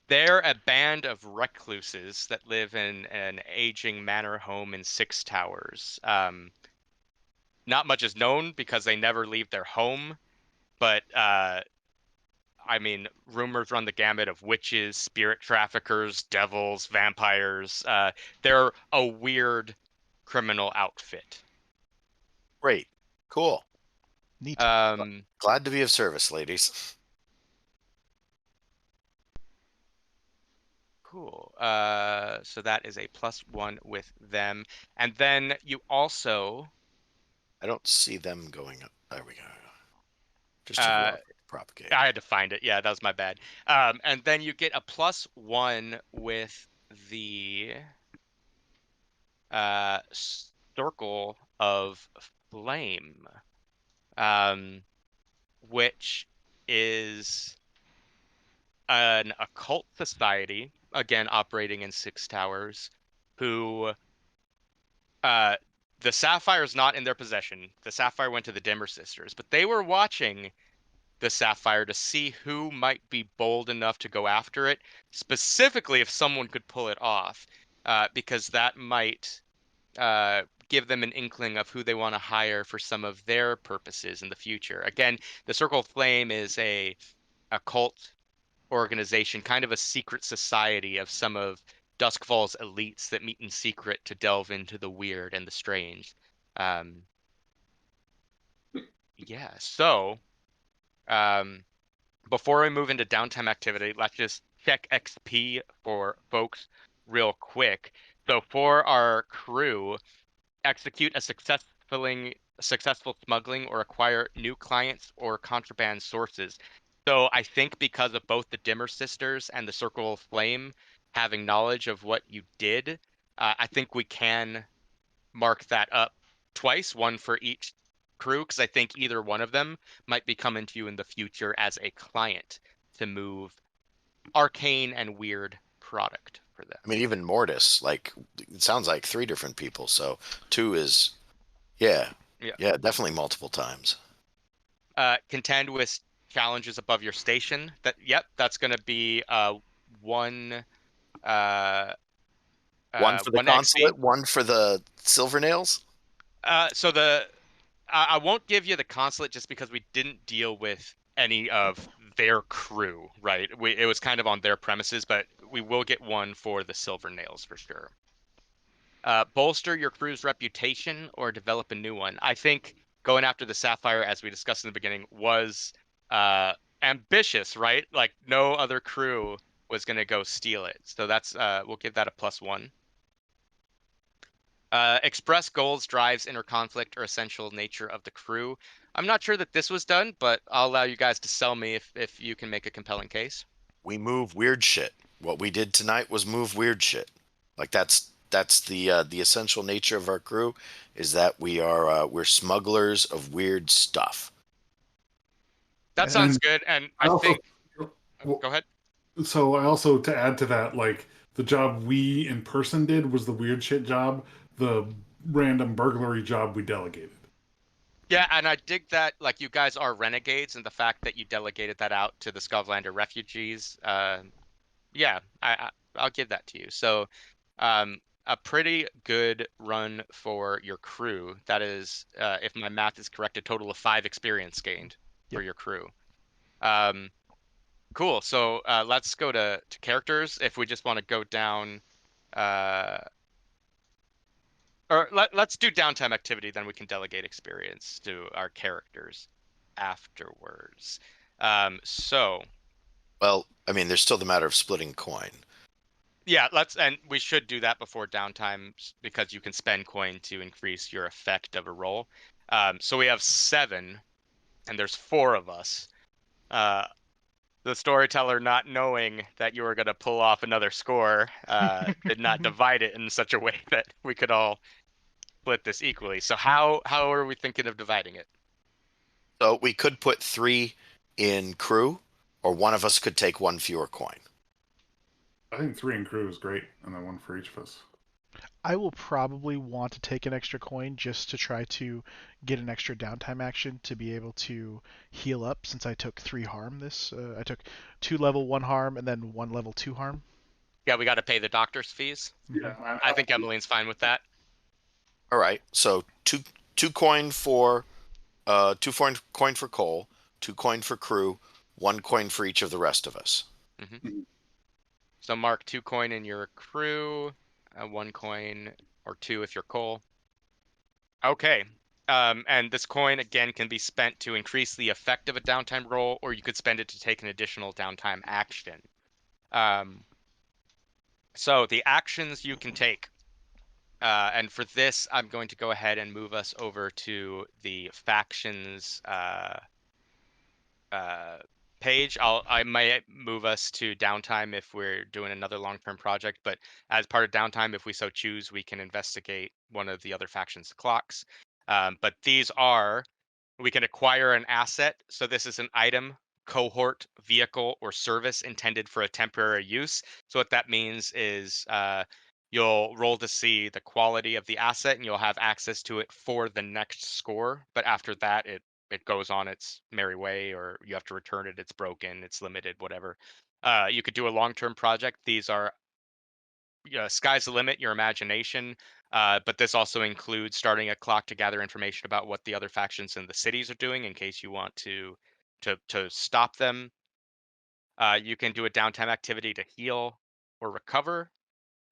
They're a band of recluses that live in an aging manor home in 6 Towers. Not much is known because they never leave their home, but I mean, rumors run the gamut of witches, spirit traffickers, devils, vampires. They're a weird criminal outfit. Great. Cool. Neat. Glad to be of service, ladies. Cool. So that is a +1 with them. And then you also I don't see them going up. There we go. Just to propagate. I had to find it. Yeah, that was my bad. And then you get a +1 with the Circle of Flame, which is an occult society, again operating in 6 Towers, who the Sapphire's not in their possession. The Sapphire went to the Dimmer sisters, but they were watching the sapphire to see who might be bold enough to go after it, specifically if someone could pull it off, because that might give them an inkling of who they want to hire for some of their purposes in the future. Again, the Circle of Flame is a cult organization, kind of a secret society of some of Doskvol's elites that meet in secret to delve into the weird and the strange. Um, yeah, so before we move into downtime activity, let's just check XP for folks real quick. So for our crew, execute a successful smuggling or acquire new clients or contraband sources. So I think because of both the Dimmer sisters and the Circle of Flame having knowledge of what you did, I think we can mark that up twice, one for each crew, because I think either one of them might be coming to you in the future as a client to move arcane and weird product for them. I mean, even Mortis, like, it sounds like 3 different people. So 2 is, yeah, definitely multiple times. Contend with challenges above your station. That's going to be one. One for the one consulate, XP. one for the silver nails. So I won't give you the consulate just because we didn't deal with any of their crew, right? It was kind of on their premises, but we will get one for the silver nails for sure. Bolster your crew's reputation or develop a new one. I think going after the sapphire, as we discussed in the beginning, was ambitious, right? Like no other crew was going to go steal it. So that's we'll give that a +1. Express goals, drives, inner conflict, or essential nature of the crew. I'm not sure that this was done, but I'll allow you guys to sell me if you can make a compelling case. We move weird shit. What we did tonight was move weird shit. Like that's the essential nature of our crew, is that we're smugglers of weird stuff. That sounds good, and I think. Well, Go ahead. So I also, to add to that, like the job we in person did was the weird shit job. The random burglary job we delegated. Yeah, and I dig that, like, you guys are renegades, and the fact that you delegated that out to the Skovlander refugees. Yeah, I'll give that to you. So, a pretty good run for your crew. That is, if my math is correct, a total of 5 experience gained for your crew. Cool. So let's go to characters. If we just want to go down, or let's do downtime activity, then we can delegate experience to our characters afterwards. So Well, I mean, there's still the matter of splitting coin. yeah, and we should do that before downtime because you can spend coin to increase your effect of a roll. So we have 7, and there's 4 of us. The storyteller, not knowing that you were going to pull off another score, did not divide it in such a way that we could all split this equally. So how are we thinking of dividing it? So we could put 3 in crew, or one of us could take 1 fewer coin. I think 3 in crew is great, and then 1 for each of us. I will probably want to take an extra coin just to try to get an extra downtime action to be able to heal up, since I took 3 harm I took 2 level 1 harm and then 1 level 2 harm. Yeah, we got to pay the doctor's fees. Yeah, I think Emeline's fine with that. All right. So two coin for 2 coin for Cole, 2 coin for crew, 1 coin for each of the rest of us. Mm-hmm. So mark 2 coin in your crew, 1 coin or 2 if you're Cole. Okay. And this coin again can be spent to increase the effect of a downtime roll, or you could spend it to take an additional downtime action. So the actions you can take, and for this, I'm going to go ahead and move us over to the factions page. I might move us to downtime if we're doing another long-term project, but as part of downtime, if we so choose, we can investigate one of the other factions' clocks. But these are, we can acquire an asset. So this is an item, cohort, vehicle, or service intended for a temporary use. So what that means is you'll roll to see the quality of the asset and you'll have access to it for the next score. But after that, it it goes on its merry way, or you have to return it, it's broken, it's limited, whatever. You could do a long-term project. These are sky's the limit, your imagination. But this also includes starting a clock to gather information about what the other factions in the cities are doing in case you want to stop them. You can do a downtime activity to heal or recover.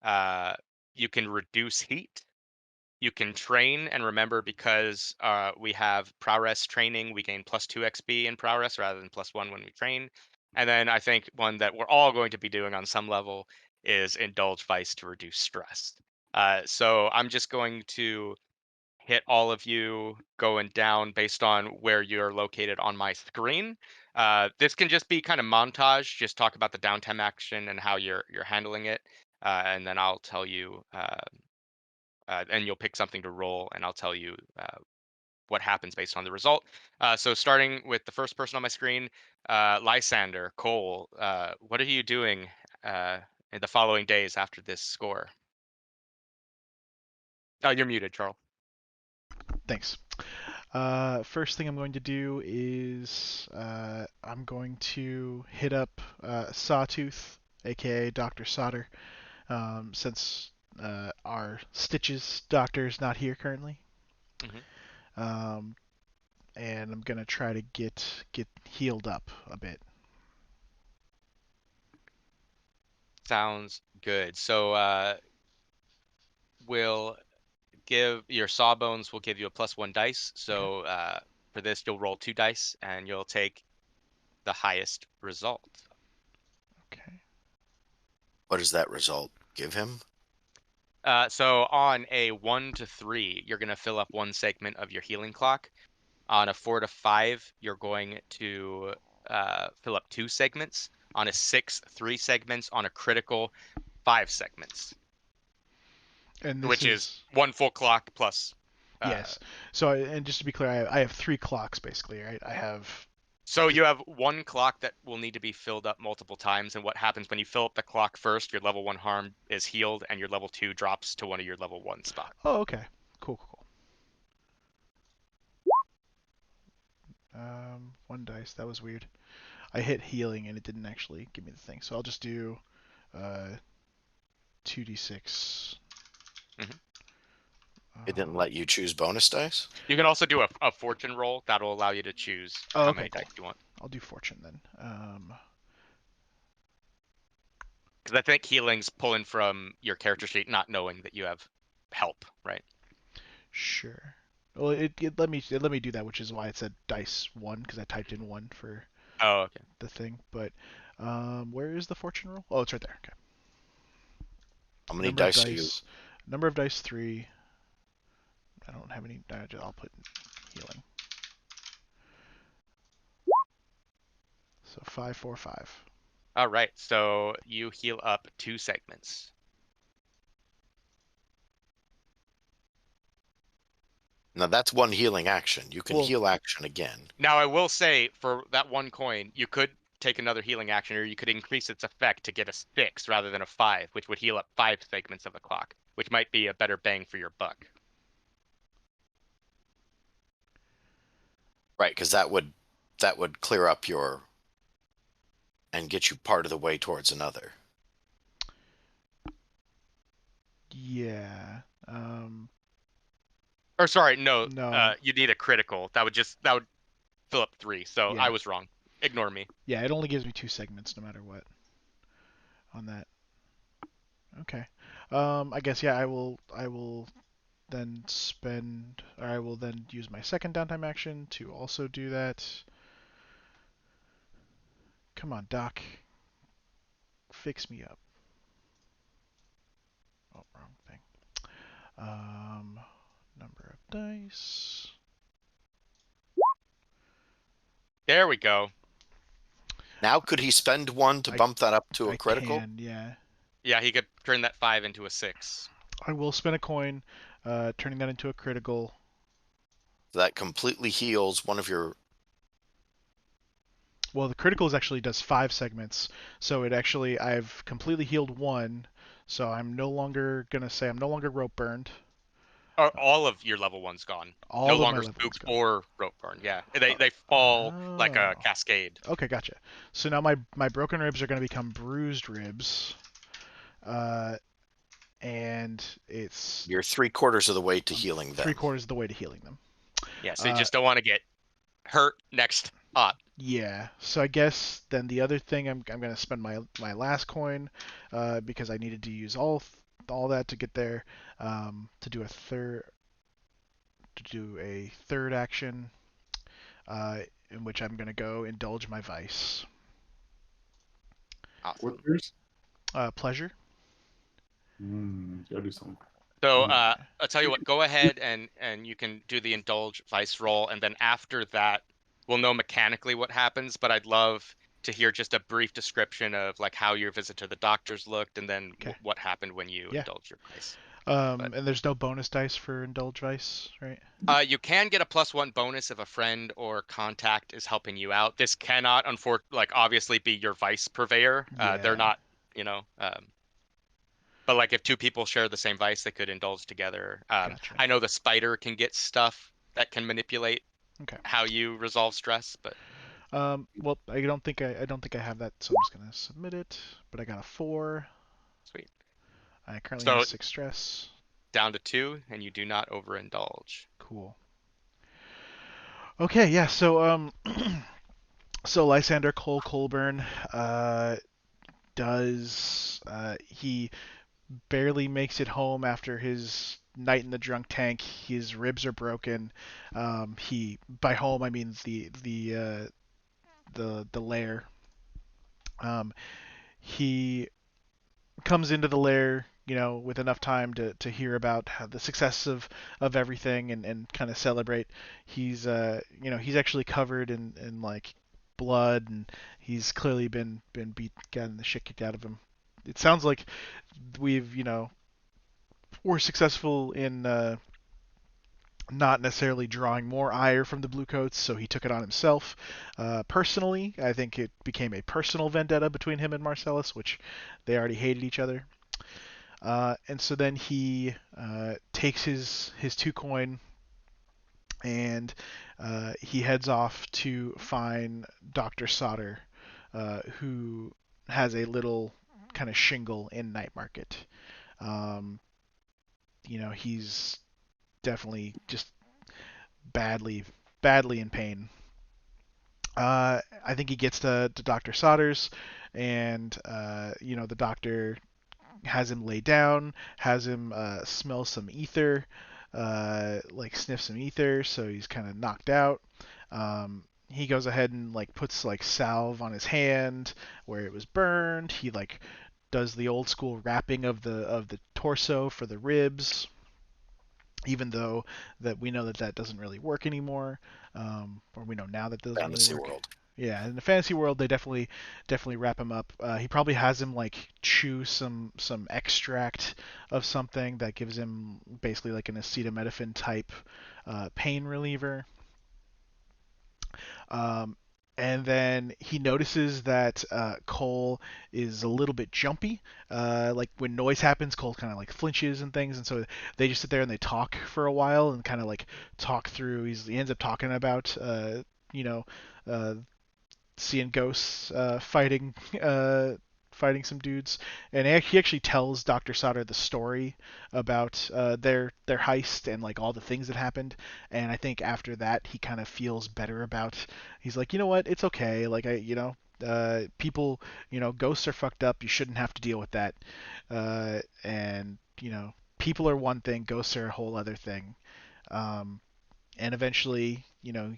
Uh, you can reduce heat. You can train, and remember, because we have prowess training, we gain +2 XP in prowess rather than +1 when we train. And then I think one that we're all going to be doing on some level is indulge vice to reduce stress. So I'm just going to hit all of you going down based on where you're located on my screen. This can just be kind of montage, just talk about the downtime action and how you're handling it, and then I'll tell you, and you'll pick something to roll, and I'll tell you what happens based on the result. So starting with the first person on my screen, Lysander, Cole, what are you doing in the following days after this score? Oh, you're muted, Charles. Thanks. First thing I'm going to do is I'm going to hit up Sawtooth, aka Dr. Sauter, since our Stitches doctor is not here currently. And I'm gonna try to get healed up a bit. Sounds good. So we'll give your sawbones will give you a +1 dice. So for this, you'll roll 2 dice, and you'll take the highest result. Okay. What does that result give him? So on a 1 to 3, you're gonna fill up 1 segment of your healing clock. On a 4 to 5, you're going to fill up 2 segments. On a 6, 3 segments. On a critical, 5 segments. And this which is 1 full clock plus. Yes. So, and just to be clear, I have 3 clocks basically, right? I have. So you have 1 clock that will need to be filled up multiple times, and what happens when you fill up the clock first, your level 1 harm is healed, and your level 2 drops to one of your level 1 spots. Oh, okay. Cool. 1 dice. That was weird. I hit healing and it didn't actually give me the thing. So I'll just do 2d6. It didn't let you choose bonus dice? You can also do a fortune roll. That'll allow you to choose how many dice you want. I'll do fortune then. Because I think healing's pulling from your character sheet, not knowing that you have help, right? Sure. Well, it let me do that, which is why it said dice 1, because I typed in 1 for the thing. But where is the fortune roll? Oh, it's right there. Okay. How many dice are you? Number of dice 3. I don't have any. I'll put healing. So 5, 4, 5. All right, so you heal up 2 segments. Now that's 1 healing action. You can heal action again. Now I will say, for that 1 coin, you could take another healing action, or you could increase its effect to get a 6 rather than a 5, which would heal up 5 segments of the clock, which might be a better bang for your buck. Right, because that would clear up your and get you part of the way towards another. Yeah. Or sorry, no. No. You need a critical. That would fill up 3. So Yeah. I was wrong. Ignore me. Yeah, it only gives me 2 segments no matter what. On that. Okay. I guess I will then I will then use my second downtime action to also do that. Come on, Doc. Fix me up. Oh, wrong thing. Number of dice. There we go. Now could he spend 1 to bump that up to a critical? I can, yeah. Yeah, he could turn that 5 into a 6. I will spend a coin, turning that into a critical. That completely heals one of your... Well, the criticals actually does 5 segments, so I've completely healed 1, so I'm no longer gonna say I'm no longer rope burned. All of your level one's gone. No All of my longer level spook one's gone. or rope burn. Yeah, they fall like a Oh. cascade. Okay, gotcha. So now my broken ribs are going to become bruised ribs, and it's You're 3/4 of the way to healing them. 3/4 of the way to healing them. Yeah, so you just don't want to get hurt next up. Yeah. So I guess then the other thing I'm going to spend my last coin, because I needed to use all that to get there, to do a third action, in which I'm going to go indulge my vice. Awesome. What's yours? Pleasure. Gotta do something. So Yeah. I'll tell you what. Go ahead and you can do the indulge vice roll, and then after that, we'll know mechanically what happens. But I'd love to hear just a brief description of like how your visit to the doctors looked, and then Okay. what happened when you Yeah. indulged your vice. And there's no bonus dice for indulge vice, right? You can get a +1 bonus if a friend or contact is helping you out. This cannot, obviously be your vice purveyor. Yeah. They're not, but like if two people share the same vice, they could indulge together. Gotcha. I know the spider can get stuff that can manipulate Okay. how you resolve stress, but Well, I don't think I have that, so I'm just gonna submit it. But I got a 4. sweet. I currently So have 6 stress. down to 2, and you do not overindulge. Cool. Okay, yeah. So so Lysander Cole Colburn, he barely makes it home after his night in the drunk tank. His ribs are broken. By home I mean the lair. He comes into the lair, with enough time to hear about the success of everything and kind of celebrate. He's actually covered in like blood, and he's clearly been gotten the shit kicked out of him. It sounds like we're successful in not necessarily drawing more ire from the Bluecoats, so he took it on himself. Personally, I think it became a personal vendetta between him and Marcellus, which they already hated each other. And so then he takes his 2 coin, and he heads off to find Dr. Sauter, who has a little kind of shingle in Night Market. He's definitely just badly in pain. I think he gets to Dr. Sauter's, and the doctor has him lay down, has him smell some ether, like sniff some ether, so he's kind of knocked out. He goes ahead and like puts like salve on his hand where it was burned. He like does the old school wrapping of the torso for the ribs, even though that we know that doesn't really work anymore, or we know now that doesn't Fantasy really work. world. Yeah, in the fantasy world, they definitely wrap him up. He probably has him like chew some extract of something that gives him basically like an acetaminophen type pain reliever. And then he notices that Cole is a little bit jumpy. Like when noise happens, Cole kind of like flinches and things, and so they just sit there and they talk for a while and kind of like talk through. He ends up talking about you know seeing ghosts, fighting some dudes, and he actually tells Dr. Sauter the story about their heist and like all the things that happened. And I think after that he kind of feels better about. He's like, you know what, it's okay. Like people, ghosts are fucked up. You shouldn't have to deal with that. And people are one thing, ghosts are a whole other thing. And eventually,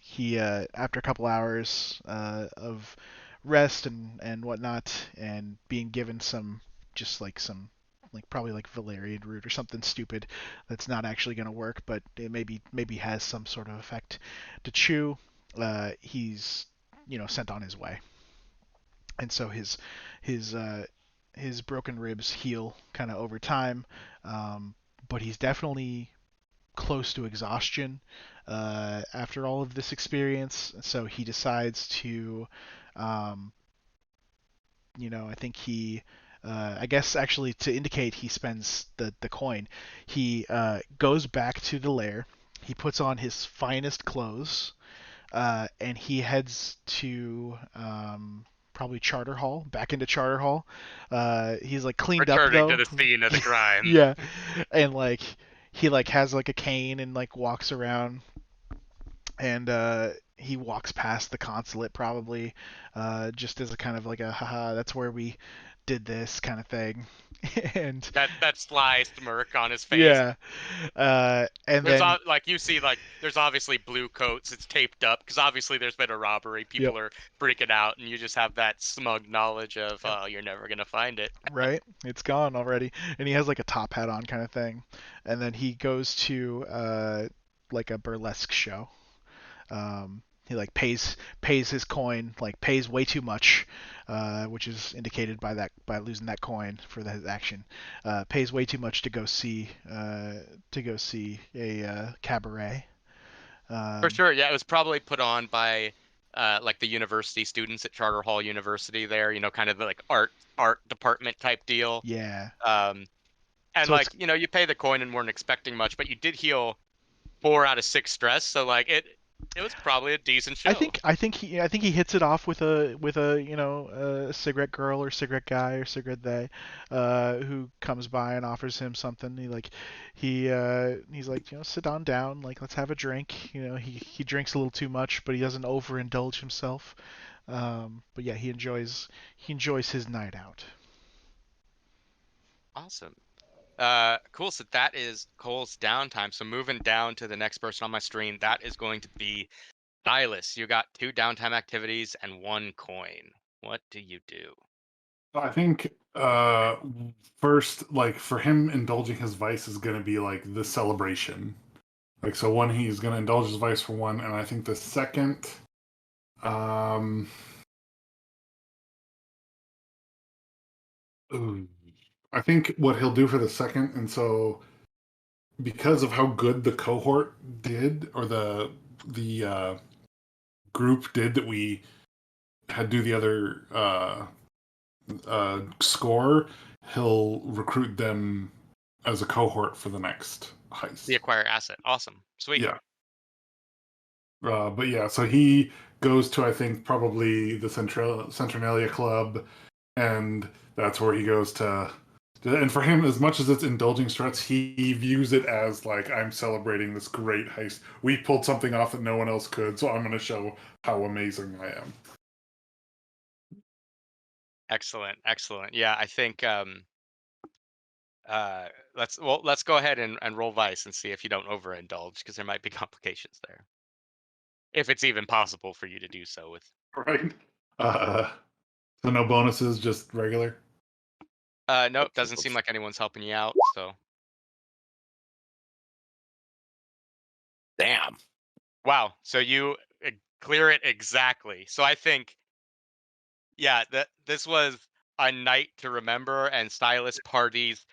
he after a couple hours of rest and whatnot, and being given some just like some like probably like valerian root or something stupid that's not actually going to work, but it maybe has some sort of effect to chew. He's sent on his way, and so his his broken ribs heal kind of over time, but he's definitely close to exhaustion after all of this experience. So he decides to, I think he I guess actually to indicate he spends the coin, he goes back to the lair. He puts on his finest clothes, and he heads to probably Charter Hall, back into Charter Hall. He's like cleaned up Returning to though. the scene of the crime. Yeah, and like he like has like a cane and like walks around, and he walks past the consulate probably, just as a kind of like a haha, that's where we did this kind of thing. And That sly smirk on his face. yeah, and There's then like you see like there's obviously blue coats. It's taped up because obviously there's been a robbery. yep, People are freaking out, and you just have that smug knowledge of oh, you're never gonna find it. right, it's gone already, and he has like a top hat on kind of thing, and then he goes to like a burlesque show. He like pays his coin, like pays way too much, which is indicated by losing that coin for his action. Pays way too much to go see a cabaret. For Um, sure, yeah, it was probably put on by like the university students at Charter Hall University there. You know, kind of like art department type deal. yeah. Um, and So it's like you pay the coin and weren't expecting much, but you did heal 4 out of 6 stress, so like it was probably a decent show. I think he hits it off with a a cigarette girl or cigarette guy or cigarette they, who comes by and offers him something. He's like, sit on down, like let's have a drink. He drinks a little too much, but he doesn't overindulge himself. But yeah, he enjoys his night out. Awesome. Cool. So that is Cole's downtime. So moving down to the next person on my screen, that is going to be Silas. You got 2 downtime activities and 1 coin. What do you do? I think first, like for him, indulging his vice is going to be like the celebration. Like so, one he's going to indulge his vice for one, and I think the second, um, ooh, I think what he'll do for the second, and so because of how good the cohort did, or the group did that we had do the other score, he'll recruit them as a cohort for the next heist. The acquire asset. Awesome. Sweet. Yeah. But yeah, so he goes to I think probably the Centralia Club, and that's where he goes to. And for him, as much as it's indulging stress, he views it as like I'm celebrating this great heist. We pulled something off that no one else could, so I'm going to show how amazing I am. Excellent. Excellent. Yeah, I think let's go ahead and roll Vice and see if you don't overindulge because there might be complications there. If it's even possible for you to do so with Right? Uh, so no bonuses, just regular. nope, doesn't seem like anyone's helping you out, so Damn. wow. So you clear it exactly. So I think yeah, this was a night to remember, and Silas parties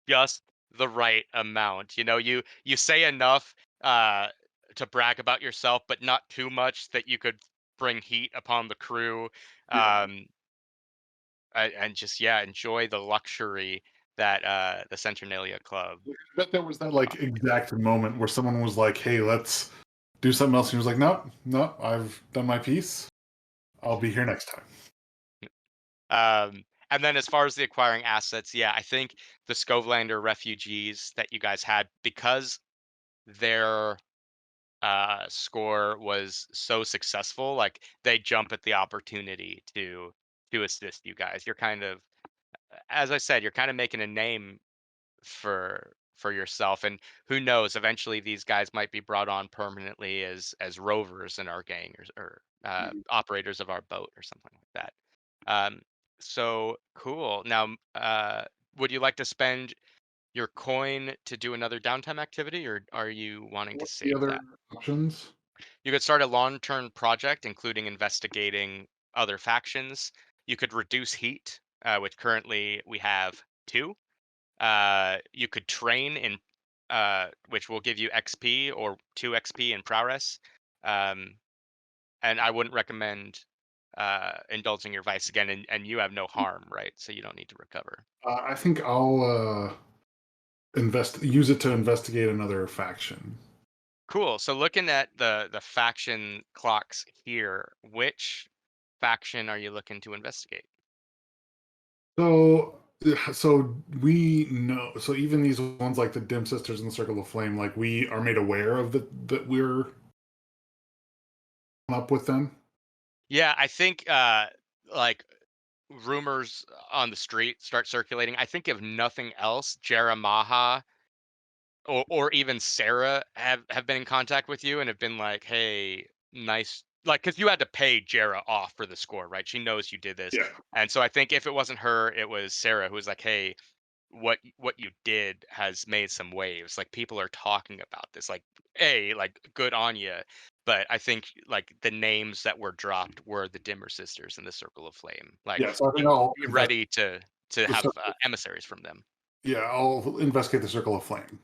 just the right amount. You say enough uh to brag about yourself, but not too much that you could bring heat upon the crew. Yeah. And just yeah, enjoy the luxury that the Centralia Club. I bet there was that like exact moment where someone was like, "Hey, let's do something else." And he was like, "Nope, nope, I've done my piece. I'll be here next time." And then as far as the acquiring assets, yeah, I think the Scovelander refugees that you guys had, because their score was so successful, like they jump at the opportunity to assist you guys. You're kind of, as I said, you're kind of making a name for yourself, and who knows, eventually these guys might be brought on permanently as rovers in our gang, or operators of our boat or something like that. So cool. Now, would you like to spend your coin to do another downtime activity, or are you wanting to What's the save other that? options? You could start a long-term project, including investigating other factions. You could reduce heat, which currently we have 2. You could train in, which will give you XP or 2 XP in prowess. Um, and I wouldn't recommend indulging your vice again, and you have no harm, right? So you don't need to recover. I think I'll use it to investigate another faction. Cool. So looking at the faction clocks here, which faction are you looking to investigate? So we know. So even these ones like the Dim Sisters and the Circle of Flame, like we are made aware of that we're up with them. Yeah, I think like rumors on the street start circulating. I think if nothing else, Jeremiah or even Sarah have been in contact with you and have been like, "Hey, nice," like because you had to pay Jera off for the score, right? She knows you did this, Yeah. and so I think if it wasn't her, it was Sarah who was like, "Hey, what you did has made some waves. Like people are talking about this. Like, like good on you." But I think like the names that were dropped were the Dimmer sisters and the Circle of Flame. Like, Yeah. So I think I'll be invest ready to the have circle. emissaries from them. Yeah, I'll investigate the Circle of Flame.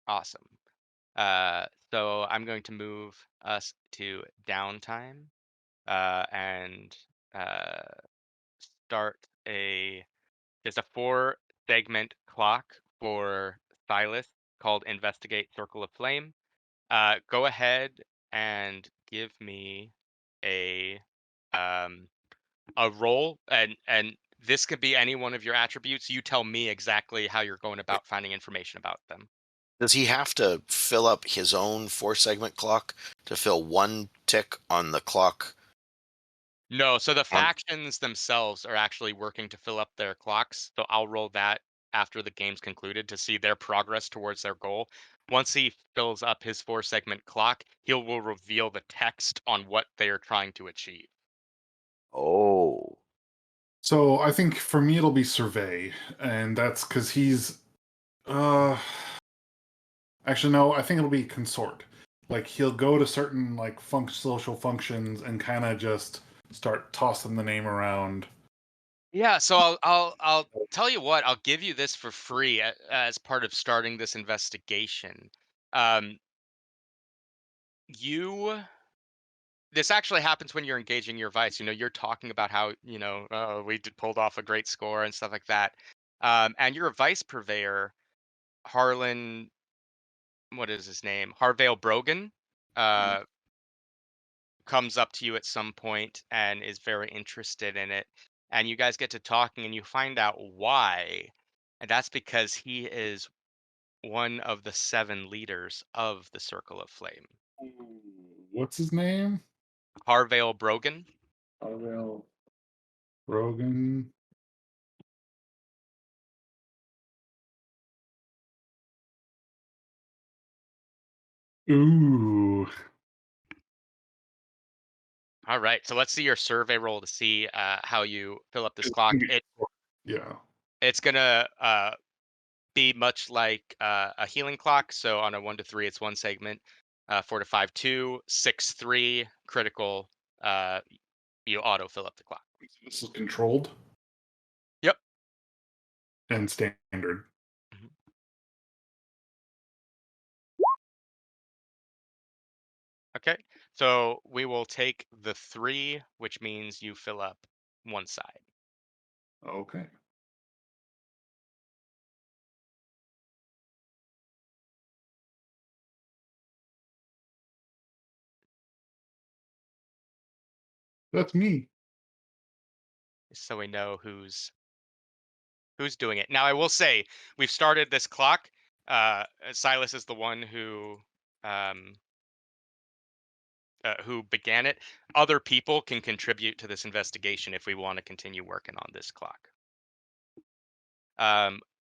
Awesome. So I'm going to move us to downtime and uh, start there's a 4 segment clock for Silas called Investigate Circle of Flame. Go ahead and give me a um, a roll, and this could be any one of your attributes. You tell me exactly how you're going about finding information about them. Does he have to fill up his own 4 segment clock to fill one tick on the clock? No, so the On factions themselves are actually working to fill up their clocks. So I'll roll that after the game's concluded to see their progress towards their goal. Once he fills up his 4 segment clock, he will reveal the text on what they are trying to achieve. oh, So I think for me it'll be Survey, and that's because he's. Uh, Actually, no. I think it'll be Consort. Like he'll go to certain like social functions and kind of just start tossing the name around. Yeah, so I'll tell you what, I'll give you this for free as part of starting this investigation. Um, you This actually happens when you're engaging your vice. You're talking about how, we pulled off a great score and stuff like that. And your vice purveyor, Harlan, what is his name? Harvale Brogan, Mm. uh, comes up to you at some point and is very interested in it. And you guys get to talking and you find out why. And that's because he is one of the 7 leaders of the Circle of Flame. What's his name? Harvale Brogan. Arvel Rogan. Ooh. All right, so let's see your survey roll to see how you fill up this It's clock. gonna be short. Yeah. It's gonna be much like a healing clock. So on a 1 to 3, it's 1 segment. 4 to 5, 2, 6, 3, critical. Uh, you auto fill up the clock. This is controlled Yep. and standard. Mhm. Okay, so we will take the 3, which means you fill up one side. Okay. That's me. So we know who's doing it. Now I will say we've started this clock. Silas is the one um, who began it. Other people can contribute to this investigation if we want to continue working on this clock.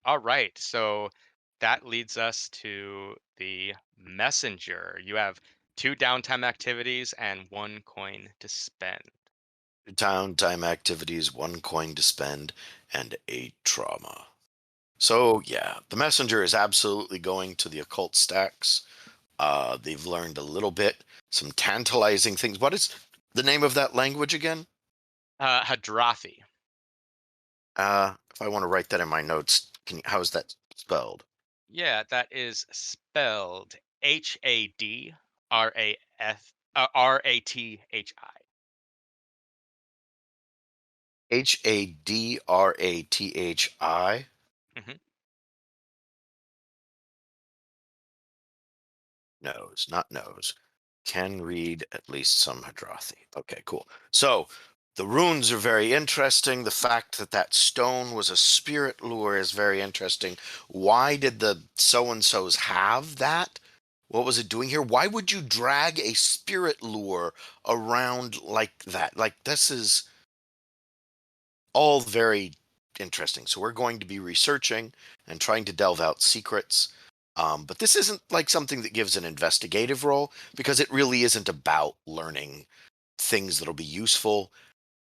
All right, so that leads us to the messenger. You have 2 downtime activities and 1 coin to spend. downtime activities, 1 coin to spend, and 8 trauma. So yeah, the messenger is absolutely going to the occult stacks. They've learned a little bit, some tantalizing things. What is the name of that language again? Hadrathi. If I want to write that in my notes, how is that spelled? Yeah, that is spelled HADRATHI. Hadrathi. Mhm. Knows, not knows. Can read at least some Hadrathi. Okay, cool. So the runes are very interesting. The fact that that stone was a spirit lure is very interesting. Why did the so-and-sos have that? What was it doing here? Why would you drag a spirit lure around like that? Like, this is all very interesting. So we're going to be researching and trying to delve out secrets. But this isn't like something that gives an investigative role, because it really isn't about learning things that'll be useful.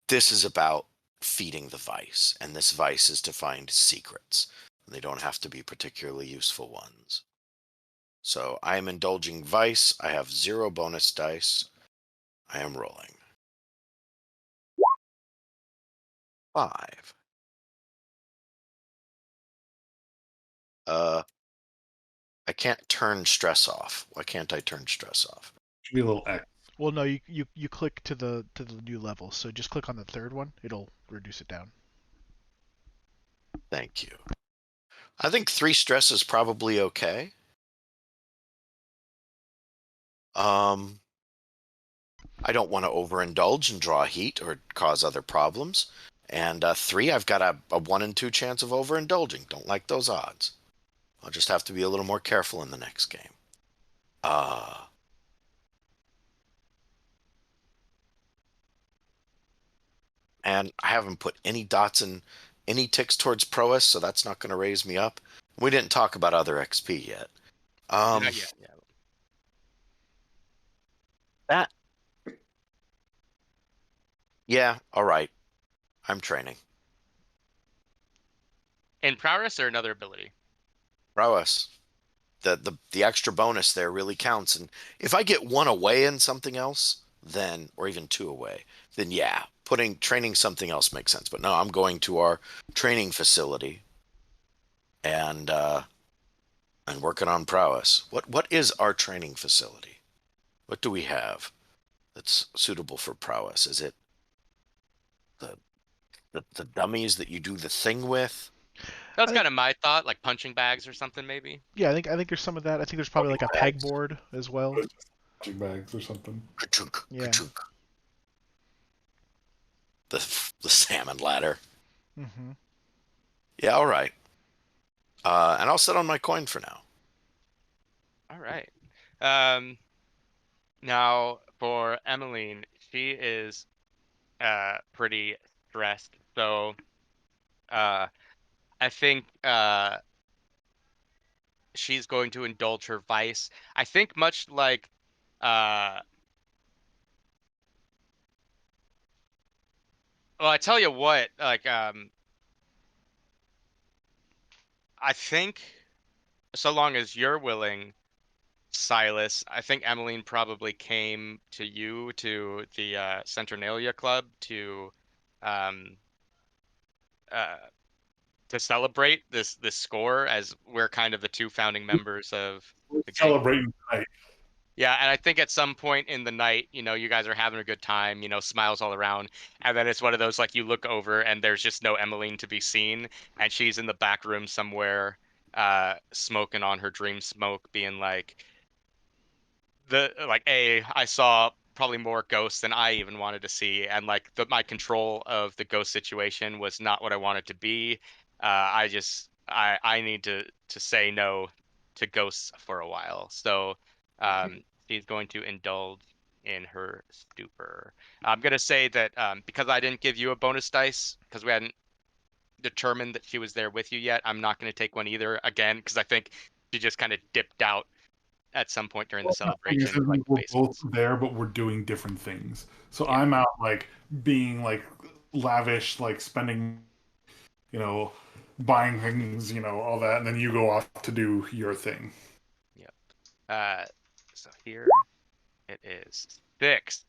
This is about feeding the vice, and this vice is to find secrets. They don't have to be particularly useful ones. So I am indulging vice. I have 0 bonus dice. I am rolling. 5. I can't turn stress off. Why can't I turn stress off? Should be a little X. Well, no, you click to the new level, so just click on the third one. It'll reduce it down. Thank you. I think 3 stress is probably okay. I don't want to overindulge and draw heat or cause other problems. And 3, I've got a 1 in 2 chance of overindulging. Don't like those odds. I'll just have to be a little more careful in the next game. And I haven't put any dots in any ticks towards prowess, so that's not going to raise me up. We didn't talk about other XP yet. Not yet. Yeah. That. Yeah, all right. I'm training. In prowess or another ability? Prowess. The extra bonus there really counts. And if I get 1 away in something else, then, or even 2 away, then yeah, training something else makes sense. But no, I'm going to our training facility and working on prowess. What is our training facility? What do we have that's suitable for prowess? Is it the dummies that you do the thing with? That's I kind think, of my thought, like punching bags or something, maybe. yeah, I think there's some of that. I think there's probably like a pegboard as well. Punching bags or something. Ka-chunk, Yeah. ka-chunk. The salmon ladder. Mm-hmm. Yeah, all right. And I'll sit on my coin for now. All right. Um, Now for Emeline, she is pretty stressed. So I think she's going to indulge her vice. I think much like well, I tell you what, like I think so long as you're willing, Silas, I think Emeline probably came to you to the Saturnalia Club um uh to celebrate this score, as we're kind of the 2 founding members of We're the gang. celebrating tonight. Yeah, and I think at some point in the night, you guys are having a good time, smiles all around, and then it's one of those, like, you look over and there's just no Emeline to be seen, and she's in the back room somewhere, smoking on her dream smoke, being like, I saw probably more ghosts than I even wanted to see, and like my control of the ghost situation was not what I wanted to be. I need to say no to ghosts for a while. So she's going to indulge in her stupor. I'm gonna say that because I didn't give you a bonus dice because we hadn't determined that she was there with you yet, I'm not going to take one either again, because I think she just kind of dipped out at some point during the celebration to like the We're both basements. there, but we're doing different things. So Yeah. I'm out like being like lavish, like spending, buying things, all that, and then you go off to do your thing. Yep. So here it is. 6,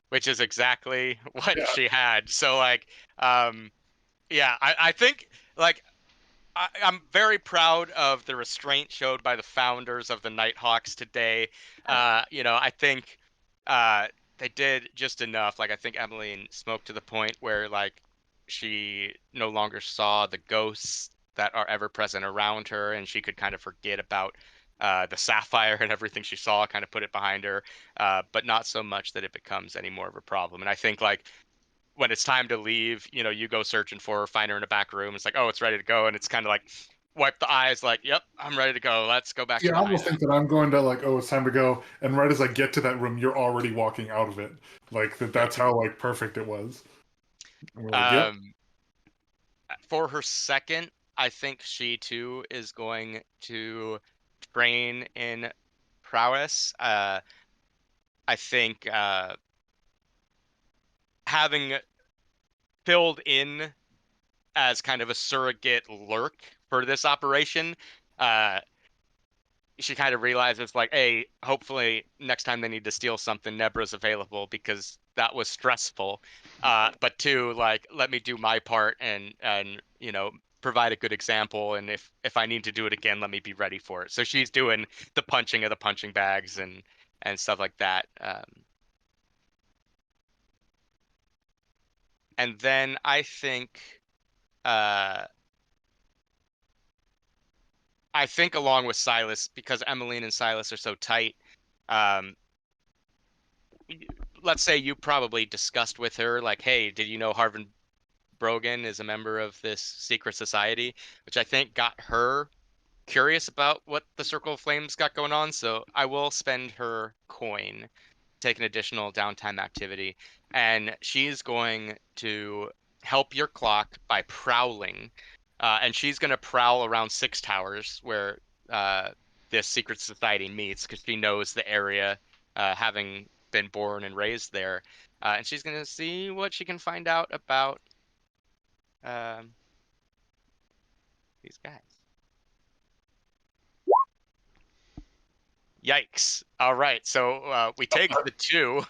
which is exactly what Yeah. she had. So like, yeah, I think like I'm very proud of the restraint showed by the founders of the Nighthawks today. I think They did just enough. Like I think Emeline smoked to the point where like she no longer saw the ghosts that are ever present around her, and she could kind of forget about the sapphire and everything she saw, kind of put it behind her, but not so much that it becomes any more of a problem. And I think like when it's time to leave, you go searching for her, find her in a back room. It's like, oh, it's ready to go, and it's kind of like wipe the eyes, like, yep, I'm ready to go. Let's go back Yeah, to I the almost hideout. think that I'm going to like, oh, it's time to go, and right as I get to that room, you're already walking out of it. Like that. Yep. That's how like perfect it was. And we're like, yep. Um, for her second, I think she too is going to train in prowess. I think having filled in as kind of a surrogate lurk for this operation, uh, she kind of realizes like, hey, hopefully next time they need to steal something, Nebra's available because that was stressful. But two, like, let me do my part and provide a good example. And if I need to do it again, let me be ready for it. So she's doing the punching of the punching bags and stuff like that. And then uh, I think along with Silas, because Emeline and Silas are so tight, um, let's say you probably discussed with her, like, hey, did you know Harvin Brogan is a member of this secret society? Which I think got her curious about what the Circle of Flames got going on. So I will spend her coin, take an additional downtime activity, and she's going to help your clock by prowling. And she's going to prowl around Six Towers where uh, this secret society meets because she knows the area, having been born and raised there. And she's going to see what she can find out about um, these guys. Yikes. All right. So we take the two.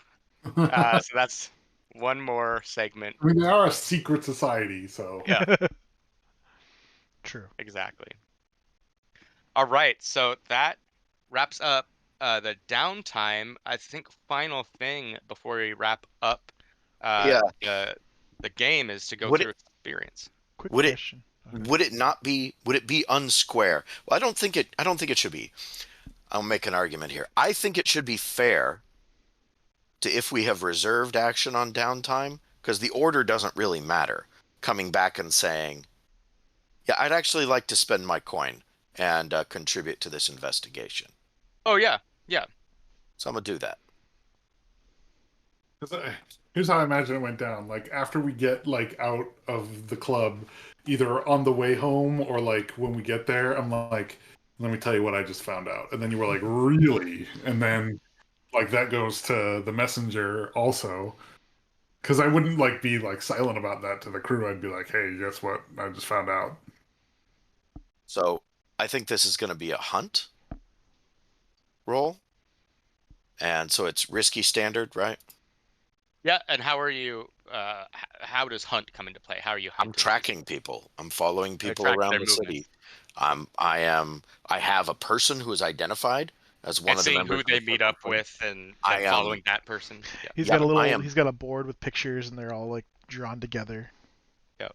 So that's one more segment. I mean, they are a secret society, so Yeah, True. exactly. All right. So that wraps up the downtime. I think final thing before we wrap up Yeah. the game is to go Would through it experience. Quick would it question. Okay. would it not be would it be unsquare? Well, I don't think it should be. I'll make an argument here. I think it should be fair to if we have reserved action on downtime, because the order doesn't really matter. Coming back and saying, yeah, I'd actually like to spend my coin and contribute to this investigation. Oh yeah, yeah. So I'm gonna do that. 'cause here's how I imagine it went down. Like after we get like out of the club, either on the way home or like when we get there, I'm like, let me tell you what I just found out. And then you were like, really? And then like that goes to the messenger also. Because I wouldn't like be like silent about that to the crew. I'd be like, hey, guess what? I just found out. So I think this is gonna be a hunt roll, and so it's risky standard, right? Yeah, and how are you how does hunt come into play? How are you I'm hunting tracking people. I'm following or people track around their the movements city. I have a person who is identified as one and of the seeing members who of they the meet Circle up of Flames. with and I then am, following that person? Yeah. He's yep, got a I little. am, He's got a board with pictures, and they're all like drawn together. Yep.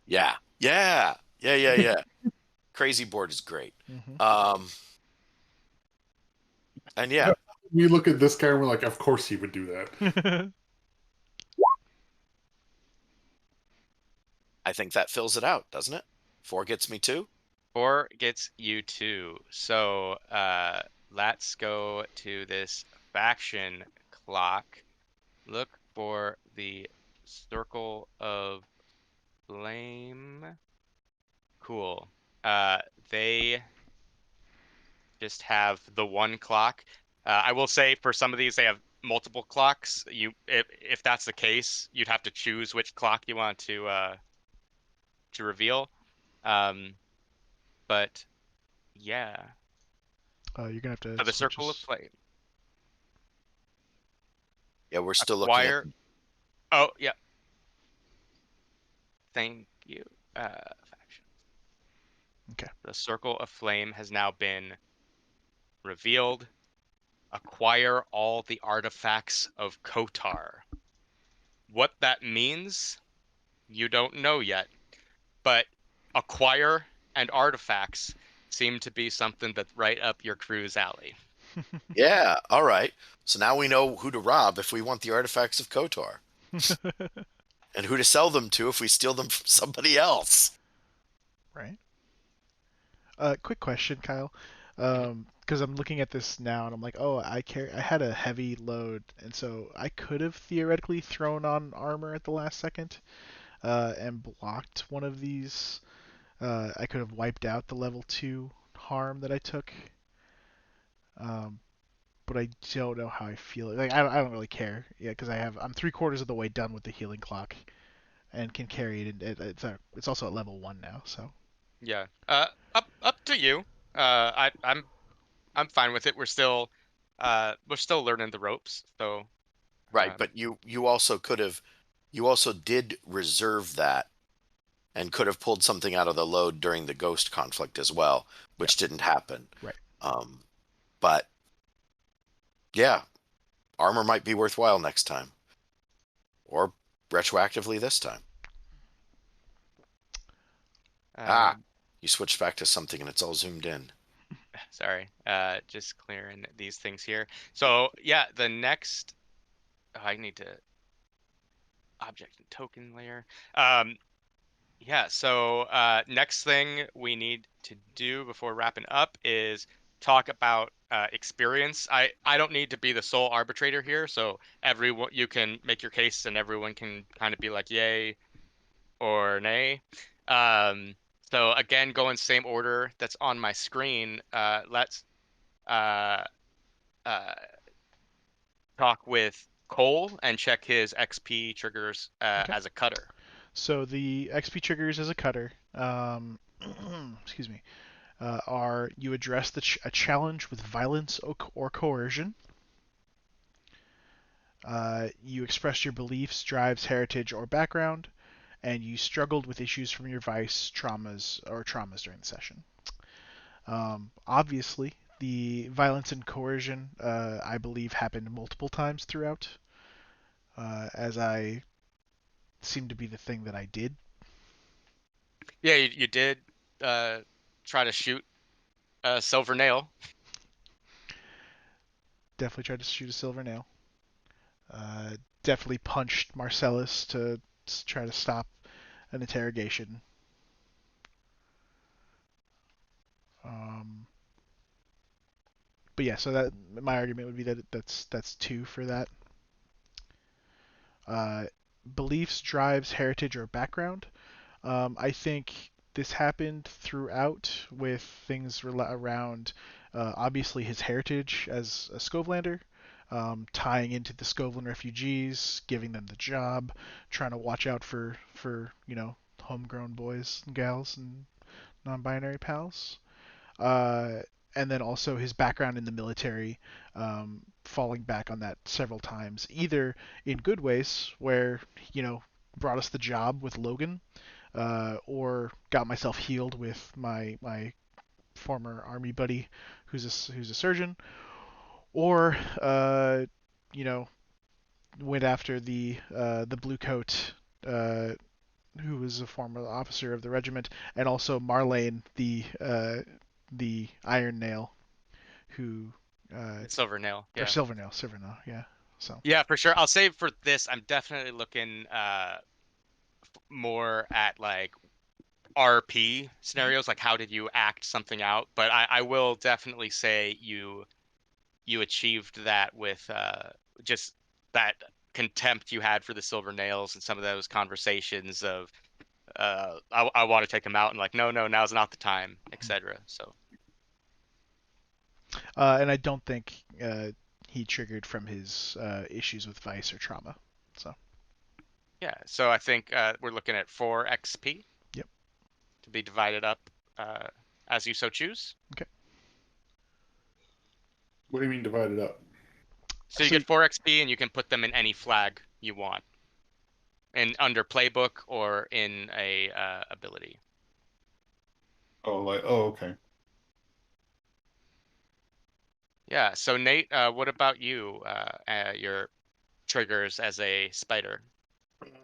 yeah, yeah, yeah, yeah, yeah. Crazy board is great. Hmm. Um, and yeah, Yeah. We look at this guy and we're like, of course he would do that. I think that fills it out, doesn't it? 4 gets me 2. 4 gets you 2. So let's go to this faction clock. Look for the circle of flame. Cool. Uh, they just have the one clock. I will say for some of these they have multiple clocks. If that's the case, you'd have to choose which clock you want to reveal. Um, but yeah. You're gonna have to So the switch circle of us. flame. Yeah, we're still looking at. Acquire. Oh, yeah. Thank you. Faction. Okay. The circle of flame has now been revealed. acquire all the artifacts of Kotar. What that means, you don't know yet, but acquire and artifacts seem to be something that's right up your crew's alley. Yeah, all right. So now we know who to rob if we want the artifacts of Kotar, and who to sell them to if we steal them from somebody else. Right. Quick question, Kyle. Mhm. Because I'm looking at this now and I'm like, oh, I had a heavy load, and so I could have theoretically thrown on armor at the last second, and blocked one of these. I could have wiped out the level 2 harm that I took. Um, but I don't know how I feel. Like I don't really care. Yeah, because I'm 3/4 of the way done with the healing clock and can carry it. It's also at level 1 now, so. Yeah. Up to you. I'm fine with it. We're still learning the ropes. So, Right, but you also could have, you also did reserve that and could have pulled something out of the load during the ghost conflict as well, Yeah. which didn't happen. Right. But yeah, armor might be worthwhile next time, or retroactively this time. Ah, um, you switched back to something and it's all zoomed in. sorry. Just clearing these things here. So yeah, the next. Oh, I need to object and token layer. Yeah, so next thing we need to do before wrapping up is talk about experience. I don't need to be the sole arbitrator here, so everyone you can make your case and everyone can kind of be like yay or nay. Um, so again, going same order that's on my screen. Let's uh, uh, talk with Cole and check his XP triggers Okay. as a cutter. So the XP triggers as a cutter, excuse me, are you address a challenge with violence or coercion. You express your beliefs, drives, heritage, or background, and you struggled with issues from your vice, traumas during the session. Obviously, the violence and coercion, I believe, happened multiple times throughout, as I seem to be the thing that I did. Yeah, you did try to shoot a silver nail. Definitely tried to shoot a silver nail. Definitely punched Marcellus to try to stop an interrogation. Um, but yeah, so that my argument would be that that's 2 for that. Uh, Beliefs, drives, heritage, or background. I think this happened throughout with things around obviously his heritage as a Scovelander, tying into the Scoveland refugees, giving them the job, trying to watch out for homegrown boys and gals and non-binary pals. Uh, and then also his background in the military, falling back on that several times, either in good ways where brought us the job with Logan, or got myself healed with my former army buddy who's a surgeon, or you know went after the blue coat, who was a former officer of the regiment, and also Marlane the Iron Nail, who Silver nail. or Yeah. Silver Nail, yeah. So Yeah, for sure. I'll say for this, I'm definitely looking more at like RP scenarios, like how did you act something out? But I will definitely say you achieved that with just that contempt you had for the silver nails and some of those conversations of I want to take him out and like no, now's not the time, etc. So and I don't think he triggered from his issues with vice or trauma. So yeah, so I think we're looking at 4 XP. Yep. To be divided up uh, as you so choose. Okay. What do you mean divided up? So you get 4 XP and you can put them in any flag you want, and under playbook or in a ability. Okay. Yeah. So Nate, what about you? Your triggers as a spider.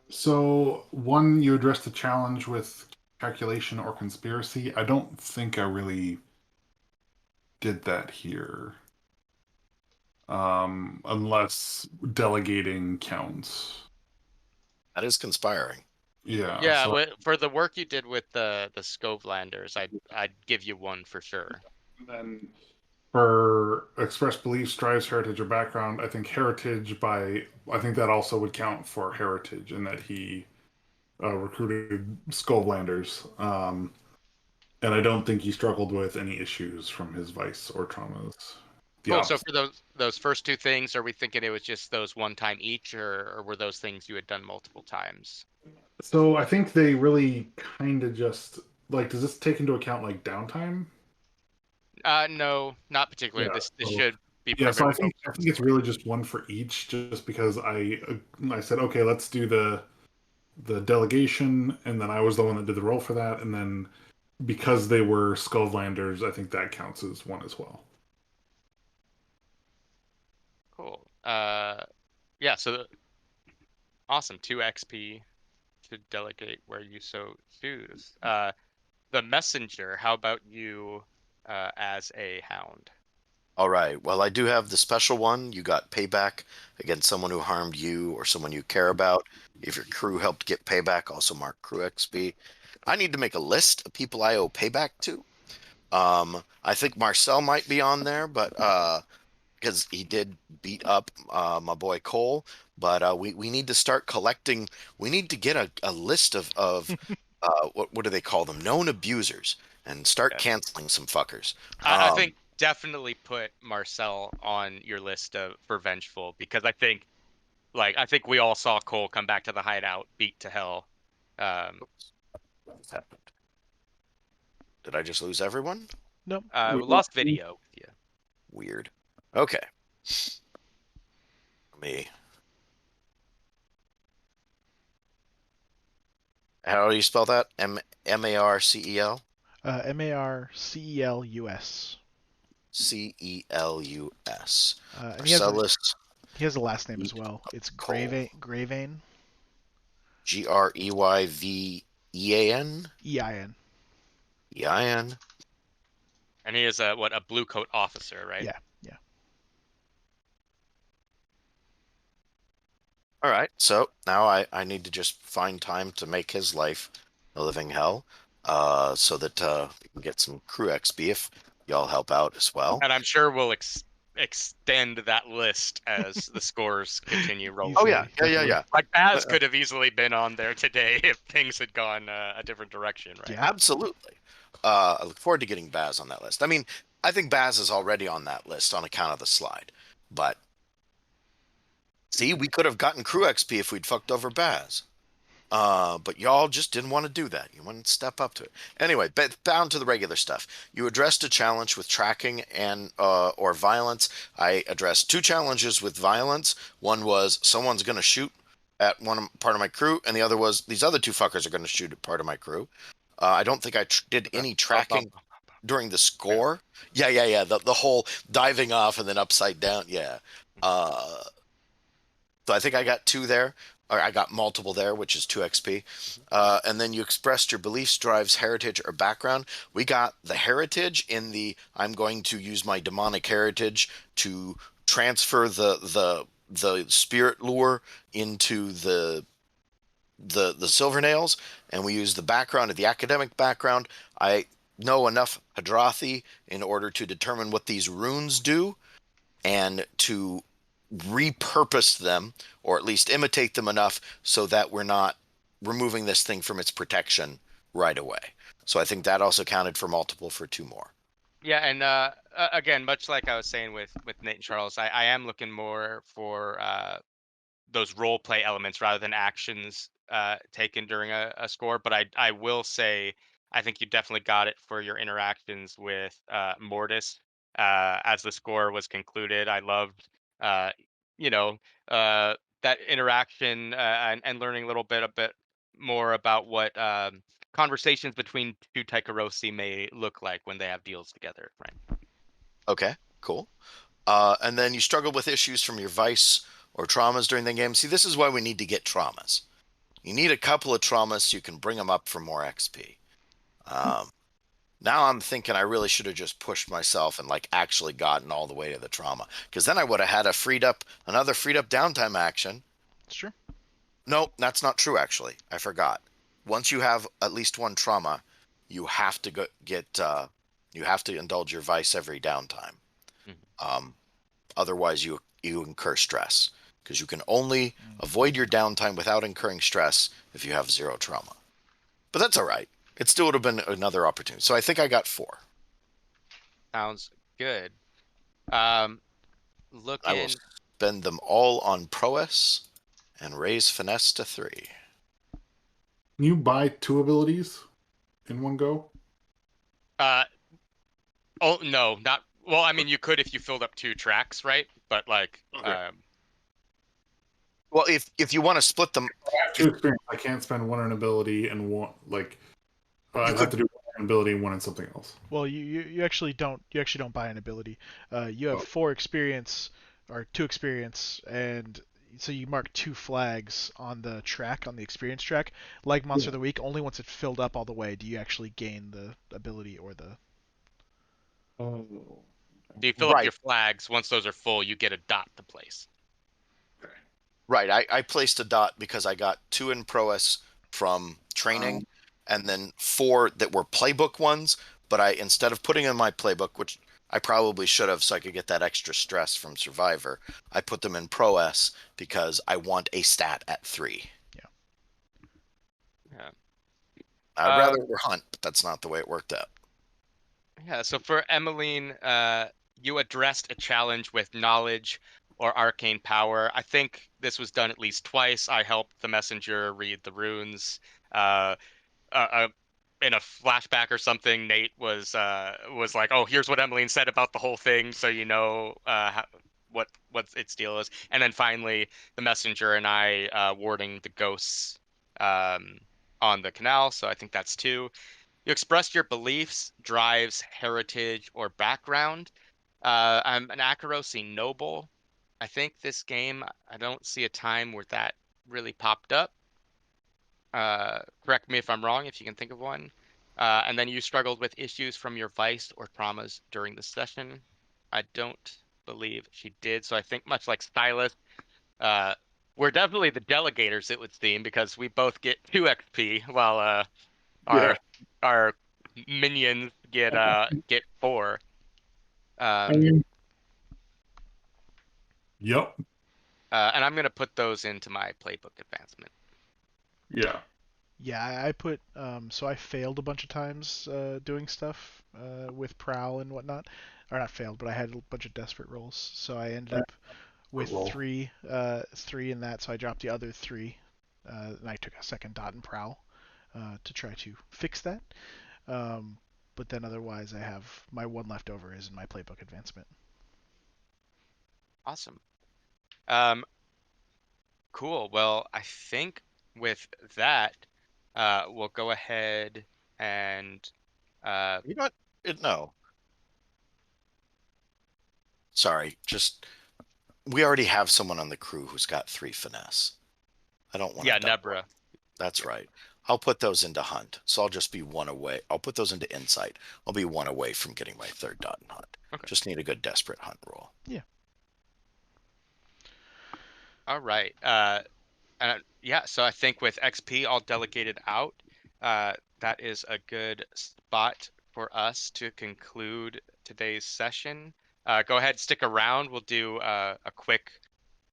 So, one, you addressed the challenge with calculation or conspiracy. I don't think I really did that here. Unless delegating counts. That is conspiring. Yeah, Yeah, so for the work you did with the Skovlanders, I'd give you one for sure. then for express beliefs, drives, heritage, or background, I think I think that also would count for heritage in that he recruited Skovlanders. And I don't think he struggled with any issues from his vice or traumas. The Cool. So opposite. for those first two things, are we thinking it was just those one time each, or were those things you had done multiple times? So I think they really kind of just like, does this take into account like downtime? No, not particularly. Yeah. This So should be yeah, so primarily focused I on the think it's story. really just one for each, just because I said okay, let's do the delegation, and then I was the one that did the roll for that, and then because they were Skulllanders, I think that counts as one as well. Cool. Yeah. So awesome. 2 XP to delegate where you so choose. The messenger. How about you, as a hound? All right. Well, I do have the special one. You got payback against someone who harmed you or someone you care about. If your crew helped get payback, also mark crew XP. I need to make a list of people I owe payback to. I think Marcel might be on there, but because he did beat up my boy Cole. But we need to start collecting. We need to get a list of what do they call them? Known abusers, and start Yeah. canceling some fuckers. I think definitely put Marcel on your list for vengeful, because I think we all saw Cole come back to the hideout, beat to hell. Um, What's happened? Did I just lose everyone? Nope. we lost video. Yeah. Weird. Okay. Let me. How do you spell that? Marcel? Marcelus. Celus. And Marcellus he has a last name as well. It's Cole. Gravane. Greyvean? EIN. EIN. And he is a blue coat officer, right? Yeah, yeah. All right. So now I need to just find time to make his life a living hell, so that we can get some crew XP if y'all help out as well. And I'm sure we'll extend that list as the scores continue rolling. Oh yeah, Definitely. Like Baz could have easily been on there today if things had gone a different direction, right? Yeah. Absolutely. I look forward to getting Baz on that list. I mean, I think Baz is already on that list on account of the slide. But see, we could have gotten crew XP if we'd fucked over Baz. But y'all just didn't want to do that. You wanted to step up to it. Anyway, down to the regular stuff. You addressed a challenge with tracking and or violence. I addressed 2 challenges with violence. One was someone's going to shoot at part of my crew, and the other was these other 2 fuckers are going to shoot at part of my crew. I don't think I did any tracking during the score. Yeah. The whole diving off and then upside down. Yeah. So I think I got 2 there, or I got multiple there, which is 2 XP. And then you expressed your beliefs, drives, heritage, or background. We got the heritage in the I'm going to use my demonic heritage to transfer the spirit lure into the silver nails, and we use the background of the academic background. I know enough Hadrathi in order to determine what these runes do and to repurpose them, or at least imitate them enough so that we're not removing this thing from its protection right away. So I think that also counted for multiple for 2 more. Yeah, and again, much like I was saying with Nate and Charles, I am looking more for those role play elements rather than actions taken during a score. But I will say I think you definitely got it for your interactions with Mortis as the score was concluded. I loved uh, you know that interaction and learning a bit more about what conversations between 2 Taikarosi may look like when they have deals together, right? Okay, cool. And then you struggle with issues from your vice or traumas during the game. See, this is why we need to get traumas. You need a couple of traumas so you can bring them up for more XP. Now I'm thinking I really should have just pushed myself and like actually gotten all the way to the trauma, because then I would have had another freed up downtime action. It's true. Nope, that's not true. Actually, I forgot. Once you have at least one trauma, you have to you have to indulge your vice every downtime. Otherwise, you incur stress, because you can only avoid your downtime without incurring stress if you have 0 trauma. But that's all right. It still would have been another opportunity. So I think I got 4. Sounds good. I will spend them all on prowess and raise finesse to 3. Can you buy 2 abilities in one go? Oh no, not well. I mean, you could if you filled up 2 tracks, right? But like, Okay. Well, if you want to split them, I have 2 experience. I can't spend 1 in ability and 1 like. I'd have to do 1 in ability and 1 in something else. Well, you actually don't buy an ability. You have 4 experience or 2 experience, and so you mark 2 flags on the track, on the experience track. Like Monster of the Week, only once it's filled up all the way do you actually gain the ability or the. Oh. do you fill up your flags? Once those are full, you get a dot to place. Right. I placed a dot because I got 2 in prowess from training, and then 4 that were playbook ones. But instead of putting in my playbook, which I probably should have so I could get that extra stress from Survivor, I put them in prowess because I want a stat at 3. Yeah. I'd rather hunt, but that's not the way it worked out. Yeah. So for Emeline, you addressed a challenge with knowledge or arcane power. I think this was done at least twice. I helped the messenger read the runes. In a flashback or something, Nate was like, "Oh, here's what Emeline said about the whole thing, so you know what its deal is." And then finally, the messenger and I warding the ghosts on the canal. So I think that's 2. You expressed your beliefs, drives, heritage, or background. I'm an Akarosi noble. I think this game, I don't see a time where that really popped up. Correct me if I'm wrong, if you can think of one. And then you struggled with issues from your vice or traumas during the session. I don't believe she did. So I think much like Silas, we're definitely the delegators, it would seem, because we both get 2 XP while our minions get 4. Yep. And I'm gonna put those into my playbook advancement. Yeah. Yeah, I put so I failed a bunch of times doing stuff with prowl and whatnot, or not failed, but I had a bunch of desperate rolls, so I ended up with 3 in that, so I dropped the other 3, and I took a second dot in prowl to try to fix that. But then otherwise, I have my 1 left over is in my playbook advancement. Awesome. Cool. Well, I think with that, we'll go ahead and You know what? No. Sorry, we already have someone on the crew who's got 3 finesse. I don't want to. Yeah, Nebra. That's right. I'll put those into hunt. So I'll just be 1 away. I'll put those into insight. I'll be 1 away from getting my 3rd dot in hunt. Okay. Just need a good desperate hunt roll. Yeah. All right. Yeah, so I think with XP all delegated out, that is a good spot for us to conclude today's session. Go ahead, stick around. We'll do a quick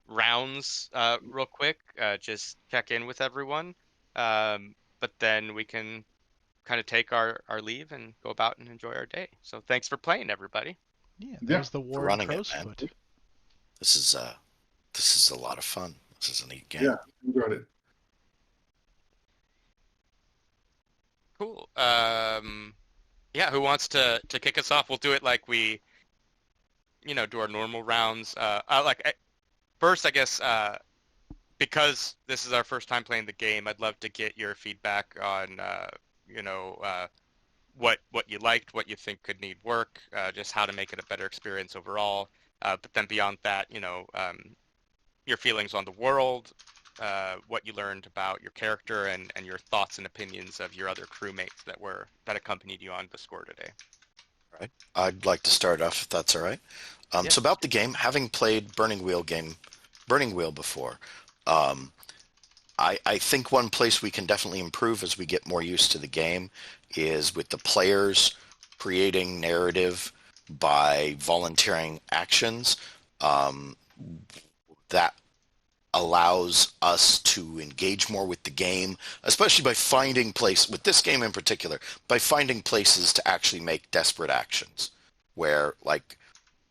rounds real quick, just check in with everyone. But then we can kind of take our leave and go about and enjoy our day. So thanks for playing, everybody. Yeah, there's the War running Crow's it, man. Foot. This is a lot of fun. This is a neat game. Yeah, you got it. Cool. Yeah, who wants to kick us off? We'll do it like we, do our normal rounds. First, I guess, because this is our first time playing the game, I'd love to get your feedback on, what you liked, what you think could need work, just how to make it a better experience overall. But then beyond that, your feelings on the world, what you learned about your character, and your thoughts and opinions of your other crewmates that accompanied you on the score today. All right. I'd like to start off if that's all right. Yeah. So about the game, having played Burning Wheel before, I think one place we can definitely improve as we get more used to the game is with the players creating narrative by volunteering actions. That allows us to engage more with the game, especially by finding with this game in particular, by finding places to actually make desperate actions where, like,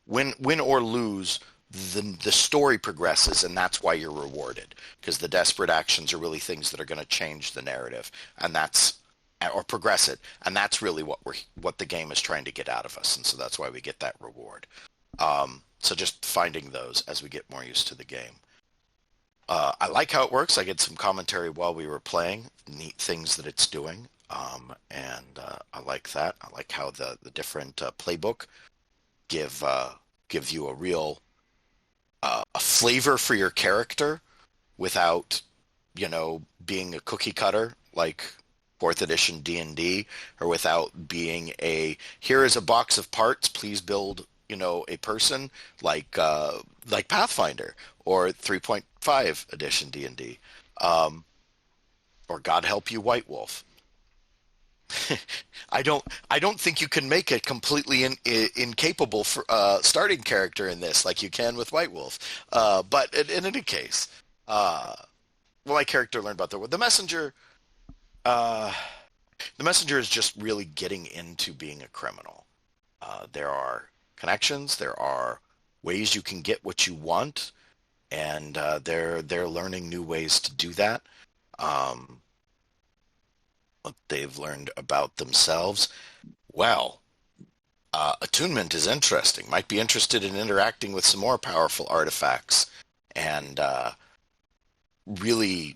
win or lose, the story progresses, and that's why you're rewarded, because the desperate actions are really things that are going to change the narrative, and or progress it, and that's really what the game is trying to get out of us, and so that's why we get that reward. So just finding those as we get more used to the game. I like how it works. I get some commentary while we were playing, neat things that it's doing, and I like that. I like how the different playbook give you a real a flavor for your character without being a cookie cutter like 4th edition D&D, or without being here is a box of parts, please build a person, like Pathfinder or 3.5 edition D&D, or God help you, White Wolf. I don't think you can make a completely incapable starting character in this like you can with White Wolf. But in any case, my character learned about the messenger. The messenger is just really getting into being a criminal. There are connections. There are ways you can get what you want, and they're learning new ways to do that. What they've learned about themselves. Well, attunement is interesting. Might be interested in interacting with some more powerful artifacts and really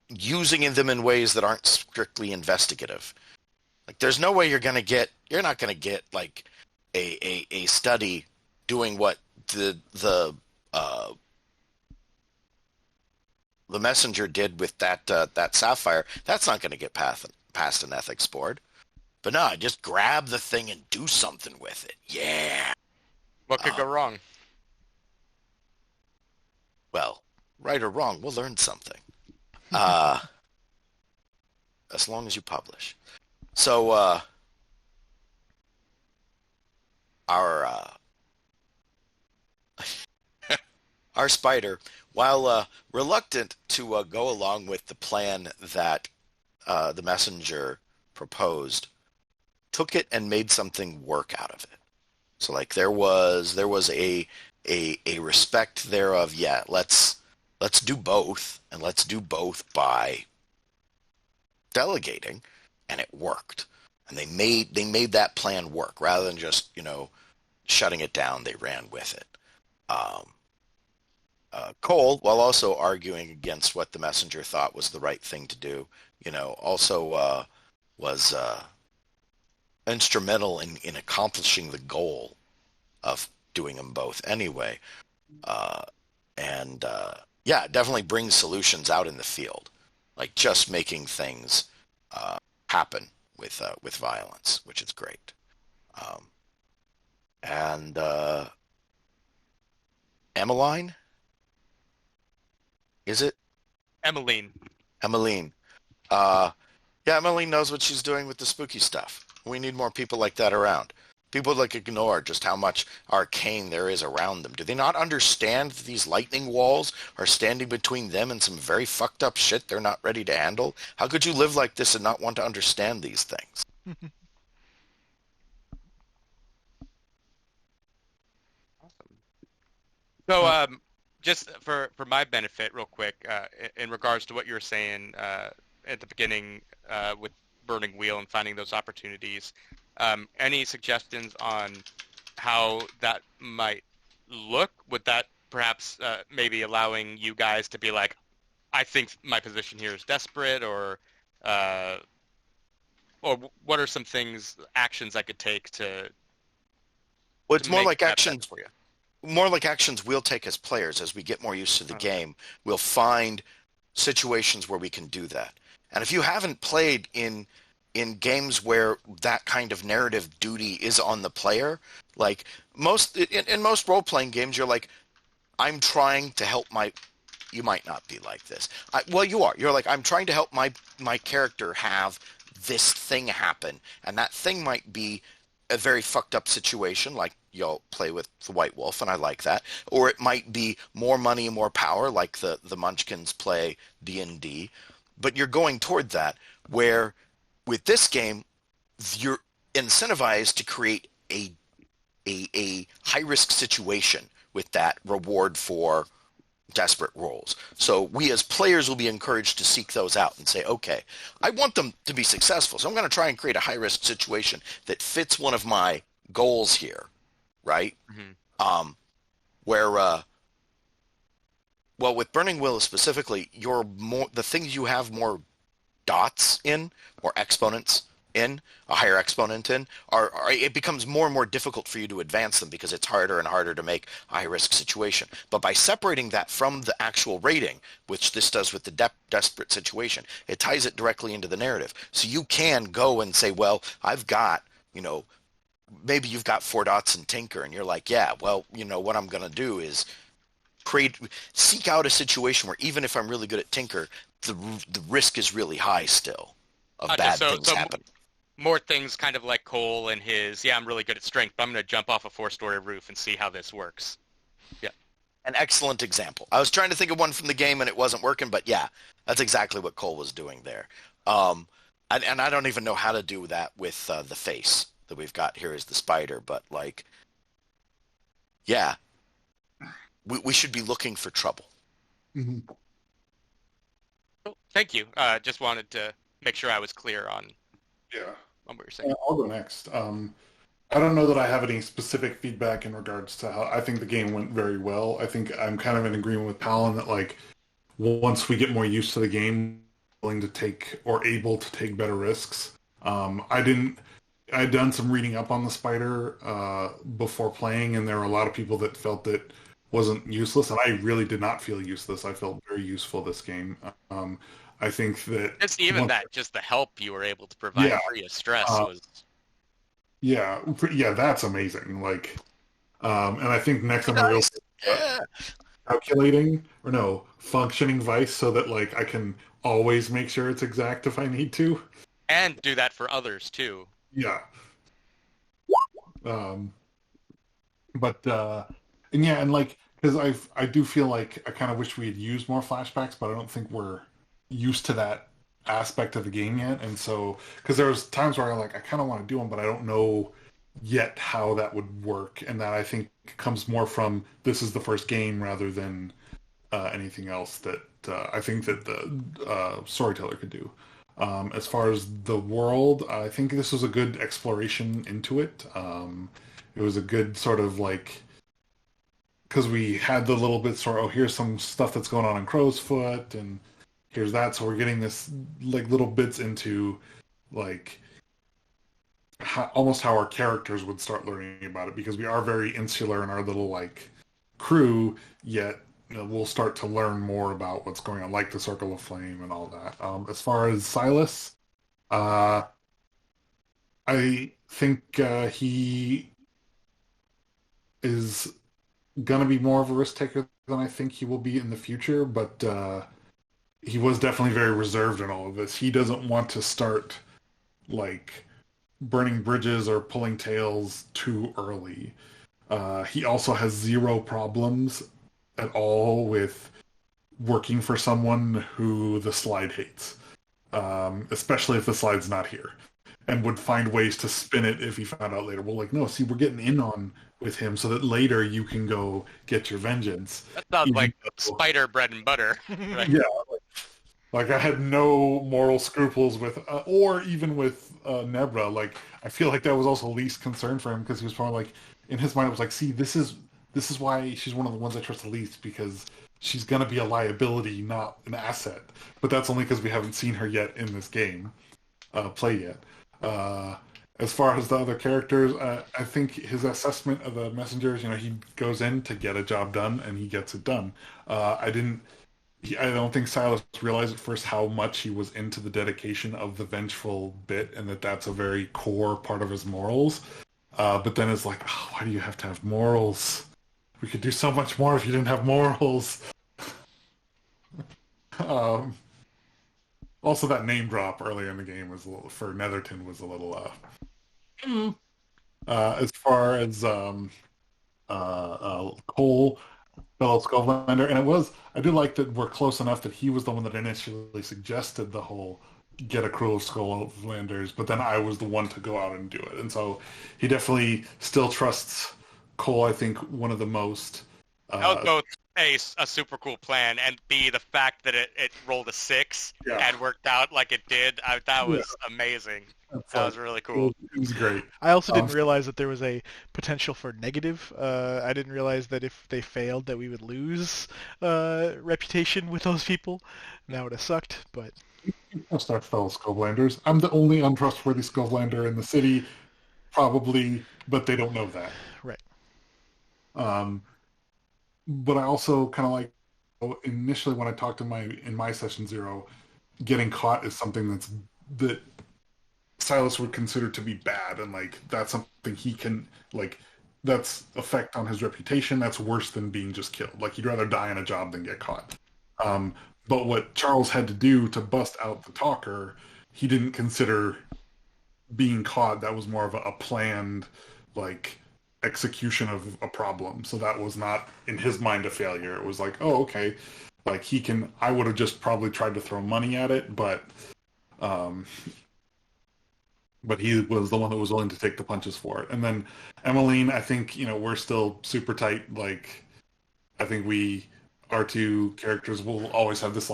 using them in ways that aren't strictly investigative. Like, there's no way you're not going to get like a study doing what the messenger did with that sapphire. That's not going to get past an ethics board. But no, just grab the thing and do something with it. Yeah. What could go wrong? Well, right or wrong, we'll learn something. As long as you publish. So our spider, while reluctant to go along with the plan that the messenger proposed, took it and made something work out of it. So, like, there was a respect thereof. Yeah, let's do both, and let's do both by delegating, and it worked. And they made that plan work rather than just shutting it down. They ran with it. Cole, while also arguing against what the messenger thought was the right thing to do, also was instrumental in accomplishing the goal of doing them both anyway. Yeah, it definitely brings solutions out in the field, like just making things happen with violence, which is great. Emeline? Is it? Emeline. Emeline. Yeah, Emeline knows what she's doing with the spooky stuff. We need more people like that around. People like ignore just how much arcane there is around them. Do they not understand that these lightning walls are standing between them and some very fucked up shit they're not ready to handle? How could you live like this and not want to understand these things? So, just for my benefit, real quick, in regards to what you were saying at the beginning with Burning Wheel and finding those opportunities, any suggestions on how that might look? Would that perhaps maybe allowing you guys to be like, I think my position here is desperate, or what are some actions I could take to? Well, it's more like that actions for you? more like actions we'll take as players as we get more used to the game. We'll find situations where we can do that. And if you haven't played in games where that kind of narrative duty is on the player, like in most role-playing games, you're like, I'm trying to help my... You might not be like this. Well, you are. You're like, I'm trying to help my character have this thing happen. And that thing might be a very fucked up situation, like you'll play with the White Wolf, and I like that. Or it might be more money and more power, like the Munchkins play D&D. But you're going toward that, where with this game, you're incentivized to create a high-risk situation with that reward for desperate roles. So we as players will be encouraged to seek those out and say, okay, I want them to be successful, so I'm going to try and create a high-risk situation that fits one of my goals here, right? Mm-hmm. Well, with Burning Will specifically, the things you have more dots in, or exponents in, a higher exponent in, it becomes more and more difficult for you to advance them because it's harder and harder to make a high-risk situation. But by separating that from the actual rating, which this does with the desperate situation, it ties it directly into the narrative. So you can go and say, well, I've got, maybe you've got 4 dots in Tinker, and you're like, yeah, well, what I'm going to do is seek out a situation where even if I'm really good at Tinker, the risk is really high still of bad things happening. More things kind of like Cole and his, I'm really good at strength, but I'm going to jump off a 4-story roof and see how this works. Yeah. An excellent example. I was trying to think of one from the game and it wasn't working, but yeah, that's exactly what Cole was doing there. And I don't even know how to do that with the face that we've got here as the spider, but we should be looking for trouble. Mm-hmm. Well, thank you. Just wanted to make sure I was clear on what we were saying. I'll go next. I don't know that I have any specific feedback in regards to how I think the game went very well. I think I'm kind of in agreement with Palin that once we get more used to the game, willing to take or able to take better risks. I'd done some reading up on the spider before playing, and there were a lot of people that felt that wasn't useless, and I really did not feel useless. I felt very useful this game. I think that it's even just the help you were able to provide free of stress was. Yeah, that's amazing. And I think next time I real calculating functioning vice so that I can always make sure it's exact if I need to, and do that for others too. Yeah. Because I do feel like I kind of wish we had used more flashbacks, but I don't think we're used to that aspect of the game yet. And so, because there was times where I kind of want to do them, but I don't know yet how that would work. And that I think comes more from this is the first game rather than anything else that I think that the storyteller could do. As far as the world, I think this was a good exploration into it. It was a good sort of because we had the little bit here's some stuff that's going on in Crow's Foot, and here's that. So we're getting this little bits into almost how our characters would start learning about it, because we are very insular in our little crew, yet we'll start to learn more about what's going on, like the Circle of Flame and all that. As far as Silas, I think he is going to be more of a risk taker than I think he will be in the future, but he was definitely very reserved in all of this. He doesn't want to start burning bridges or pulling tails too early. He also has zero problems at all with working for someone who the slide hates, especially if the slide's not here, and would find ways to spin it if he found out later. Well, no, see, we're getting in on with him so that later you can go get your vengeance. That sounds like spider bread and butter. Right? Yeah, I had no moral scruples with, or even with Nebra. I feel like that was also least concern for him, because he was probably in his mind, it was see, this is why she's one of the ones I trust the least, because she's going to be a liability, not an asset. But that's only because we haven't seen her yet in this game, play yet. as far as the other characters, I think his assessment of the messengers, he goes in to get a job done and he gets it done. I don't think Silas realized at first how much he was into the dedication of the vengeful bit, and that's a very core part of his morals. But then it's like, oh, why do you have to have morals? We could do so much more if you didn't have morals. Um, Also, that name drop earlier in the game was for Netherton was a little. As far as Cole, fellow Skovlander, and I do like that we're close enough that he was the one that initially suggested the whole get a crew of Skovlanders, but then I was the one to go out and do it, and so he definitely still trusts Cole. I think one of the most. That was both a super cool plan, and B, the fact that it rolled a 6 and worked out like it did. That was amazing. That was really cool. It was great. I also didn't realize that there was a potential for negative. I didn't realize that if they failed that we would lose reputation with those people. That would have sucked, but... Trust our fellow Skovlanders. I'm the only untrustworthy Skovlander in the city, probably, but they don't know that. Right. But I also kind of like, initially when I talked in my session 0, getting caught is something that Silas would consider to be bad, and like that's something he can that's effect on his reputation. That's worse than being just killed. Like he'd rather die in a job than get caught. But what Charles had to do to bust out the talker, he didn't consider being caught. That was more of a planned execution of a problem. So that was not in his mind a failure. It was like, oh, okay, I would have just probably tried to throw money at it, but he was the one that was willing to take the punches for it. And then Emeline, I think, we're still super tight. I think our two characters will always have this,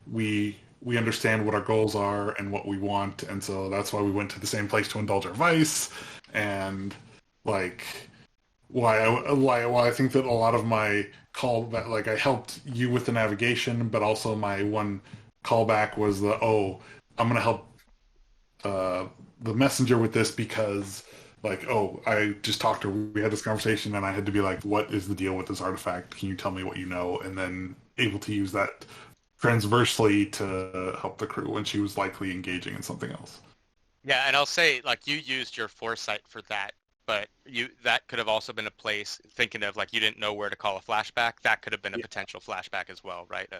we understand what our goals are and what we want. And so that's why we went to the same place to indulge our vice. And why I think that a lot of my I helped you with the navigation, but also my one callback was I'm going to help the messenger with this because I just talked to her. We had this conversation and I had to be like, what is the deal with this artifact? Can you tell me what you know? And then able to use that transversely to help the crew when she was likely engaging in something else. Yeah, and I'll say, you used your foresight for that, but that could have also been a place, thinking of, you didn't know where to call a flashback, that could have been a potential flashback as well, right?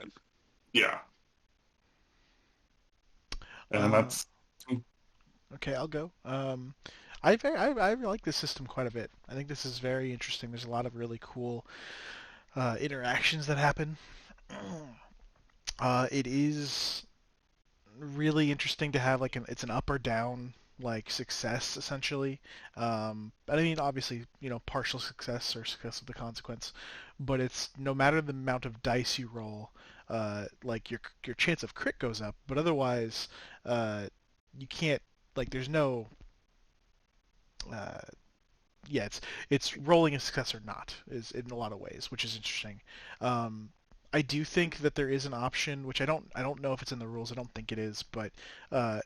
Yeah. And that's... Okay, I'll go. I like this system quite a bit. I think this is very interesting. There's a lot of really cool interactions that happen. It is really interesting to have it's an up or down success essentially. I mean, obviously, partial success or success with the consequence, but it's no matter the amount of dice you roll, your chance of crit goes up, but otherwise, you can't there's no. It's rolling a success or not is in a lot of ways, which is interesting. I do think that there is an option, which I don't know if it's in the rules. I don't think it is, but the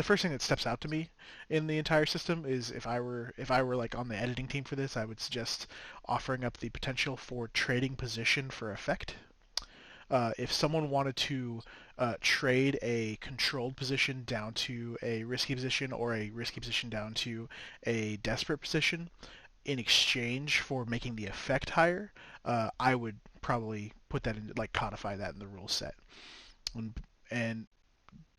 first thing that steps out to me in the entire system is if I were on the editing team for this, I would suggest offering up the potential for trading position for effect. If someone wanted to trade a controlled position down to a risky position or a risky position down to a desperate position in exchange for making the effect higher, I would probably put that in, codify that in the rule set. And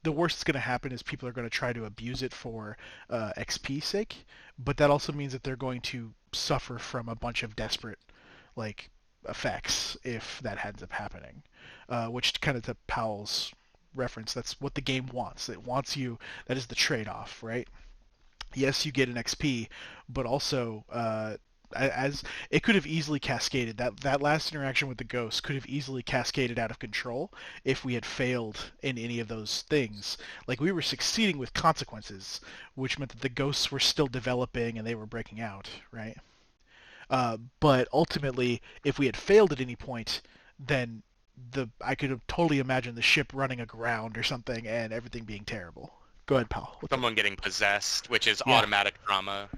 the worst that's going to happen is people are going to try to abuse it for XP sake, but that also means that they're going to suffer from a bunch of desperate effects if that ends up happening, which kind of to Powell's reference, that's what the game wants. It wants you, that is the trade-off, right? Yes, you get an XP, but also as it could have easily cascaded, that last interaction with the ghost could have easily cascaded out of control if we had failed in any of those things. We were succeeding with consequences, which meant that the ghosts were still developing and they were breaking out, right? But ultimately, if we had failed at any point, then I could have totally imagined the ship running aground or something and everything being terrible. Go ahead, pal. What's up? Someone getting possessed, which is Yeah. automatic trauma.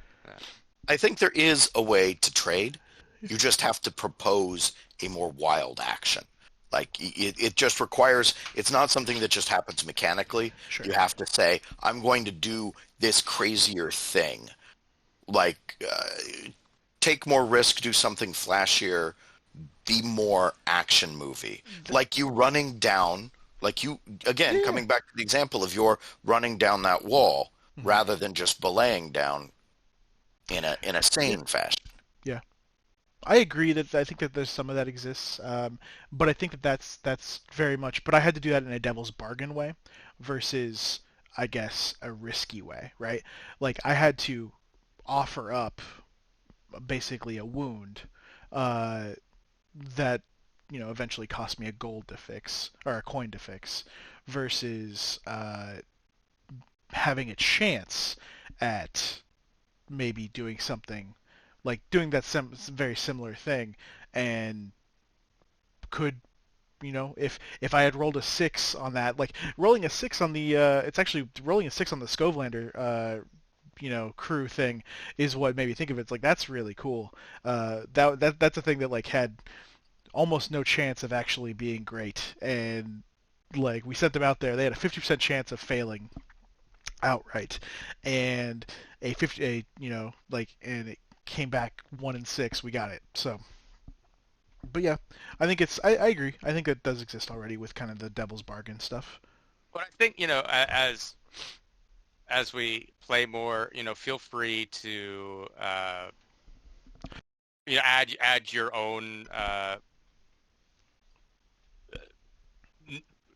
I think there is a way to trade. You just have to propose a more wild action. Like it just requires, it's not something that just happens mechanically. Sure. You have to say, I'm going to do this crazier thing. Like, take more risk, do something flashier, be more action movie. Like you running down, like you, again, Yeah. coming back to the example of your running down that wall Mhm. rather than just belaying down in a sane fashion. I agree that I think that there's some of that exists, but I think that that's very much. But I had to do that in a devil's bargain way, versus I guess a risky way, right? Like I had to offer up basically a wound uh, that eventually cost me a gold to fix or a coin to fix, versus having a chance at maybe doing something like doing that very similar thing, and could if I had rolled a 6 on that, like rolling a 6 on the it's actually rolling a 6 on the Scovelander crew thing is what made me think of it. It's like that's really cool. That's a thing that like had almost no chance of actually being great, and like we sent them out there, they had a 50% chance of failing outright, and a 50 a and it came back 1 and 6. We got it. So, but yeah, I think I agree. I think it does exist already with kind of the devil's bargain stuff. But I think, as we play more, feel free to add your own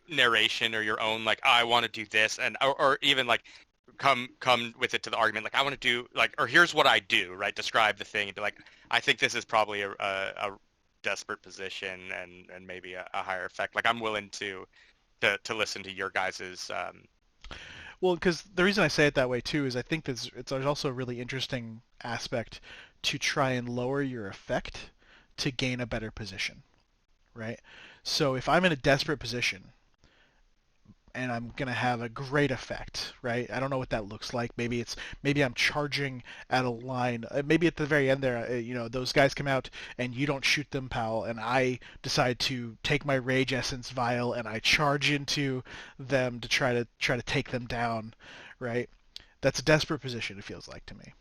narration or your own like, I want to do this, and or even like come with it to the argument, like I want to do like, or here's what I do, right? Describe the thing and be like, I think this is probably a desperate position and maybe a higher effect. Like I'm willing to listen to your guys's Well, because the reason I say it that way too is I think there's also a really interesting aspect to try and lower your effect to gain a better position, right? So if I'm in a desperate position and I'm gonna have a great effect, right? I don't know what that looks like. Maybe I'm charging at a line. Maybe at the very end there, those guys come out and you don't shoot them, pal, and I decide to take my rage essence vial and I charge into them to try to take them down, right? That's a desperate position. It feels like to me.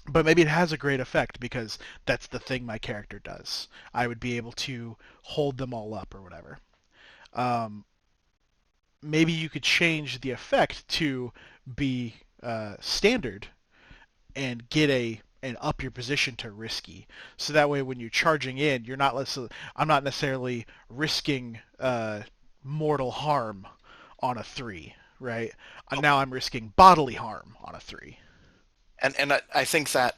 But maybe it has a great effect because that's the thing my character does. I would be able to hold them all up or whatever. Um, Maybe you could change the effect to be standard and get and up your position to risky. So that way, when you're charging in, I'm not necessarily risking mortal harm on a 3, right? Now I'm risking bodily harm on a 3. And I think that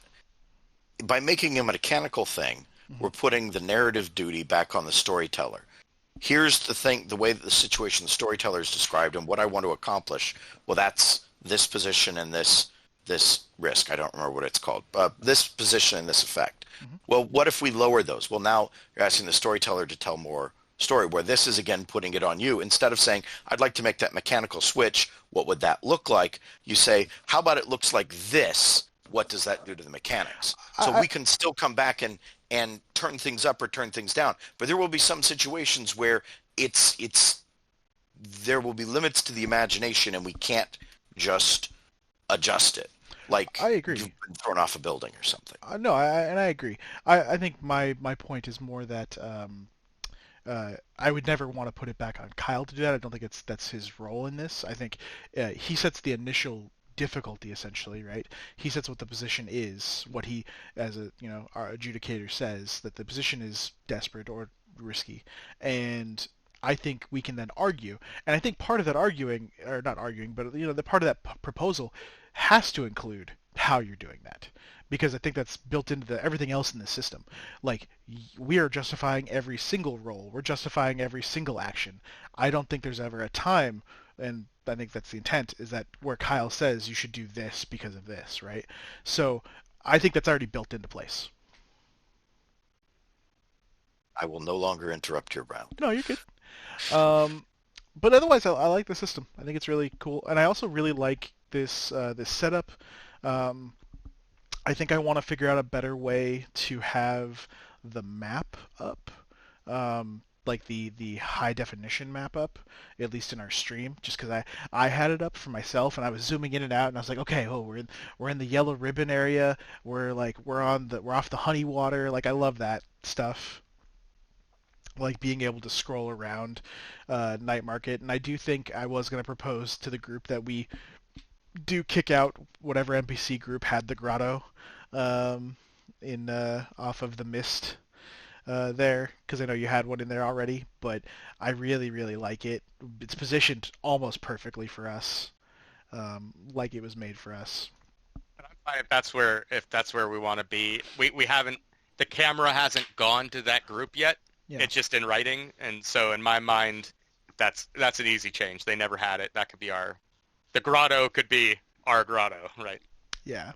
by making a mechanical thing, we're putting the narrative duty back on the storyteller. Here's the thing, the way that the situation the storyteller is described and what I want to accomplish. Well, that's this position and this risk. I don't remember what it's called. This position and this effect. Well, what if we lower those? Well, now you're asking the storyteller to tell more story, where this is, again, putting it on you. Instead of saying, I'd like to make that mechanical switch, what would that look like? You say, how about it looks like this? What does that do to the mechanics? So we can still come back and turn things up or turn things down. But there will be some situations where there will be limits to the imagination and we can't just adjust it. Like I agree. You've been thrown off a building or something. No, I agree. I think my point is more that I would never want to put it back on Kyle to do that. I don't think that's his role in this. I think he sets the initial difficulty essentially, right? He sets what the position is, what he, as our adjudicator says that the position is desperate or risky, and I think we can then argue. And I think part of that arguing, or not arguing, but the part of that proposal has to include how you're doing that, because I think that's built into everything else in the system. Like we are justifying every single roll, we're justifying every single action. I don't think there's ever a time, and I think that's the intent, is that where Kyle says you should do this because of this, right? So I think that's already built into place. I will no longer interrupt your round. No, you're good. But otherwise, I like the system. I think it's really cool, and I also really like this setup. Um, I think I want to figure out a better way to have the map up, like the high definition map up, at least in our stream. Just because I had it up for myself and I was zooming in and out, and I was like, okay, oh, we're in the yellow ribbon area. We're off the honey water. Like I love that stuff. Like being able to scroll around night market, and I do think I was going to propose to the group that we do kick out whatever NPC group had the grotto um, in off of the mist there, because I know you had one in there already. But I really, really like it. It's positioned almost perfectly for us, like it was made for us. And I'm fine if that's where we want to be. We haven't the camera hasn't gone to that group yet. Yeah. It's just in writing, and so in my mind, that's an easy change. They never had it. That could be the grotto could be our grotto, right? Yeah.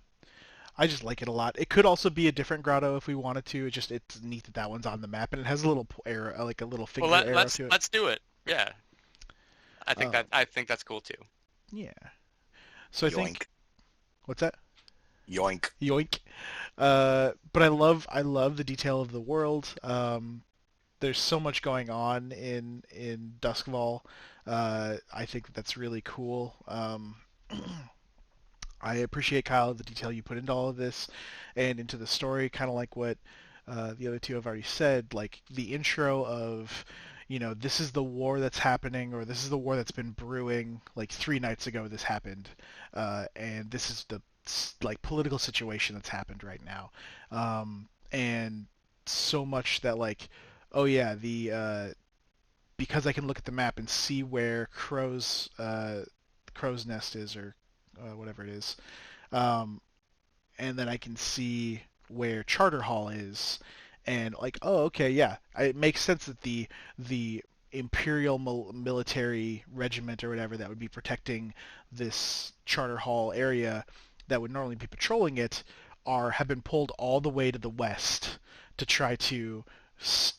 I just like it a lot. It could also be a different grotto if we wanted to. It's neat that that one's on the map, and it has a little arrow, like a little finger Well, arrow to it. let's do it. Yeah, I think that's cool too. Yeah. So I Yoink. think what's that? Yoink. Yoink. But I love the detail of the world. There's so much going on in Doskvol. I think that's really cool. I appreciate, Kyle, the detail you put into all of this and into the story, kind of like what the other two have already said, like the intro of, this is the war that's happening, or this is the war that's been brewing, like 3 nights ago this happened, and this is the like political situation that's happened right now. And so much that like, oh yeah, because I can look at the map and see where Crow's Nest is, or whatever it is, and then I can see where Charter Hall is, and like, oh, okay, yeah, it makes sense that the Imperial military regiment or whatever that would be protecting this Charter Hall area that would normally be patrolling it have been pulled all the way to the west to try to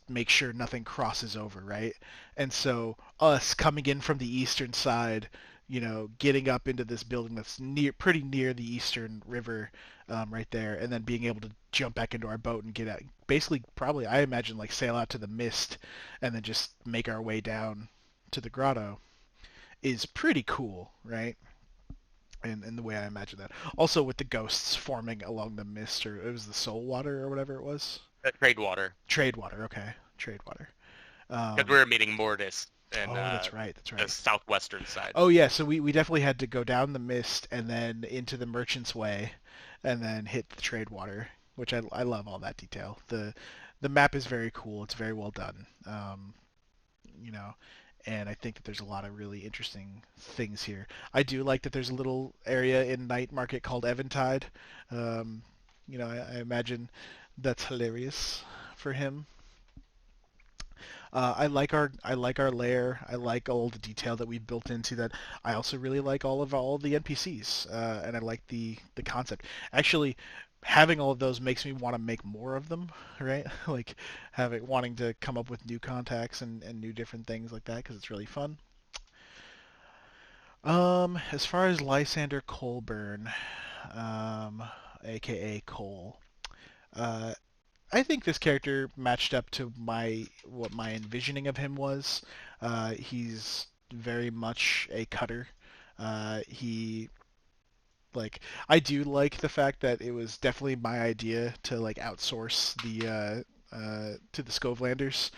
make sure nothing crosses over, right? And so us coming in from the eastern side, getting up into this building that's pretty near the eastern river, right there, and then being able to jump back into our boat and get out, basically probably I imagine like sail out to the mist and then just make our way down to the grotto is pretty cool, right? And the way I imagine that. Also with the ghosts forming along the mist, or it was the soul water or whatever it was. Trade water. Trade water, okay. Trade water. Because we were meeting Mortis and Oh, that's right. the southwestern side. Oh yeah, so we definitely had to go down the mist and then into the Merchant's Way, and then hit the trade water, which I love all that detail. The map is very cool. It's very well done. And I think that there's a lot of really interesting things here. I do like that there's a little area in Night Market called Eventide. I imagine that's hilarious for him. I like our lair. I like all the detail that we've built into that. I also really like all the NPCs, and I like the concept. Actually, having all of those makes me want to make more of them, right? Like wanting to come up with new contacts and new different things like that, because it's really fun. As far as Lysander Colburn, aka Cole, I think this character matched up to what my envisioning of him was. He's very much a cutter. He I do like the fact that it was definitely my idea to like outsource to the Skovlanders,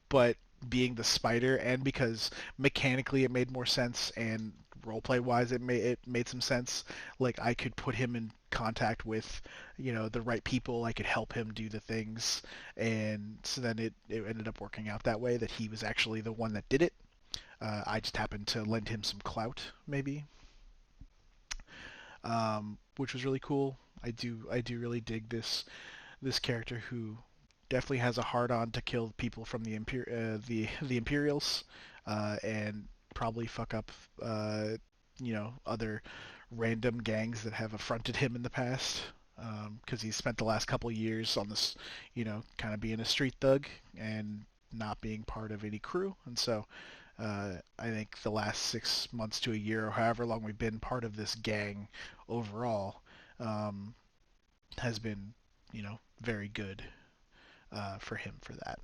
but being the spider, and because mechanically it made more sense and roleplay wise it made some sense. Like I could put him in contact with the right people. I could help him do the things, and so then it ended up working out that way, that he was actually the one that did it. I just happened to lend him some clout, maybe. Which was really cool. I do really dig this character, who definitely has a hard on to kill people from the Imperials, and probably fuck up other random gangs that have affronted him in the past, because he's spent the last couple years on this, kind of being a street thug and not being part of any crew, and so I think the last 6 months to a year, or however long we've been part of this gang overall, has been, very good for him for that.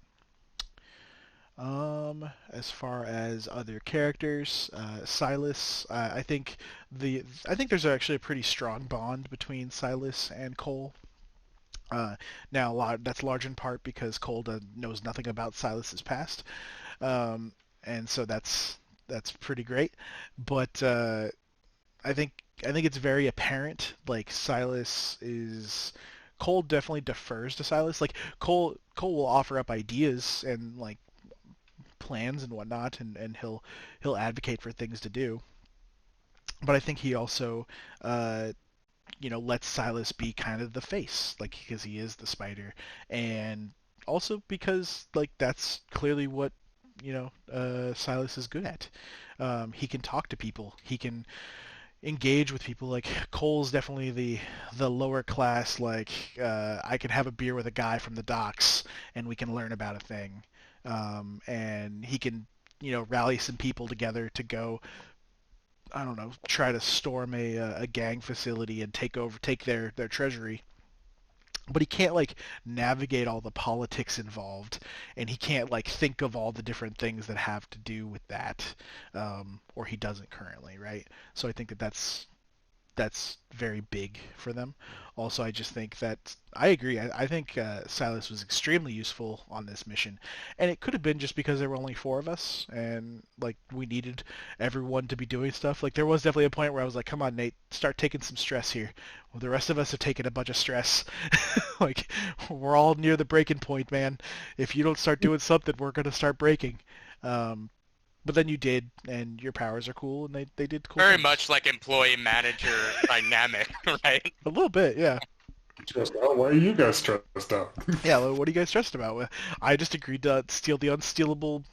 As far as other characters, Silas, I think there's actually a pretty strong bond between Silas and Cole. Now, that's large in part because Cole knows nothing about Silas's past, and so that's pretty great. But I think it's very apparent. Like Cole definitely defers to Silas. Like Cole will offer up ideas and like plans and whatnot, and he'll advocate for things to do. But I think he also lets Silas be kind of the face, like because he is the spider, and also because like that's clearly what Silas is good at. He can talk to people. He can engage with people. Like Cole's definitely the lower class. Like I can have a beer with a guy from the docks, and we can learn about a thing. And he can rally some people together to go, I don't know, try to storm a gang facility and take their treasury. But he can't like navigate all the politics involved, and he can't like think of all the different things that have to do with that, or he doesn't currently, right? So I think that's very big for them. Also, I just think that I agree. I think Silas was extremely useful on this mission, and it could have been just because there were only 4 of us, and like we needed everyone to be doing stuff. Like there was definitely a point where I was like, "Come on, Nate, start taking some stress here." Well, the rest of us have taken a bunch of stress. Like we're all near the breaking point, man. If you don't start doing something, we're gonna start breaking. But then you did, and your powers are cool, and they did cool Very things. much like employee-manager dynamic, right? A little bit, yeah. Stressed out? Why are you guys stressed out? Yeah, what are you guys stressed about? I just agreed to steal the unstealable,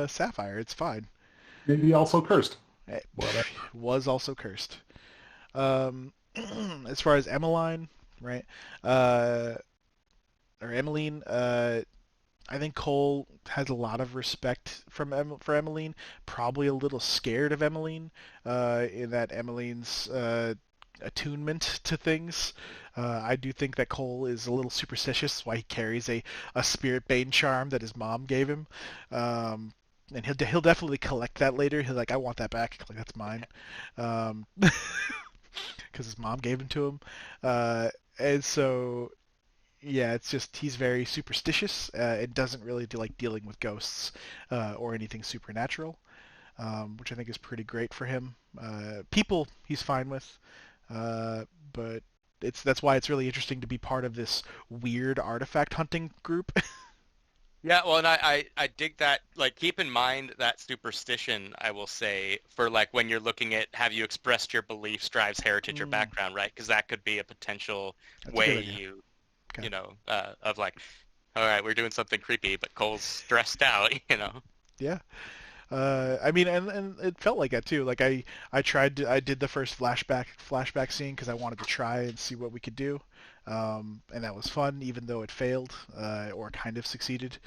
sapphire. It's fine. Maybe also cursed. It Whatever. was also cursed. As far as Emeline, right? Or Emeline, I think Cole has a lot of respect for Emeline. Probably a little scared of Emeline, in that Emeline's attunement to things. I do think that Cole is a little superstitious. Why he carries a spirit bane charm that his mom gave him, and he'll definitely collect that later. He'll like, I want that back. Like that's mine, because his mom gave him to him, and so. Yeah, it's just he's very superstitious. It doesn't really like dealing with ghosts or anything supernatural, which I think is pretty great for him. People he's fine with, but that's why it's really interesting to be part of this weird artifact hunting group. Yeah, well, and I dig that. Like, keep in mind that superstition, I will say, for like when you're looking at have you expressed your beliefs drives heritage or background, right? Because that could be a potential That's a way good idea. Okay. Of like, all right, we're doing something creepy, but Cole's stressed out, Yeah. I mean, and it felt like that too. Like I did the first flashback scene because I wanted to try and see what we could do, and that was fun, even though it failed or kind of succeeded.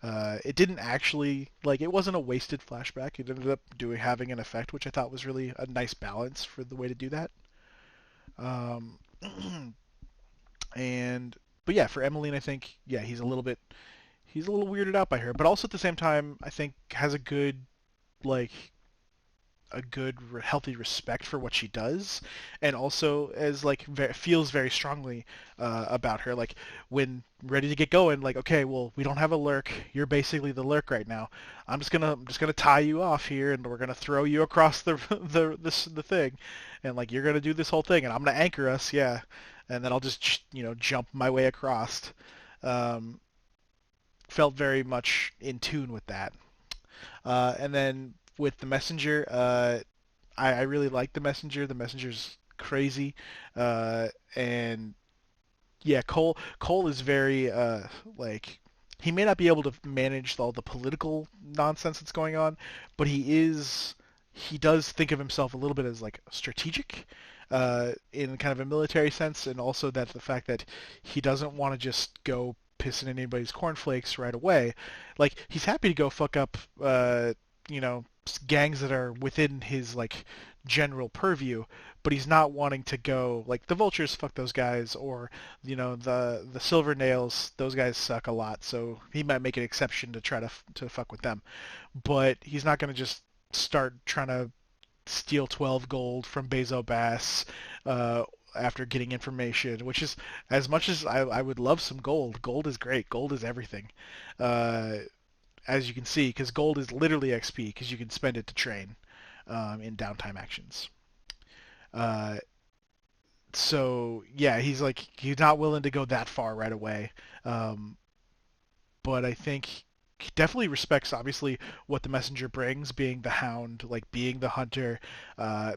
It didn't actually it wasn't a wasted flashback. It ended up having an effect, which I thought was really a nice balance for the way to do that. But yeah, for Emeline, I think he's a little weirded out by her, but also at the same time, I think has a good healthy respect for what she does, and also as feels very strongly about her. Like when ready to get going, like okay, well we don't have a lurk. You're basically the lurk right now. I'm just gonna tie you off here, and we're gonna throw you across the thing, and like you're gonna do this whole thing, and I'm gonna anchor us, yeah, and then I'll just jump my way across. Felt very much in tune with that. And then with the messenger, I really like the messenger. The messenger's crazy, and yeah, Cole is very he may not be able to manage all the political nonsense that's going on, but he does think of himself a little bit as like strategic, in kind of a military sense, and also that the fact that he doesn't want to just go pissing in anybody's cornflakes right away. Like, he's happy to go fuck up, gangs that are within his, like, general purview, but he's not wanting to go, like, the Vultures, fuck those guys, or, the Silver Nails, those guys suck a lot, so he might make an exception to try to fuck with them. But he's not going to just start trying to steal 12 gold from Bezo Bass after getting information, which is, as much as I would love some gold. Gold is great. Gold is everything. As you can see, because gold is literally XP, because you can spend it to train in downtime actions. So yeah, he's not willing to go that far right away. But I think he definitely respects, obviously, what the messenger brings, being the hound, like being the hunter,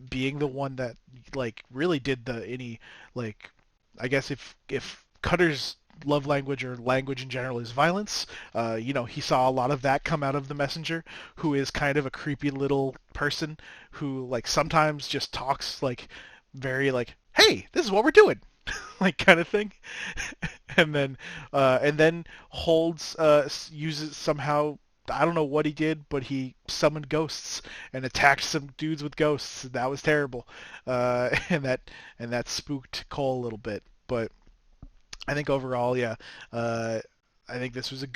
being the one that like really did I guess if Cutter's love language or language in general is violence, he saw a lot of that come out of the messenger, who is kind of a creepy little person who like sometimes just talks like very like, hey, this is what we're doing. Like kind of thing, and then holds uses somehow, I don't know what he did, but he summoned ghosts and attacked some dudes with ghosts. That was terrible, and that spooked Cole a little bit. But I think overall, yeah, I think this was a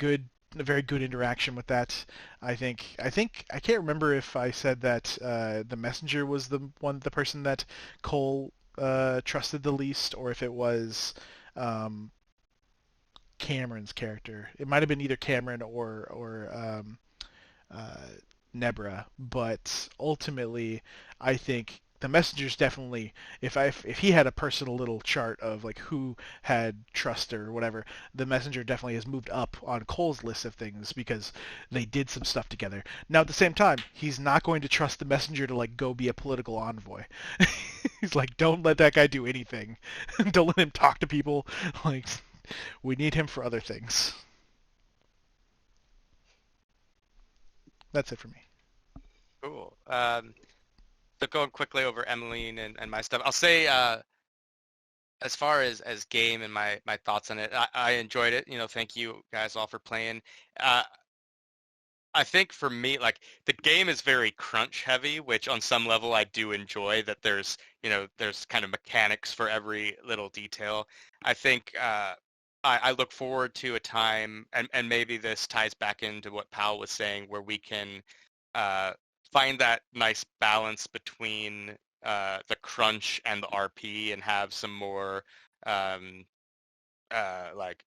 very good interaction with that. I can't remember if I said that the messenger was the person that Cole trusted the least, or if it was Cameron's character. It might have been either Cameron or Nebra, but ultimately, I think the messenger's definitely, if he had a personal little chart of like who had trust or whatever, the messenger definitely has moved up on Cole's list of things because they did some stuff together. Now at the same time, he's not going to trust the messenger to like go be a political envoy. He's like, don't let that guy do anything. Don't let him talk to people. Like, we need him for other things. That's it for me. Cool. So going quickly over Emeline and my stuff, I'll say as far as game and my thoughts on it, I enjoyed it. Thank you guys all for playing. I think for me, like the game is very crunch heavy, which on some level I do enjoy that there's kind of mechanics for every little detail. I think I look forward to a time, and maybe this ties back into what Powell was saying, where we can find that nice balance between the crunch and the RP and have some more like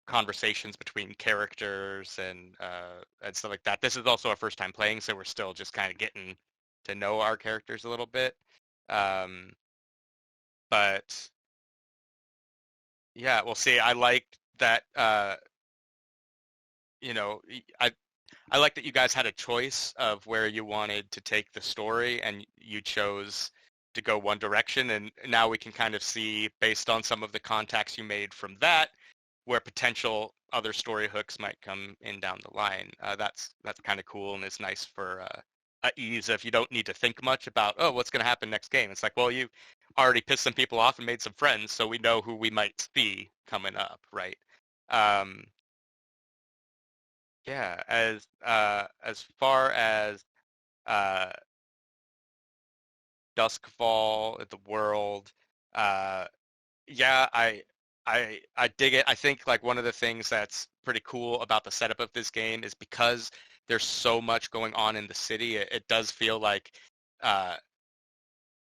conversations between characters and stuff like that. This is also our first time playing, so we're still just kind of getting to know our characters a little bit. But yeah, we'll see. I liked that. I like that you guys had a choice of where you wanted to take the story, and you chose to go one direction. And now we can kind of see, based on some of the contacts you made from that, where potential other story hooks might come in down the line. That's kind of cool, and it's nice for ease if you don't need to think much about, oh, what's going to happen next game. It's like, well, you already pissed some people off and made some friends, so we know who we might see coming up, right? Yeah, as far as Doskvol, the world, yeah, I dig it. I think like one of the things that's pretty cool about the setup of this game is because there's so much going on in the city, it does feel like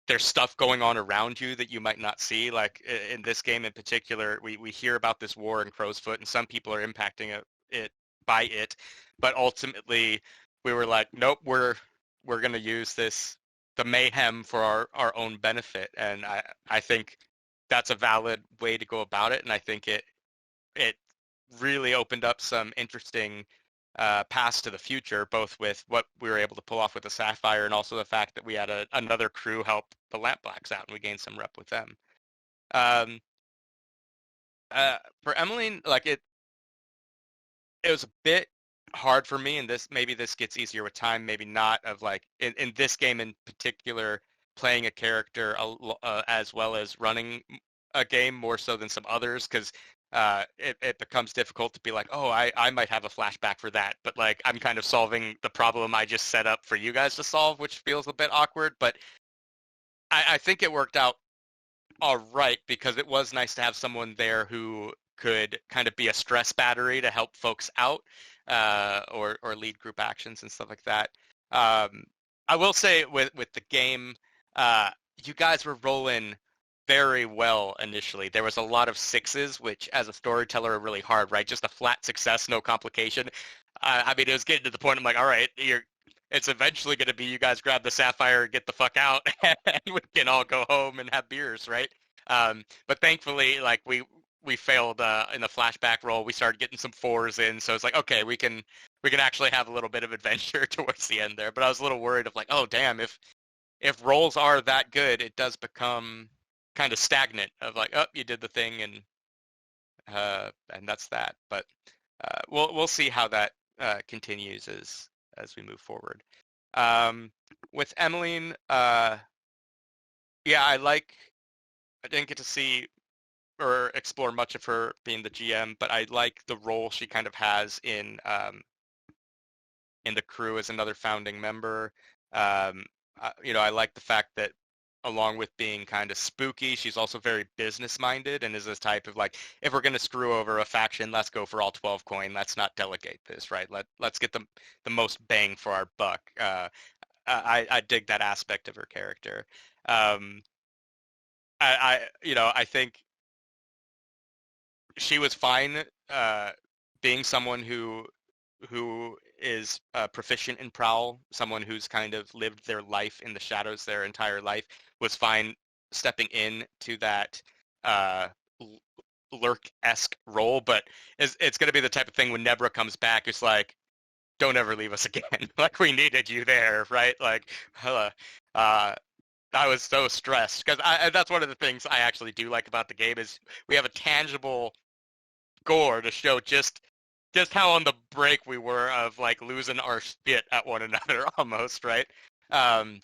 there's stuff going on around you that you might not see. Like in this game in particular, we hear about this war in Crow's Foot, and some people are impacting it by it, but ultimately we were like, nope, we're going to use the mayhem for our own benefit, and I think that's a valid way to go about it, and I think it really opened up some interesting paths to the future, both with what we were able to pull off with the Sapphire and also the fact that we had another crew help the Lampblacks out, and we gained some rep with them. For Emeline, like it was a bit hard for me, and maybe this gets easier with time, maybe not, of like in this game in particular, playing a character as well as running a game more so than some others, because it becomes difficult to be like, oh, I might have a flashback for that, but like I'm kind of solving the problem I just set up for you guys to solve, which feels a bit awkward. But I think it worked out all right because it was nice to have someone there who could kind of be a stress battery to help folks out, or lead group actions and stuff like that. I will say with the game, you guys were rolling very well initially. There was a lot of sixes, which as a storyteller are really hard, right? Just a flat success, no complication. I mean, it was getting to the point I'm like, all right, it's eventually going to be you guys grab the sapphire and get the fuck out, and we can all go home and have beers, right? But thankfully, like we failed in the flashback roll. We started getting some fours in, so it's like, okay, we can actually have a little bit of adventure towards the end there. But I was a little worried of like, oh damn, if rolls are that good, it does become kind of stagnant of like, oh, you did the thing and that's that. But we'll see how that continues as we move forward. With Emeline, yeah, I didn't get to see or explore much of her being the GM, but I like the role she kind of has in the crew as another founding member. I like the fact that along with being kind of spooky, she's also very business minded and is this type of like, if we're going to screw over a faction, let's go for all 12 coin. Let's not delegate this, right? Let's get the most bang for our buck. I dig that aspect of her character. I think she was fine being someone who is proficient in prowl, someone who's kind of lived their life in the shadows their entire life, was fine stepping in to that lurk-esque role. But it's going to be the type of thing when Nebra comes back, it's like, don't ever leave us again. Like, we needed you there, right? Like, I was so stressed because that's one of the things I actually do like about the game is we have a tangible gore to show just how on the break we were of like losing our shit at one another almost, right? I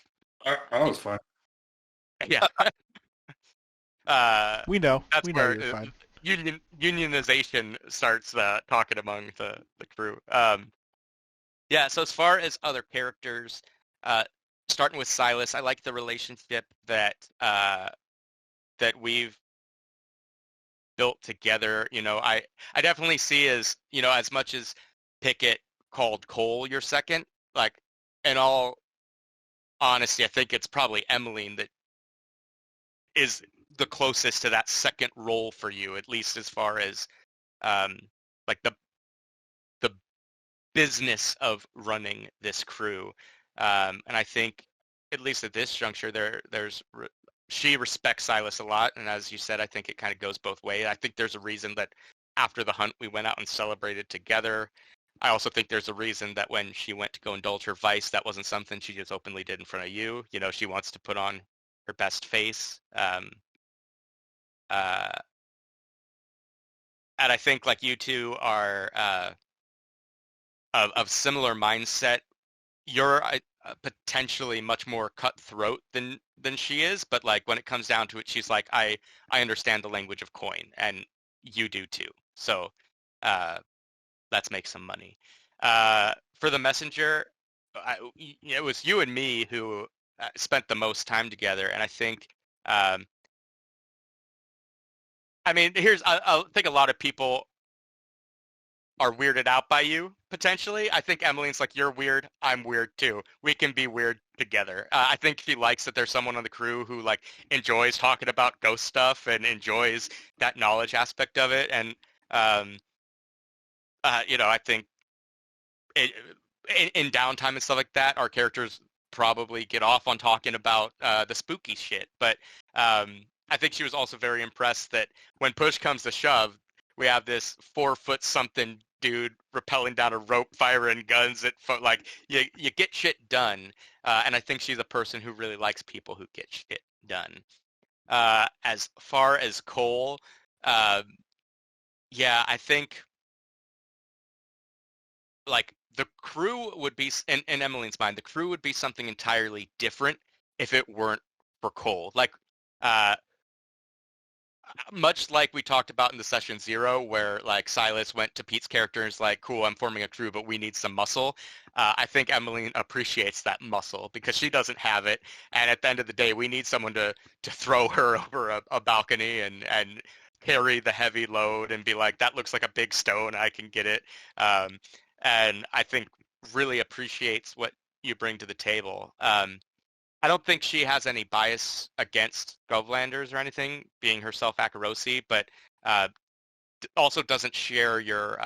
was fine. Yeah. We know. That's We know where you're fine. unionization starts talking among the crew. Yeah, so as far as other characters, starting with Silas, I like the relationship that we've built together. I definitely see as much as Pickett called Cole your second, like, in all honesty, I think it's probably Emeline that is the closest to that second role for you, at least as far as like the business of running this crew. And I think at least at this juncture she respects Silas a lot, and as you said, I think it kind of goes both ways. I think there's a reason that after the hunt we went out and celebrated together. I also think there's a reason that when she went to go indulge her vice, that wasn't something she just openly did in front of you. She wants to put on her best face. And I think like you two are of similar mindset. You're potentially much more cutthroat than she is, but like when it comes down to it, she's like, I understand the language of coin, and you do too. So let's make some money. For the messenger, it was you and me who spent the most time together, and I think I think a lot of people are weirded out by you, potentially. I think Emeline's like, you're weird, I'm weird too. We can be weird together. I think she likes that there's someone on the crew who like enjoys talking about ghost stuff and enjoys that knowledge aspect of it. And I think in downtime and stuff like that, our characters probably get off on talking about the spooky shit. But I think she was also very impressed that when push comes to shove, we have this 4-foot something dude rappelling down a rope, firing guns at like you get shit done. And I think she's a person who really likes people who get shit done. As far as Cole, yeah, I think like the crew would be, in Emeline's mind, the crew would be something entirely different if it weren't for Cole. Like, much like we talked about in the session 0, where like Silas went to Pete's character and is like, cool, I'm forming a crew, but we need some muscle. I think Emeline appreciates that muscle because she doesn't have it. And at the end of the day, we need someone to throw her over a balcony and carry the heavy load and be like, that looks like a big stone, I can get it. And I think really appreciates what you bring to the table. I don't think she has any bias against Govlanders or anything, being herself Akarosi, but also doesn't share your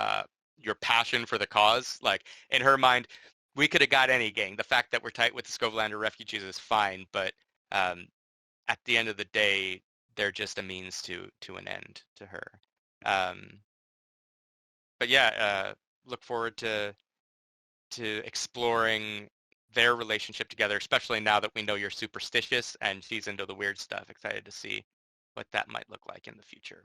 passion for the cause. Like in her mind, we could have got any gang. The fact that we're tight with the Scovelander refugees is fine, but at the end of the day, they're just a means to an end to her. But yeah, look forward to exploring their relationship together, especially now that we know you're superstitious and she's into the weird stuff. Excited to see what that might look like in the future.